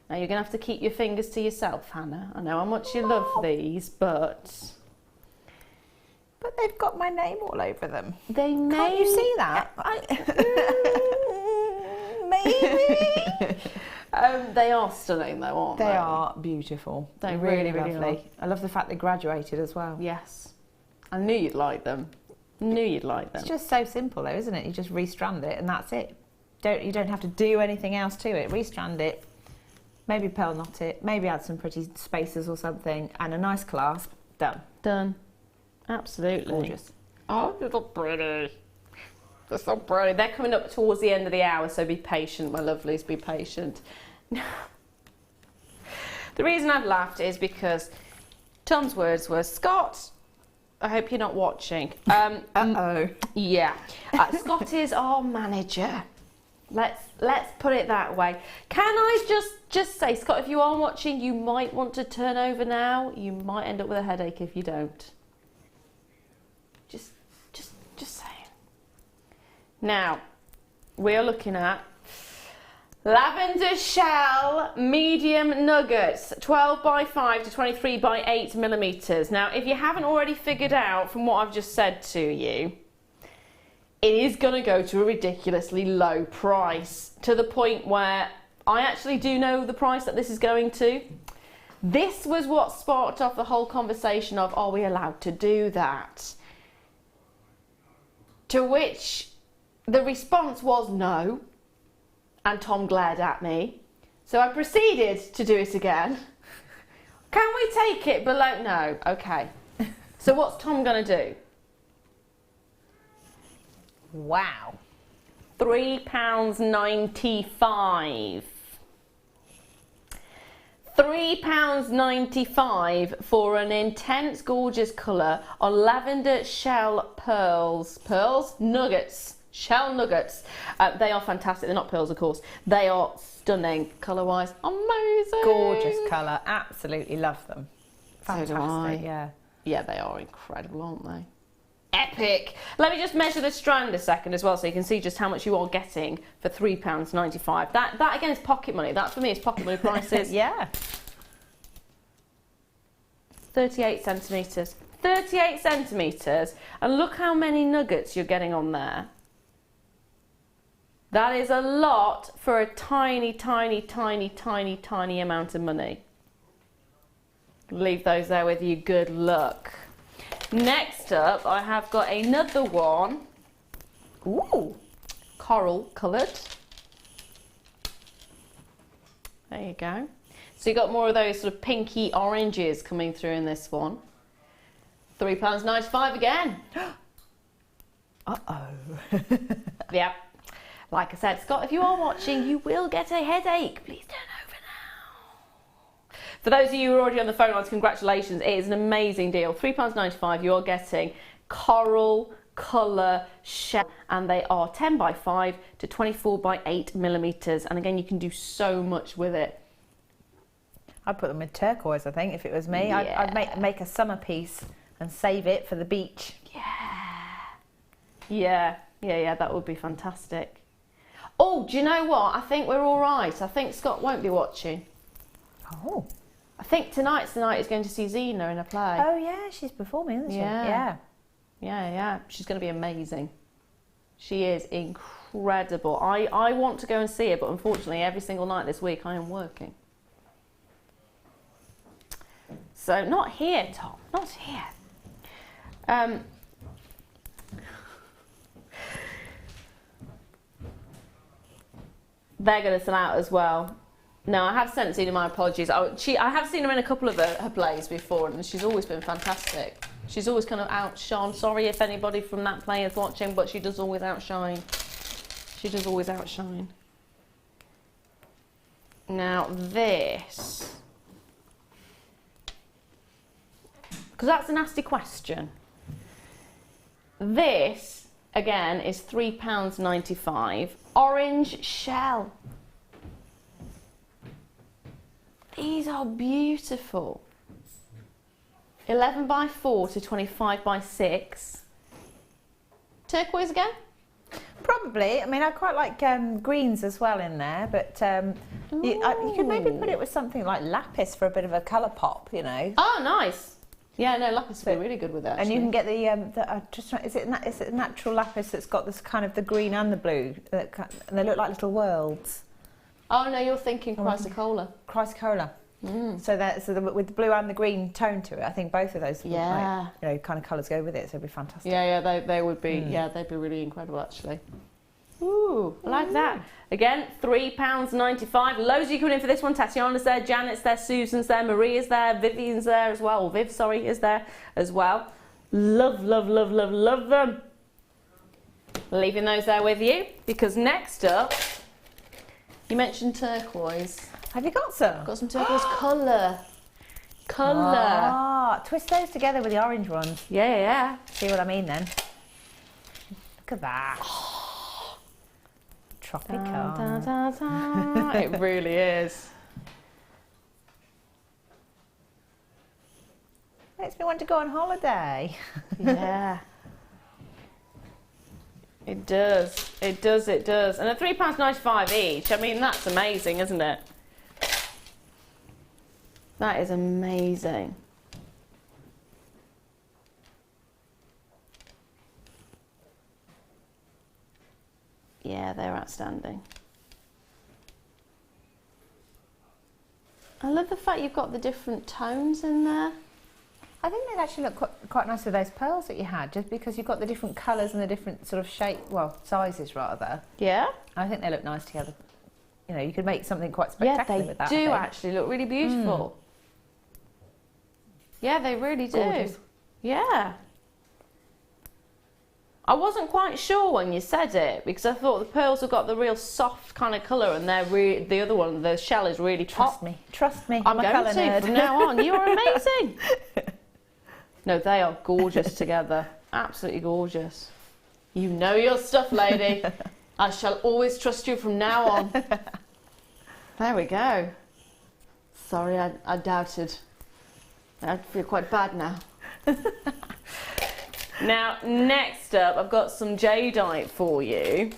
Now, you're going to have to keep your fingers to yourself, Hannah. I know how much you love these, but... But they've got my name all over them. They may... Can't you see that? Maybe. They are stunning though, aren't they? They are beautiful. They're really really lovely. I love the fact they graduated as well. Yes. I knew you'd like them. Knew you'd like them. It's just so simple though, isn't it? You just restrand it and that's it. You don't have to do anything else to it. Restrand it, maybe pearl knot it, maybe add some pretty spacers or something, and a nice clasp. Done. Done. Absolutely. Gorgeous. Oh, they're so pretty. They're so pretty. They're coming up towards the end of the hour, so be patient, my lovelies, be patient. The reason I've laughed is because Tom's words were, Scott, I hope you're not watching. Uh-oh. Yeah. Scott is our manager. Let's put it that way. Can I just say, Scott, if you are watching, you might want to turn over now. You might end up with a headache if you don't. Just saying. Now, we are looking at lavender shell medium nuggets, 12 by 5 to 23 by 8 millimeters. Now, if you haven't already figured out from what I've just said to you, it is going to go to a ridiculously low price, to the point where I actually do know the price that this is going to. This was what sparked off the whole conversation of, are we allowed to do that? To which the response was no, and Tom glared at me. So I proceeded to do it again. Can we take it below? No, okay. So what's Tom going to do? Wow. £3.95. £3.95 for an intense, gorgeous colour on lavender shell pearls. Pearls? Nuggets. Shell nuggets. They are fantastic. They're not pearls, of course. They are stunning colour-wise. Amazing. Gorgeous colour. Absolutely love them. Fantastic, so do I. Yeah. Yeah, they are incredible, aren't they? Epic. Let me just measure the strand a second as well, so you can see just how much you are getting for £3.95. That again is pocket money. That for me is pocket money prices. Yeah. 38 centimetres. 38 centimetres, and look how many nuggets you're getting on there. That is a lot for a tiny, tiny, tiny, tiny, tiny amount of money. Leave those there with you. Good luck. Next up, I have got another one. Ooh, coral coloured. There you go. So you got more of those sort of pinky oranges coming through in this one. £3.95 again. Uh-oh. Yep. Like I said, Scott, if you are watching, you will get a headache. Please turn over now. For those of you who are already on the phone lines, congratulations. It is an amazing deal. £3.95, you are getting coral colour shell, and they are 10 by 5 to 24 by 8 millimeters. And again, you can do so much with it. I'd put them with turquoise, I think, if it was me. Yeah. I'd make a summer piece and save it for the beach. Yeah, that would be fantastic. Oh, do you know what? I think we're all right. I think Scott won't be watching. Oh. I think tonight's the night he's going to see Zena in a play. Oh, yeah, she's performing, isn't she? Yeah. She's going to be amazing. She is incredible. I want to go and see her, but unfortunately, every single night this week I am working. So not here, Tom, not here. They're going to sell out as well. No, I have sent Zena my apologies. I have seen her in a couple of her plays before, and she's always been fantastic. She's always kind of outshone. Sorry if anybody from that play is watching, but she does always outshine. She does always outshine. Now this, because that's a nasty question. This, again, is £3.95. Orange shell. These are beautiful. 11 by 4 to 25 by 6. Turquoise again? Probably. I mean, I quite like greens as well in there, but you could maybe put it with something like lapis for a bit of a colour pop, you know. Oh, nice. Yeah, no, lapis would be really good with that. And you can get is it natural lapis that's got this kind of the green and the blue, and they look like little worlds. Oh no, you're thinking chrysocolla. Chrysocolla. With the blue and the green tone to it, I think both of those kind of colours go with it, so it'd be fantastic. Yeah, they would be. Yeah, they'd be really incredible actually. Ooh, I like that. Again, £3.95. Loads of you coming in for this one. Tatiana's there, Janet's there, Susan's there, Maria's there, Vivian's there as well. Or Viv, sorry, is there as well. Love, love, love, love, love them. Leaving those there with you, because next up, you mentioned turquoise. Have you got some? Got some turquoise colour. Twist those together with the orange ones. Yeah. See what I mean then? Look at that. Tropical. Da, da, da. It really is. Makes me want to go on holiday. Yeah. It does. It does. It does. And at £3.95 each, I mean, that's amazing, isn't it? That is amazing. Yeah, they're outstanding. I love the fact you've got the different tones in there. I think they'd actually look quite nice with those pearls that you had, just because you've got the different colours and the different sort of shape, well, sizes rather. Yeah. I think they look nice together. You know, you could make something quite spectacular with that. Yeah, they do actually look really beautiful. Yeah, they really do. Gorgeous. Yeah. I wasn't quite sure when you said it, because I thought the pearls have got the real soft kind of colour, and they're the other one, the shell is really Trust me. I'm going to from now on. You are amazing. No, they are gorgeous together. Absolutely gorgeous. You know your stuff, lady. I shall always trust you from now on. There we go. Sorry, I doubted. I feel quite bad now. Now, next up, I've got some jadeite for you.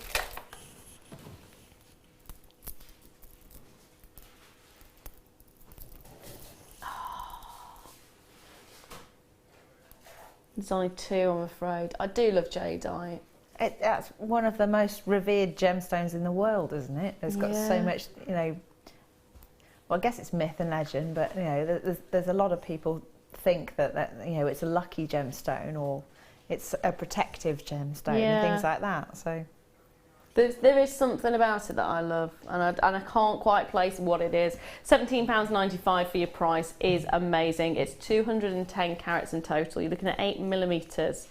Design 2, I'm afraid. I do love jadeite. That's one of the most revered gemstones in the world, isn't it? It's got so much, you know. Well, I guess it's myth and legend, but you know, there's a lot of people think that you know, it's a lucky gemstone or it's a protective gemstone and things like that. So there is something about it that I love, and I can't quite place what it is. £17.95 for your price is amazing. It's 210 carats in total. You're looking at 8mm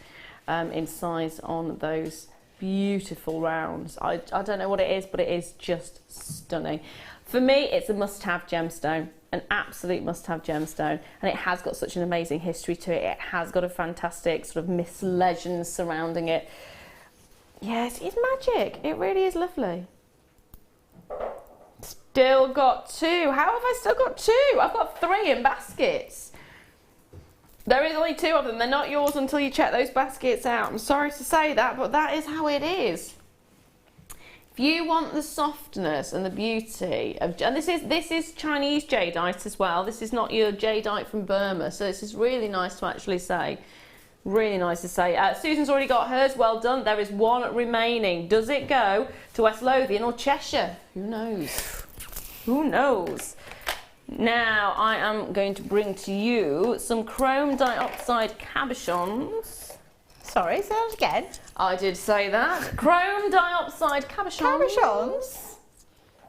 in size on those beautiful rounds. I don't know what it is, but it is just stunning. For me, it's a must-have gemstone, an absolute must-have gemstone, and it has got such an amazing history to it. It has got a fantastic sort of myth legend surrounding it. Yes, it's magic. It really is lovely. Still got 2. How have I still got 2? I've got 3 in baskets. There is only 2 of them. They're not yours until you check those baskets out. I'm sorry to say that, but that is how it is. If you want the softness and the beauty of, and this is Chinese jadeite as well. This is not your jadeite from Burma, so this is really nice to actually say. Really nice to say. Susan's already got hers. Well done. There is 1 remaining. Does it go to West Lothian or Cheshire? Who knows? Who knows? Now I am going to bring to you some chrome dioxide cabochons. Sorry, say that again. I did say that. Chrome dioxide cabochons. Cabochons?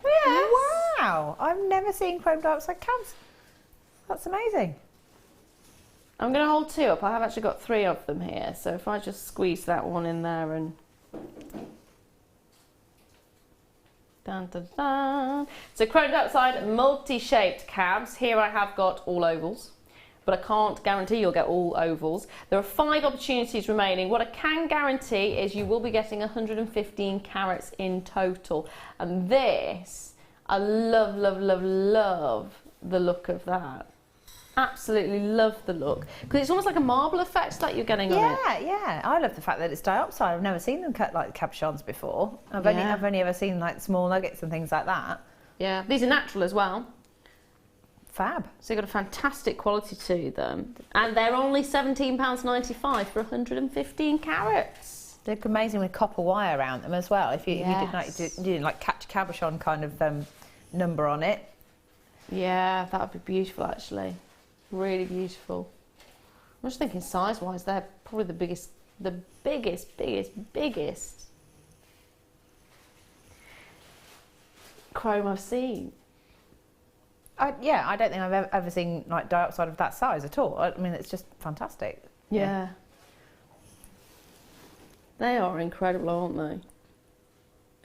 Yes. Wow, I've never seen chrome dioxide cabs. That's amazing. I'm going to hold 2 up. I have actually got 3 of them here. So if I just squeeze that one in there and... Dun, dun, dun. So chrome dioxide multi-shaped cabs. Here I have got all ovals, but I can't guarantee you'll get all ovals. There are 5 opportunities remaining. What I can guarantee is you will be getting 115 carats in total. And this, I love, love, love, love the look of that. Absolutely love the look, because it's almost like a marble effect that you're getting on it. Yeah. I love the fact that it's dioxide. I've never seen them cut like cabochons before. I've only ever seen like small nuggets and things like that. Yeah, these are natural as well. Fab. So you've got a fantastic quality to them, and they're only £17.95 for 115 carats. They look amazing with copper wire around them as well. If you didn't like catch cabochon kind of number on it. Yeah, that would be beautiful actually. Really beautiful. I'm just thinking size-wise, they're probably the biggest chrome I've seen. I don't think I've ever seen like dioxide of that size at all. I mean, it's just fantastic. Yeah. They are incredible, aren't they?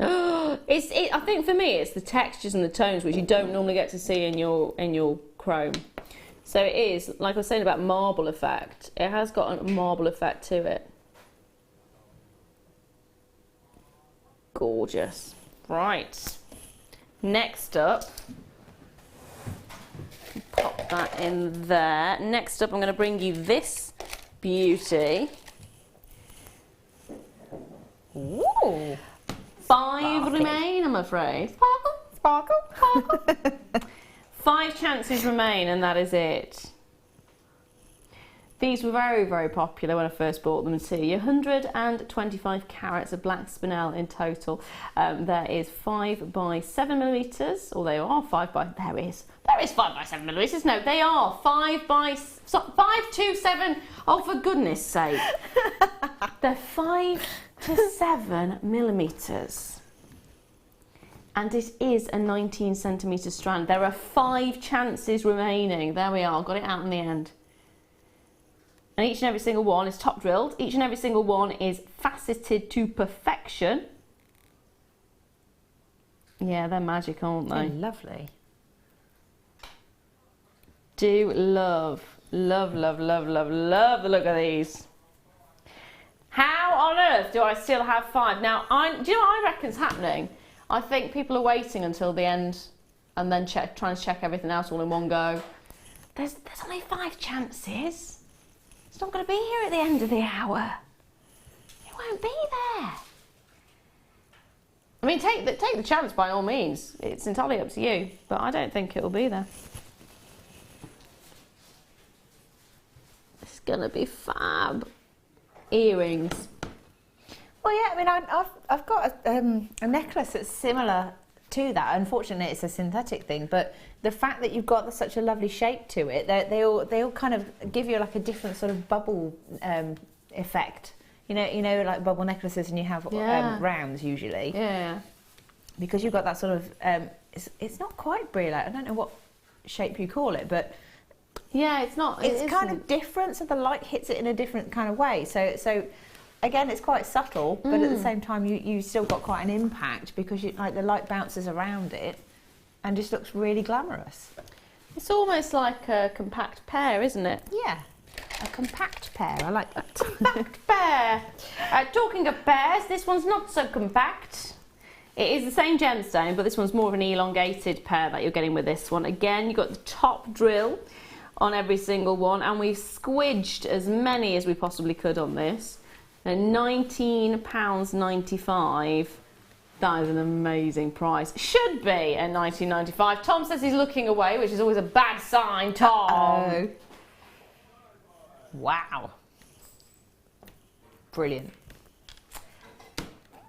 I think for me, it's the textures and the tones which you don't normally get to see in your chrome. So it is, like I was saying about marble effect, it has got a marble effect to it. Gorgeous. Right. Next up, pop that in there. Next up, I'm going to bring you this beauty. Ooh. 5 remain, I'm afraid. Sparkle, sparkle, sparkle. 5 chances remain, and that is it. These were very, very popular when I first bought them too. 125 carats of black spinel in total. There is 5 by 7 millimeters, or they are 5 by. There is 5 by 7 millimeters. No, they are 5 by 5 to 7. Oh, for goodness sake! They're 5 to 7 millimeters. And it is a 19 centimetre strand. There are 5 chances remaining. There we are, got it out in the end. And each and every single one is top drilled. Each and every single one is faceted to perfection. Yeah, they're magic, aren't they? They're lovely. Do love, love, love, love, love, love the look of these. How on earth do I still have 5? Now, do you know what I reckon's happening? I think people are waiting until the end and then trying to check everything else all in one go. There's only 5 chances. It's not going to be here at the end of the hour. It won't be there. I mean, take the chance by all means. It's entirely up to you, but I don't think it'll be there. It's going to be fab. Earrings. Well, yeah, I mean, I've got a necklace that's similar to that. Unfortunately, it's a synthetic thing, but the fact that you've got such a lovely shape to it, they all kind of give you like a different sort of bubble effect. You know, like bubble necklaces, and you have rounds usually. Yeah. Because you've got that sort of, it's not quite brilliant. I don't know what shape you call it, but yeah, it's not. It's kind of different, so the light hits it in a different kind of way. So. Again, it's quite subtle, but at the same time, you still got quite an impact because like the light bounces around it, and just looks really glamorous. It's almost like a compact pear, isn't it? Yeah, a compact pear. I like that. Compact pear. Talking of pears, this one's not so compact. It is the same gemstone, but this one's more of an elongated pear that you're getting with this one. Again, you've got the top drill on every single one, and we've squidged as many as we possibly could on this. £19.95. That is an amazing price. Should be at £19.95. Tom says he's looking away, which is always a bad sign, Tom. Uh-oh. Wow. Brilliant.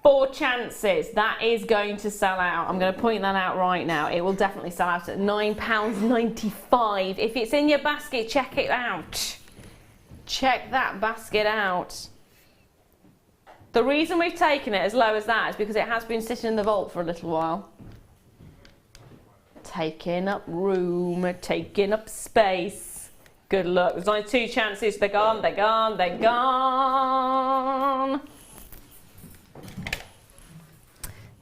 4 chances. That is going to sell out. I'm going to point that out right now. It will definitely sell out at £9.95. If it's in your basket, check it out. Check that basket out. The reason we've taken it as low as that is because it has been sitting in the vault for a little while. Taking up room, taking up space. Good luck. There's only 2 chances. They're gone, they're gone, they're gone.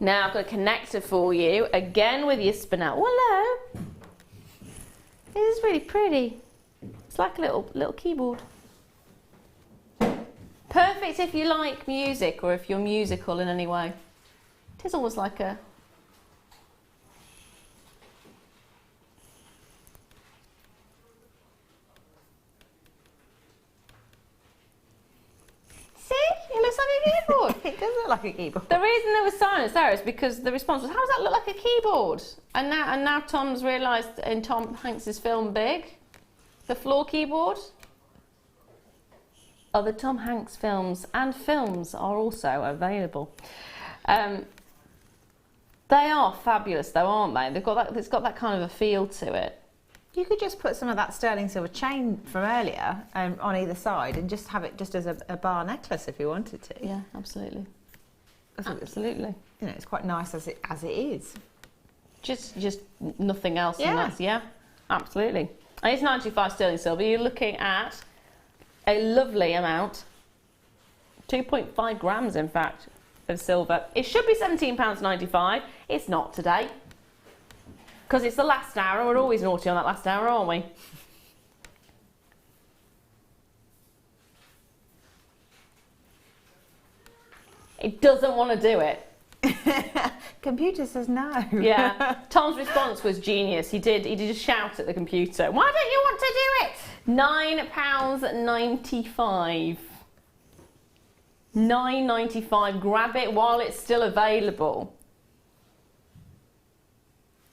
Now I've got a connector for you, again with your spinel. Hello. This is really pretty. It's like a little keyboard. Perfect if you like music or if you're musical in any way. It is almost like a... See? It looks like a keyboard. It does look like a keyboard. The reason there was silence there is because the response was, how does that look like a keyboard? And now Tom's realised in Tom Hanks's film Big, the floor keyboard. Other Tom Hanks films and films are also available. They are fabulous though, aren't they? It's got that kind of a feel to it. You could just put some of that sterling silver chain from earlier on either side and just have it just as a bar necklace if you wanted to. Yeah, absolutely. Absolutely. You know, it's quite nice as it is. Just nothing else. Yeah. And that's, yeah, absolutely. And it's 95 sterling silver. You're looking at a lovely amount, 2.5 grams in fact, of silver. It should be £17.95. It's not today. Because it's the last hour and we're always naughty on that last hour, aren't we? It doesn't want to do it. Computer says no. Yeah. Tom's response was genius. He did just shout at the computer. Why don't you want to do it? £9.95. £9.95. Grab it while it's still available.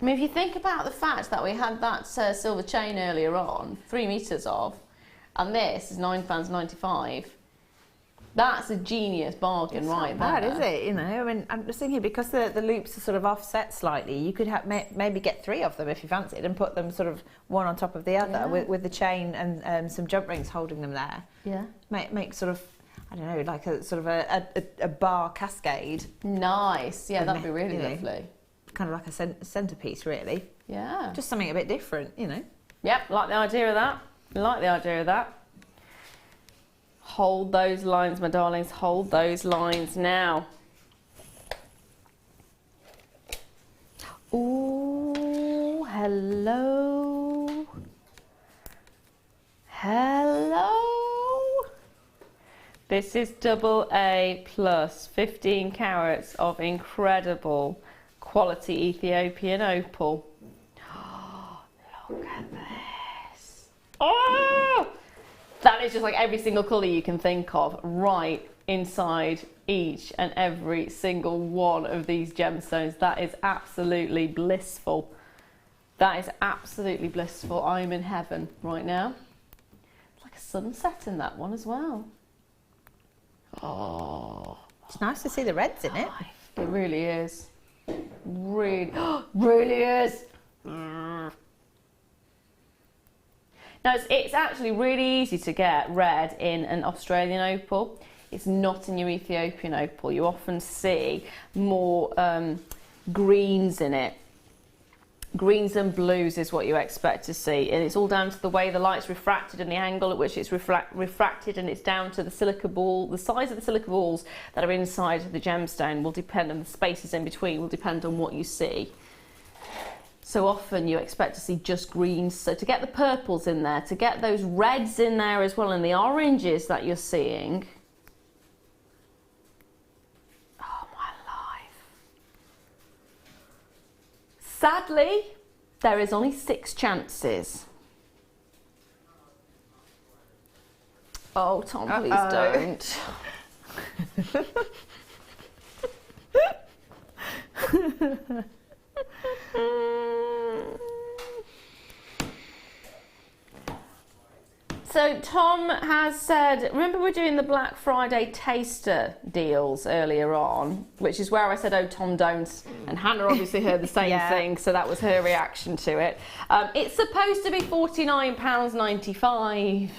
I mean, if you think about the fact that we had that silver chain earlier on, 3 metres of, and this is £9.95. That's a genius bargain, right there. It's not bad, is it? You know, I mean, I'm just thinking because the loops are sort of offset slightly, you could have maybe get 3 of them if you fancied and put them sort of one on top of the other with the chain and some jump rings holding them there. Yeah. Make sort of, I don't know, like a sort of a bar cascade. Nice. Yeah, that'd be really lovely. Kind of like a centrepiece, really. Yeah. Just something a bit different, you know. Yep, like the idea of that. Like the idea of that. Hold those lines, my darlings. Hold those lines now. Ooh, hello. Hello. This is AA plus 15 carats of incredible quality Ethiopian opal. Oh, look at this. Oh! That is just like every single colour you can think of right inside each and every single one of these gemstones. That is absolutely blissful. That is absolutely blissful. I'm in heaven right now. It's like a sunset in that one as well. Oh. It's nice to see the reds in it. It really is. Really, really is. Now, it's actually really easy to get red in an Australian opal. It's not in your Ethiopian opal. You often see more greens in it. Greens and blues is what you expect to see, and it's all down to the way the light's refracted and the angle at which it's refracted, and it's down to the silica ball. The size of the silica balls that are inside the gemstone will depend, and the spaces in between will depend on what you see. So often you expect to see just greens. So to get the purples in there, to get those reds in there as well, and the oranges that you're seeing. Oh my life. Sadly, there is only 6 chances. Oh, Tom, please don't. So So Tom has said, remember we're doing the Black Friday taster deals earlier on, which is where I said, oh, Tom, don't. And Hannah obviously heard the same thing, so that was her reaction to it. It's supposed to be £49.95.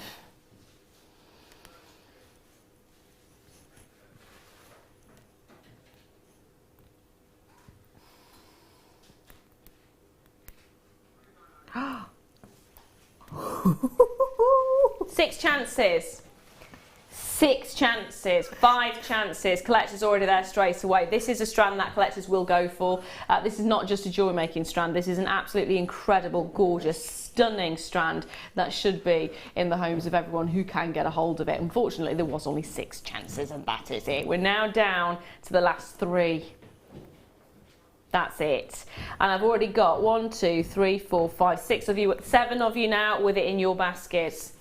Six chances. 6 chances, 5 chances. Collector's already there straight away. This is a strand that collectors will go for. This is not just a jewellery making strand. This is an absolutely incredible, gorgeous, stunning strand that should be in the homes of everyone who can get a hold of it. Unfortunately, there was only 6 chances and that is it. We're now down to the last 3. That's it. And I've already got 1, 2, 3, 4, 5, 6 of you, 7 of you now with it in your baskets.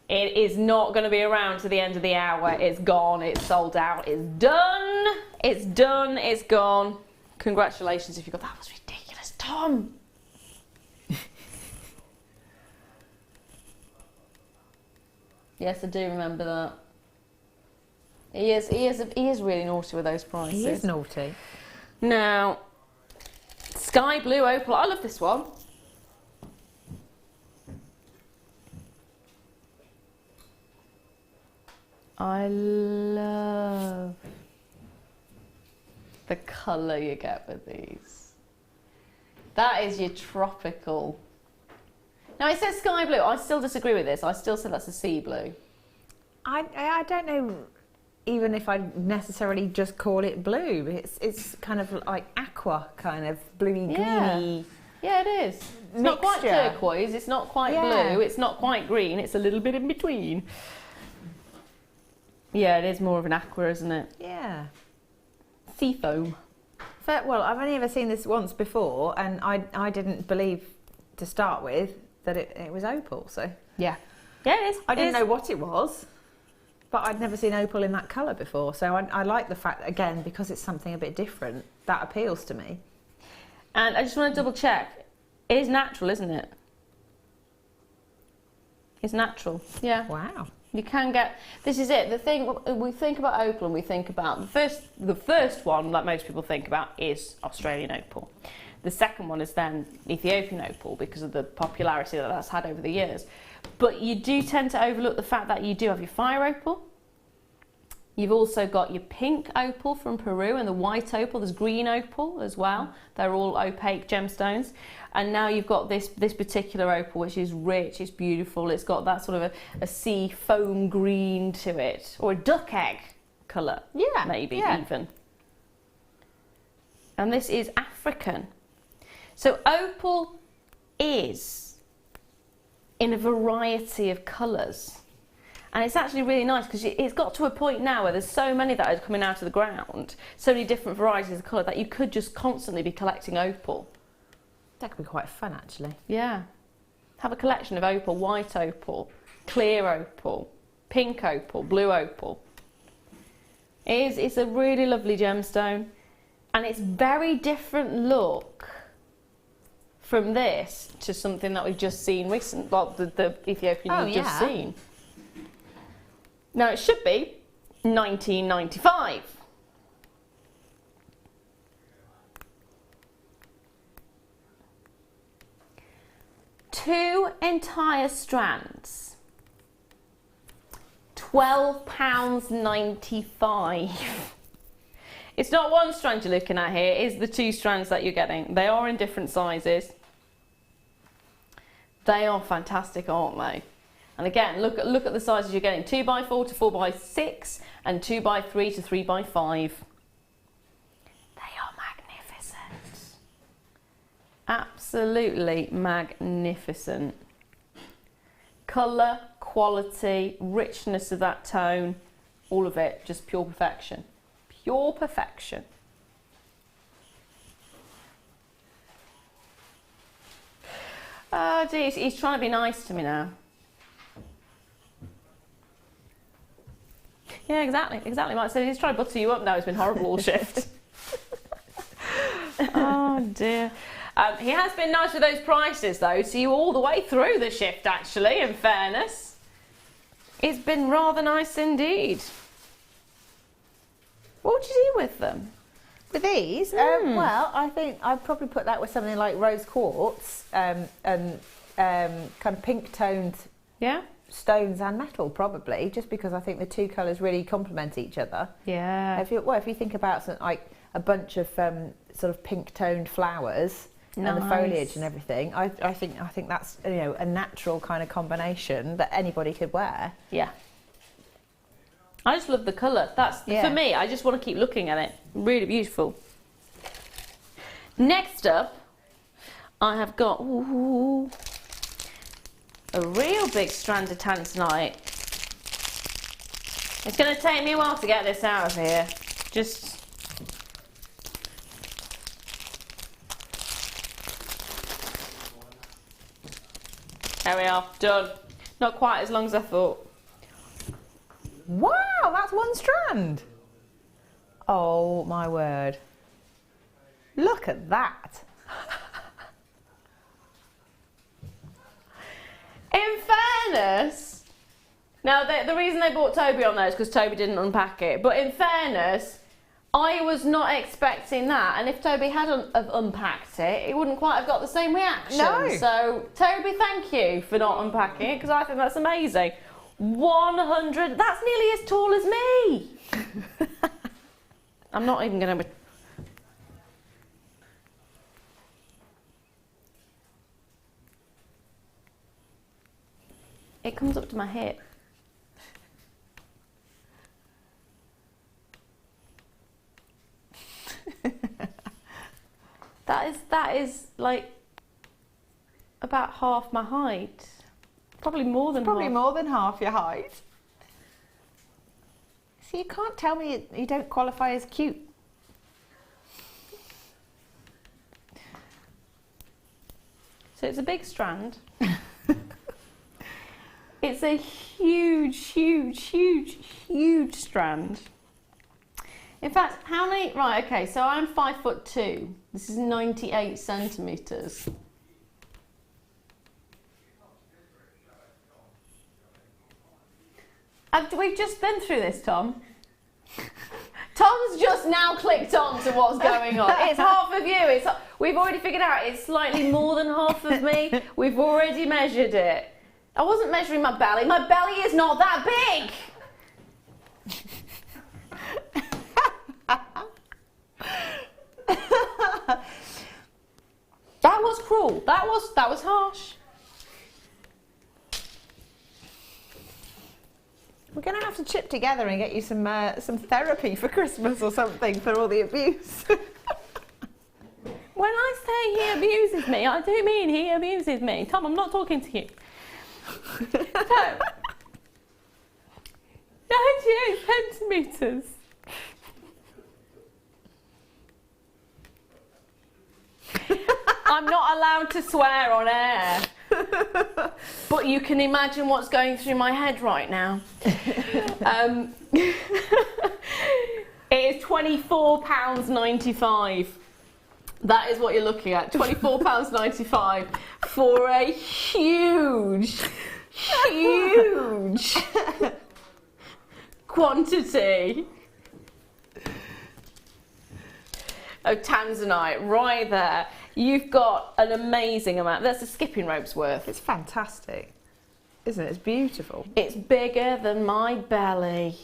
It is not going to be around to the end of the hour. It's gone. It's sold out. It's done. It's done. It's gone. Congratulations if you got that. Was ridiculous, Tom. Yes, I do remember that. He is really naughty with those prices. He is naughty. Now, sky blue opal. I love this one. I love the colour you get with these. That is your tropical. Now it says sky blue. I still disagree with this. I still say that's a sea blue. I don't know even if I'd necessarily just call it blue. It's kind of like aqua, kind of bluey, greeny. Yeah, it is. It's not quite turquoise. It's not quite blue. It's not quite green. It's a little bit in between. Yeah, it is more of an aqua, isn't it? Yeah. Sea foam. Well, I've only ever seen this once before, and I didn't believe to start with that it was opal. So yeah, it is. I didn't know what it was, but I'd never seen opal in that colour before. So I like the fact that, again, because it's something a bit different, that appeals to me. And I just want to double check. It is natural, isn't it? It's natural. Yeah. Wow. You can get, this is it, the thing, we think about opal and we think about, the first one that most people think about is Australian opal. The second one is then Ethiopian opal because of the popularity that that's had over the years. But you do tend to overlook the fact that you do have your fire opal. You've also got your pink opal from Peru and the white opal. There's green opal as well. They're all opaque gemstones. And now you've got this particular opal, which is rich, it's beautiful. It's got that sort of a sea foam green to it, or a duck egg colour, maybe even. And this is African. So opal is in a variety of colours. And it's actually really nice because it's got to a point now where there's so many that are coming out of the ground, so many different varieties of colour, that you could just constantly be collecting opal. That could be quite fun, actually. Yeah. Have a collection of opal, white opal, clear opal, pink opal, blue opal. It's a really lovely gemstone, and it's very different look from this to something that we've just seen recently, well, the Ethiopian we've just seen. Now, it should be £19.95. Two entire strands, £12.95. It's not one strand you're looking at here, it's the 2 strands that you're getting. They are in different sizes. They are fantastic, aren't they? And again, look at the sizes you're getting: 2x4 to 4x6 and 2x3 to 3x5. They are magnificent. Absolutely magnificent. Colour, quality, richness of that tone, all of it, just pure perfection. Pure perfection. Oh, geez, he's trying to be nice to me now. Yeah, exactly. Like I said, he's trying to butter you up now. It's been horrible all shift. Oh dear. He has been nice with those prices though, so you all the way through the shift actually, in fairness. It's been rather nice indeed. What would you do with them? With these? Well, I think I'd probably put that with something like rose quartz and kind of pink toned stones and metal, probably, just because I think the two colours really complement each other. Yeah. If you think about something like a bunch of sort of pink toned flowers and the foliage and everything, I think that's, you know, a natural kind of combination that anybody could wear. Yeah. I just love the colour. That's for me. I just want to keep looking at it. Really beautiful. Next up, I have got a real big strand of Tanzanite. It's going to take me a while to get this out of here. Just. There we are. Done. Not quite as long as I thought. Wow, that's one strand. Oh my word. Look at that. In fairness, now the reason they brought Toby on there is because Toby didn't unpack it. But in fairness, I was not expecting that. And if Toby had unpacked it, he wouldn't quite have got the same reaction. No. So, Toby, thank you for not unpacking it, because I think that's amazing. 100, that's nearly as tall as me. I'm not even going to... It comes up to my hip. That is like about half my height. Probably more than Probably half. more than half your height. So you can't tell me you don't qualify as cute. So it's a big strand. It's a huge, huge, huge, huge strand. In fact, how many? Right, okay, so I'm 5'2". This is 98 centimetres. We've just been through this, Tom. Tom's just now clicked on to what's going on. It's half of you. We've already figured out it's slightly more than half of me. We've already measured it. I wasn't measuring my belly. My belly is not that big. That was cruel. That was harsh. We're going to have to chip together and get you some therapy for Christmas or something for all the abuse. When I say he abuses me, I do mean he abuses me. Tom, I'm not talking to you. So, 98 centimetres. I'm not allowed to swear on air. But you can imagine what's going through my head right now. It is £24.95. That is what you're looking at, £24.95 for a huge, huge quantity of Tanzanite right there. You've got an amazing amount. That's a skipping rope's worth. It's fantastic, isn't it? It's beautiful. It's bigger than my belly.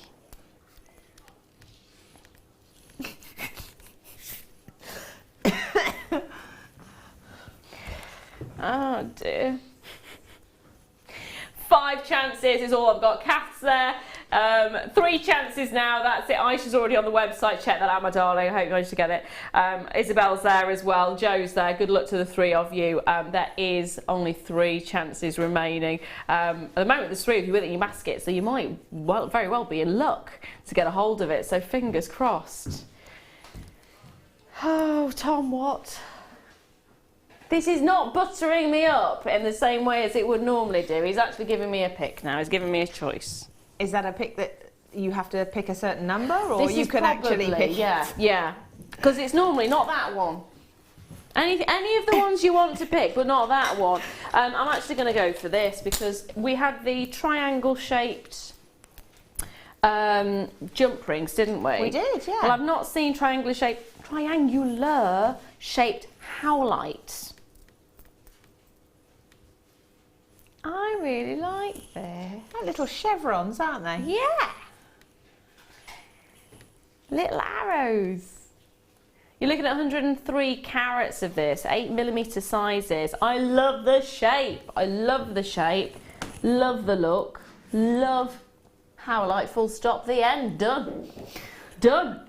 Oh dear. 5 chances is all I've got. Kath's there. 3 chances now. That's it. Aisha's already on the website. Check that out, my darling. I hope you managed to get it. Isabel's there as well. Joe's there. Good luck to the 3 of you. There is only 3 chances remaining. At the moment, there's 3 of you with it in your basket, so you might very well be in luck to get a hold of it. So fingers crossed. Oh, Tom, what? This is not buttering me up in the same way as it would normally do. He's actually giving me a pick now. He's giving me a choice. Is that a pick that you have to pick a certain number, or This you is can probably, actually pick? Yeah, because it's normally not that one. Any of the ones you want to pick, but not that one. I'm actually going to go for this because we had the triangle-shaped jump rings, didn't we? We did, yeah. Well, I've not seen triangular-shaped howlites. I really like this. Like little chevrons, aren't they? Yeah. Little arrows. You're looking at 103 carats of this, 8mm sizes. I love the shape. I love the shape. Love the look. Love howlite, full stop, the end. Done. Done.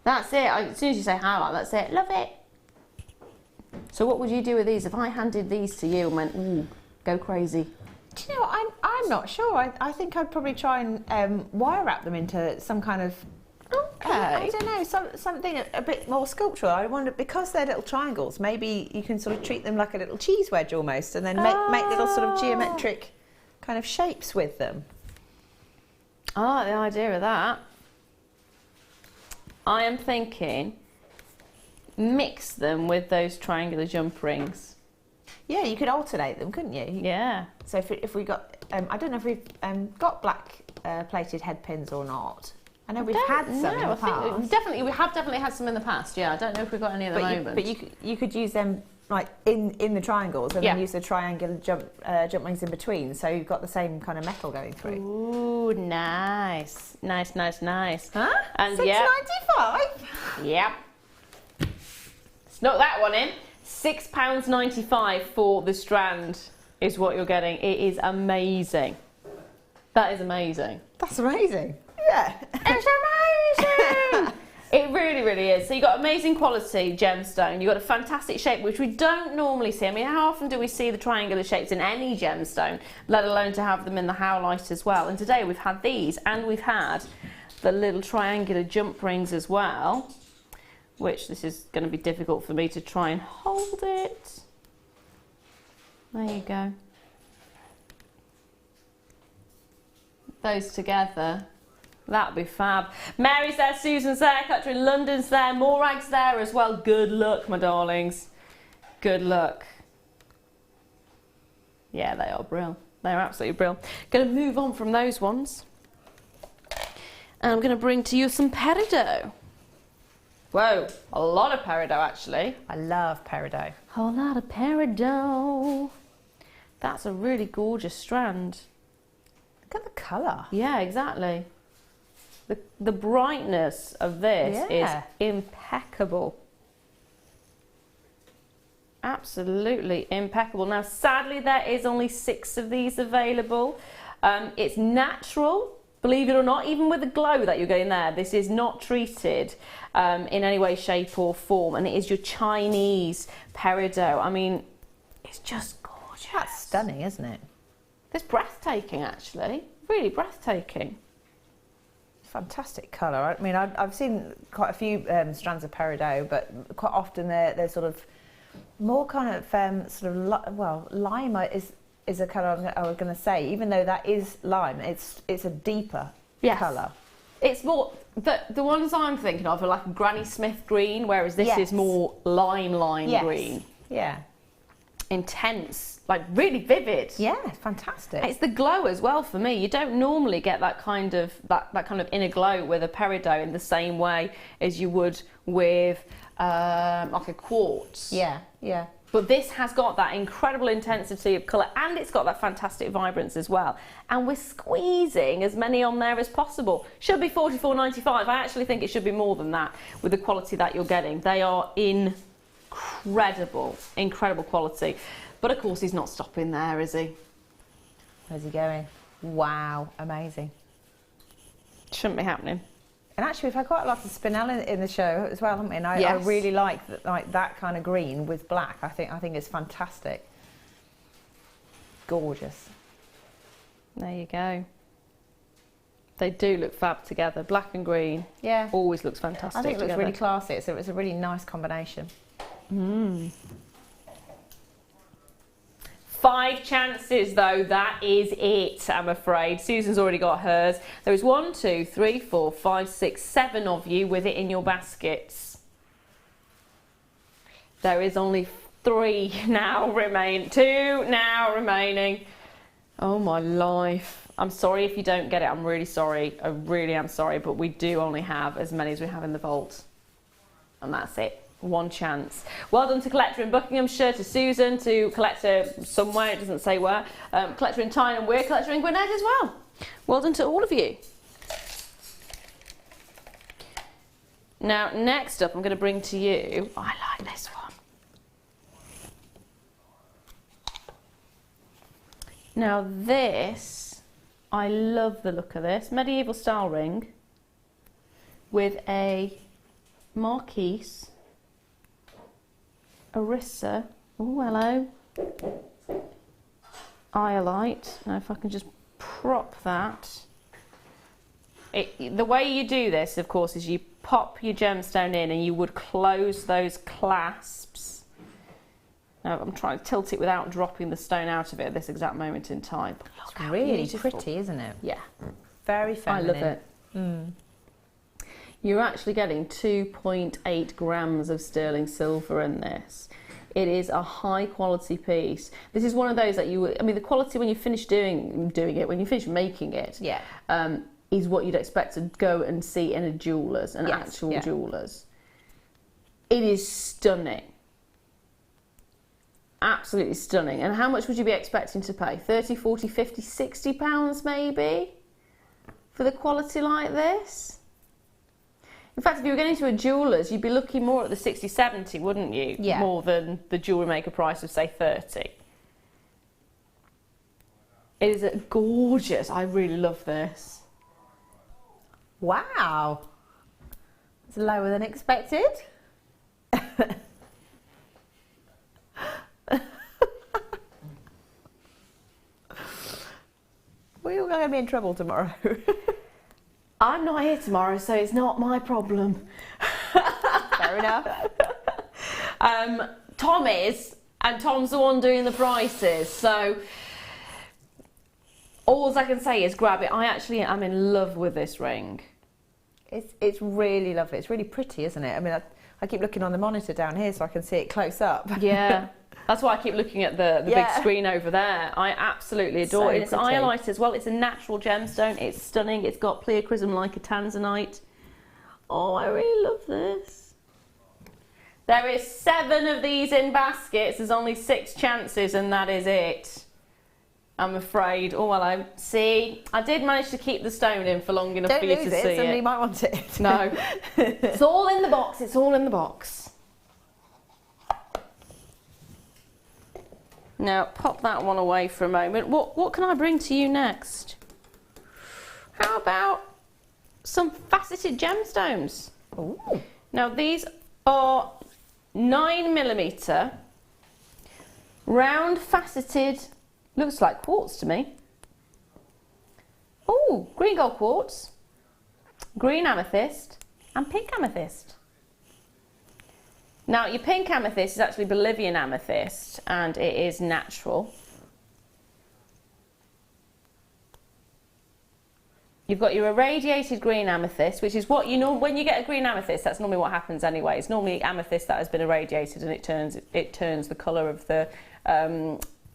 That's it. As soon as you say howlite, that's it. Love it. So what would you do with these if I handed these to you and went, ooh, go crazy? Do you know what? I'm not sure. I think I'd probably try and wire wrap them into some kind of... Okay. I don't know, something a bit more sculptural. I wonder, because they're little triangles, maybe you can sort of treat them like a little cheese wedge almost, and then make little sort of geometric kind of shapes with them. I like the idea of that. I am thinking mix them with those triangular jump rings. Yeah, you could alternate them, couldn't you? Yeah. So if we got, I don't know if we've got black plated head pins or not. I know we've had some in the past. We have definitely had some in the past. Yeah, I don't know if we've got any at the moment. But you could use them like in the triangles, and then use the triangular jump rings in between. So you've got the same kind of metal going through. Ooh, nice, nice, nice, nice. Huh? And £6.95. Yep. Snuck that one in. £6.95 for the strand is what you're getting. It is amazing. That is amazing. That's amazing. Yeah. It's amazing! It really, really is. So you've got amazing quality gemstone. You've got a fantastic shape, which we don't normally see. I mean, how often do we see the triangular shapes in any gemstone, let alone to have them in the howlite as well? And today we've had these, and we've had the little triangular jump rings as well, which this is going to be difficult for me to try and hold it. There you go. Those together. That'll be fab. Mary's there, Susan's there, Catherine London's there, Morag's there as well. Good luck, my darlings. Good luck. Yeah, they are brilliant. They're absolutely brilliant. Going to move on from those ones. And I'm going to bring to you some peridot. Whoa, a lot of peridot actually. I love peridot. A whole lot of peridot. That's a really gorgeous strand. Look at the colour. Yeah, exactly. The brightness of this is impeccable. Absolutely impeccable. Now, sadly, there is only 6 of these available. It's natural, believe it or not, even with the glow that you're getting there. This is not treated in any way, shape or form. And it is your Chinese peridot. I mean, it's just gorgeous. That's stunning, isn't it? It's breathtaking, actually. Really breathtaking. Fantastic colour. I mean, I've seen quite a few strands of peridot, but quite often they're sort of more kind of lime is a colour I was going to say. Even though that is lime, it's a deeper colour. It's more the ones I'm thinking of are like Granny Smith green, whereas this is more lime green. Yeah. Intense, like really vivid. Yeah, fantastic. It's the glow as well for me. You don't normally get that kind of inner glow with a peridot in the same way as you would with like a quartz. Yeah, yeah. But this has got that incredible intensity of colour, and it's got that fantastic vibrance as well. And we're squeezing as many on there as possible. Should be $44.95. I actually think it should be more than that with the quality that you're getting. They are incredible quality. But of course he's not stopping there, is he? Where's he going? Wow, amazing. Shouldn't be happening. And actually we've had quite a lot of spinel in the show as well, haven't we? And I really like that kind of green with black. I think it's fantastic. Gorgeous. There you go. They do look fab together. Black and green. Yeah. Always looks fantastic. I think it looks together. really classy. So it's a really nice combination. 5 chances though, that is it, I'm afraid. Susan's already got hers. There is 1, 2, 3, 4, 5, 6, 7 of you with it in your baskets. There is only 2 now remaining. Oh my life. I'm sorry if you don't get it. I'm really sorry. I really am sorry, but we do only have as many as we have in the vault. And that's it. One chance. Well done to collector in Buckinghamshire, to Susan, to collector somewhere, it doesn't say where, collector in Tyne, and we're collector in Gwynedd as well. Well done to all of you. Now, next up, I'm going to bring to you, I like this one. Now this, I love the look of this, medieval style ring with a marquise, Arissa, oh hello, iolite. Now if I can just prop that. The way you do this, of course, is you pop your gemstone in and you would close those clasps. Now I'm trying to tilt it without dropping the stone out of it at this exact moment in time. It's really pretty, isn't it? Yeah. Very feminine. I love it. You're actually getting 2.8 grams of sterling silver in this. It is a high quality piece. This is one of those that I mean, the quality when you finish doing it, when you finish making it, yeah, is what you'd expect to go and see in a jeweller's, an actual jeweller's. It is stunning. Absolutely stunning. And how much would you be expecting to pay? 30, 40, 50, 60 pounds maybe for the quality like this? In fact, if you were going to a jeweller's, you'd be looking more at the 60, 70, wouldn't you? Yeah. More than the Jewellery Maker price of, say, 30. It is gorgeous. I really love this. Wow. It's lower than expected. We're all going to be in trouble tomorrow. I'm not here tomorrow, so it's not my problem. Fair enough. Tom is, and Tom's the one doing the prices, so all I can say is grab it. I actually am in love with this ring. It's really lovely. It's really pretty, isn't it? I mean, I keep looking on the monitor down here so I can see it close up. Yeah. That's why I keep looking at the big screen over there. I absolutely adore it. It's iolite as well. It's a natural gemstone. It's stunning. It's got pleochrysm like a Tanzanite. Oh, I really love this. There is 7 of these in baskets. There's only 6 chances and that is it. I'm afraid. Oh, hello. See, I did manage to keep the stone in for long enough for you to see it. Somebody might want it. No. It's all in the box. It's all in the box. Now, pop that one away for a moment. What can I bring to you next? How about some faceted gemstones? Ooh. Now, these are 9mm, round faceted, looks like quartz to me. Oh, green gold quartz, green amethyst, and pink amethyst. Now, your pink amethyst is actually Bolivian amethyst, and it is natural. You've got your irradiated green amethyst, which is what you know when you get a green amethyst. That's normally what happens anyway. It's normally amethyst that has been irradiated, and it turns the colour of the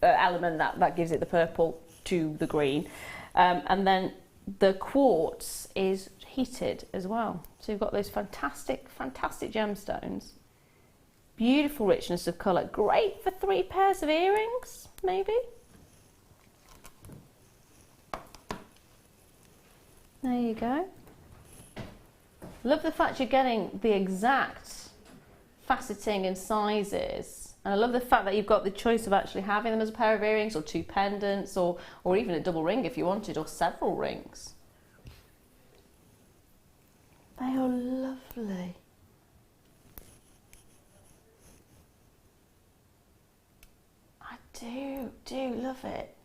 element that gives it the purple to the green. And then the quartz is heated as well. So you've got those fantastic gemstones. Beautiful richness of colour. Great for 3 pairs of earrings, maybe. There you go. Love the fact you're getting the exact faceting and sizes. And I love the fact that you've got the choice of actually having them as a pair of earrings or 2 pendants or even a double ring if you wanted, or several rings. They are lovely. I do love it.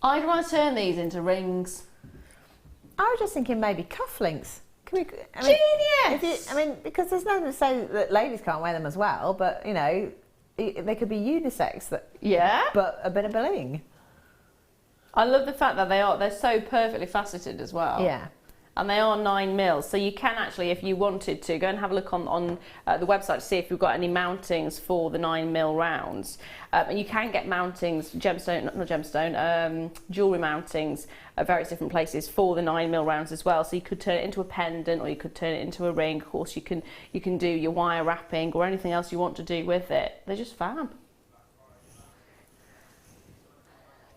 I'd want to turn these into rings. I was just thinking maybe cufflinks. Genius! Because there's nothing to say that ladies can't wear them as well, but you know, they could be unisex, yeah, but a bit of bling. I love the fact that they're so perfectly faceted as well. Yeah. And they are 9mm, so you can actually, if you wanted to, go and have a look on the website to see if you've got any mountings for the 9mm rounds. And you can get mountings, jewellery mountings at various different places for the 9mm rounds as well. So you could turn it into a pendant, or you could turn it into a ring. Of course, you can do your wire wrapping or anything else you want to do with it. They're just fab.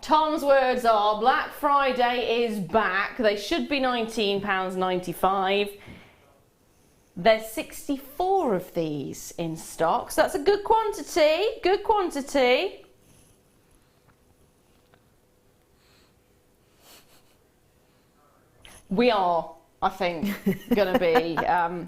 Tom's words are, Black Friday is back. They should be £19.95. There's 64 of these in stock, so that's a good quantity, good quantity. We are, I think, going to be, yeah.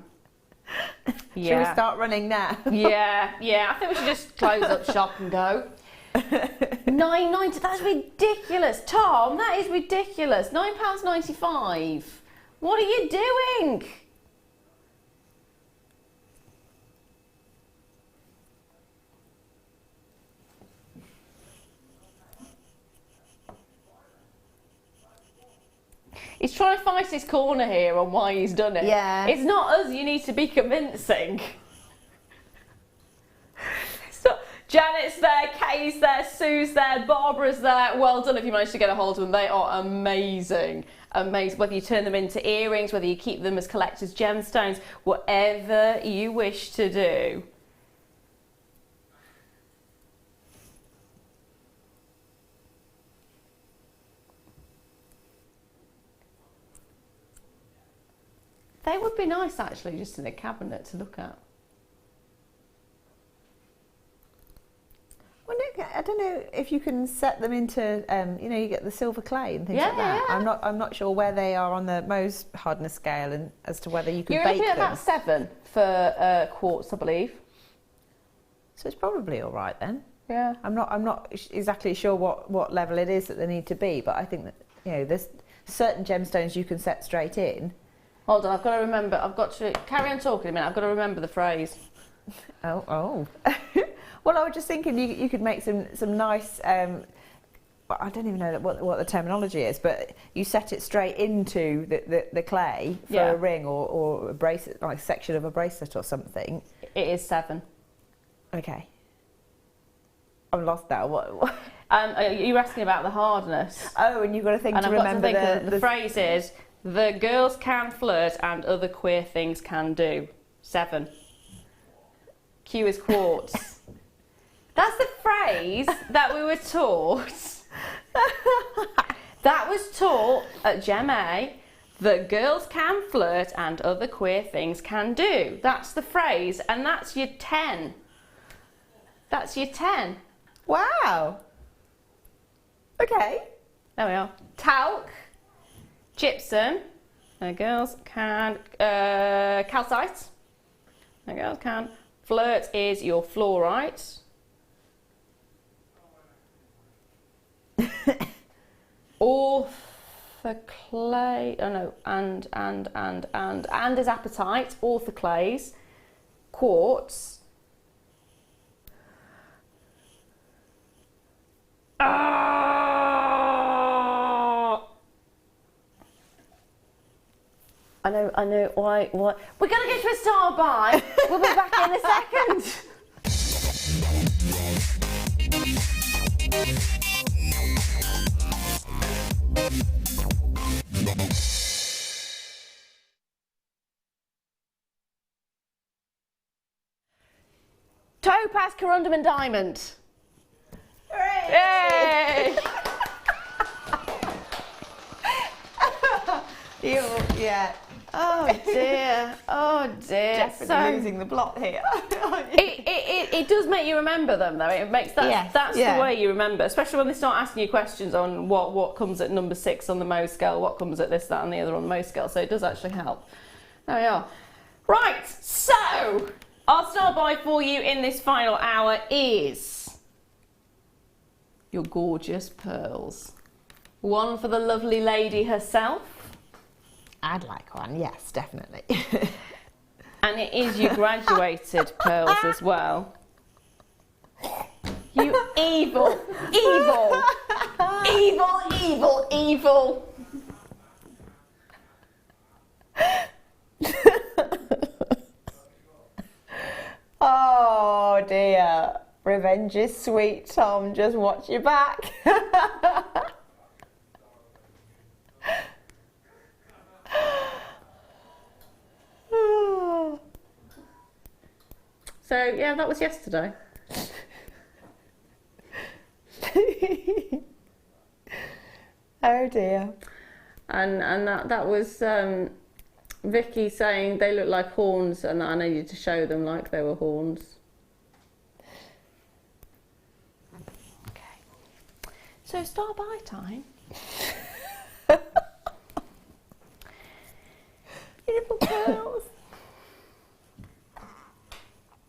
Should we start running now? Yeah, I think we should just close up shop and go. £9.90, that's ridiculous. Tom, that is ridiculous. £9.95. What are you doing? He's trying to fight his corner here on why he's done it. Yeah. It's not us you need to be convincing. Janet's there, Kay's there, Sue's there, Barbara's there. Well done if you managed to get a hold of them. They are amazing. Amazing. Whether you turn them into earrings, whether you keep them as collector's gemstones, whatever you wish to do. They would be nice actually, just in a cabinet to look at. Well, no, I don't know if you can set them into, you know, you get the silver clay and things like that. Yeah. I'm not sure where they are on the Mohs hardness scale, and as to whether you can You're bake looking at them. about 7 for quartz, I believe. So it's probably all right then. Yeah. I'm not exactly sure what level it is that they need to be, but I think that, you know, there's certain gemstones you can set straight in. Hold on, I've got to remember. I've got to carry on talking a minute. I've got to remember the phrase. Oh. Well, I was just thinking you could make some nice. I don't even know what the terminology is, but you set it straight into the clay for a ring or a bracelet, like a section of a bracelet or something. It is 7. Okay. I'm lost now. What? You were asking about the hardness. Oh, and you've got to think to remember the phrase is, the girls can flirt and other queer things can do. 7. Q is quartz. That's the phrase that we were taught. That was taught at Gem A. The girls can flirt and other queer things can do. That's the phrase, and that's your 10. That's your 10. Wow. Okay. There we are. Talc, gypsum. The girls can calcite. The girls can. Flirt is your fluorite. Orthoclay, oh no, and is apatite, orthoclays, quartz. I know, why? We're going to get to a start by. We'll be back in a second. Topaz, corundum and diamond. Hooray! Yay! Yeah. Oh dear, oh dear. Definitely losing the plot here. It does make you remember them though. It makes that's the way you remember, especially when they start asking you questions on what comes at number 6 on the Mohs scale, what comes at this, that and the other on the Mohs scale, so it does actually help. There we are. Right, so our start buy for you in this final hour is your gorgeous pearls. One for the lovely lady herself. I'd like one, yes, definitely. And it is your graduated pearls as well. Evil, evil, evil, evil, evil. Oh dear. Revenge is sweet, Tom. Just watch your back. So yeah, that was yesterday. Oh dear. And that was Vicky saying they look like horns and that I needed to show them like they were horns. Okay. So start by time. Beautiful pearls.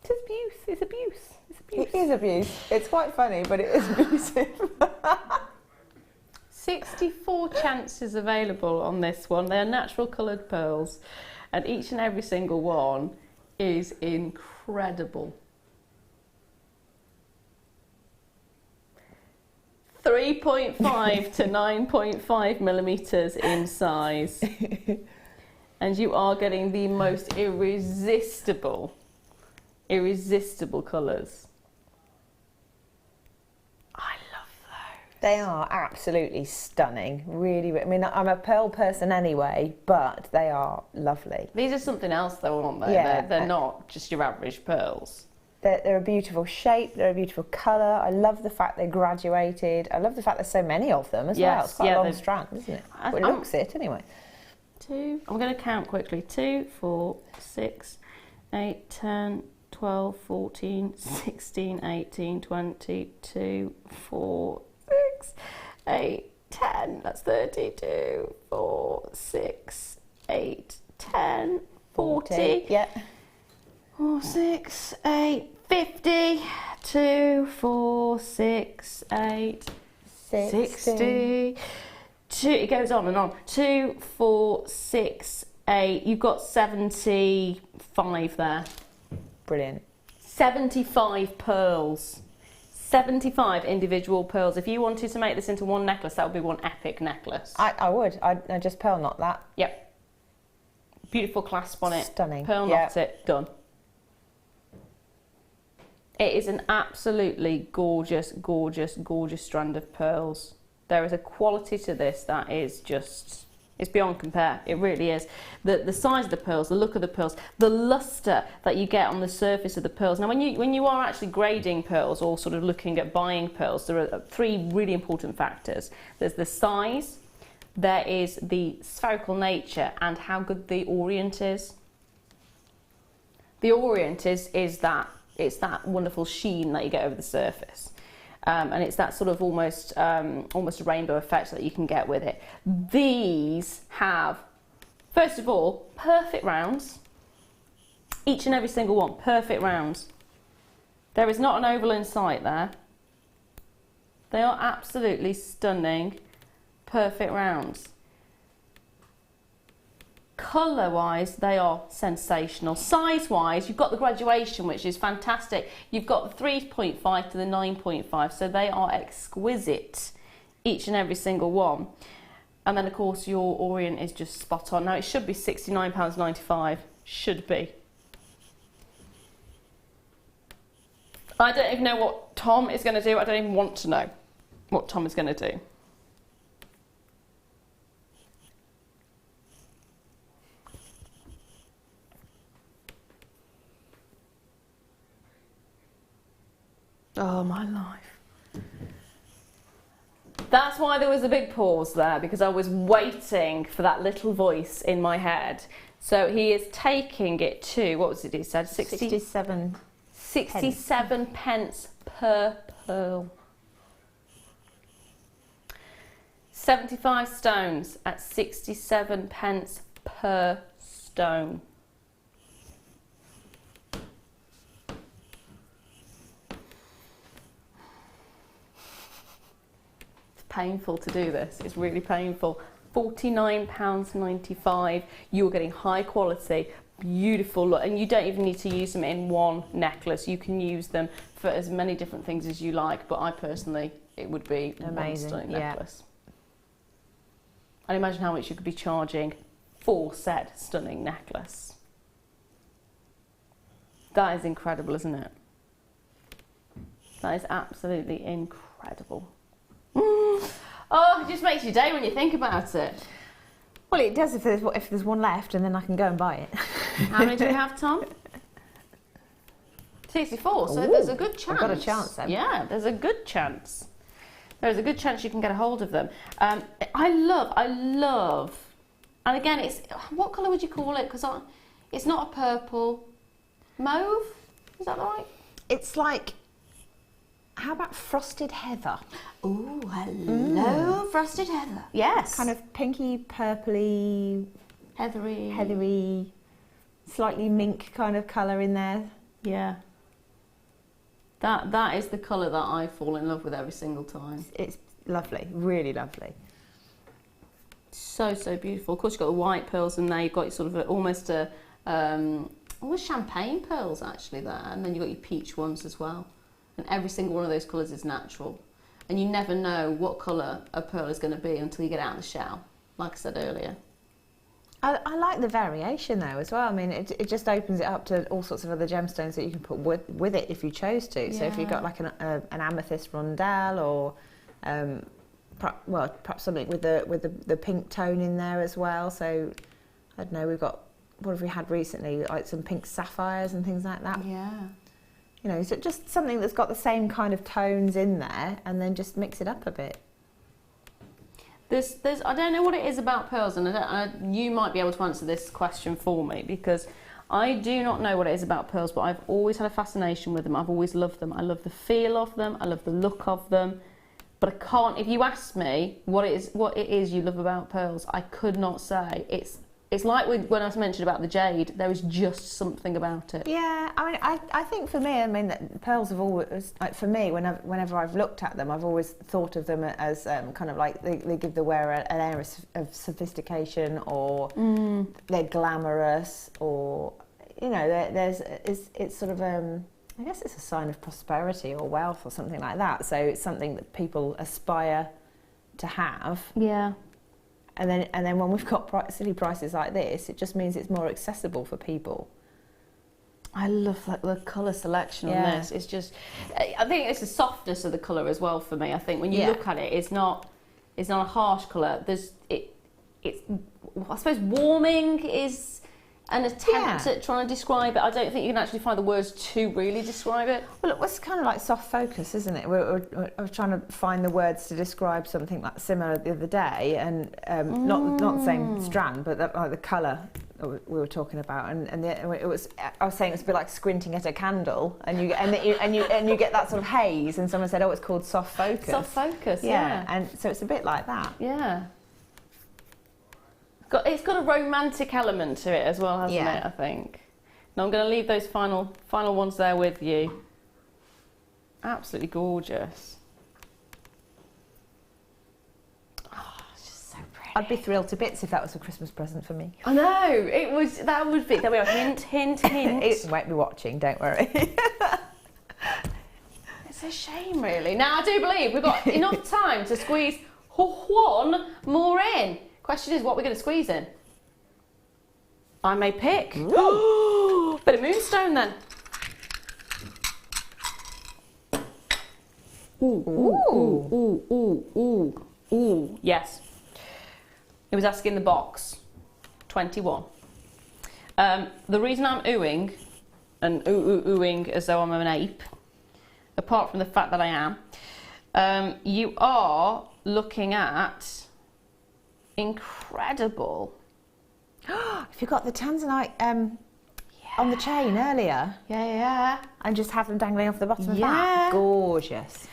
It's abuse. It's abuse. It's abuse. It is abuse. It's quite funny, but it is abusive. 64 chances available on this one. They're natural coloured pearls, and each and every single one is incredible. 3.5 to 9.5 millimetres in size. And you are getting the most irresistible colours. I love those. They are absolutely stunning. Really, I mean, I'm a pearl person anyway, but they are lovely. These are something else though, aren't they? Yeah. They're not just your average pearls. They're a beautiful shape, they're a beautiful colour. I love the fact they're graduated. I love the fact there's so many of them as well. It's quite a long strand, isn't it? Well, it looks it anyway. I'm going to count quickly. 2, 4, 6, 8, 10, 12, 14, 16, 18, 20, 2, 4, 6, 8, 10. That's 32, 4, 6, 8, 10, 40. Yeah. 4, 6, 8, 50. 2, 4, 6, 8, 60. 2, it goes on and on. 2, 4, 6, 8. You've got 75 there. Brilliant. 75 pearls. 75 individual pearls. If you wanted to make this into one necklace, that would be one epic necklace. I would. I just pearl knot that. Yep. Beautiful clasp on it. Stunning. Pearl knot it. Done. It is an absolutely gorgeous, gorgeous, gorgeous strand of pearls. There is a quality to this that is just, it's beyond compare. It really is. The size of the pearls, the look of the pearls, the luster that you get on the surface of the pearls. Now, when you are actually grading pearls or sort of looking at buying pearls, there are 3 really important factors. There's the size, there is the spherical nature, and how good the orient is. The orient is that, it's that wonderful sheen that you get over the surface. And it's that sort of almost rainbow effect that you can get with it. These have, first of all, perfect rounds. Each and every single one, perfect rounds. There is not an oval in sight there. They are absolutely stunning, perfect rounds. Colour-wise, they are sensational. Size-wise, you've got the graduation, which is fantastic. You've got the 3.5 to the 9.5, so they are exquisite, each and every single one. And then, of course, your orient is just spot on. Now, it should be £69.95. Should be. I don't even know what Tom is going to do. I don't even want to know what Tom is going to do. Oh, my life. That's why there was a big pause there, because I was waiting for that little voice in my head. So he is taking it to, what was it he said? 67 pence per pearl. 75 stones at 67 pence per stone. Painful to do this. It's really painful. £49.95. You're getting high quality, beautiful look, and you don't even need to use them in one necklace. You can use them for as many different things as you like, but I personally, it would be Amazing, one stunning necklace. And imagine how much you could be charging for said stunning necklace. That is incredible, isn't it? That is absolutely incredible. Oh, it just makes your day when you think about it. Well, it does if there's one left, and then I can go and buy it. How many do we have, Tom? 64, so Ooh, there's a good chance. I've got a chance then. Yeah, there's a good chance. There's a good chance you can get a hold of them. I love, and again, it's, what colour would you call it? Because it's not a purple. Mauve? Is that right? It's like, how about frosted heather? Oh, hello, frosted heather. Yes. Kind of pinky, purpley, heathery, slightly mink kind of colour in there. Yeah. That is the colour that I fall in love with every single time. It's lovely, really lovely. So beautiful. Of course, you've got the white pearls in there. You've got sort of almost champagne pearls actually there, and then you've got your peach ones as well. And every single one of those colours is natural. And you never know what colour a pearl is going to be until you get out of the shell, like I said earlier. I like the variation though as well. I mean, it just opens it up to all sorts of other gemstones that you can put with it if you chose to. Yeah. So if you've got like an amethyst rondelle, or perhaps something with the pink tone in there as well. So I don't know, we've got, what have we had recently? Like some pink sapphires and things like that. Yeah. You know, so just something that's got the same kind of tones in there, and then just mix it up a bit. There's I don't know what it is about pearls, and you might be able to answer this question for me, because I do not know what it is about pearls, but I've always had a fascination with them. I've always loved them. I love the feel of them. I love the look of them. But I can't, if you ask me what it is you love about pearls, I could not say. It's like when I mentioned about the jade, there is just something about it. Yeah, I mean, I think for me, I mean, that pearls have always, like for me, whenever I've looked at them, I've always thought of them as kind of like they give the wearer an air of sophistication, or they're glamorous, or, you know, it's sort of, I guess it's a sign of prosperity or wealth or something like that. So it's something that people aspire to have. Yeah. And then when we've got silly prices like this, it just means it's more accessible for people. I love the colour selection on this. It's just, I think it's the softness of the colour as well for me. I think when you look at it, it's not a harsh colour. It's I suppose warming is an attempt at trying to describe it. I don't think you can actually find the words to really describe it. Well, it was kind of like soft focus, isn't it? We're trying to find the words to describe something like similar the other day, and not the same strand, but like the colour we were talking about, and it was, I was saying it was a bit like squinting at a candle, and you get that sort of haze, and someone said, oh, it's called soft focus. Soft focus, yeah. And so it's a bit like that. Yeah. It's got a romantic element to it as well, hasn't it, I think. Now I'm going to leave those final ones there with you. Absolutely gorgeous. Oh, it's just so pretty. I'd be thrilled to bits if that was a Christmas present for me. I know, that would be. There we are, hint, hint, hint. It won't be watching, don't worry. It's a shame, really. Now, I do believe we've got enough time to squeeze one more in. Question is, what we're going to squeeze in? I may pick. Bit of moonstone then. Ooh. Yes. It was asking the box. 21. The reason I'm oohing, and oohing as though I'm an ape, apart from the fact that I am, you are looking at incredible. If you got the Tanzanite on the chain earlier. Yeah. And just have them dangling off the bottom of that. Gorgeous.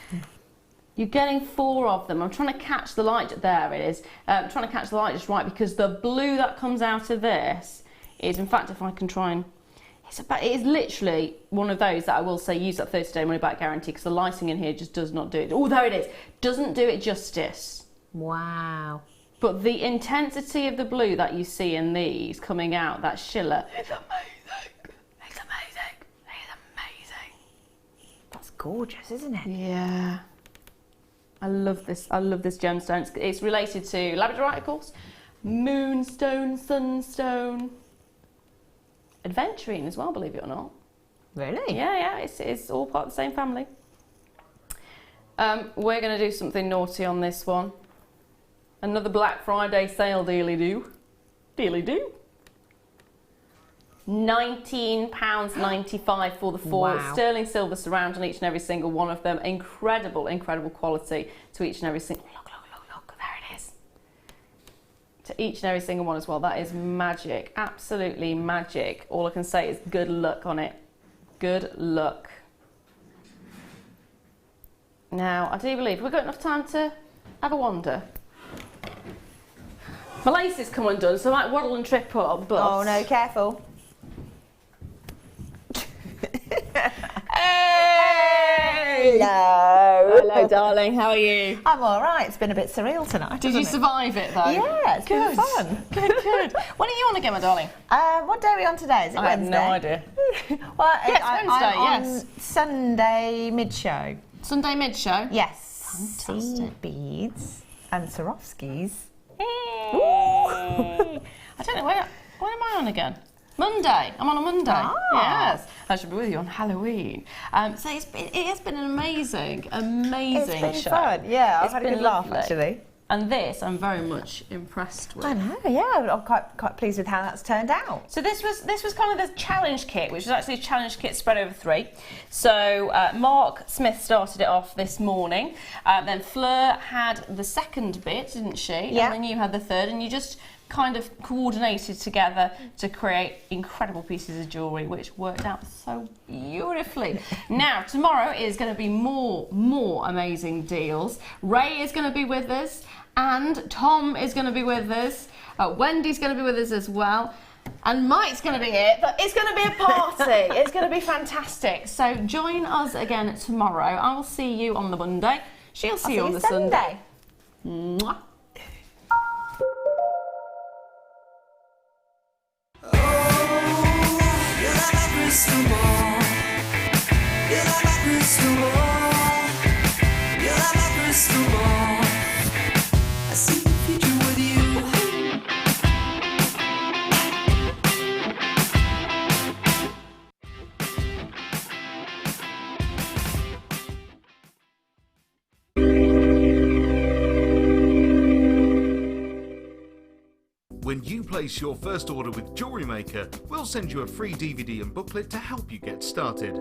You're getting 4 of them. I'm trying to catch the light. There it is. I'm trying to catch the light just right, because the blue that comes out of this is, in fact, if I can try and... it is literally one of those that I will say use that 30-day money back guarantee, because the lighting in here just does not do it. Oh, there it is. Doesn't do it justice. Wow. But the intensity of the blue that you see in these coming out, that shiller, it's amazing. It's amazing. It's amazing. That's gorgeous, isn't it? Yeah. I love this. I love this gemstone. It's related to labradorite, of course, moonstone, sunstone, aventurine as well, believe it or not. Really? Yeah, it's all part of the same family. We're going to do something naughty on this one. Another Black Friday sale, dealy-doo. Dealy-doo. £19.95 for the four. Wow. Sterling silver surround on each and every single one of them. Incredible, incredible quality to each and every single... Look, there it is. To each and every single one as well. That is magic, absolutely magic. All I can say is good luck on it. Good luck. Now, I do believe we've got enough time to have a wander. My lace has come undone, so I might waddle and trip up, but... Oh no, careful. Hey! Hello. Hello, darling, how are you? I'm all right. It's been a bit surreal tonight. Did you survive it, though? Yeah, it's been fun. Good. When are you on again, my darling? What day are we on today? Is it Wednesday? I have no idea. Well, Yes, Wednesday, I'm yes. on Sunday mid-show. Sunday mid-show? Yes. Fantastic. Seed beads and Swarovskis. I don't know, when am I on again? Monday. I'm on a Monday. Ah. Yes. I should be with you on Halloween. So it has been an amazing show. It's been fun. Yeah, I've had a good laugh, actually. And this I'm very much impressed with. I know, yeah. I'm quite pleased with how that's turned out. So this was kind of the challenge kit, which was actually a challenge kit spread over 3. So Mark Smith started it off this morning. Then Fleur had the second bit, didn't she? Yeah. And then you had the third, and you just kind of coordinated together to create incredible pieces of jewellery, which worked out so beautifully. Now, tomorrow is going to be more amazing deals. Ray is going to be with us, and Tom is going to be with us. Wendy's going to be with us as well. And Mike's going to be here, but it's going to be a party. It's going to be fantastic. So join us again tomorrow. I will see you on the Monday. She'll see you on the Sunday. Mwah. Crystal ball. You're like my crystal ball. You're like my crystal ball. I see the future with you. When you place your first order with Jewellery Maker, we'll send you a free DVD and booklet to help you get started.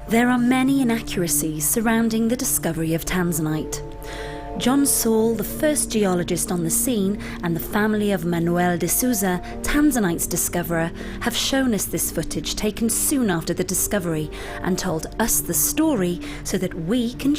There are many inaccuracies surrounding the discovery of Tanzanite. John Saul, the first geologist on the scene, and the family of Manuel de Souza, Tanzanite's discoverer, have shown us this footage taken soon after the discovery and told us the story so that we can